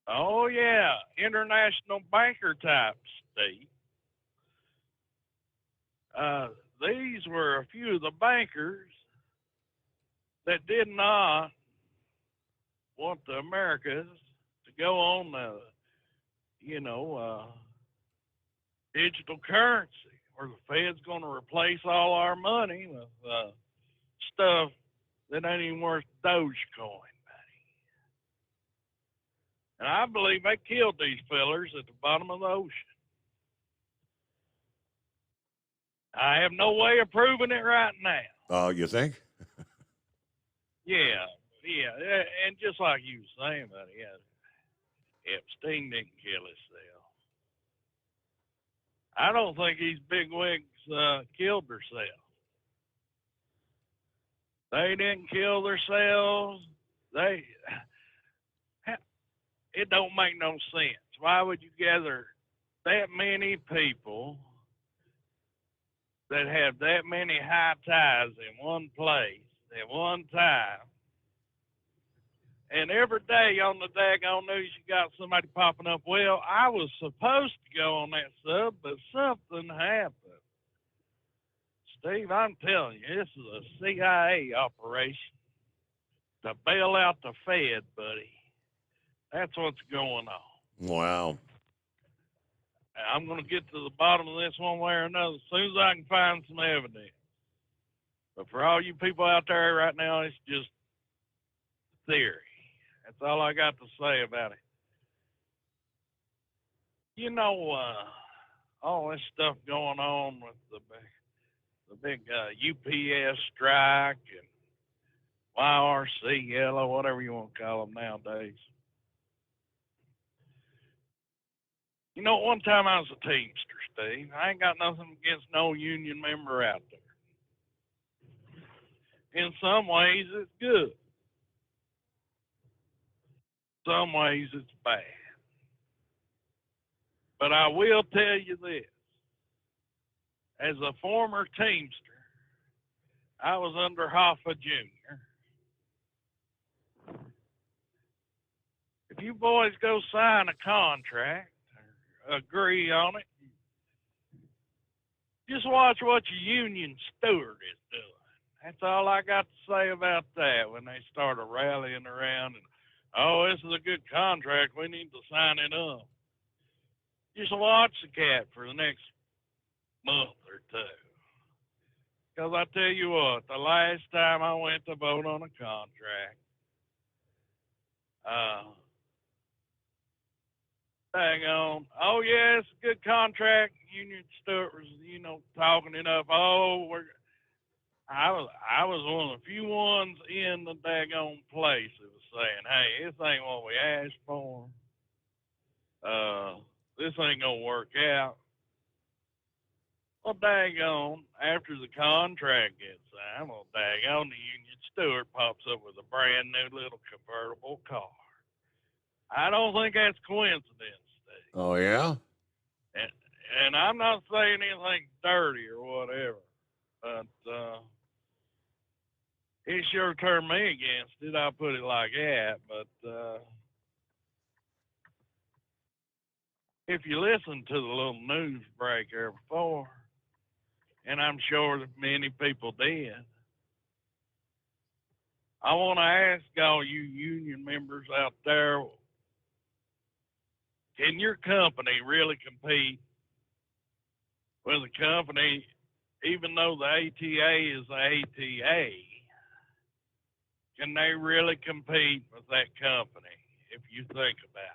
Oh, yeah. International banker types, Steve. These were a few of the bankers that did not want the Americas to go on the, digital currency, where the Fed's going to replace all our money with stuff that ain't even worth Dogecoin, buddy. And I believe they killed these fellers at the bottom of the ocean. I have no way of proving it right now. Oh, you think? Yeah. And just like you were saying, buddy, Epstein didn't kill himself. I don't think these bigwigs killed themselves. They didn't kill themselves. It don't make no sense. Why would you gather that many people that have that many high ties in one place at one time? And every day on the daggone news, you got somebody popping up, well, I was supposed to go on that sub, but something happened. Steve, I'm telling you, this is a CIA operation to bail out the Fed, buddy. That's what's going on. Wow. I'm going to get to the bottom of this one way or another as soon as I can find some evidence. But for all you people out there right now, it's just theory. That's all I got to say about it. You know, all this stuff going on with the big UPS strike and YRC, yellow, whatever you want to call them nowadays. You know, one time I was a Teamster, Steve. I ain't got nothing against no union member out there. In some ways, it's good. Some ways, it's bad. But I will tell you this. As a former Teamster, I was under Hoffa Jr. If you boys go sign a contract, or agree on it, just watch what your union steward is doing. That's all I got to say about that when they started rallying around and, oh, this is a good contract, we need to sign it up. Just watch the cat for the next month or two. Because I tell you what, the last time I went to vote on a contract, daggone, oh yeah, it's a good contract. Union steward was, you know, talking it up. Oh, I was one of the few ones in the daggone place that was saying, hey, this ain't what we asked for. This ain't gonna work out. Well, daggone, after the contract gets signed, well, daggone, the union steward pops up with a brand new little convertible car. I don't think that's coincidence, Steve. Oh, yeah? And I'm not saying anything dirty or whatever, but it sure turned me against it. I'll put it like that. But if you listen to the little news break there before, and I'm sure that many people did, I want to ask all you union members out there, can your company really compete with a company, even though the ATA is the ATA, can they really compete with that company if you think about it?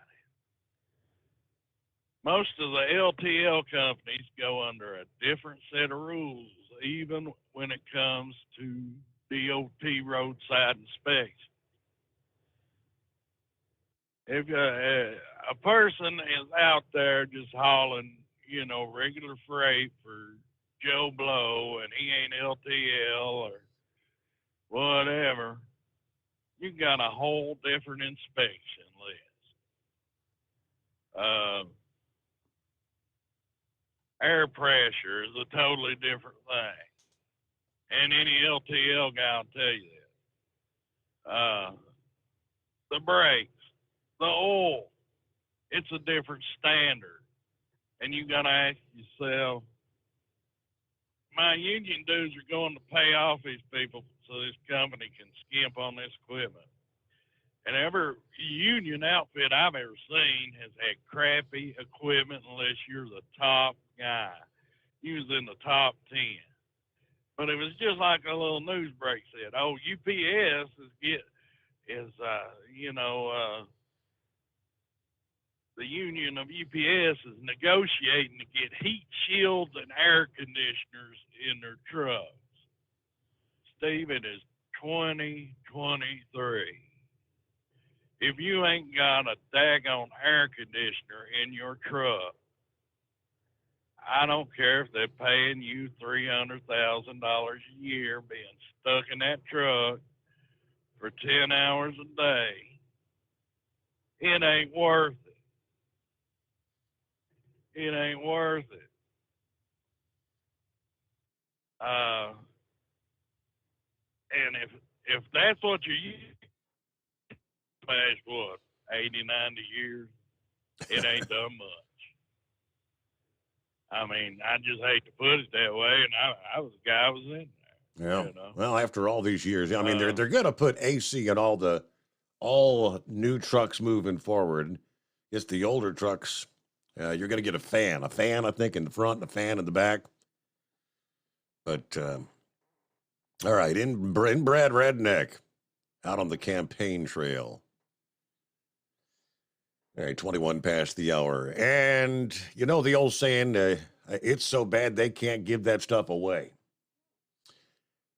Most of the LTL companies go under a different set of rules, even when it comes to DOT roadside inspection. If a person is out there just hauling, you know, regular freight for Joe Blow and he ain't LTL or whatever, you got a whole different inspection list. Air pressure is a totally different thing. And any LTL guy will tell you that. The brakes, the oil, it's a different standard. And you got to ask yourself, my union dues are going to pay off these people so this company can skimp on this equipment. And every union outfit I've ever seen has had crappy equipment unless you're the top guy. You was in the top 10. But it was just like a little news break said, oh, UPS the union of UPS is negotiating to get heat shields and air conditioners in their trucks. Steve, it is 2023. If you ain't got a daggone air conditioner in your truck, I don't care if they're paying you $300,000 a year being stuck in that truck for 10 hours a day. It ain't worth it. It ain't worth it. And if that's what you're using, past what, 80, 90 years, it ain't done much. I mean, I just hate to put it that way, and I was the guy who was in there. Yeah. You know? Well, after all these years, I mean, they're going to put AC in all new trucks moving forward. It's the older trucks. You're going to get a fan, I think, in the front and a fan in the back. But All right, inbred redneck out on the campaign trail. All right, 21 past the hour. And you know the old saying, it's so bad they can't give that stuff away.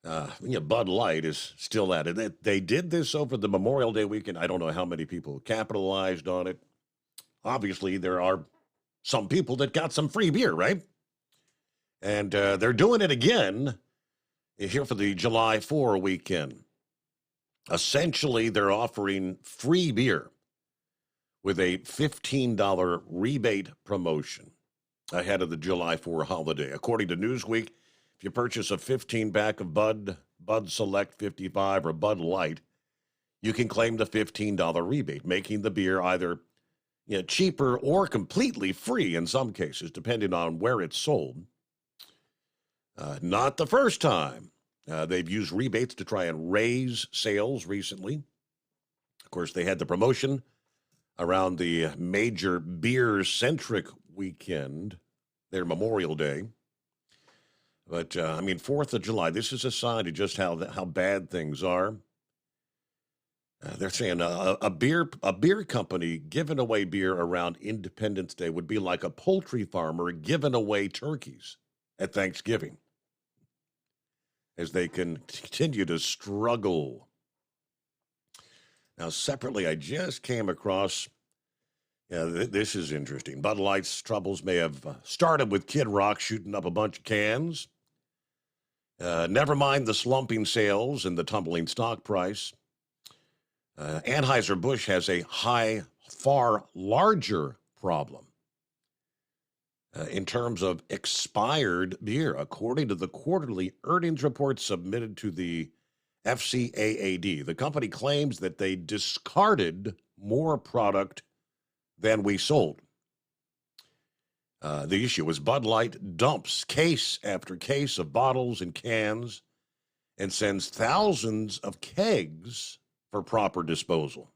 Bud Light is still at it. They did this over the Memorial Day weekend. I don't know how many people capitalized on it. Obviously, there are some people that got some free beer, right? And they're doing it again here for the July 4 weekend. Essentially, they're offering free beer with a $15 rebate promotion ahead of the July 4 holiday. According to Newsweek, if you purchase a 15-pack of Bud Select 55, or Bud Light, you can claim the $15 rebate, making the beer either cheaper or completely free in some cases, depending on where it's sold. Not the first time. They've used rebates to try and raise sales recently. Of course, they had the promotion around the major beer-centric weekend, their Memorial Day. But, 4th of July, this is a sign of just how bad things are. They're saying a beer company giving away beer around Independence Day would be like a poultry farmer giving away turkeys at Thanksgiving, as they continue to struggle. Now, separately, I just came across, this is interesting. Bud Light's troubles may have started with Kid Rock shooting up a bunch of cans. Never mind the slumping sales and the tumbling stock price. Anheuser-Busch has a far larger problem in terms of expired beer. According to the quarterly earnings report submitted to the FCAAD, the company claims that they discarded more product than we sold. The issue is Bud Light dumps case after case of bottles and cans and sends thousands of kegs for proper disposal.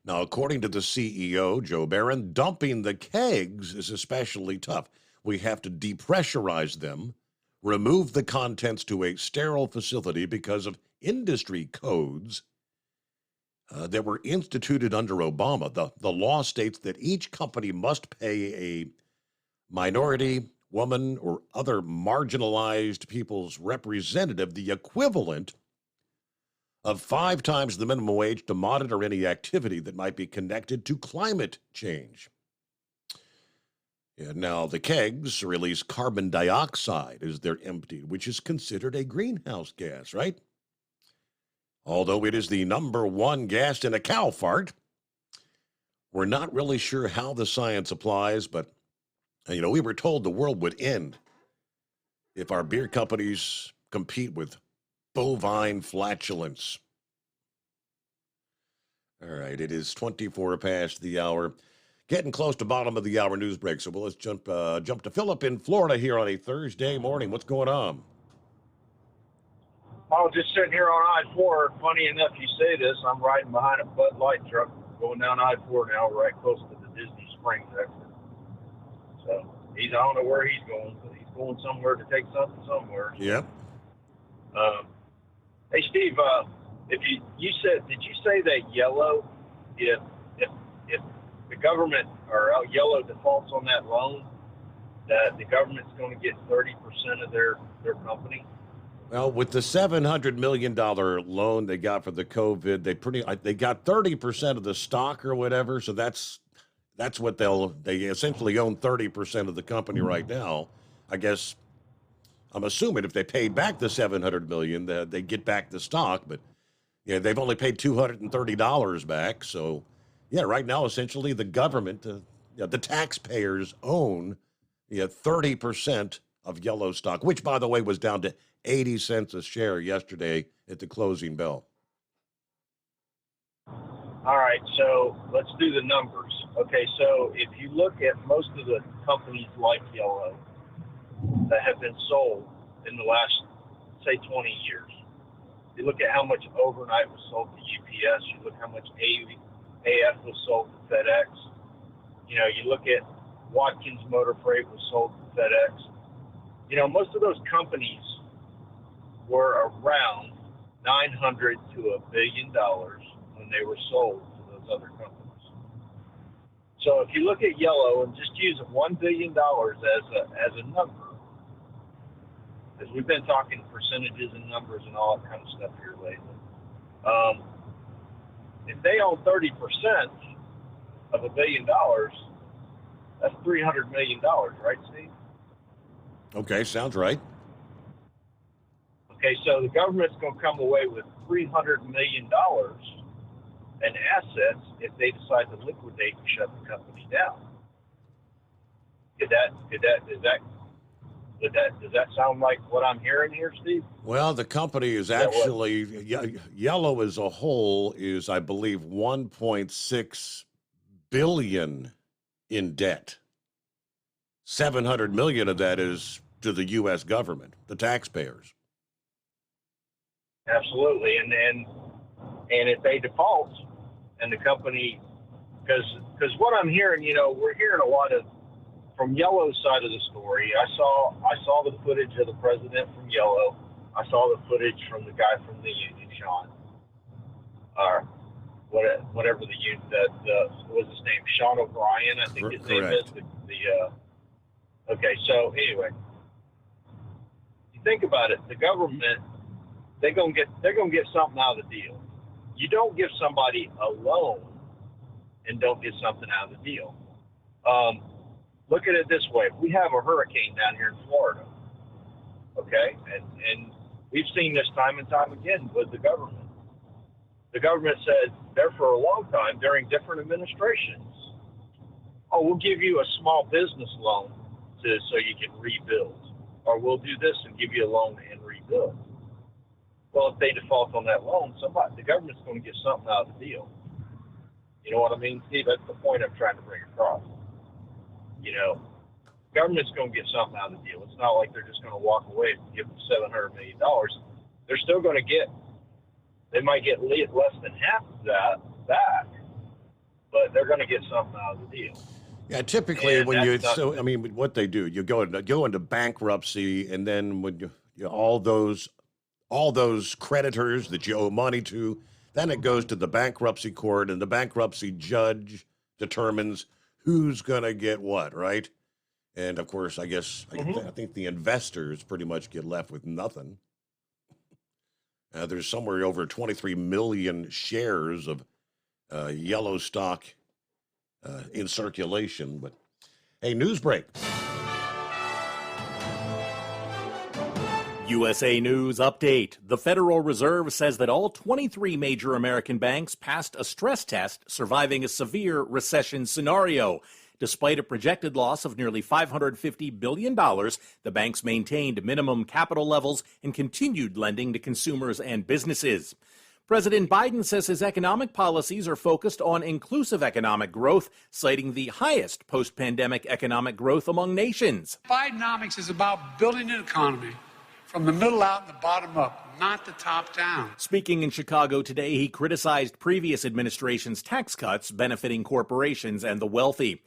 Now, according to the CEO, Joe Barron, dumping the kegs is especially tough. We have to depressurize them, remove the contents to a sterile facility because of industry codes that were instituted under Obama. The law states that each company must pay a minority, woman, or other marginalized people's representative the equivalent of 5 times the minimum wage to monitor any activity that might be connected to climate change. And now the kegs release carbon dioxide as they're emptied, which is considered a greenhouse gas, right? Although it is the #1 gas in a cow fart, we're not really sure how the science applies, but, we were told the world would end if our beer companies compete with bovine flatulence. All right, it is 24 past the hour. Getting close to bottom of the hour news break, so let's jump to Philip in Florida here on a Thursday morning. What's going on? I was just sitting here on I-4. Funny enough you say this, I'm riding behind a Bud Light truck going down I-4 now, right close to the Disney Springs exit. So I don't know where he's going, but he's going somewhere to take something somewhere. Yep. Hey, Steve, did you say that Yellow, if the government or Yellow defaults on that loan, that the government's going to get 30% of their company? Well, with the $700 million loan they got for the COVID, they got 30% of the stock or whatever. So that's what they essentially own 30% of the company right now. I guess I'm assuming if they paid back the $700 million, they get back the stock. But they've only paid $230 back. So right now essentially the government, the taxpayers own 30% of Yellow stock, which by the way was down to 80 cents a share yesterday at the closing bell. All right, so let's do the numbers. Okay, so if you look at most of the companies like Yellow that have been sold in the last, say, 20 years, you look at how much overnight was sold to UPS, you look how much AF was sold to FedEx, you look at Watkins Motor Freight was sold to FedEx. Most of those companies were around $900 to $1 billion when they were sold to those other companies. So if you look at Yellow and just use $1 billion as a number, because we've been talking percentages and numbers and all that kind of stuff here lately. If they own 30% of $1 billion, that's $300 million, right, Steve? Okay, sounds right. Okay, so the government's going to come away with $300 million in assets if they decide to liquidate and shut the company down. Does that sound like what I'm hearing here, Steve? Well, the company is actually, Yellow as a whole is, I believe, $1.6 billion in debt. $700 million of that is to the U.S. government, the taxpayers. Absolutely, and if they default, and the company, because what I'm hearing, we're hearing a lot of from Yellow's side of the story. I saw the footage of the president from Yellow. I saw the footage from the guy from the union, Sean, or whatever the union. What was his name? Sean O'Brien, I think his name is. Okay, so anyway, you think about it. The government, they're gonna get something out of the deal. You don't give somebody a loan and don't get something out of the deal. Look at it this way. We have a hurricane down here in Florida, okay? And we've seen this time and time again with the government. The government said there for a long time during different administrations, we'll give you a small business loan so you can rebuild. Or we'll do this and give you a loan and rebuild. Well, if they default on that loan, the government's going to get something out of the deal. You know what I mean, Steve? That's the point I'm trying to bring across. Government's going to get something out of the deal. It's not like they're just going to walk away and give them $700 million. They're still going to they might get less than half of that back, but they're going to get something out of the deal. Yeah, typically what they do, you go into bankruptcy, and then when all those creditors that you owe money to, then it goes to the bankruptcy court, and the bankruptcy judge determines who's going to get what, right? And of course, I think the investors pretty much get left with nothing. There's somewhere over 23 million shares of Yellow stock in circulation. But hey, news break. USA News Update. The Federal Reserve says that all 23 major American banks passed a stress test surviving a severe recession scenario. Despite a projected loss of nearly $550 billion, the banks maintained minimum capital levels and continued lending to consumers and businesses. President Biden says his economic policies are focused on inclusive economic growth, citing the highest post-pandemic economic growth among nations. Bidenomics is about building an economy from the middle out and the bottom up, not the top down. Speaking in Chicago today, he criticized previous administration's tax cuts benefiting corporations and the wealthy.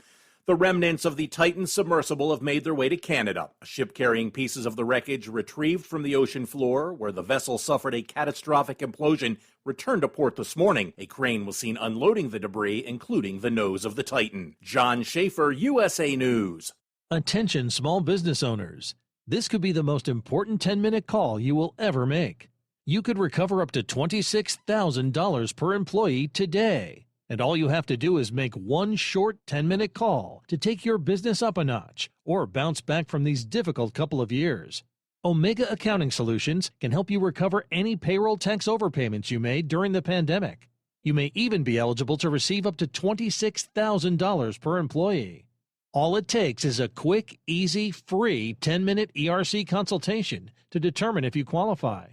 The remnants of the Titan submersible have made their way to Canada. A ship carrying pieces of the wreckage retrieved from the ocean floor, where the vessel suffered a catastrophic implosion, returned to port this morning. A crane was seen unloading the debris, including the nose of the Titan. John Schaefer, USA News. Attention small business owners. This could be the most important 10-minute call you will ever make. You could recover up to $26,000 per employee today. And all you have to do is make one short 10-minute call to take your business up a notch or bounce back from these difficult couple of years. Omega Accounting Solutions can help you recover any payroll tax overpayments you made during the pandemic. You may even be eligible to receive up to $26,000 per employee. All it takes is a quick, easy, free 10-minute ERC consultation to determine if you qualify.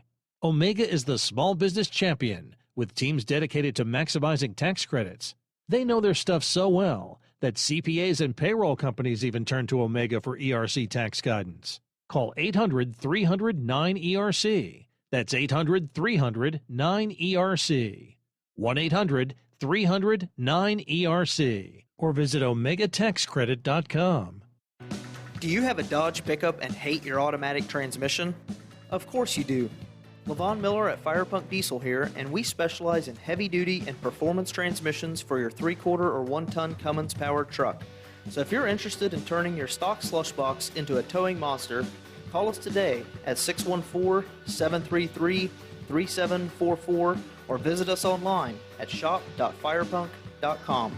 Omega is the small business champion, with teams dedicated to maximizing tax credits. They know their stuff so well that CPAs and payroll companies even turn to Omega for ERC tax guidance. Call 800-300-9ERC. That's 800-300-9ERC. 1-800-300-9ERC. Or visit OmegaTaxCredit.com. Do you have a Dodge pickup and hate your automatic transmission? Of course you do. LaVon Miller at Firepunk Diesel here, and we specialize in heavy-duty and performance transmissions for your 3/4 or 1-ton Cummins-powered truck. So if you're interested in turning your stock slush box into a towing monster, call us today at 614-733-3744 or visit us online at shop.firepunk.com.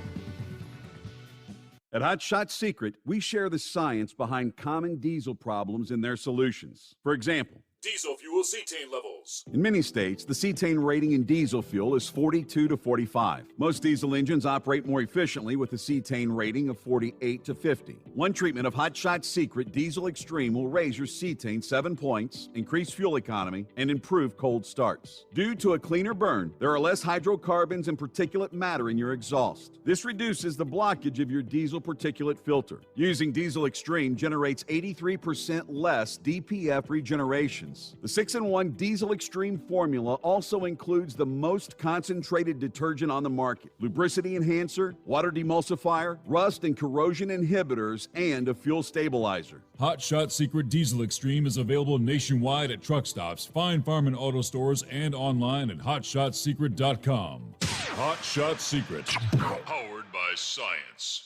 At Hot Shot Secret, we share the science behind common diesel problems and their solutions. For example, Diesel fuel cetane levels. in many states, the cetane rating in diesel fuel is 42 to 45. Most diesel engines operate more efficiently with a cetane rating of 48 to 50. One treatment of Hot Shot Secret Diesel Extreme will raise your cetane 7 points, increase fuel economy, and improve cold starts. Due to a cleaner burn, there are less hydrocarbons and particulate matter in your exhaust. This reduces the blockage of your diesel particulate filter. Using Diesel Extreme generates 83% less DPF regenerations. The 6-in-1 Diesel Extreme formula also includes the most concentrated detergent on the market, lubricity enhancer, water demulsifier, rust and corrosion inhibitors, and a fuel stabilizer. Hot Shot Secret Diesel Extreme is available nationwide at truck stops, Fine Farm and auto stores, and online at hotshotsecret.com. Hot Shot Secret, powered by science.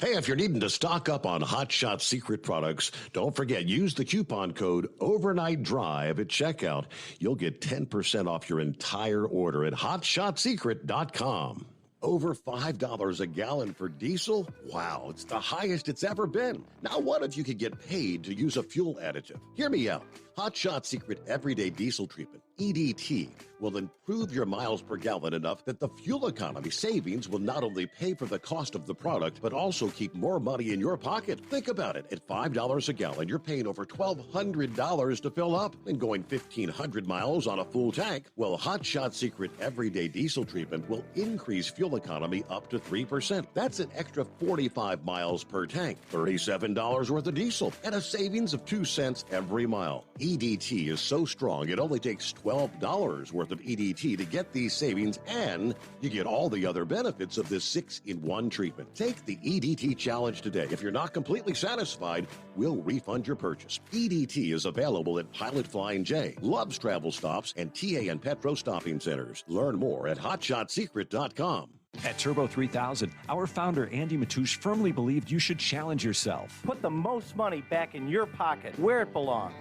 Hey, if you're needing to stock up on Hot Shot Secret products, don't forget, use the coupon code Overnight Drive at checkout. You'll get 10% off your entire order at hotshotsecret.com. Over $5 a gallon for diesel? Wow, it's the highest it's ever been. Now, what if you could get paid to use a fuel additive? Hear me out. Hot Shot Secret Everyday Diesel Treatment, EDT, will improve your miles per gallon enough that the fuel economy savings will not only pay for the cost of the product, but also keep more money in your pocket. Think about it. At $5 a gallon, you're paying over $1,200 to fill up and going 1,500 miles on a full tank. Well, Hot Shot Secret Everyday Diesel Treatment will increase fuel economy up to 3%. That's an extra 45 miles per tank, $37 worth of diesel, and a savings of 2 cents every mile. EDT is so strong, it only takes $12 worth of EDT to get these savings, and you get all the other benefits of this 6-in-1 treatment. Take the EDT challenge today. If you're not completely satisfied, we'll refund your purchase. EDT is available at Pilot Flying J, Love's Travel Stops, and TA and Petro Stopping Centers. Learn more at hotshotsecret.com. At Turbo 3000, our founder Andy Matoush firmly believed you should challenge yourself. Put the most money back in your pocket, where it belongs.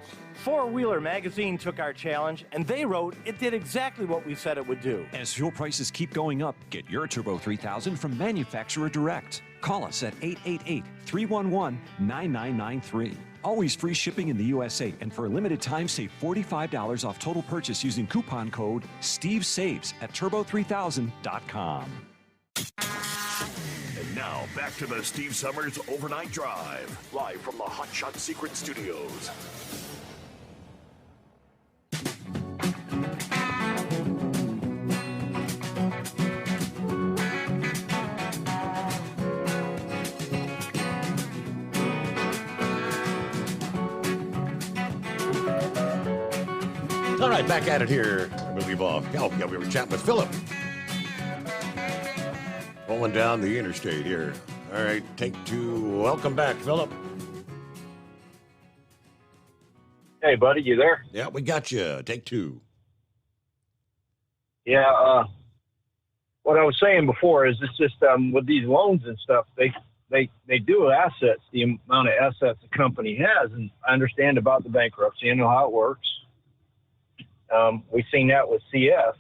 Four Wheeler Magazine took our challenge, and they wrote it did exactly what we said it would do. As fuel prices keep going up, get your Turbo 3000 from manufacturer direct. Call us at 888-311-9993. Always free shipping in the USA, and for a limited time, save $45 off total purchase using coupon code STEVESAVES at turbo3000.com. And now, back to the Steve Summers Overnight Drive, live from the Hot Shot Secret Studios. All right, back at it here. We leave off. Oh, yeah, we were chatting with Philip. Rolling down the interstate here. All right, take two. Welcome back, Philip. Hey, buddy, you there? Yeah, we got you. Take two. Yeah, what I was saying before is it's just with these loans and stuff, they do assets, the amount of assets a company has, and I understand about the bankruptcy. I know how it works. We've seen that with CF,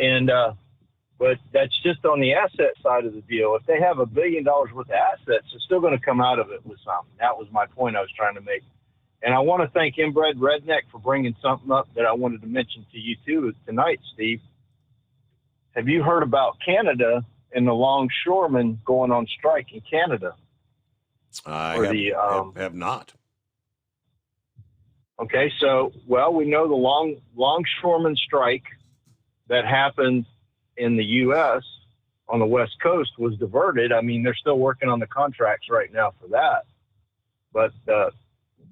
and but that's just on the asset side of the deal. If they have $1 billion worth of assets, they're still going to come out of it with something. That was my point I was trying to make. And I want to thank Inbred Redneck for bringing something up that I wanted to mention to you too tonight, Steve. Have you heard about Canada and the longshoremen going on strike in Canada? I have not. Okay, so, well, we know the longshoreman strike that happened in the U.S. on the West Coast was diverted. I mean, they're still working on the contracts right now for that. But the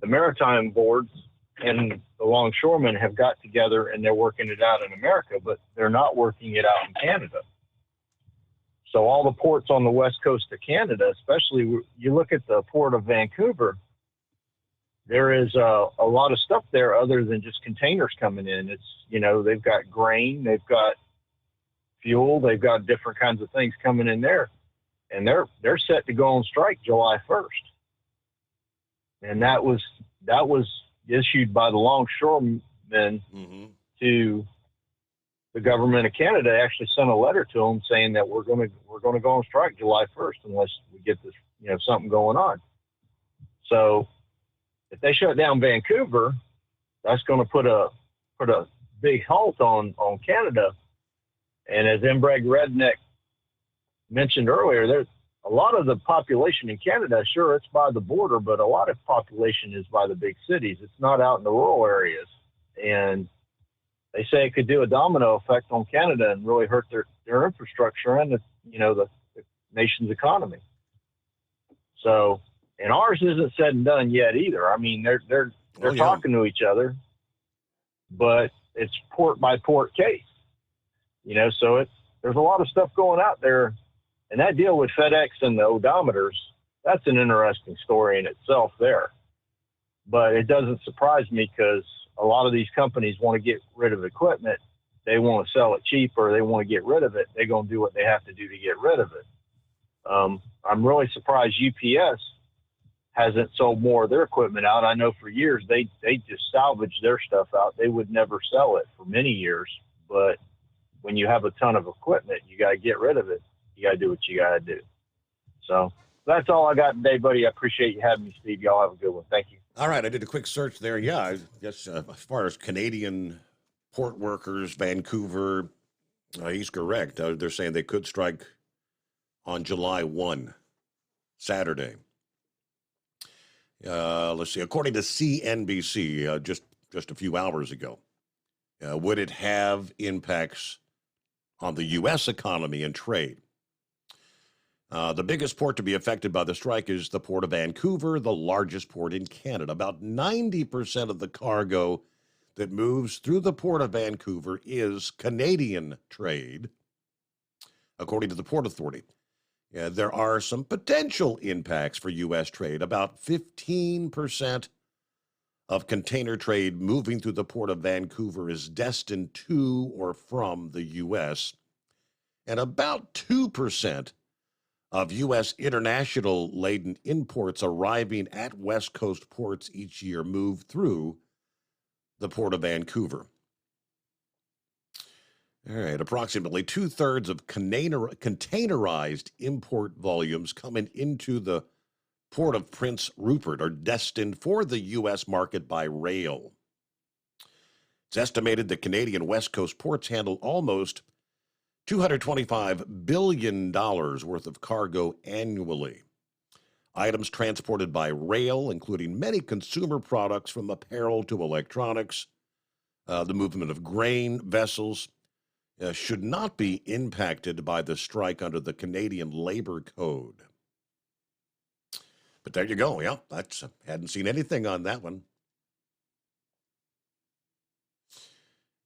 maritime boards and the longshoremen have got together and they're working it out in America, but they're not working it out in Canada. So all the ports on the West Coast of Canada, especially you look at the port of Vancouver, there is a lot of stuff there other than just containers coming in. It's, they've got grain, they've got fuel, they've got different kinds of things coming in there. And they're set to go on strike July 1st. And that was issued by the longshoremen to the government of Canada. They actually sent a letter to them saying that we're going to go on strike July 1st unless we get this, something going on. So if they shut down Vancouver, that's going to put a big halt on Canada. And as Inbreg Redneck mentioned earlier, there's a lot of the population in Canada, sure, it's by the border, but a lot of population is by the big cities. It's not out in the rural areas. And they say it could do a domino effect on Canada and really hurt their infrastructure and the nation's economy. So, and ours isn't said and done yet either. I mean, they're talking to each other, but it's port by port case, so there's a lot of stuff going out there. And that deal with FedEx and the odometers, that's an interesting story in itself there. But it doesn't surprise me because a lot of these companies want to get rid of equipment. They want to sell it cheap or they want to get rid of it. They're going to do what they have to do to get rid of it. I'm really surprised UPS hasn't sold more of their equipment out. I know for years they just salvaged their stuff out. They would never sell it for many years. But when you have a ton of equipment, you got to get rid of it. You got to do what you got to do. So that's all I got today, buddy. I appreciate you having me, Steve. Y'all have a good one. Thank you. All right. I did a quick search there. Yeah, I guess as far as Canadian port workers, Vancouver, he's correct. They're saying they could strike on July 1, Saturday. Let's see. According to CNBC, just a few hours ago, would it have impacts on the U.S. economy and trade? The biggest port to be affected by the strike is the Port of Vancouver, the largest port in Canada. About 90% of the cargo that moves through the Port of Vancouver is Canadian trade, according to the Port Authority. There are some potential impacts for U.S. trade. About 15% of container trade moving through the Port of Vancouver is destined to or from the U.S., and about 2% of U.S. international laden imports arriving at West Coast ports each year move through the Port of Vancouver. All right, approximately 2/3 of containerized import volumes coming into the Port of Prince Rupert are destined for the U.S. market by rail. It's estimated that Canadian West Coast ports handle almost $225 billion worth of cargo annually. Items transported by rail, including many consumer products from apparel to electronics, the movement of grain vessels, should not be impacted by the strike under the Canadian Labor Code. But there you go. Yeah, that's hadn't seen anything on that one.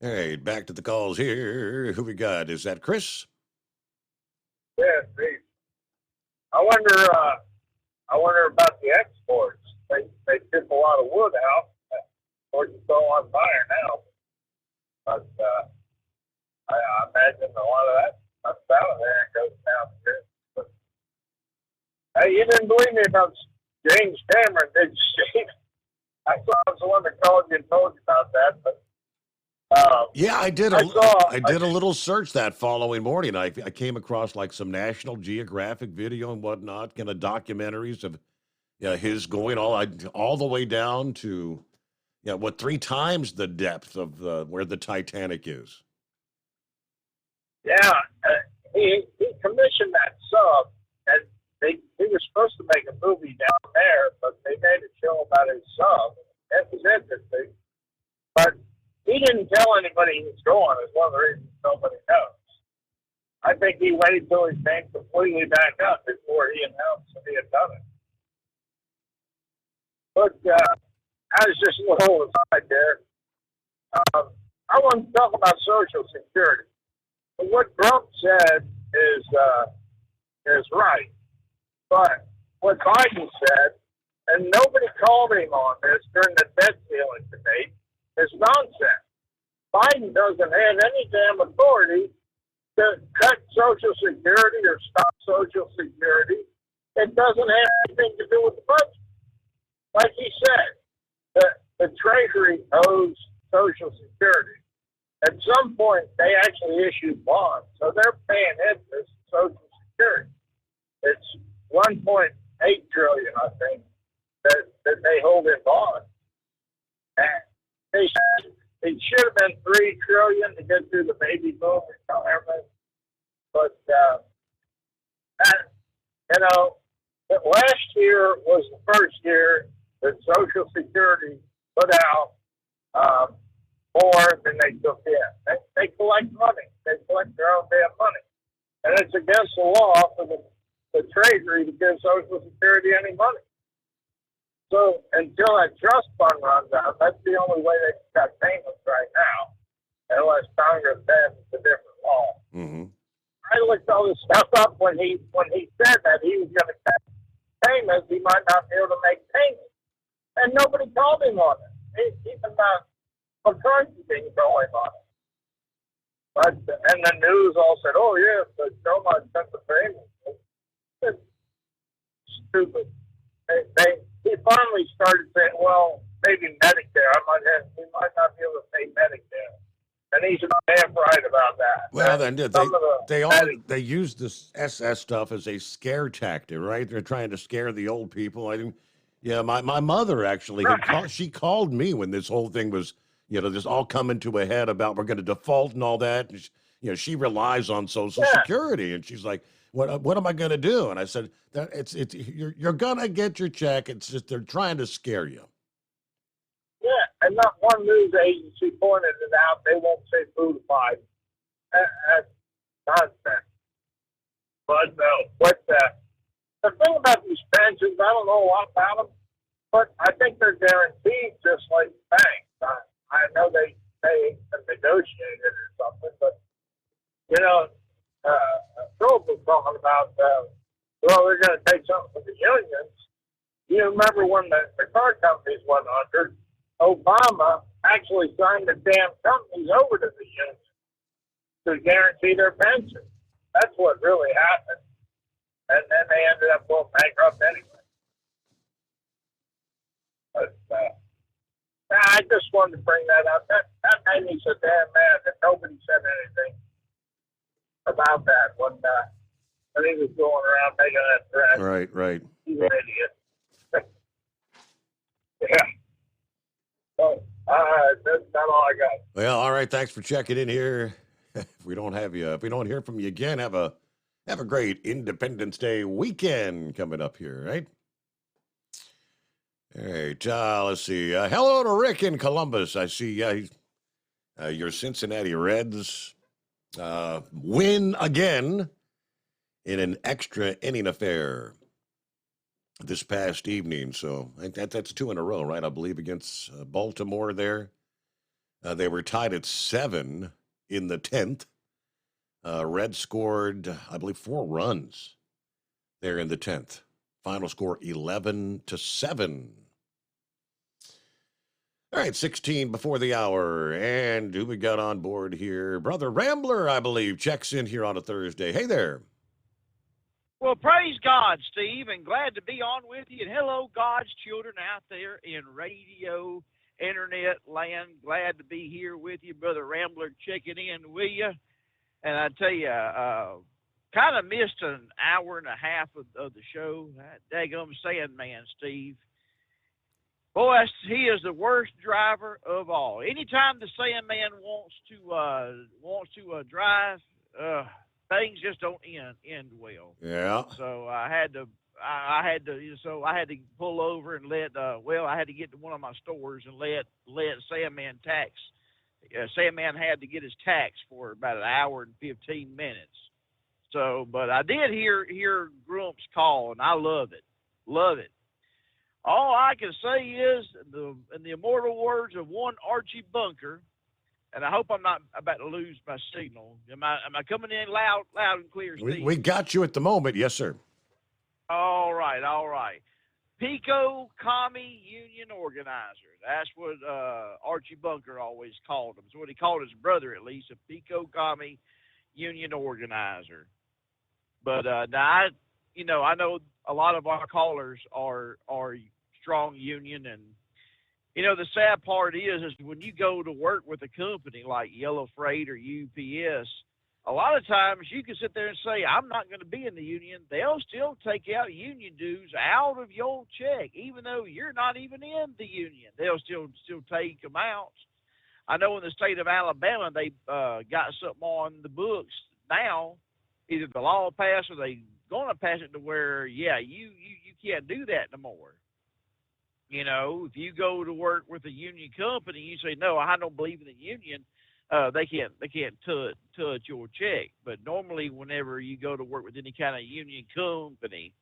All right, back to the calls here. Who we got? Is that Chris? Yeah, Steve. I wonder about the exports. They ship a lot of wood out. Of course, it's all on fire now. But I imagine a lot of that comes out of there and goes down here. But, hey, you didn't believe me about James Cameron, did you? I thought I was the one that called you and told you about that, but yeah, I did. I did a little search that following morning. I came across like some National Geographic video and whatnot, kind of documentaries of his going all the way down to 3 times the depth of where the Titanic is. Yeah, he commissioned that sub, and he was supposed to make a movie down there, but they made a show about his sub. That was interesting, but he didn't tell anybody he was going. Is one of the reasons nobody knows. I think he waited till he came completely back up before he announced that he had done it. But I was just a little aside there. I want to talk about Social Security. But what Trump said is right. But what Biden said and nobody called him on this during the debt ceiling debate, is nonsense. Biden doesn't have any damn authority to cut Social Security or stop Social Security. It doesn't have anything to do with the budget. Like he said, the Treasury owes Social Security. At some point, they actually issued bonds, so they're paying interest to Social Security. It's $1.8 trillion, I think, that they hold in bonds. And it should have been $3 trillion to get through the baby boom retirement. But last year was the first year that Social Security put out more than they took in. They collect money. They collect their own damn money. And it's against the law for the Treasury to give Social Security any money. So until that trust fund runs out, that's the only way they can cut payments right now, unless Congress passes a different law. Mm-hmm. I looked all this stuff up when he said that he was going to cut payments. He might not be able to make payments, and nobody called him on it. Even McCarthy didn't call him on it. But and the news all said, "Oh yes, but so much cut the payments." It's stupid. He finally started saying, "Well, maybe Medicare. We might not be able to pay Medicare," and he's damn right about that. Well, then they use this SS stuff as a scare tactic, right? They're trying to scare the old people. My mother actually she called me when this whole thing was, just all coming to a head about we're going to default and all that. And she relies on Social Security, and she's like, What am I going to do? And I said, you're going to get your check. It's just they're trying to scare you. Yeah, and not one news agency pointed it out. They won't say food fight. That's nonsense. But the thing about these pensions, I don't know a lot about them, but I think they're guaranteed just like banks. I know they negotiate it or something, but, Philip was talking about, they're going to take something from the unions. You remember when the car companies went under, Obama actually signed the damn companies over to the unions to guarantee their pension. That's what really happened. And then they ended up going bankrupt anyway. But I just wanted to bring that up. That made me so damn mad that nobody said anything about that when he was going around making that threat. Right. He's an idiot. Yeah. So, that's not all I got. Well, all right. Thanks for checking in here. If we don't hear from you again, have a great Independence Day weekend coming up here, right? All right. Let's see. Hello to Rick in Columbus. I see your Cincinnati Reds win again in an extra inning affair this past evening. So that's 2 in a row, right? I believe against Baltimore there. They were tied at 7 in the 10th. Reds scored, I believe, 4 runs there in the 10th. Final score 11-7. All right, 16 before the hour. And who we got on board here? Brother Rambler, I believe, checks in here on a Thursday. Hey there. Well, praise God, Steve, and glad to be on with you. And hello, God's children out there in radio, internet land. Glad to be here with you, Brother Rambler, checking in with you. And I tell you, kind of missed an hour and a half of the show. That daggum Sandman, Steve. Boy, he is the worst driver of all. Anytime the Sandman wants to drive, things just don't end well. Yeah. So I had to pull over and I had to get to one of my stores and let Sandman tax. Sandman had to get his tax for about an hour and 15 minutes. So, but I did hear Grump's call, and I love it. Love it. All I can say is, in the immortal words of one Archie Bunker, and I hope I'm not about to lose my signal. Am I coming in loud and clear, Steve? We got you at the moment. Yes, sir. All right. Pico Commie Union Organizer. That's what Archie Bunker always called him. It's what he called his brother, at least, a Pico Commie Union Organizer. But now, I know a lot of our callers are strong union, and the sad part is when you go to work with a company like Yellow Freight or UPS, a lot of times you can sit there and say, I'm not going to be in the union. They'll still take out union dues out of your check, even though you're not even in the union. They'll still take them out. I know in the state of Alabama, they got something on the books now. Either the law passed or they going to pass it to where, you can't do that no more. If you go to work with a union company, you say, no, I don't believe in the union. They can't touch your check. But normally, whenever you go to work with any kind of union company,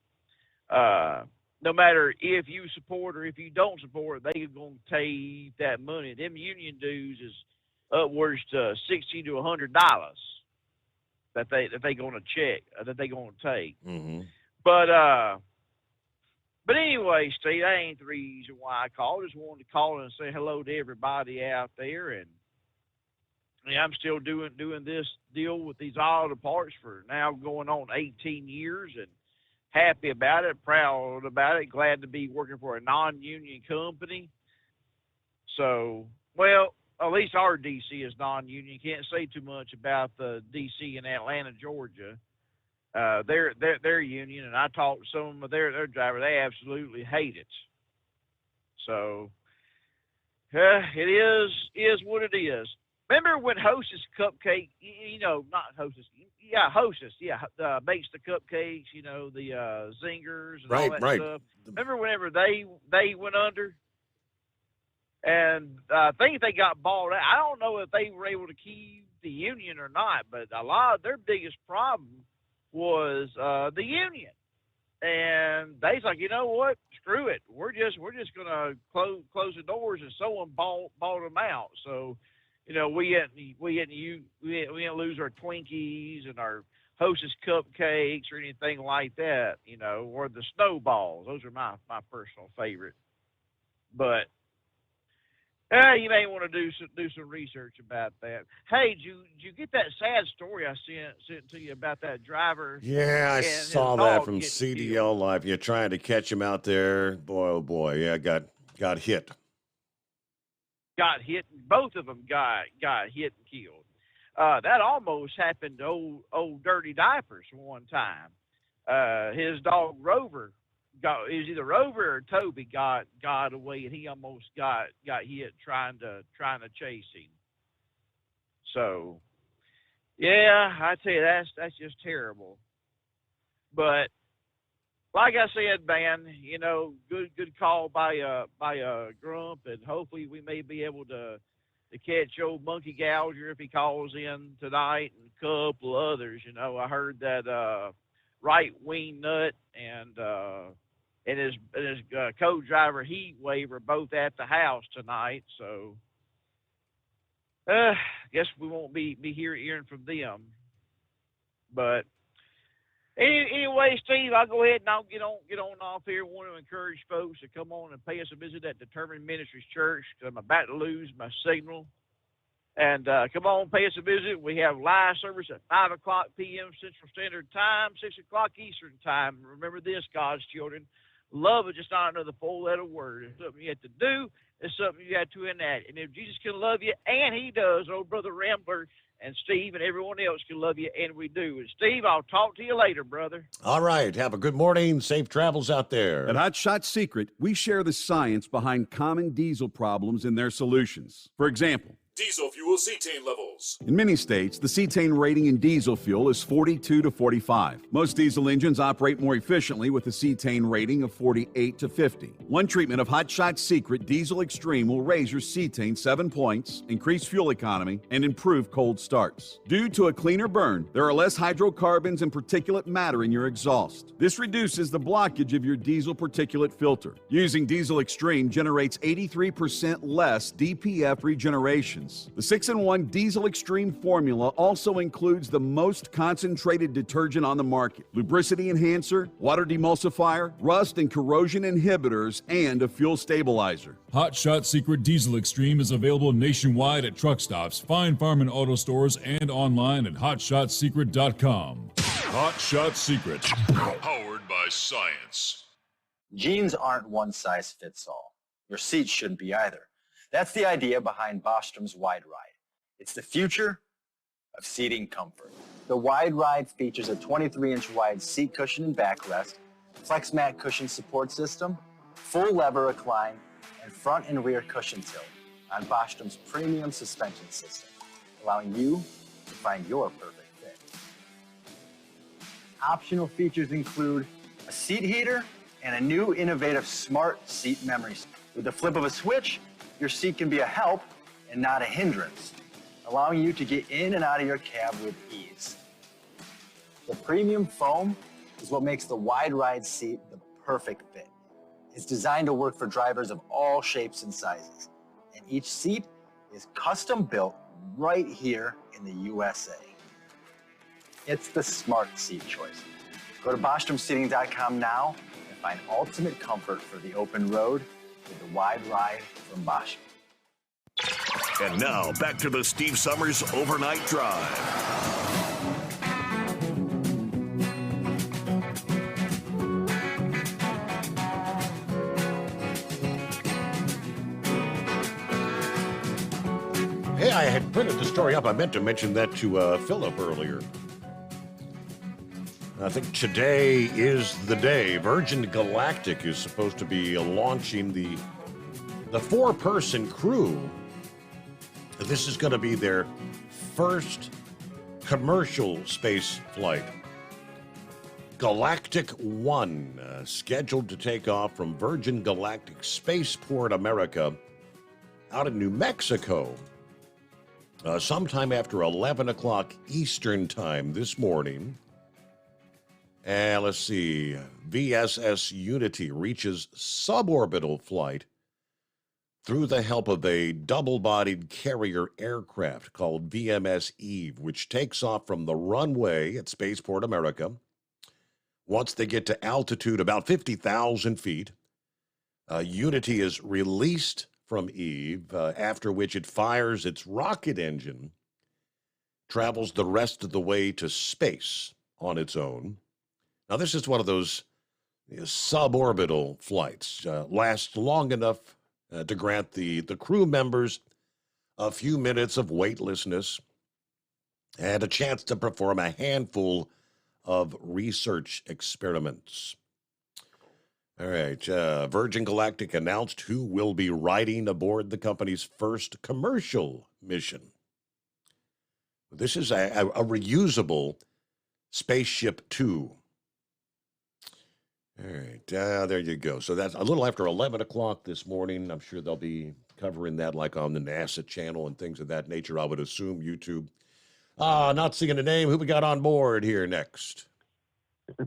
no matter if you support or if you don't support, they're going to take that money. Them union dues is upwards to $60 to $100 that they going to check that they going to take. Mm-hmm. But anyway, Steve, that ain't the reason why I called. I just wanted to call and say hello to everybody out there, and I'm still doing this deal with these auto parts for now going on 18 years, and happy about it, proud about it, glad to be working for a non-union company. So, well, at least our DC is non-union. Can't say too much about the DC in Atlanta, Georgia. They're union, and I talked to some of their drivers. They absolutely hate it. So, it is what it is. Remember when Hostess Cupcake, not Hostess, Hostess, bakes the cupcakes, the zingers and all that stuff. Remember whenever they went under? And I think they got bought out. I don't know if they were able to keep the union or not, but a lot of their biggest problem was the union. And they's like, you know what? Screw it. We're just gonna close the doors, and someone bought them out. So, we didn't lose our Twinkies and our Hostess cupcakes or anything like that, or the snowballs. Those are my personal favorite. But you may want to do some research about that. Hey, did you get that sad story I sent to you about that driver? Yeah, I saw that from CDL Live. You're trying to catch him out there. Boy, oh boy, yeah, got hit. Got hit. Both of them got hit and killed. That almost happened to old Dirty Diapers one time. His dog Rover it was either Rover or Toby got away, and he almost got hit trying to chase him. So, yeah, I tell you, that's just terrible. But like I said, man, good call by Grump, and hopefully we may be able to catch old Monkey Gouger if he calls in tonight, and a couple others. I heard that Right Wing Nut and his co-driver Heat Wave are both at the house tonight, so guess we won't be hearing from them. But anyway, Steve, I'll go ahead and I'll get on off here. I want to encourage folks to come on and pay us a visit at Determined Ministries Church, because I'm about to lose my signal. And come on, pay us a visit. We have live service at 5 o'clock p.m. Central Standard Time, 6 o'clock Eastern Time. Remember this, God's children. Love is just not another four-letter word. It's something you have to do. It's something you have to enact. And if Jesus can love you, and he does, old Brother Rambler and Steve and everyone else can love you, and we do. And Steve, I'll talk to you later, brother. All right. Have a good morning. Safe travels out there. At Hot Shot Secret, we share the science behind common diesel problems and their solutions. For example, diesel fuel cetane levels. In many states, the cetane rating in diesel fuel is 42 to 45. Most diesel engines operate more efficiently with a cetane rating of 48 to 50. One treatment of Hot Shot Secret Diesel Extreme will raise your cetane 7 points, increase fuel economy, and improve cold starts. Due to a cleaner burn, there are less hydrocarbons and particulate matter in your exhaust. This reduces the blockage of your diesel particulate filter. Using Diesel Extreme generates 83% less DPF regeneration. lubricants. The 6-in-1 Diesel Extreme formula also includes the most concentrated detergent on the market, lubricity enhancer, water demulsifier, rust and corrosion inhibitors, and a fuel stabilizer. Hot Shot Secret Diesel Extreme is available nationwide at truck stops, fine farm and auto stores, and online at hotshotsecret.com. Hot Shot Secret, powered by science. Jeans aren't one size fits all. Your seats shouldn't be either. That's the idea behind Bostrom's Wide Ride. It's the future of seating comfort. The Wide Ride features a 23-inch wide seat cushion and backrest, flex mat cushion support system, full lever recline, and front and rear cushion tilt on Bostrom's premium suspension system, allowing you to find your perfect fit. Optional features include a seat heater and a new innovative smart seat memory. With the flip of a switch, your seat can be a help and not a hindrance, allowing you to get in and out of your cab with ease. The premium foam is what makes the Wide Ride seat the perfect fit. It's designed to work for drivers of all shapes and sizes, and each seat is custom built right here in the USA. It's the smart seat choice. Go to BostromSeating.com now and find ultimate comfort for the open road with the Wide Ride from Bostrom. And now, back to the Steve Summers Overnight Drive. Hey, I had printed the story up. I meant to mention that to Philip earlier. I think today is the day. Virgin Galactic is supposed to be launching the 4-person crew. This is going to be their first commercial space flight. Galactic 1, scheduled to take off from Virgin Galactic Spaceport America out in New Mexico. Sometime after 11 o'clock Eastern Time this morning. And let's see, VSS Unity reaches suborbital flight through the help of a double-bodied carrier aircraft called VMS Eve, which takes off from the runway at Spaceport America. Once they get to altitude about 50,000 feet, Unity is released from Eve, after which it fires its rocket engine, travels the rest of the way to space on its own. Now, this is one of those suborbital flights, lasts long enough to grant the crew members a few minutes of weightlessness and a chance to perform a handful of research experiments. All right, Virgin Galactic announced who will be riding aboard the company's first commercial mission. This is a reusable Spaceship 2. All right, there you go. So that's a little after 11 o'clock this morning. I'm sure they'll be covering that like on the NASA channel and things of that nature, I would assume, YouTube. Not seeing a name. Who we got on board here next?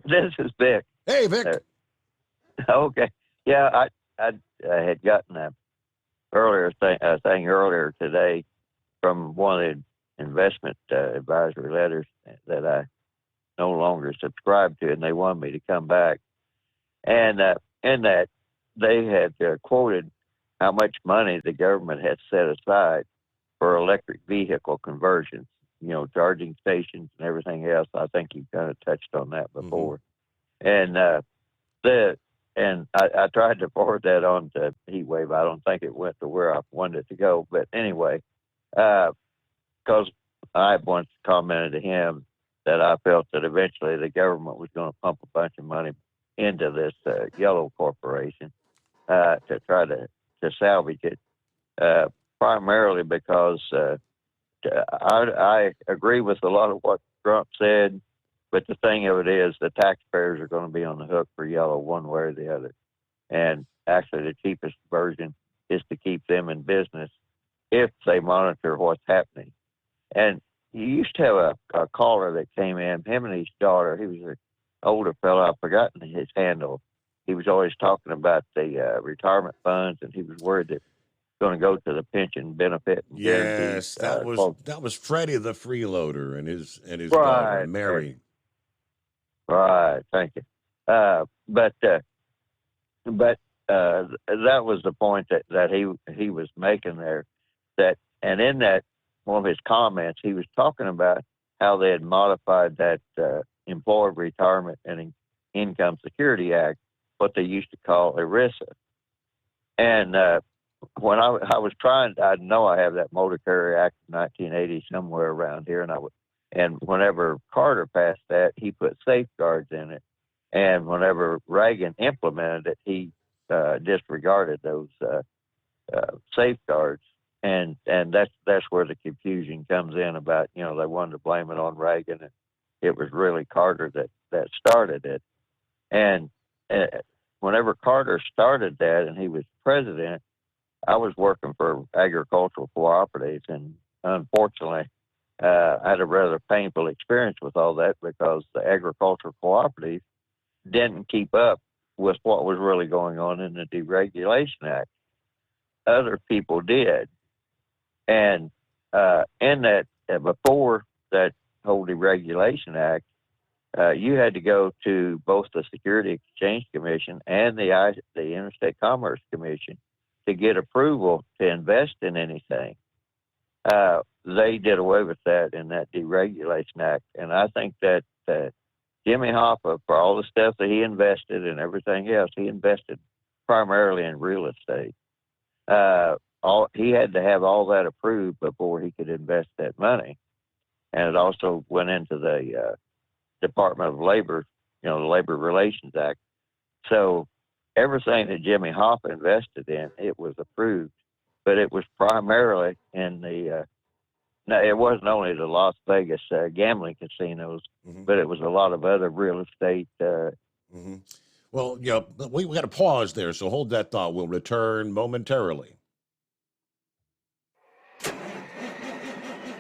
This is Vic. Hey, Vic. Okay. Yeah, I had gotten a thing earlier today from one of the investment advisory letters that I no longer subscribe to, and they wanted me to come back. And in that, they had quoted how much money the government had set aside for electric vehicle conversions, charging stations and everything else. I think you kind of touched on that before. Mm-hmm. And I tried to forward that on to Heatwave. I don't think it went to where I wanted it to go. But anyway, because I once commented to him that I felt that eventually the government was going to pump a bunch of money into this Yellow Corporation to try to salvage it, primarily because I agree with a lot of what Trump said, but the thing of it is the taxpayers are going to be on the hook for Yellow one way or the other. And actually the cheapest version is to keep them in business if they monitor what's happening. And you used to have a caller that came in, him and his daughter. He was an older fellow. I've forgotten his handle. He was always talking about the retirement funds, and he was worried that going to go to the pension benefit. And Yes, that was Freddie the freeloader and his daughter Mary. Right, thank you. But that was the point that he was making there. And in that one of his comments, he was talking about how they had modified that Employee Retirement and Income Security Act, what they used to call ERISA. And when I was trying, I know I have that Motor Carrier Act of 1980 somewhere around here, and whenever Carter passed that, he put safeguards in it, and whenever Reagan implemented it, he disregarded those safeguards, and that's where the confusion comes in about, they wanted to blame it on Reagan, and it was really Carter that started it, and whenever Carter started that and he was president, I was working for agricultural cooperatives, and unfortunately, I had a rather painful experience with all that because the agricultural cooperatives didn't keep up with what was really going on in the Deregulation Act. Other people did. And in that, before that whole Deregulation Act, you had to go to both the Security Exchange Commission and the Interstate Commerce Commission to get approval to invest in anything. They did away with that in that Deregulation Act. And I think that Jimmy Hoffa, for all the stuff that he invested and everything else, he invested primarily in real estate. He had to have all that approved before he could invest that money. And it also went into the Department of Labor, the Labor Relations Act. So everything that Jimmy Hoffa invested in, it was approved, but it was primarily in it wasn't only the Las Vegas gambling casinos, but it was a lot of other real estate. Well, we got to pause there, so hold that thought. We'll return momentarily.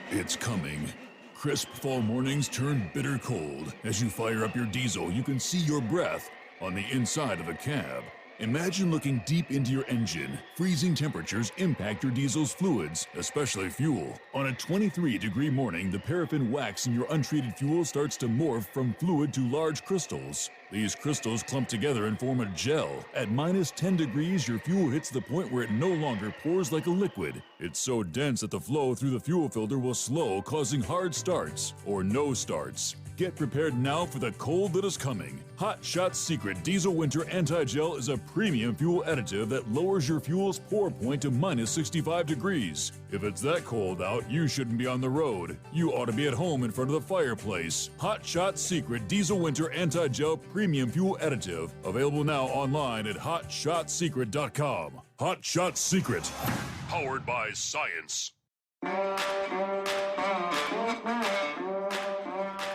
It's coming. Crisp fall mornings turn bitter cold. As you fire up your diesel, you can see your breath on the inside of a cab. Imagine looking deep into your engine. Freezing temperatures impact your diesel's fluids, especially fuel. On a 23-degree morning, the paraffin wax in your untreated fuel starts to morph from fluid to large crystals. These crystals clump together and form a gel. At minus 10 degrees, your fuel hits the point where it no longer pours like a liquid. It's so dense that the flow through the fuel filter will slow, causing hard starts or no starts. Get prepared now for the cold that is coming. Hot Shot's Secret Diesel Winter Anti-Gel is a premium fuel additive that lowers your fuel's pour point to minus 65 degrees. If it's that cold out, you shouldn't be on the road. You ought to be at home in front of the fireplace. Hot Shot's Secret Diesel Winter Anti-Gel Premium Fuel Additive. Available now online at HotShotSecret.com. Hot Shot Secret. Powered by science.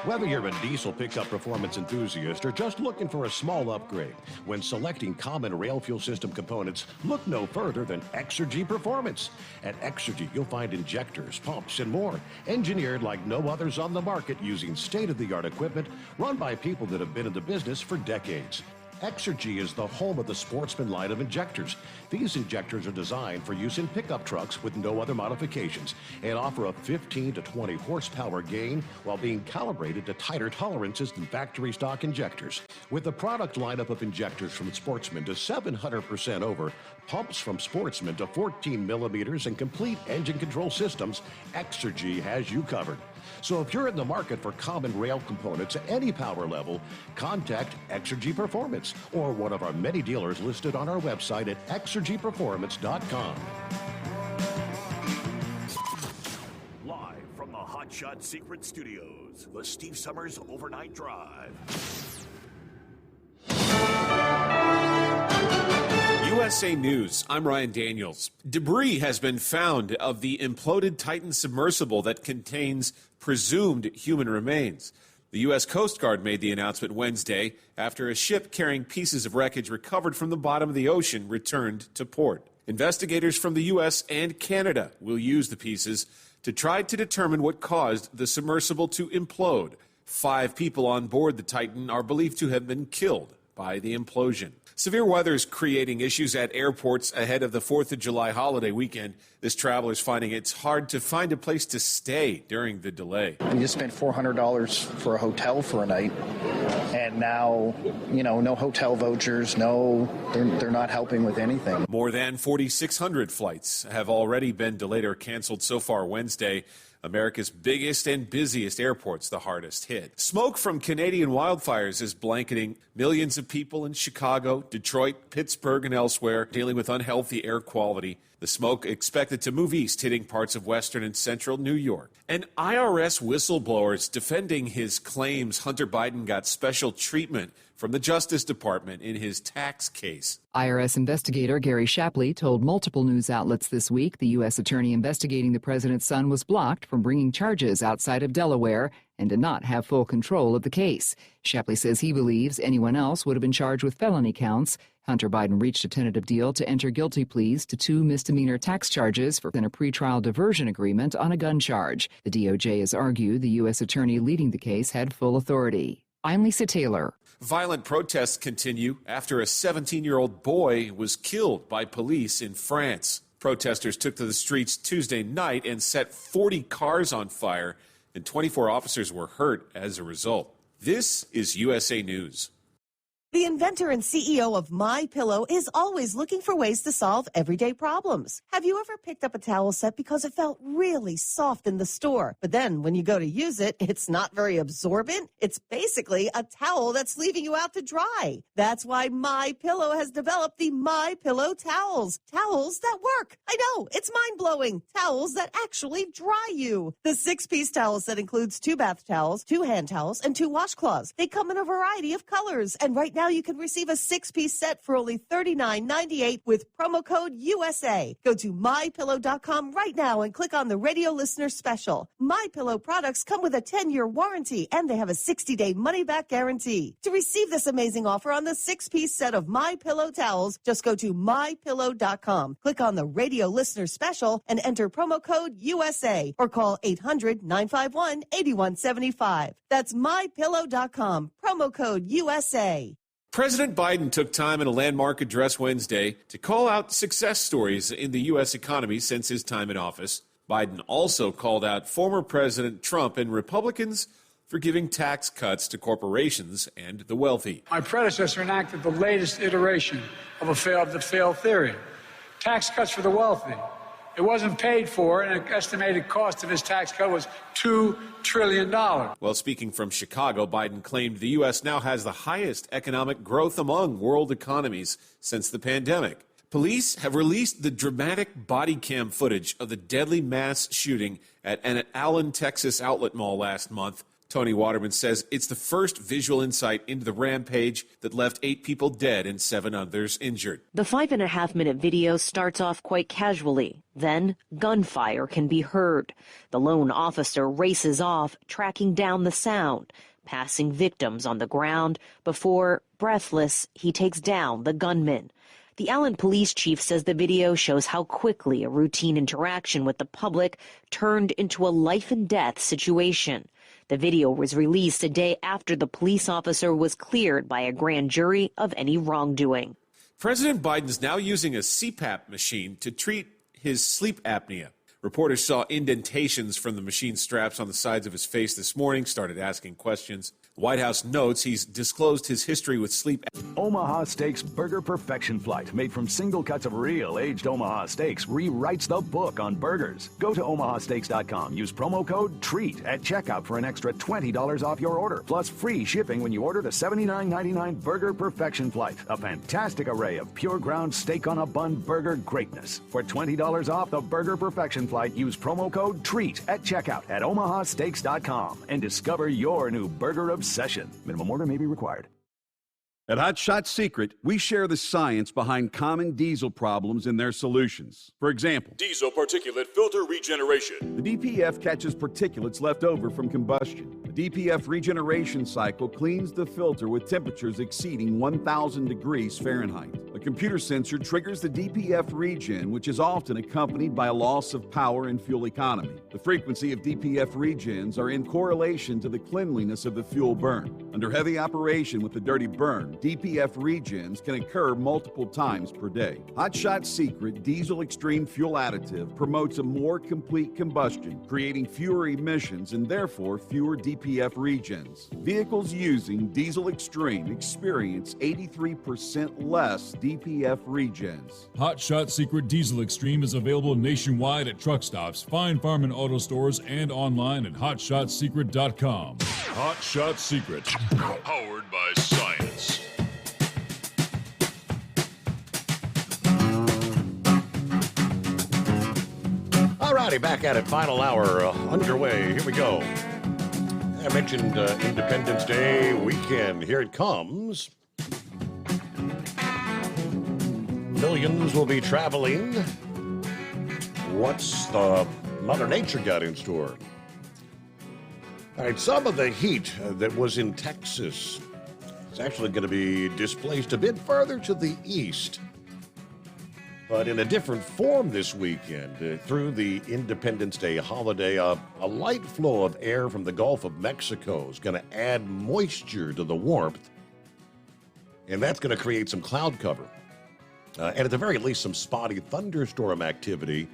Whether you're a diesel pickup performance enthusiast or just looking for a small upgrade, when selecting common rail fuel system components, look no further than Exergy Performance. At Exergy, you'll find injectors, pumps, and more, engineered like no others on the market using state-of-the-art equipment run by people that have been in the business for decades. Exergy is the home of the Sportsman line of injectors. These injectors are designed for use in pickup trucks with no other modifications and offer a 15 to 20 horsepower gain while being calibrated to tighter tolerances than factory stock injectors. With the product lineup of injectors from Sportsman to 700% over, pumps from Sportsman to 14 millimeters, and complete engine control systems, Exergy has you covered. So if you're in the market for common rail components at any power level, contact Exergy Performance or one of our many dealers listed on our website at exergyperformance.com. Live from the Hot Shot Secret Studios, the Steve Summers Overnight Drive. USA News, I'm Ryan Daniels. Debris has been found of the imploded Titan submersible that contains presumed human remains. The U.S. Coast Guard made the announcement Wednesday after a ship carrying pieces of wreckage recovered from the bottom of the ocean returned to port. Investigators from the U.S. and Canada will use the pieces to try to determine what caused the submersible to implode. 5 people on board the Titan are believed to have been killed. by the implosion. Severe weather is creating issues at airports ahead of the 4th of July holiday weekend. This traveler is finding it's hard to find a place to stay during the delay. We just spent $400 for a hotel for a night, and now, no hotel vouchers, they're not helping with anything. More than 4,600 flights have already been delayed or canceled so far Wednesday. America's biggest and busiest airports the hardest hit. Smoke from Canadian wildfires is blanketing millions of people in Chicago, Detroit, Pittsburgh, and elsewhere, dealing with unhealthy air quality. The smoke expected to move east, hitting parts of western and central New York. An IRS whistleblower is defending his claims Hunter Biden got special treatment from the Justice Department in his tax case. IRS investigator Gary Shapley told multiple news outlets this week the U.S. attorney investigating the president's son was blocked from bringing charges outside of Delaware and did not have full control of the case. Shapley says he believes anyone else would have been charged with felony counts. Hunter Biden reached a tentative deal to enter guilty pleas to 2 misdemeanor tax charges in a pretrial diversion agreement on a gun charge. The DOJ has argued the U.S. attorney leading the case had full authority. I'm Lisa Taylor. Violent protests continue after a 17-year-old boy was killed by police in France. Protesters took to the streets Tuesday night and set 40 cars on fire, and 24 officers were hurt as a result. This is USA News. The inventor and CEO of MyPillow is always looking for ways to solve everyday problems. Have you ever picked up a towel set because it felt really soft in the store, but then when you go to use it, it's not very absorbent? It's basically a towel that's leaving you out to dry. That's why MyPillow has developed the MyPillow towels. Towels that work. I know, it's mind-blowing. Towels that actually dry you. The 6-piece towel set includes 2 bath towels, 2 hand towels, and 2 washcloths. They come in a variety of colors, and right now you can receive a 6-piece set for only $39.98 with promo code USA. Go to MyPillow.com right now and click on the radio listener special. MyPillow products come with a 10-year warranty, and they have a 60-day money-back guarantee. To receive this amazing offer on the 6-piece set of MyPillow towels, just go to MyPillow.com. Click on the radio listener special and enter promo code USA or call 800-951-8175. That's MyPillow.com. Promo code USA. President Biden took time in a landmark address Wednesday to call out success stories in the U.S. economy since his time in office. Biden also called out former President Trump and Republicans for giving tax cuts to corporations and the wealthy. My predecessor enacted the latest iteration of the failed theory. Tax cuts for the wealthy. It wasn't paid for, and an estimated cost of his tax cut was $2 trillion. Well, speaking from Chicago, Biden claimed the U.S. now has the highest economic growth among world economies since the pandemic. Police have released the dramatic body cam footage of the deadly mass shooting at an Allen, Texas outlet mall last month. Tony Waterman says it's the first visual insight into the rampage that left 8 people dead and 7 others injured. The 5.5-minute video starts off quite casually. Then, gunfire can be heard. The lone officer races off, tracking down the sound, passing victims on the ground before, breathless, he takes down the gunman. The Allen police chief says the video shows how quickly a routine interaction with the public turned into a life-and-death situation. The video was released a day after the police officer was cleared by a grand jury of any wrongdoing. President Biden's now using a CPAP machine to treat his sleep apnea. Reporters saw indentations from the machine straps on the sides of his face this morning, started asking questions. The White House notes he's disclosed his history with sleep. Omaha Steaks Burger Perfection Flight, made from single cuts of real aged Omaha steaks, rewrites the book on burgers. Go to omahasteaks.com. Use promo code TREAT at checkout for an extra $20 off your order, plus free shipping when you order the $79.99 Burger Perfection Flight. A fantastic array of pure ground steak on a bun burger greatness. For $20 off the Burger Perfection Flight, use promo code TREAT at checkout at omahasteaks.com and discover your new burger obsession. Minimum order may be required. At Hot Shot Secret, we share the science behind common diesel problems and their solutions. For example, diesel particulate filter regeneration. The DPF catches particulates left over from combustion. The DPF regeneration cycle cleans the filter with temperatures exceeding 1,000 degrees Fahrenheit. The computer sensor triggers the DPF regen, which is often accompanied by a loss of power and fuel economy. The frequency of DPF regens are in correlation to the cleanliness of the fuel burn. Under heavy operation with the dirty burn, DPF regens can occur multiple times per day. Hot Shot Secret Diesel Extreme Fuel Additive promotes a more complete combustion, creating fewer emissions and therefore fewer DPF regens. Vehicles using Diesel Extreme experience 83% less DPF regens. Hot Shot Secret Diesel Extreme is available nationwide at truck stops, Fine Farm and auto stores, and online at hotshotsecret.com. Hot Shot Secret, powered by science. All righty, back at it. Final hour underway. Here we go. I mentioned Independence Day weekend. Here it comes. Millions will be traveling. What's the Mother Nature got in store? All right, some of the heat that was in Texas is actually going to be displaced a bit further to the east, but in a different form this weekend. Through the Independence Day holiday, a light flow of air from the Gulf of Mexico is going to add moisture to the warmth, and that's going to create some cloud cover. And at the very least, some spotty thunderstorm activity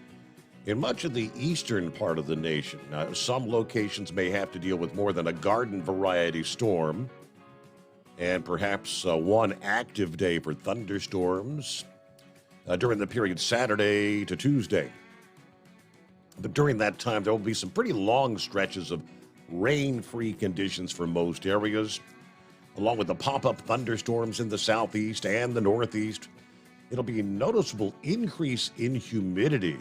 in much of the eastern part of the nation. Some locations may have to deal with more than a garden variety storm, and perhaps one active day for thunderstorms during the period Saturday to Tuesday. But during that time, there will be some pretty long stretches of rain-free conditions for most areas, along with the pop-up thunderstorms in the southeast and the northeast. It'll be a noticeable increase in humidity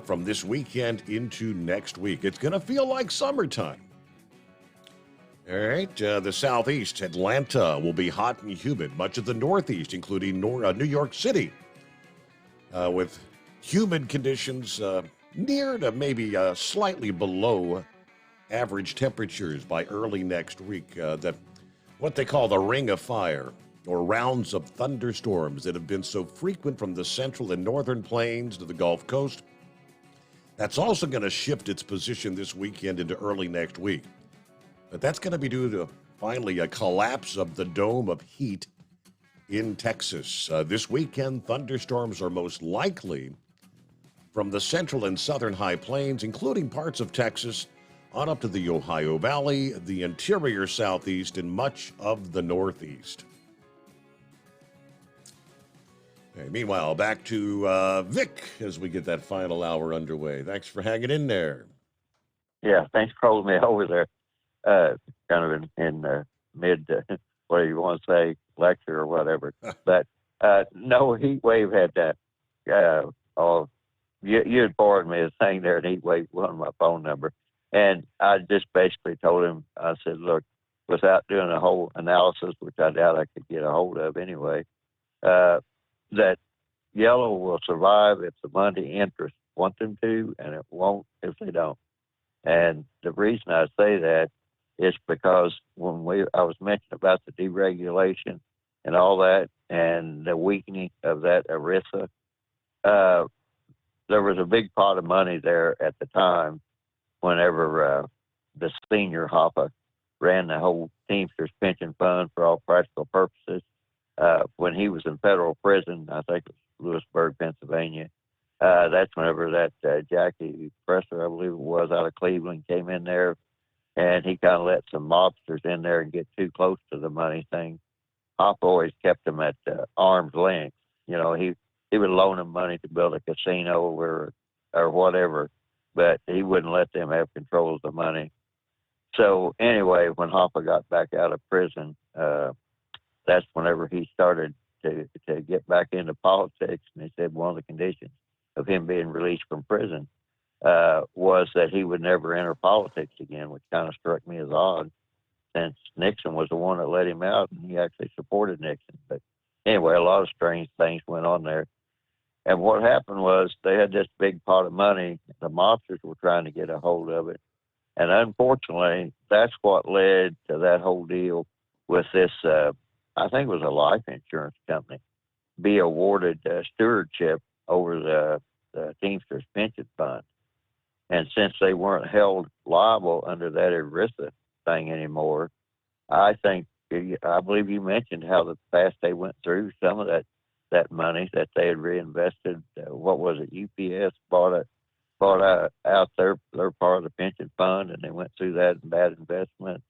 from this weekend into next week. It's going to feel like summertime. All right, the southeast, Atlanta, will be hot and humid. Much of the northeast, including New York City, with humid conditions near to maybe slightly below average temperatures by early next week. What they call the ring of fire, or rounds of thunderstorms that have been so frequent from the central and northern plains to the Gulf Coast. That's also going to shift its position this weekend into early next week. But that's going to be due to finally a collapse of the dome of heat in Texas. This weekend, thunderstorms are most likely from the central and southern high plains, including parts of Texas, on up to the Ohio Valley, the interior southeast, and much of the northeast. Okay, meanwhile, back to Vic as we get that final hour underway. Thanks for hanging in there. Yeah, thanks for holding me over there. Kind of in mid, whatever you want to say, lecture or whatever. But no, heat wave had that. You had forwarded me a thing there, and heat wave on my phone number. And I just basically told him, I said, look, without doing a whole analysis, which I doubt I could get a hold of anyway, that yellow will survive if the money interests want them to, and it won't if they don't. And the reason I say that is because when I was mentioning about the deregulation and all that, and the weakening of that ERISA, there was a big pot of money there at the time whenever the senior Hoppe ran the whole Teamsters pension fund for all practical purposes. When he was in federal prison, I think it was Lewisburg, Pennsylvania, that's whenever that Jackie Presser, I believe it was, out of Cleveland, came in there, and he kind of let some mobsters in there and get too close to the money thing. Hoppe always kept them at arm's length. You know, he would loan them money to build a casino or whatever, but he wouldn't let them have control of the money. So anyway, when Hoppe got back out of prison, that's whenever he started to get back into politics. And he said one of the conditions of him being released from prison was that he would never enter politics again, which kind of struck me as odd, since Nixon was the one that let him out, and he actually supported Nixon. But anyway, a lot of strange things went on there. And what happened was they had this big pot of money. The mobsters were trying to get a hold of it. And unfortunately, that's what led to that whole deal with this, I think it was a life insurance company be awarded stewardship over the Teamsters pension fund. And since they weren't held liable under that ERISA thing anymore, I believe you mentioned how the past they went through some of that money that they had reinvested. What was it? UPS bought out their part of the pension fund, and they went through that in bad investments.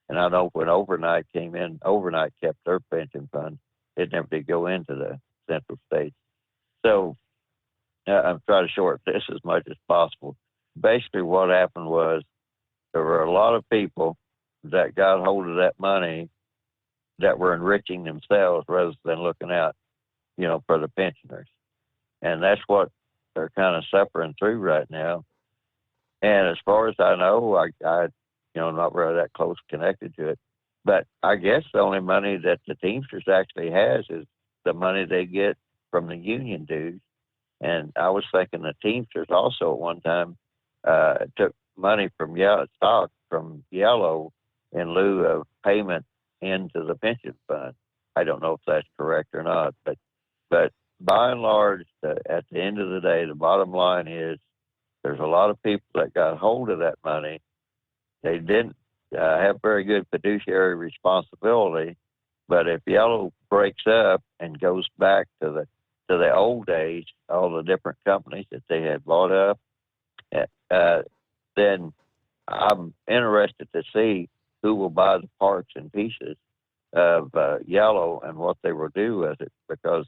And I know when Overnight came in, Overnight kept their pension fund. It never did go into the Central States. So I'm trying to shorten this as much as possible. Basically, what happened was there were a lot of people that got hold of that money that were enriching themselves rather than looking out, for the pensioners. And that's what they're kind of suffering through right now. And as far as I know, I not really that close connected to it, but I guess the only money that the Teamsters actually has is the money they get from the union dues. And I was thinking the Teamsters also at one time took money from stock from Yellow in lieu of payment into the pension fund. I don't know if that's correct or not, but by and large, at the end of the day, the bottom line is there's a lot of people that got hold of that money. They didn't have very good fiduciary responsibility, but if Yellow breaks up and goes back to the old days, all the different companies that they had bought up, then I'm interested to see who will buy the parts and pieces of Yellow and what they will do with it, because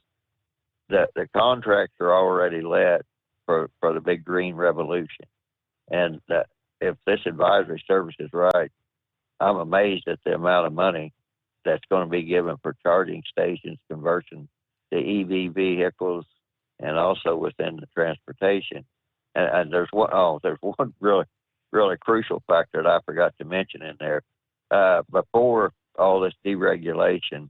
the contracts are already let for the big green revolution. And if this advisory service is right, I'm amazed at the amount of money that's going to be given for charging stations, conversion to EV vehicles, and also within the transportation. And there's one really, really crucial factor that I forgot to mention in there. Before all this deregulation,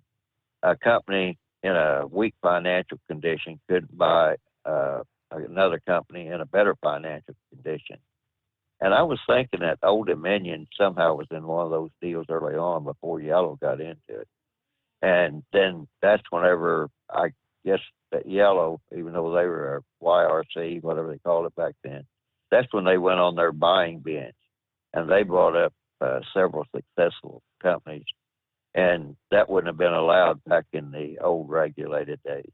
a company in a weak financial condition could buy another company in a better financial condition. And I was thinking that Old Dominion somehow was in one of those deals early on before Yellow got into it. And then that's whenever I guess that Yellow, even though they were a YRC, whatever they called it back then, that's when they went on their buying binge. And they bought up several successful companies. And that wouldn't have been allowed back in the old regulated days.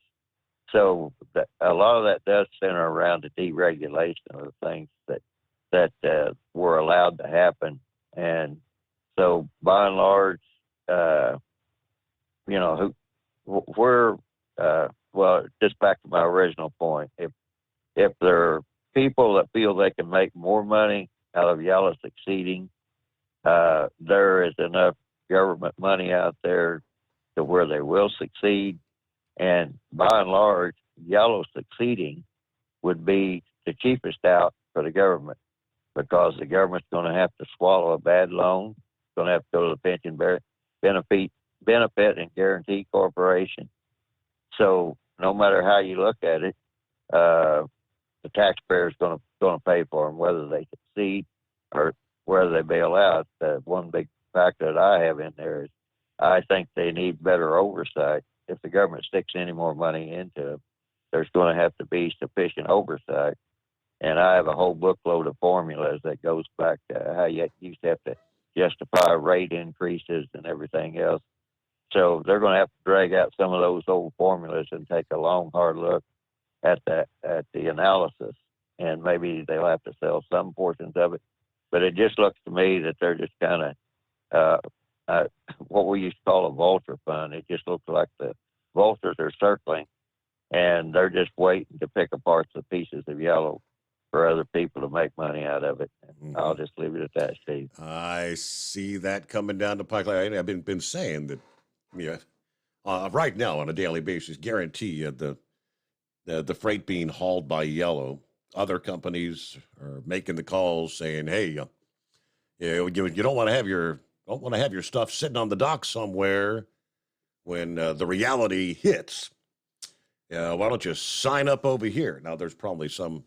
So a lot of that does center around the deregulation of the things that were allowed to happen. And so by and large, just back to my original point, if there are people that feel they can make more money out of Yellow succeeding, there is enough government money out there to where they will succeed. And by and large, Yellow succeeding would be the cheapest out for the government, because the government's going to have to swallow a bad loan. It's going to have to go to the pension benefit and guarantee corporation. So no matter how you look at it, the taxpayer is going to pay for them, whether they succeed or whether they bail out. One big factor that I have in there is I think they need better oversight. If the government sticks any more money into it, there's going to have to be sufficient oversight. And I have a whole bookload of formulas that goes back to how you used to have to justify rate increases and everything else. So they're going to have to drag out some of those old formulas and take a long, hard look at the analysis. And maybe they'll have to sell some portions of it. But it just looks to me that they're just kind of what we used to call a vulture fund. It just looks like the vultures are circling, and they're just waiting to pick apart the pieces of Yellow for other people to make money out of it. And I'll just leave it at that, Steve. I see that coming down the pipeline. I've been saying that, right now on a daily basis, guarantee the freight being hauled by Yellow. Other companies are making the calls saying, "Hey, you don't want to have your stuff sitting on the dock somewhere when the reality hits. Why don't you sign up over here?" Now, there's probably some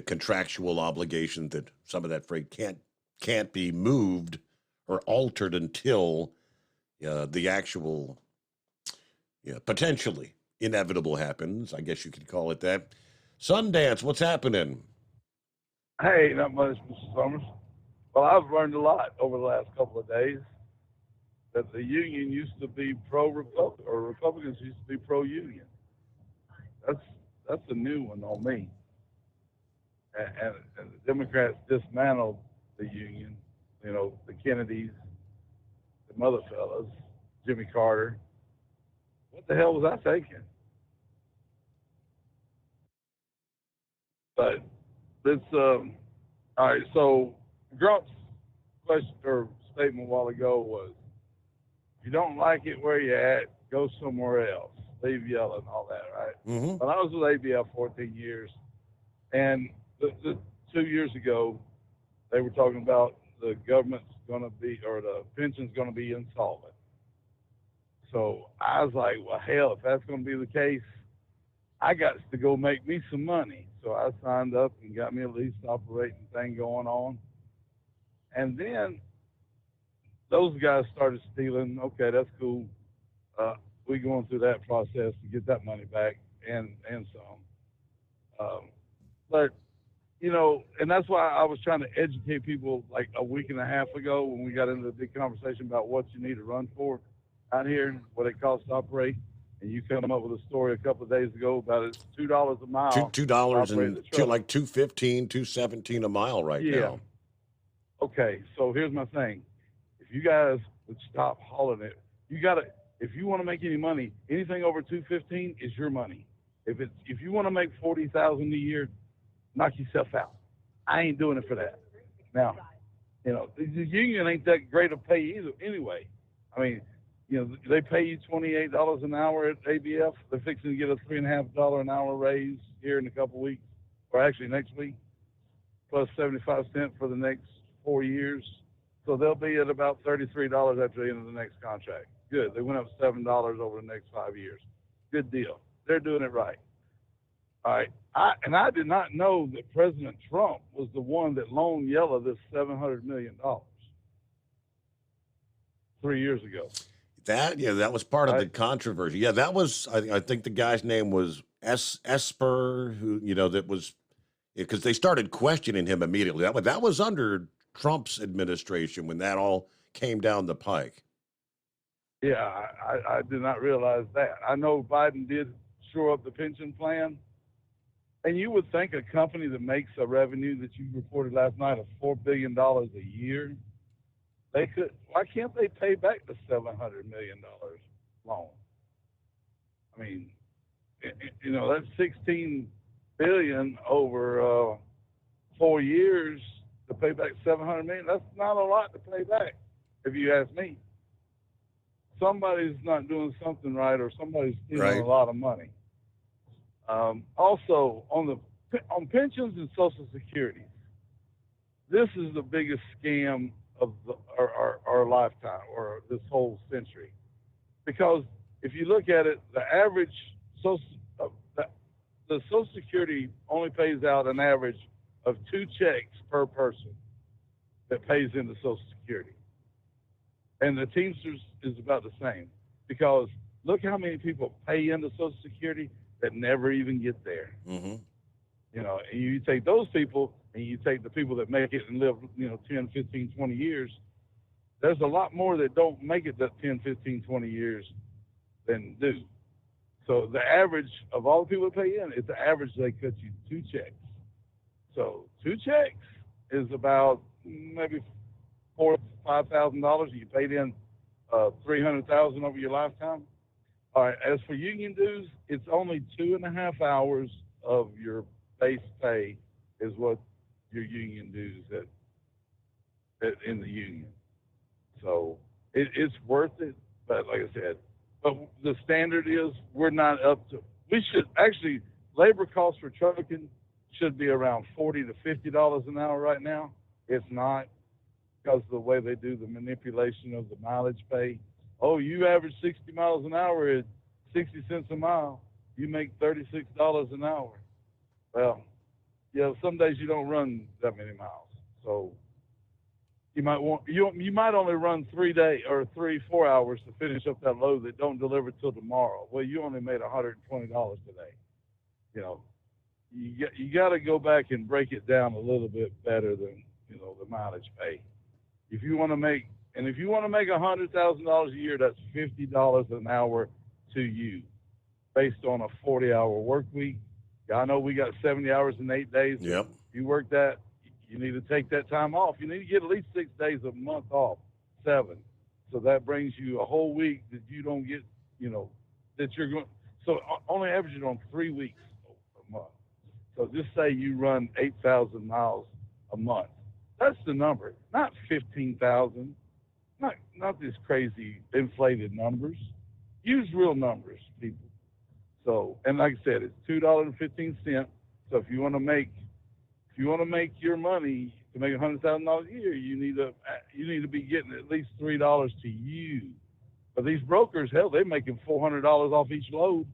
contractual obligation that some of that freight can't be moved or altered until the actual potentially inevitable happens. I guess you could call it that. Sundance, what's happening? Hey, not much, Mr. Summers. Well, I've learned a lot over the last couple of days that the union used to be pro-Republican, or Republicans used to be pro-union. That's a new one on me. And the Democrats dismantled the union, you know, the Kennedys, the mother fellas, Jimmy Carter. What the hell was I thinking? But this, all right, so Grump's question or statement a while ago was, if you don't like it where you're at, go somewhere else. Leave yelling and all that, right? Mm-hmm. Well, I was with ABF 14 years, and the 2 years ago, they were talking about the government's going to be, or the pension's going to be insolvent. So I was like, well, hell, if that's going to be the case, I got to go make me some money. So I signed up and got me a lease operating thing going on. And then those guys started stealing. Okay, that's cool. We going through that process to get that money back and some. But, you know, and that's why I was trying to educate people like a week and a half ago when we got into the big conversation about what you need to run for out here, what it costs to operate. And you come up with a story a couple of days ago about it's $2 a mile. $2 and like $2.15, $2.17 a mile right now. Okay, so here's my thing. If you guys would stop hauling it, you got to. If you want to make any money, anything over $2.15 is your money. If you want to make $40,000 a year, knock yourself out. I ain't doing it for that. Now, you know, the union ain't that great a pay either. Anyway, I mean, you know, they pay you $28 an hour at ABF. They're fixing to get a $3.50 an hour raise here in a couple of weeks, or actually next week, plus 75 cents for the next 4 years. So they'll be at about $33 after the end of the next contract. Good. They went up $7 over the next 5 years. Good deal. They're doing it right. All right. I did not know that President Trump was the one that loaned Yella this $700 million 3 years ago. That was part of the controversy. Yeah, that was, I think the guy's name was Esper, who, you know, that was, because they started questioning him immediately. That was under Trump's administration when that all came down the pike. Yeah, I did not realize that. I know Biden did shore up the pension plan. And you would think a company that makes a revenue that you reported last night of $4 billion a year, why can't they pay back the $700 million loan? I mean, you know, that's $16 billion over 4 years to pay back $700 million. That's not a lot to pay back, if you ask me. Somebody's not doing something right, or somebody's stealing a lot of money. Also, on pensions and Social Security, this is the biggest scam of our lifetime, or this whole century. Because if you look at it, the average the Social Security only pays out an average of 2 checks per person that pays into Social Security. And the Teamsters is about the same, because look how many people pay into Social Security that never even get there. Mm-hmm. You know, and you take those people and you take the people that make it and live, you know, 10, 15, 20 years, there's a lot more that don't make it that 10, 15, 20 years than do. So the average of all the people that pay in, it's the average they cut you 2 checks. So 2 checks is about maybe $4,000 to $5,000. You paid in $300,000 over your lifetime. All right. As for union dues, it's only 2.5 hours of your base pay is what your union dues in the union. So it's worth it. But like I said, but the standard is we're not up to. We should actually, labor costs for trucking should be around $40 to $50 an hour right now. It's not, because of the way they do the manipulation of the mileage pay. Oh, you average 60 miles an hour at 60 cents a mile. You make $36 an hour. Well, yeah, some days you don't run that many miles. So, you might only run 3 days or 4 hours to finish up that load that don't deliver till tomorrow. Well, you only made $120 today. You know, you got to go back and break it down a little bit better than, you know, the mileage pay. If you want to make $100,000 a year, that's $50 an hour to you, based on a 40-hour work week. I know we got 70 hours in 8 days. Yep. If you work that, you need to take that time off. You need to get at least 6 days a month off, 7. So that brings you a whole week that you don't get, you know, that you're going. So only averaging on 3 weeks a month. So just say you run 8,000 miles a month. That's the number, not 15,000. Not these crazy inflated numbers. Use real numbers, people. So, and like I said, it's $2.15. So if you want to make your money to make $100,000 a year, you need to be getting at least $3 to you. But these brokers, hell, they're making $400 off each load,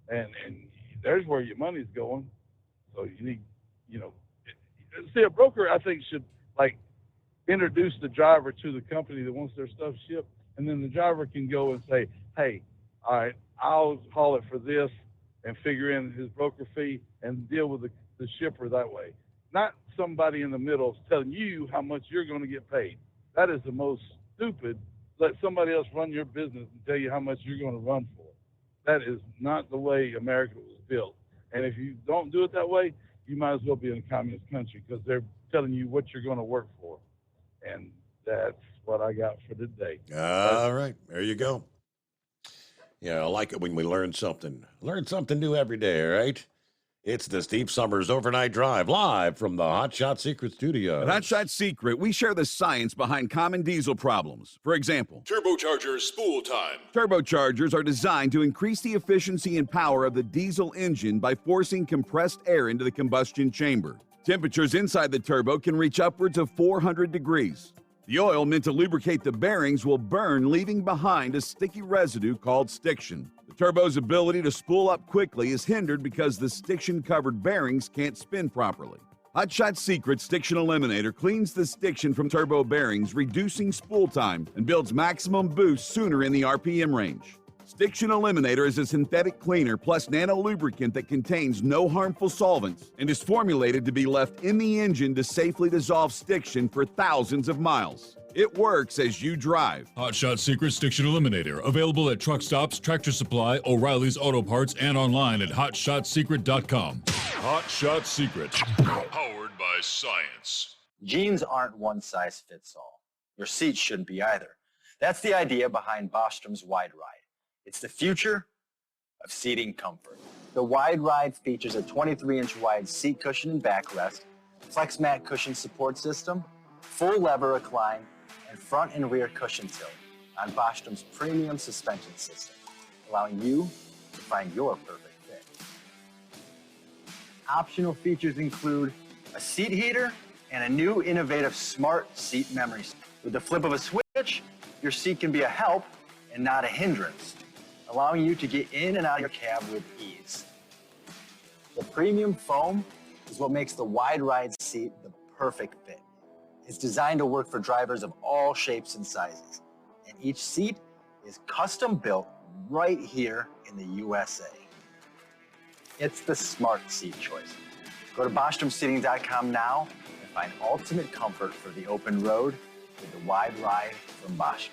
and there's where your money's going. So you need, you know, see, a broker, I think, should like introduce the driver to the company that wants their stuff shipped, and then the driver can go and say, hey, all right, I'll haul it for this and figure in his broker fee and deal with the shipper that way. Not somebody in the middle telling you how much you're going to get paid. That is the most stupid. Let somebody else run your business and tell you how much you're going to run for. That is not the way America was built. And if you don't do it that way, you might as well be in a communist country, because they're telling you what you're going to work for. And that's what I got for today. All right. There you go. Yeah, I like it when we learn something. Learn something new every day, all right? It's the Steve Summers Overnight Drive, live from the Hot Shot Secret studio. At Hot Shot Secret, we share the science behind common diesel problems. For example, Turbocharger spool time. Turbochargers are designed to increase the efficiency and power of the diesel engine by forcing compressed air into the combustion chamber. Temperatures inside the turbo can reach upwards of 400 degrees. The oil meant to lubricate the bearings will burn, leaving behind a sticky residue called stiction. The turbo's ability to spool up quickly is hindered because the stiction-covered bearings can't spin properly. Hot Shot Secret Stiction Eliminator cleans the stiction from turbo bearings, reducing spool time, and builds maximum boost sooner in the RPM range. Stiction Eliminator is a synthetic cleaner plus nano lubricant that contains no harmful solvents and is formulated to be left in the engine to safely dissolve stiction for thousands of miles. It works as you drive. Hot Shot Secret Stiction Eliminator. Available at truck stops, Tractor Supply, O'Reilly's Auto Parts, and online at HotShotSecret.com. Hot Shot Secret. Powered by science. Jeans aren't one size fits all. Your seats shouldn't be either. That's the idea behind Bostrom's Wide Ride. It's the future of seating comfort. The Wide Ride features a 23-inch wide seat cushion and backrest, flex mat cushion support system, full lever recline, and front and rear cushion tilt on Bostrom's premium suspension system, allowing you to find your perfect fit. Optional features include a seat heater and a new innovative smart seat memory. With the flip of a switch, your seat can be a help and not a hindrance, allowing you to get in and out of your cab with ease. The premium foam is what makes the Wide Ride seat the perfect fit. It's designed to work for drivers of all shapes and sizes, and each seat is custom built right here in the USA. It's the smart seat choice. Go to BostromSeating.com now and find ultimate comfort for the open road with the Wide Ride from Bostrom.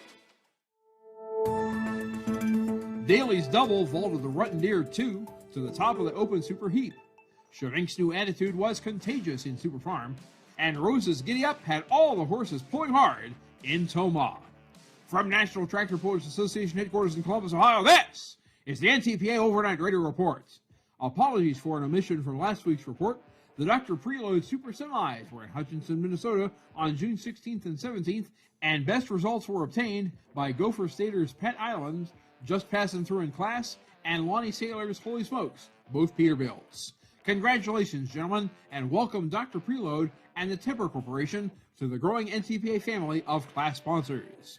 Daly's Double vaulted the Rutten Deer 2 to the top of the open super heap. Chevink's new attitude was contagious in Super Farm, and Rose's Giddy Up had all the horses pulling hard in Tomah. From National Tractor Pullers Association headquarters in Columbus, Ohio, this is the NTPA Overnight Radio Report. Apologies for an omission from last week's report. The Dr. Preload Super Semis were in Hutchinson, Minnesota on June 16th and 17th, and best results were obtained by Gopher Staters Pet Island, Just Passing Through in Class, and Lonnie Sailor's Holy Smokes, both Peterbilts. Congratulations, gentlemen, and welcome Dr. Preload and the Temper Corporation to the growing NTPA family of class sponsors.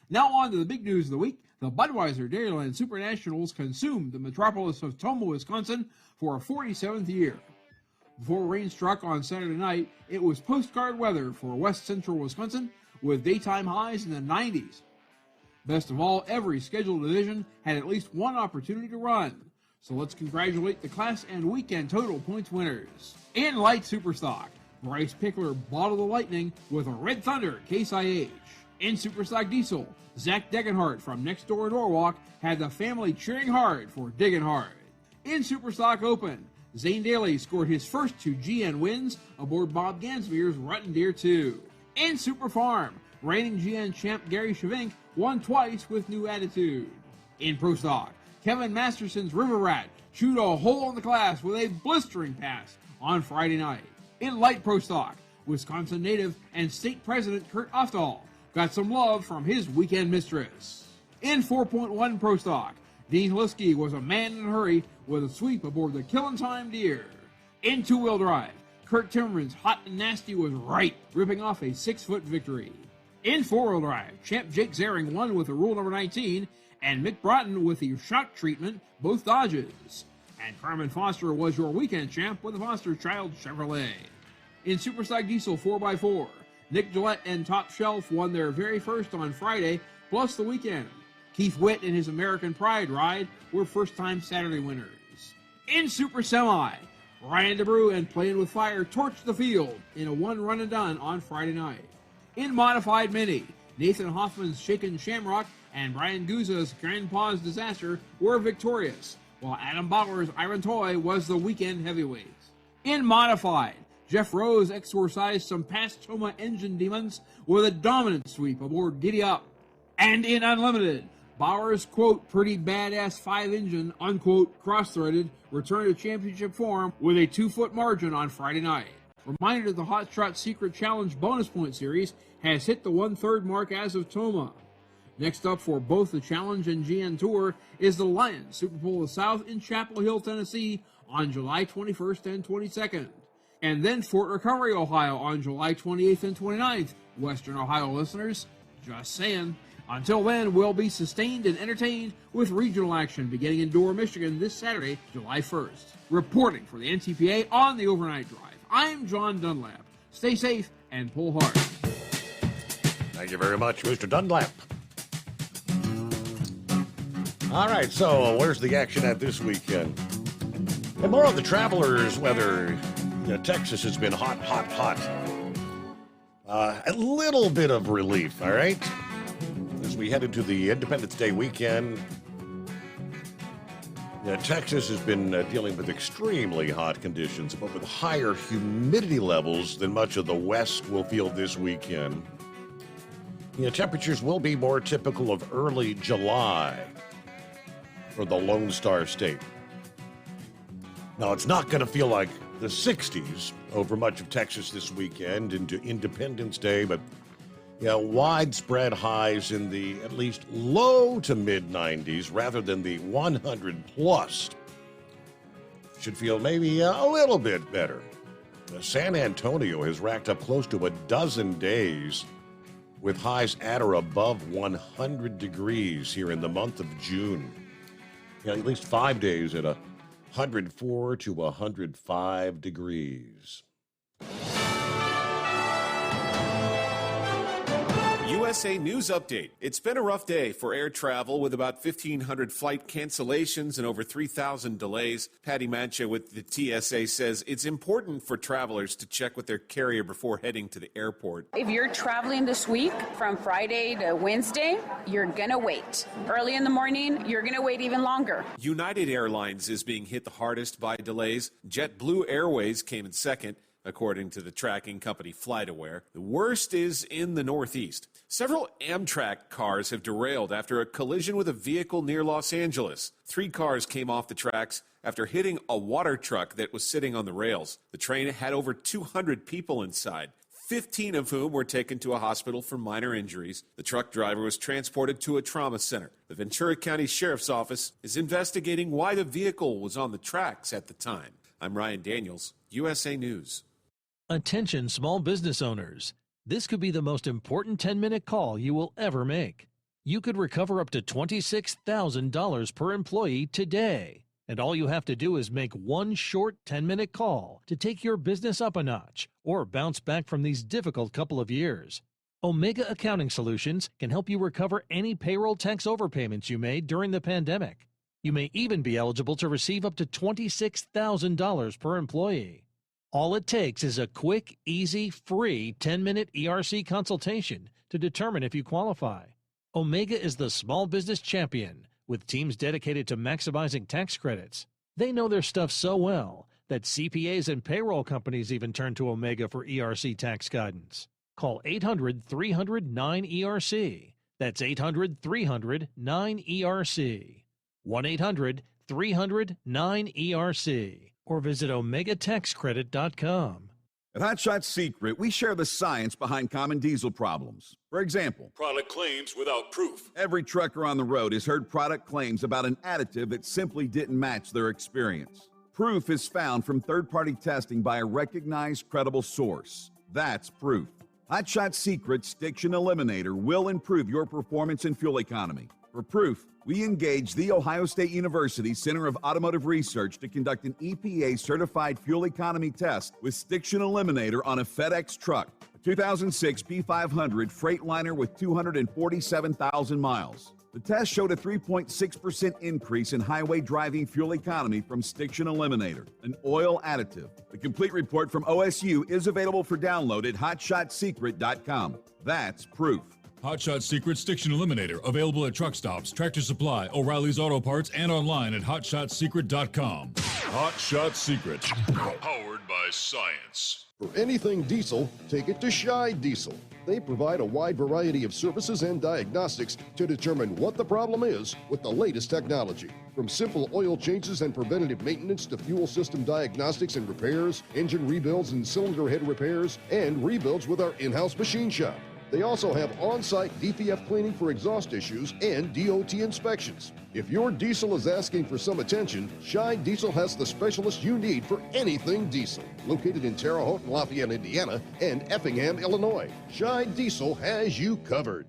Now on to the big news of the week. The Budweiser Dairyland Super Nationals consumed the metropolis of Tomah, Wisconsin for a 47th year. Before rain struck on Saturday night, it was postcard weather for west central Wisconsin, with daytime highs in the 90s. Best of all, every scheduled division had at least one opportunity to run. So let's congratulate the class and weekend total points winners. In light superstock, Bryce Pickler bottled the Lightning with a Red Thunder Case IH. In superstock diesel, Zach Degenhardt from next door Norwalk had the family cheering hard for Degenhardt. In superstock open, Zane Daly scored his first 2 GN wins aboard Bob Gansmier's Rutten Deer 2. In Super Farm, reigning GN champ Gary Shavink won twice with new attitude. In Pro Stock, Kevin Masterson's River Rat chewed a hole in the class with a blistering pass on Friday night. In Light Pro Stock, Wisconsin native and state president Kurt Oftal got some love from his weekend mistress. In 4.1 Pro Stock, Dean Liskey was a man in a hurry with a sweep aboard the Killin' Time Deer. In two-wheel drive, Kurt Timmerman's Hot and Nasty was right, ripping off a 6-foot victory. In four-wheel drive, champ Jake Zaring won with the rule number 19, and Mick Broughton with the shock treatment, both dodges. And Carmen Foster was your weekend champ with the Foster Child Chevrolet. In Superstock Diesel 4x4, Nick Gillette and Top Shelf won their very first on Friday, plus the weekend. Keith Witt and his American Pride ride were first-time Saturday winners. In Super Semi, Ryan DeBrew and Playing with Fire torched the field in a one-run-and-done on Friday night. In Modified Mini, Nathan Hoffman's Shaken Shamrock and Brian Guzza's Grandpa's Disaster were victorious, while Adam Bauer's Iron Toy was the weekend heavyweight. In Modified, Jeff Rose exorcised some past Toma engine demons with a dominant sweep aboard Giddy Up. And in Unlimited, Bauer's, quote, pretty badass 5-engine, unquote, cross-threaded, returned to championship form with a 2-foot margin on Friday night. Reminder that the Hot Shot Secret Challenge bonus point series has hit the 1/3 mark as of Toma. Next up for both the Challenge and GN Tour is the Lions Super Bowl of the South in Chapel Hill, Tennessee on July 21st and 22nd. And then Fort Recovery, Ohio on July 28th and 29th. Western Ohio listeners, just saying. Until then, we'll be sustained and entertained with regional action beginning in Dorr, Michigan this Saturday, July 1st. Reporting for the NTPA on the Overnight Drive, I'm John Dunlap. Stay safe and pull hard. Thank you very much, Mr. Dunlap. All right, so where's the action at this weekend? And more on the Travelers' weather. Texas has been hot, hot, hot. A little bit of relief, all right? As we head into the Independence Day weekend, Texas has been dealing with extremely hot conditions, but with higher humidity levels than much of the West will feel this weekend. Temperatures will be more typical of early July for the Lone Star State. Now, it's not going to feel like the 60s over much of Texas this weekend into Independence Day, but widespread highs in the at least low to mid 90s rather than the 100 plus. Should feel maybe a little bit better. San Antonio has racked up close to a dozen days with highs at or above 100 degrees here in the month of June. At least 5 days at 104 to 105 degrees. USA News Update. It's been a rough day for air travel with about 1,500 flight cancellations and over 3,000 delays. Patty Mancha with the TSA says it's important for travelers to check with their carrier before heading to the airport. If you're traveling this week from Friday to Wednesday, you're going to wait. Early in the morning, you're going to wait even longer. United Airlines is being hit the hardest by delays. JetBlue Airways came in second, according to the tracking company FlightAware. The worst is in the Northeast. Several Amtrak cars have derailed after a collision with a vehicle near Los Angeles. 3 cars came off the tracks after hitting a water truck that was sitting on the rails. The train had over 200 people inside, 15 of whom were taken to a hospital for minor injuries. The truck driver was transported to a trauma center. The Ventura County Sheriff's Office is investigating why the vehicle was on the tracks at the time. I'm Ryan Daniels, USA News. Attention small business owners. This could be the most important 10-minute call you will ever make. You could recover up to $26,000 per employee today. And all you have to do is make one short 10-minute call to take your business up a notch or bounce back from these difficult couple of years. Omega Accounting Solutions can help you recover any payroll tax overpayments you made during the pandemic. You may even be eligible to receive up to $26,000 per employee. All it takes is a quick, easy, free 10-minute ERC consultation to determine if you qualify. Omega is the small business champion with teams dedicated to maximizing tax credits. They know their stuff so well that CPAs and payroll companies even turn to Omega for ERC tax guidance. Call 800-300-9ERC. That's 800-300-9ERC. 1-800-300-9ERC. Or visit OmegaTaxCredit.com. At Hot Shot Secret, we share the science behind common diesel problems. For example, product claims without proof. Every trucker on the road has heard product claims about an additive that simply didn't match their experience. Proof is found from third-party testing by a recognized, credible source. That's proof. Hot Shot Secret Stiction Eliminator will improve your performance and fuel economy. For proof, we engaged the Ohio State University Center of Automotive Research to conduct an EPA-certified fuel economy test with Stiction Eliminator on a FedEx truck, a 2006 P500 Freightliner with 247,000 miles. The test showed a 3.6% increase in highway driving fuel economy from Stiction Eliminator, an oil additive. The complete report from OSU is available for download at hotshotsecret.com. That's proof. Hot Shot Secret Stiction Eliminator, available at truck stops, Tractor Supply, O'Reilly's Auto Parts, and online at hotshotsecret.com. Hot Shot Secret, powered by science. For anything diesel, take it to Scheid Diesel. They provide a wide variety of services and diagnostics to determine what the problem is with the latest technology. From simple oil changes and preventative maintenance to fuel system diagnostics and repairs, engine rebuilds and cylinder head repairs, and rebuilds with our in-house machine shop. They also have on-site DPF cleaning for exhaust issues and DOT inspections. If your diesel is asking for some attention, Scheid Diesel has the specialist you need for anything diesel. Located in Terre Haute and Lafayette, Indiana, and Effingham, Illinois, Scheid Diesel has you covered.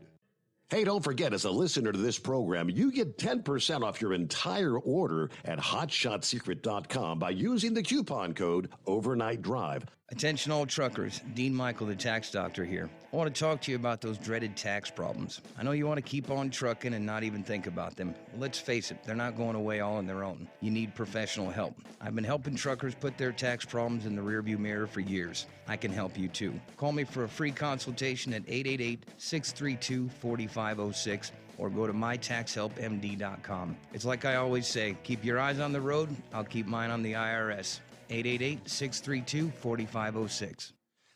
Hey, don't forget, as a listener to this program, you get 10% off your entire order at hotshotsecret.com by using the coupon code Overnight Drive. Attention all truckers, Dean Michael, the tax doctor here. I want to talk to you about those dreaded tax problems. I know you want to keep on trucking and not even think about them. Well, let's face it, they're not going away all on their own. You need professional help. I've been helping truckers put their tax problems in the rearview mirror for years. I can help you too. Call me for a free consultation at 888-632-4506 or go to mytaxhelpmd.com. It's like I always say, keep your eyes on the road, I'll keep mine on the IRS. 888-632-4506.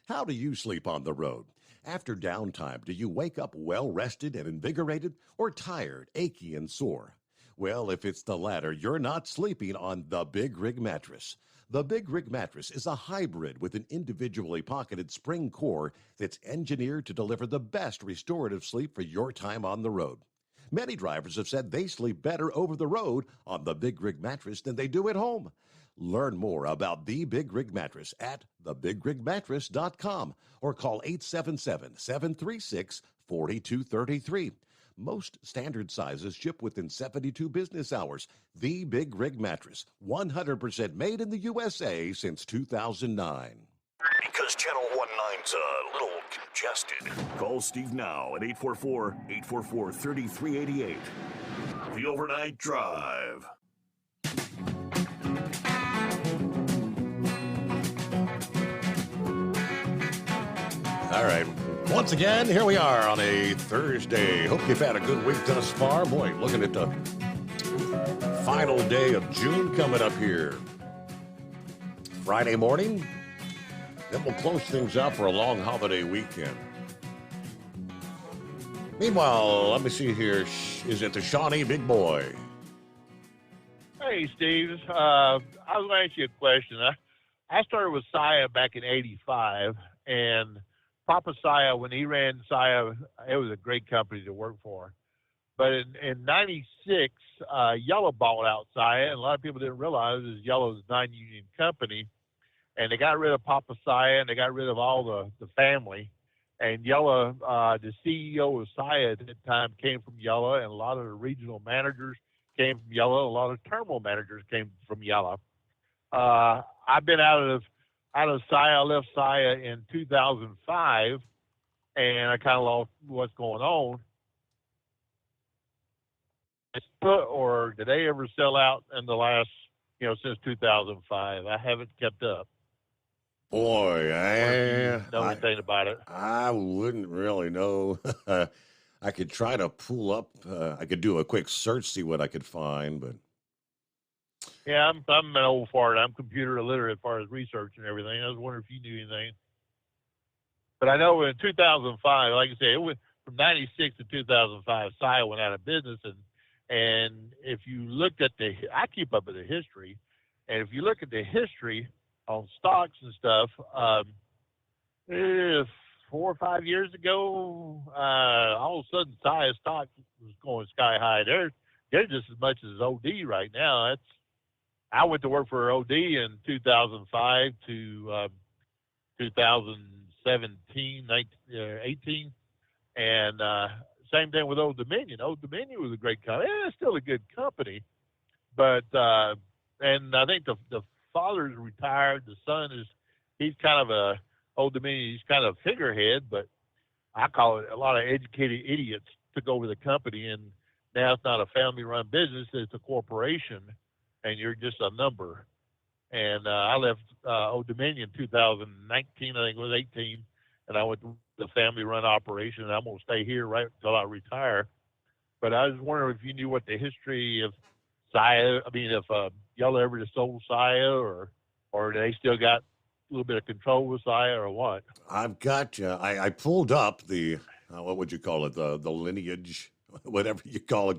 How do you sleep on the road? After downtime, do you wake up well-rested and invigorated or tired, achy, and sore? Well, if it's the latter, you're not sleeping on the Big Rig Mattress. The Big Rig Mattress is a hybrid with an individually pocketed spring core that's engineered to deliver the best restorative sleep for your time on the road. Many drivers have said they sleep better over the road on the Big Rig Mattress than they do at home. Learn more about the Big Rig Mattress at thebigrigmattress.com or call 877-736-4233. Most standard sizes ship within 72 business hours. The Big Rig Mattress, 100% made in the USA since 2009. Because Channel 19's a little congested. Call Steve now at 844-844-3388. The Overnight Drive. All right. Once again, here we are on a Thursday. Hope you've had a good week thus far. Boy, looking at the final day of June coming up here. Friday morning. Then we'll close things out for a long holiday weekend. Meanwhile, let me see here. Is it the Shawnee Big Boy? Hey, Steve. I was going to ask you a question. I started with SIA back in '85, and Papa SIA, when he ran SIA, it was a great company to work for. But in '96, Yellow bought out SIA, and a lot of people didn't realize it was Yellow's non-union company. And they got rid of Papa SIA, and they got rid of all the family. And Yellow, the CEO of SIA at that time came from Yellow, and a lot of the regional managers came from Yellow. A lot of terminal managers came from Yellow. I've been out of SIA. I left SIA in 2005, and I kind of lost what's going on. Or did they ever sell out in the last, since 2005? I haven't kept up. Boy, I know anything about it. I wouldn't really know. I could try to pull up. I could do a quick search, see what I could find, but Yeah, I'm an old fart. I'm computer illiterate as far as research and everything. I was wondering if you knew anything. But I know in 2005, like I said, it went from 96 to 2005, SIA went out of business. And if you looked at I keep up with the history, and if you look at the history on stocks and stuff, 4 or 5 years ago, all of a sudden SIA stock was going sky high. They're just as much as OD right now. I went to work for OD in 2005 to 2017, 18, and same thing with Old Dominion. Old Dominion was a great company. It's still a good company, but and I think the father's retired. The son he's kind of Old Dominion. He's kind of a figurehead, but I call it a lot of educated idiots took over the company, and now it's not a family-run business. It's a corporation, and you're just a number. And I left Old Dominion 2019, I think it was 18, and I went to the family-run operation, and I'm going to stay here right until I retire. But I was wondering if you knew what the history of SIA, if Yellow ever just sold SIA, or they still got a little bit of control with SIA, or what? I've got you. I pulled up the, what would you call it, the lineage, whatever you call it,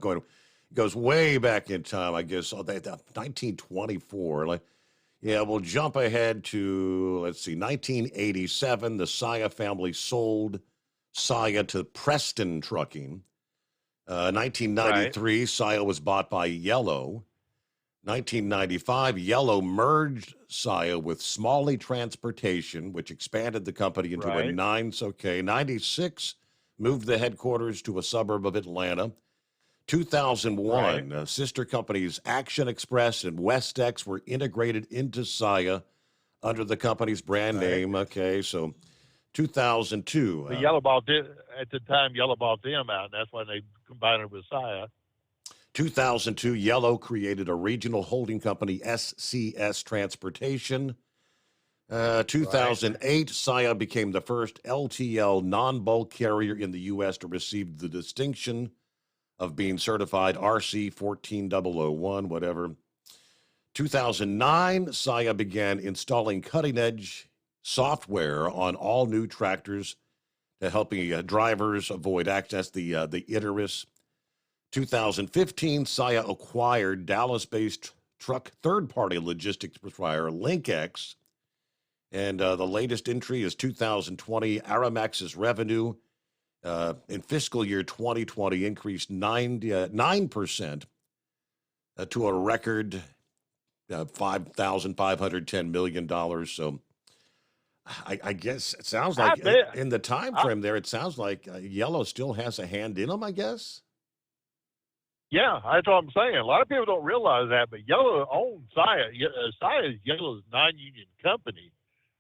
goes way back in time, I guess, 1924. Yeah, we'll jump ahead to, 1987. The SIA family sold SIA to Preston Trucking. 1993, right. SIA was bought by Yellow. 1995, Yellow merged SIA with Smalley Transportation, which expanded the company into a 96, moved the headquarters to a suburb of Atlanta. 2001, sister companies Action Express and Westex were integrated into SIA under the company's brand name. Okay, so 2002. Yellow bought at the time. Yellow bought them out, and that's why they combined it with SIA. 2002, Yellow created a regional holding company, SCS Transportation. 2008, SIA became the first LTL non-bulk carrier in the U.S. to receive the distinction of being certified RC 14001, whatever. 2009, SIA began installing cutting-edge software on all new tractors to helping drivers avoid access the Icarus. 2015, SIA acquired Dallas-based truck third-party logistics provider LinkX. And the latest entry is 2020. Aramax's revenue in fiscal year 2020 increased 9% to a record $5,510 million. So I guess it sounds like in the time frame there, it sounds like Yellow still has a hand in them, I guess. Yeah, that's what I'm saying. A lot of people don't realize that, but Yellow owns SIA. SIA is Yellow's non-union company.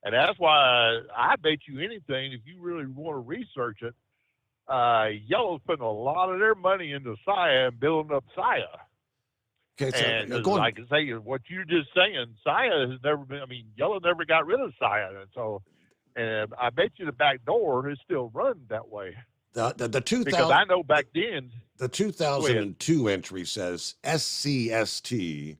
And that's why I bet you anything, if you really want to research it, Yellow's putting a lot of their money into SIA and building up SIA. Okay, so and like I say, what you're just saying, SIA has never been, Yellow never got rid of SIA. And so, and I bet you the back door is still run that way. The 2000, because I know back then. The 2002 entry says SCST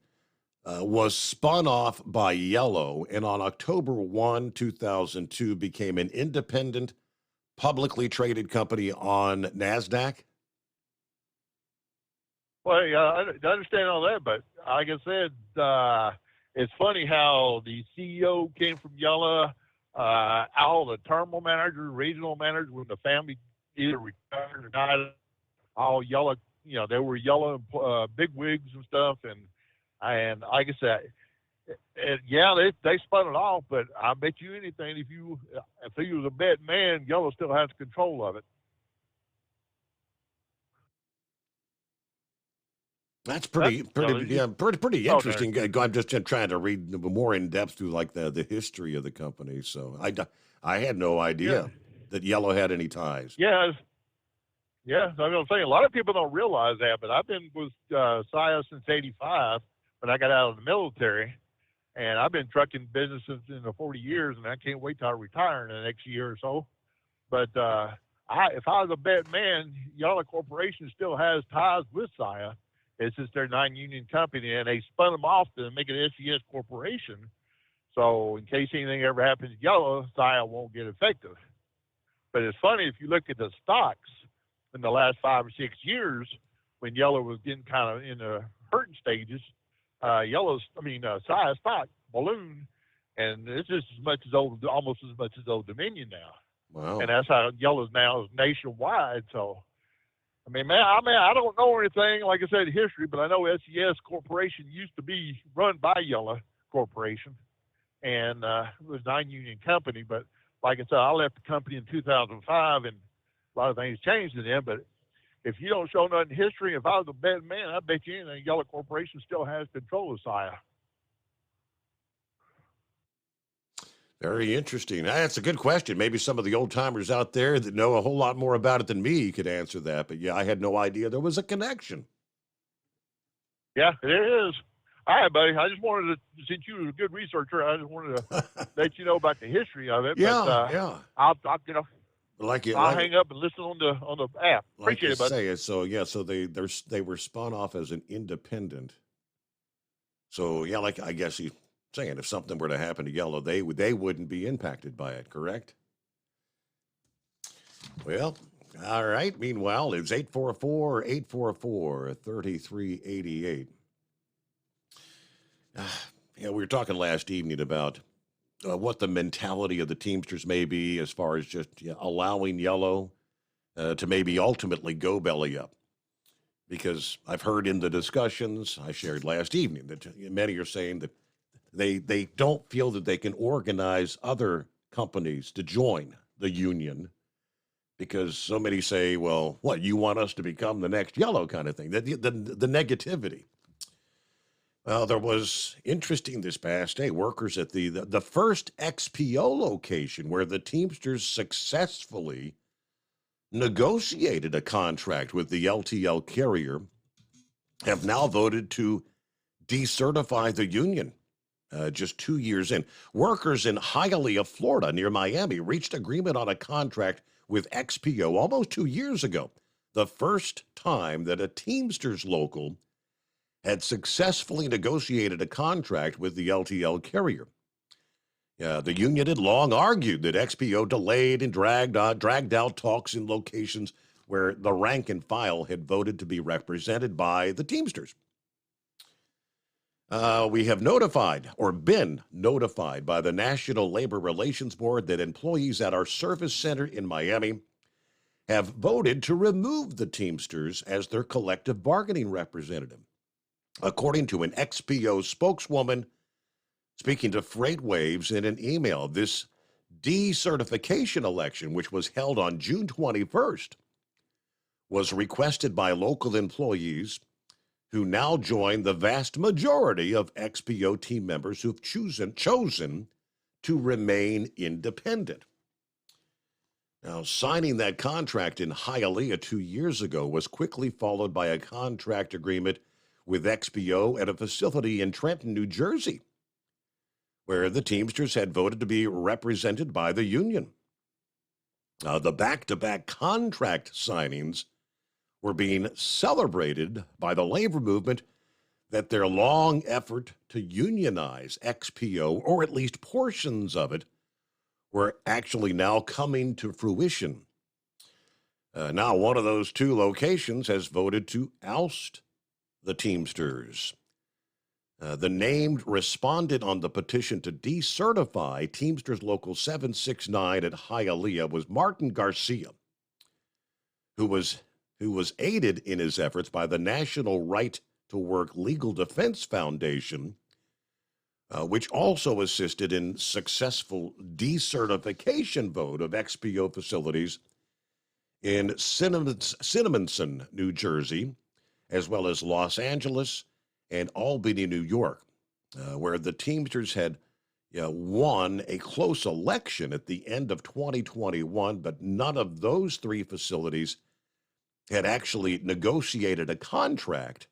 was spun off by Yellow, and on October 1, 2002, became an independent, publicly traded company on NASDAQ? Well, I understand all that, but like I said, it's funny how the CEO came from Yellow, all the terminal managers, regional managers, when the family either retired or died, all Yellow, they were Yellow big wigs and stuff, and like I said, they spun it off, but I bet you anything, if he was a bad man, Yellow still has control of it. That's pretty interesting. I'm just trying to read more in depth through like the history of the company. So I had no idea. that Yellow had any ties. Yeah. Yeah, I'm going to say a lot of people don't realize that, but I've been with Saia since '85 when I got out of the military, and I've been trucking businesses in the 40 years, and I can't wait till I retire in the next year or so. But if I was a betting man, Yellow Corporation still has ties with Saia. It's just their non-union company, and they spun them off to make it SES Corporation. So in case anything ever happens to Yellow, Saia won't get affected. But it's funny, if you look at the stocks in the last 5 or 6 years, when Yellow was getting kind of in the hurting stages, Saia stock ballooned, and it's just almost as much as Old Dominion now. Wow. And that's how Yellow's now is nationwide. So, I don't know anything, like I said, history, but I know SES Corporation used to be run by Yellow Corporation, and it was a non-union company. But like I said, I left the company in 2005, and a lot of things changed in them. But if you don't show nothing in history, if I was a betting man, I bet you anything, Yellow Corporation still has control of Saia. Very interesting. That's a good question. Maybe some of the old timers out there that know a whole lot more about it than me could answer that. But yeah, I had no idea there was a connection. Yeah, there is. All right, buddy. I just wanted to, since you were a good researcher, I just wanted to let you know about the history of it. Yeah, but, yeah. I'll hang up and listen on the app. Appreciate it, buddy. Say it. So yeah, so they were spun off as an independent. So yeah, like I guess he's saying if something were to happen to Yellow, they wouldn't be impacted by it, correct? Well, all right. Meanwhile, it's 844-3388. We were talking last evening about what the mentality of the Teamsters may be as far as just allowing Yellow to maybe ultimately go belly up. Because I've heard in the discussions I shared last evening that many are saying that they don't feel that they can organize other companies to join the union because so many say, well, what, you want us to become the next Yellow kind of thing, the negativity. Well, there was interesting this past day, workers at the first XPO location where the Teamsters successfully negotiated a contract with the LTL carrier have now voted to decertify the union. Just 2 years in, workers in Hialeah, Florida, near Miami, reached agreement on a contract with XPO almost 2 years ago, the first time that a Teamsters local had successfully negotiated a contract with the LTL carrier. The union had long argued that XPO delayed and dragged out talks in locations where the rank and file had voted to be represented by the Teamsters. We have been notified by the National Labor Relations Board that employees at our service center in Miami have voted to remove the Teamsters as their collective bargaining representative. According to an XPO spokeswoman speaking to FreightWaves in an email, this decertification election, which was held on June 21st, was requested by local employees who now join the vast majority of XPO team members who've chosen to remain independent. Now, signing that contract in Hialeah 2 years ago was quickly followed by a contract agreement with XPO at a facility in Trenton, New Jersey, where the Teamsters had voted to be represented by the union. The back-to-back contract signings were being celebrated by the labor movement that their long effort to unionize XPO, or at least portions of it, were actually now coming to fruition. Now one of those two locations has voted to oust the Teamsters. The named respondent on the petition to decertify Teamsters Local 769 at Hialeah was Martin Garcia, who was aided in his efforts by the National Right to Work Legal Defense Foundation, which also assisted in successful decertification vote of XPO facilities in Cinnaminson, New Jersey, as well as Los Angeles and Albany, New York, where the Teamsters had won a close election at the end of 2021, but none of those three facilities had actually negotiated a contract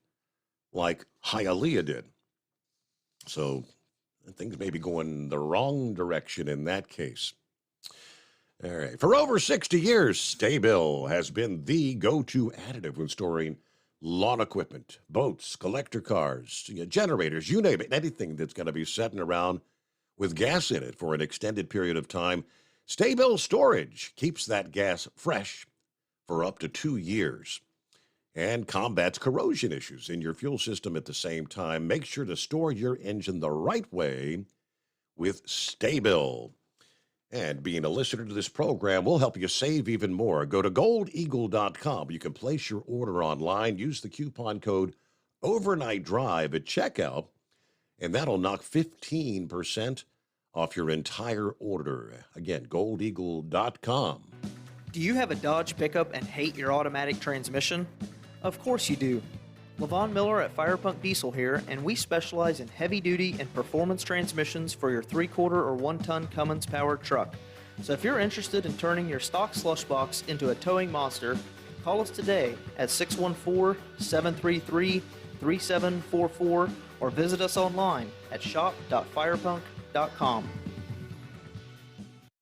like Hialeah did. So things may be going the wrong direction in that case. All right. For over 60 years, Sta-Bil has been the go-to additive when storing lawn equipment, boats, collector cars, generators, you name it, anything that's going to be sitting around with gas in it for an extended period of time. Sta-Bil Storage keeps that gas fresh for up to 2 years and combats corrosion issues in your fuel system at the same time. Make sure to store your engine the right way with Sta-Bil. And being a listener to this program will help you save even more. Go to goldeagle.com. You can place your order online. Use the coupon code Overnight Drive at checkout, and that'll knock 15% off your entire order. Again, goldeagle.com. Do you have a Dodge pickup and hate your automatic transmission? Of course you do. Levon Miller at Firepunk Diesel here, and we specialize in heavy-duty and performance transmissions for your 3-quarter or 1-ton Cummins-powered truck. So if you're interested in turning your stock slush box into a towing monster, call us today at 614-733-3744 or visit us online at shop.firepunk.com.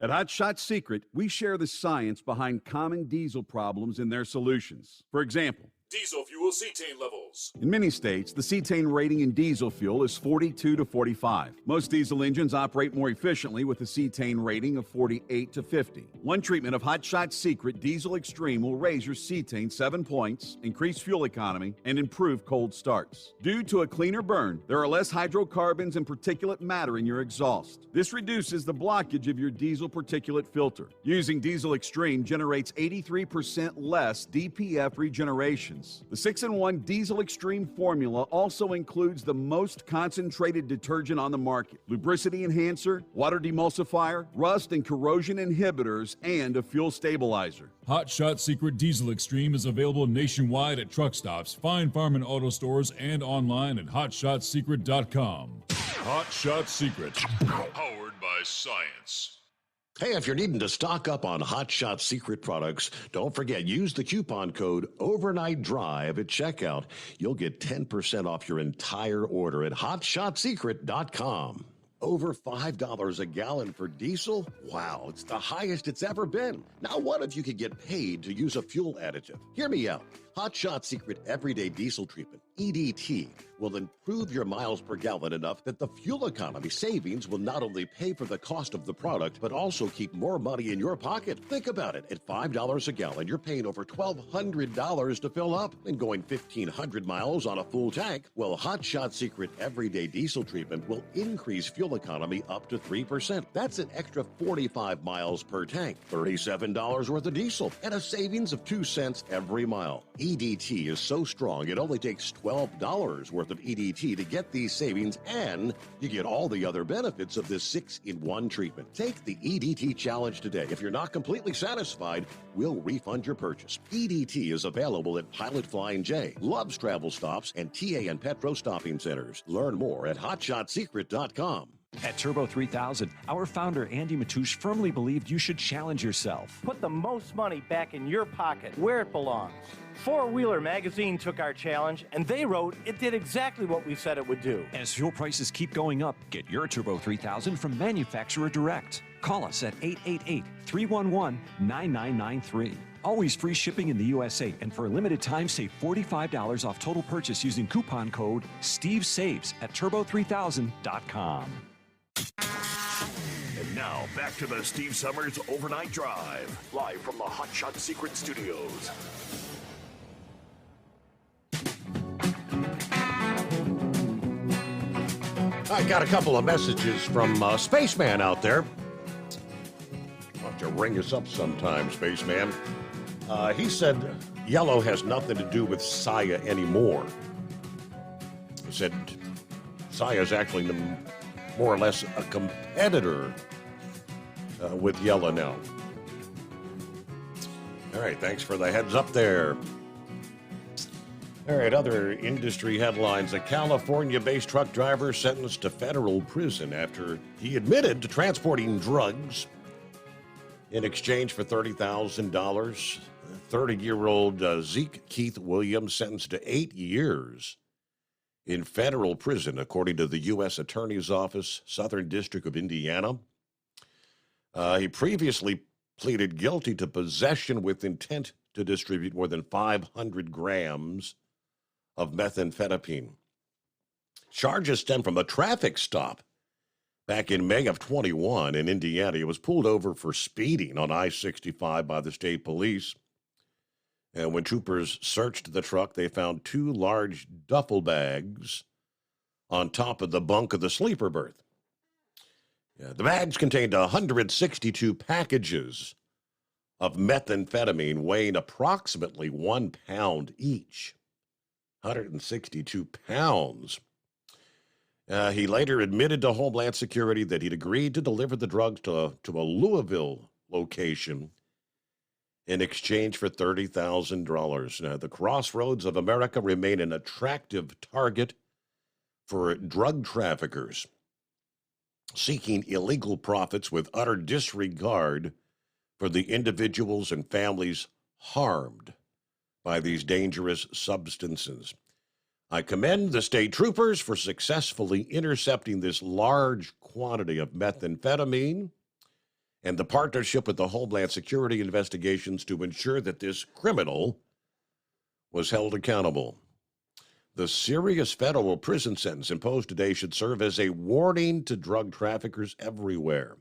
At Hot Shot Secret, we share the science behind common diesel problems and their solutions. For example, Diesel fuel cetane levels. in many states, the cetane rating in diesel fuel is 42 to 45. Most diesel engines operate more efficiently with a cetane rating of 48 to 50. One treatment of Hot Shot Secret Diesel Extreme will raise your cetane 7 points, increase fuel economy, and improve cold starts. Due to a cleaner burn, there are less hydrocarbons and particulate matter in your exhaust. This reduces the blockage of your diesel particulate filter. Using Diesel Extreme generates 83% less DPF regenerations. The 6-in-1 Diesel Extreme formula also includes the most concentrated detergent on the market, lubricity enhancer, water demulsifier, rust and corrosion inhibitors, and a fuel stabilizer. Hot Shot Secret Diesel Extreme is available nationwide at truck stops, Fine Farm and auto stores, and online at hotshotsecret.com. Hot Shot Secret, powered by science. Hey, if you're needing to stock up on Hot Shot Secret products, don't forget, use the coupon code Overnight Drive at checkout. You'll get 10% off your entire order at hotshotsecret.com. Over $5 a gallon for diesel? Wow, it's the highest it's ever been. Now, what if you could get paid to use a fuel additive? Hear me out. Hot Shot Secret Everyday Diesel Treatment, EDT, will improve your miles per gallon enough that the fuel economy savings will not only pay for the cost of the product, but also keep more money in your pocket. Think about it. At $5 a gallon, you're paying over $1,200 to fill up and going 1,500 miles on a full tank. Well, Hot Shot Secret Everyday Diesel Treatment will increase fuel economy up to 3%. That's an extra 45 miles per tank, $37 worth of diesel, and a savings of 2 cents every mile. EDT is so strong, it only takes $12 worth of EDT to get these savings, and you get all the other benefits of this 6-in-1 treatment. Take the EDT challenge today. If you're not completely satisfied, we'll refund your purchase. EDT is available at Pilot Flying J, Love's Travel Stops, and TA and Petro Stopping Centers. Learn more at hotshotsecret.com. At Turbo 3000, our founder Andy Matoush firmly believed you should challenge yourself. Put the most money back in your pocket, where it belongs. Four Wheeler magazine took our challenge, and they wrote it did exactly what we said it would do. As fuel prices keep going up, get your Turbo 3000 from manufacturer direct. Call us at 888-311-9993. Always free shipping in the USA, and for a limited time, save $45 off total purchase using coupon code STEVESAVES at turbo3000.com. And now, back to the Steve Summers Overnight Drive, live from the Hot Shot Secret Studios. I got a couple of messages from Spaceman out there. Why don't you ring us up sometime, Spaceman? He said yellow has nothing to do with Saia anymore. He said Saia is actually more or less a competitor with yellow now. All right, thanks for the heads up there. All right, other industry headlines. A California-based truck driver sentenced to federal prison after he admitted to transporting drugs in exchange for $30,000. 30-year-old Zeke Keith Williams sentenced to 8 years in federal prison, according to the U.S. Attorney's Office, Southern District of Indiana. He previously pleaded guilty to possession with intent to distribute more than 500 grams of methamphetamine. Charges stem from a traffic stop back in May of 21 in Indiana. He was pulled over for speeding on I-65 by the state police. And when troopers searched the truck, they found 2 large duffel bags on top of the bunk of the sleeper berth. The bags contained 162 packages of methamphetamine weighing approximately 1 pound each. 162 pounds. He later admitted to Homeland Security that he'd agreed to deliver the drugs to a Louisville location in exchange for $30,000. Now, the crossroads of America remain an attractive target for drug traffickers seeking illegal profits with utter disregard for the individuals and families harmed by these dangerous substances. I commend the state troopers for successfully intercepting this large quantity of methamphetamine and the partnership with the Homeland Security investigations to ensure that this criminal was held accountable. The serious federal prison sentence imposed today should serve as a warning to drug traffickers everywhere.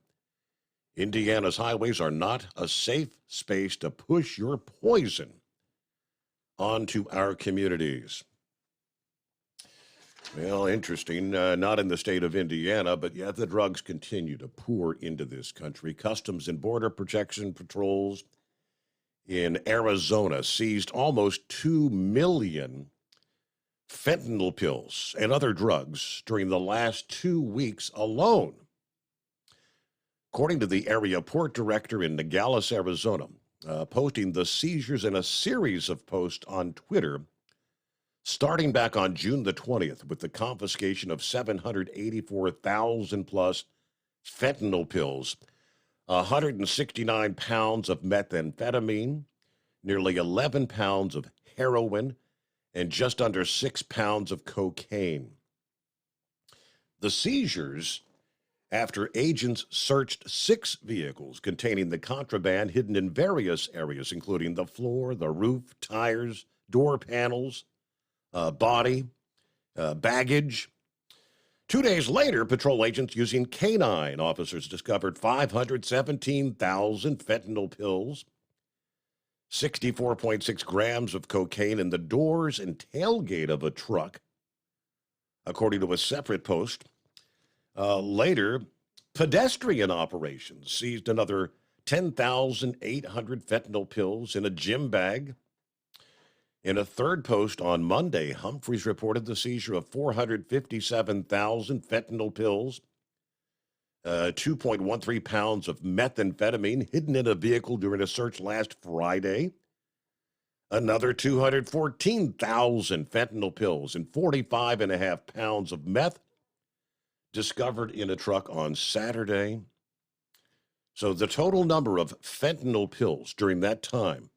Indiana's highways are not a safe space to push your poison onto our communities. Well, interesting. Not in the state of Indiana, but yet the drugs continue to pour into this country. Customs and Border Protection patrols in Arizona seized almost 2 million fentanyl pills and other drugs during the last 2 weeks alone. According to the area port director in Nogales, Arizona, posting the seizures in a series of posts on Twitter, starting back on June the 20th with the confiscation of 784,000 plus fentanyl pills, 169 pounds of methamphetamine, nearly 11 pounds of heroin, and just under 6 pounds of cocaine. The seizures, after agents searched 6 vehicles containing the contraband hidden in various areas, including the floor, the roof, tires, door panels, body, baggage. 2 days later, patrol agents using canine officers discovered 517,000 fentanyl pills, 64.6 grams of cocaine in the doors and tailgate of a truck, according to a separate post. Later, pedestrian operations seized another 10,800 fentanyl pills in a gym bag. In a third post on Monday, Humphreys reported the seizure of 457,000 fentanyl pills, 2.13 pounds of methamphetamine hidden in a vehicle during a search last Friday, another 214,000 fentanyl pills and 45.5 pounds of meth discovered in a truck on Saturday. So the total number of fentanyl pills during that time,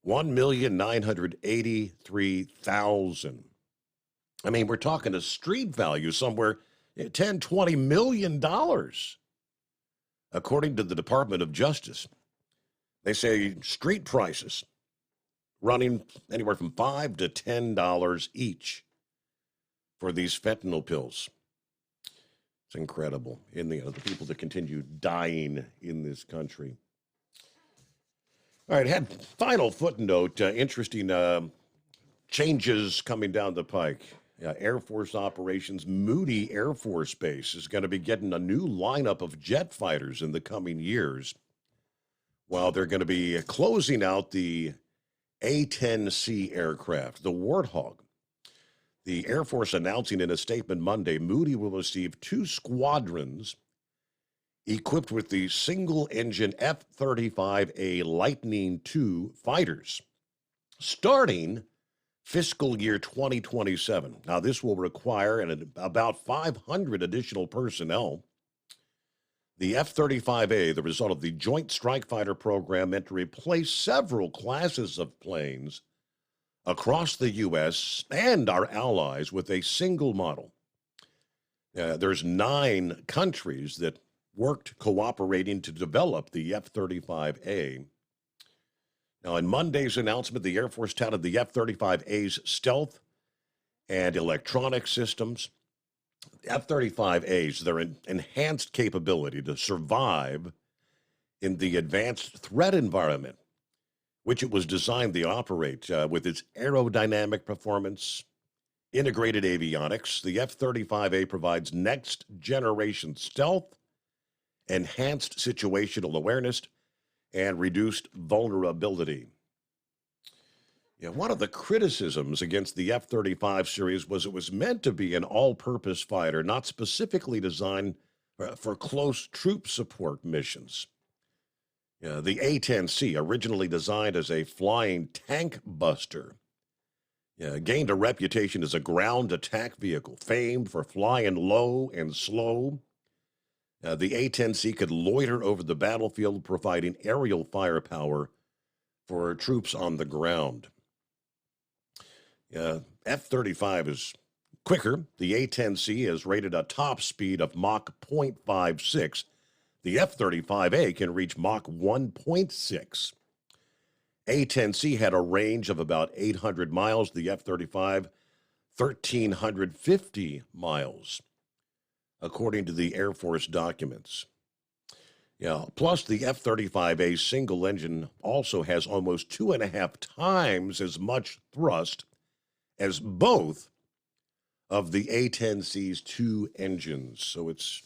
1,983,000. I mean, we're talking a street value somewhere $10, $20 million. According to the Department of Justice, they say street prices running anywhere from $5 to $10 each for these fentanyl pills. It's incredible. In the people that continue dying in this country. All right, had final footnote, interesting changes coming down the pike. Air Force operations, Moody Air Force Base is going to be getting a new lineup of jet fighters in the coming years, while they're going to be closing out the A-10C aircraft, the Warthog. The Air Force announcing in a statement Monday, Moody will receive 2 squadrons equipped with the single-engine F-35A Lightning II fighters, starting fiscal year 2027. Now, this will require about 500 additional personnel. The F-35A, the result of the Joint Strike Fighter program, meant to replace several classes of planes across the U.S. and our allies with a single model. There's 9 countries that worked cooperating to develop the F-35A. Now, in Monday's announcement, the Air Force touted the F-35A's stealth and electronic systems. F-35As, their enhanced capability to survive in the advanced threat environment, which it was designed to operate with its aerodynamic performance, integrated avionics. The F-35A provides next-generation stealth, enhanced situational awareness, and reduced vulnerability. One of the criticisms against the F-35 series was it was meant to be an all-purpose fighter, not specifically designed for close troop support missions. The A-10C, originally designed as a flying tank buster, gained a reputation as a ground attack vehicle, famed for flying low and slow. The A-10C could loiter over the battlefield, providing aerial firepower for troops on the ground. F-35 is quicker. The A-10C is rated a top speed of Mach 0.56. The F-35A can reach Mach 1.6. A-10C had a range of about 800 miles. The F-35, 1,350 miles, according to the Air Force documents. Plus, the F-35A single engine also has almost 2.5 times as much thrust as both of the A-10C's 2 engines. So it's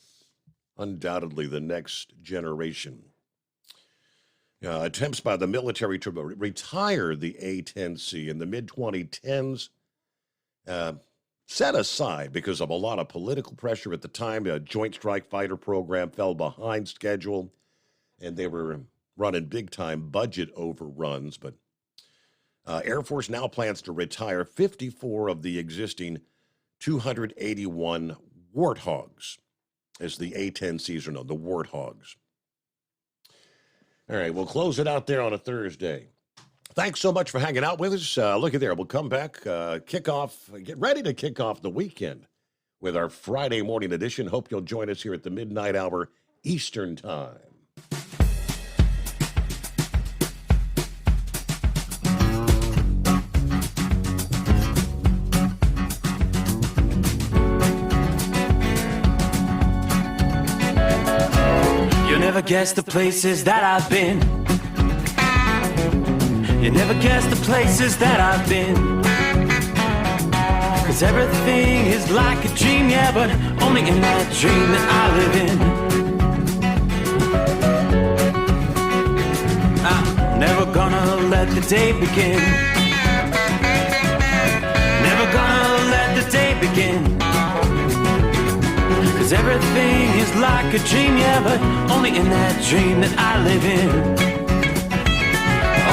undoubtedly the next generation. Attempts by the military to retire the A-10C in the mid-2010s set aside because of a lot of political pressure at the time. The Joint Strike Fighter program fell behind schedule, and they were running big-time budget overruns. But Air Force now plans to retire 54 of the existing 281 Warthogs, as the A-10Cs are known, the Warthogs. All right, we'll close it out there on a Thursday. Thanks so much for hanging out with us. Look at there. We'll come back, get ready to kick off the weekend with our Friday morning edition. Hope you'll join us here at the midnight hour Eastern Time. You'll never guess the places that I've been. You never guess the places that I've been. 'Cause everything is like a dream, yeah, but only in that dream that I live in. I'm never gonna let the day begin. Never gonna let the day begin. 'Cause everything is like a dream, yeah, but only in that dream that I live in.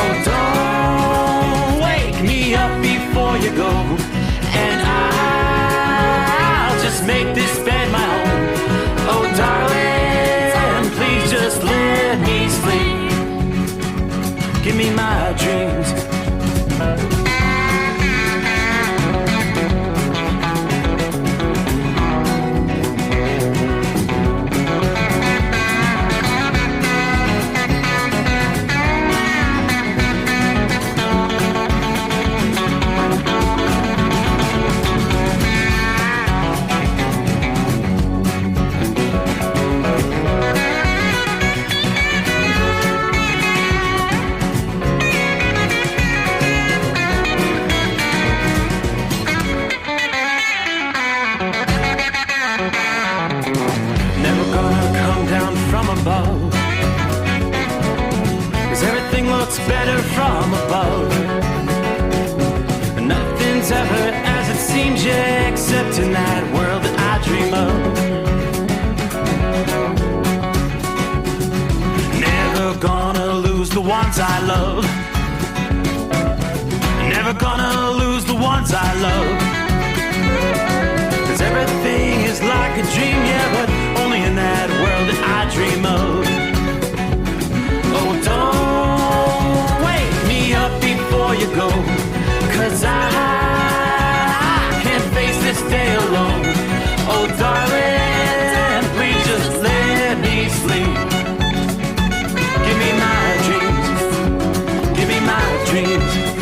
Oh, don't wake me up before you go, and I'll just make this bed my home. Oh, darling, please just let me sleep. Give me my dreams. Better from above. Nothing's ever as it seems, yeah, except in that world that I dream of. Never gonna lose the ones I love. Never gonna lose the ones ones I love. 'Cause everything is like a dream, yeah, but only in that world that I dream of. Oh, don't wake me up before you go, 'cause I can't face this day alone. Oh, darling, please just let me sleep. Give me my dreams, give me my dreams.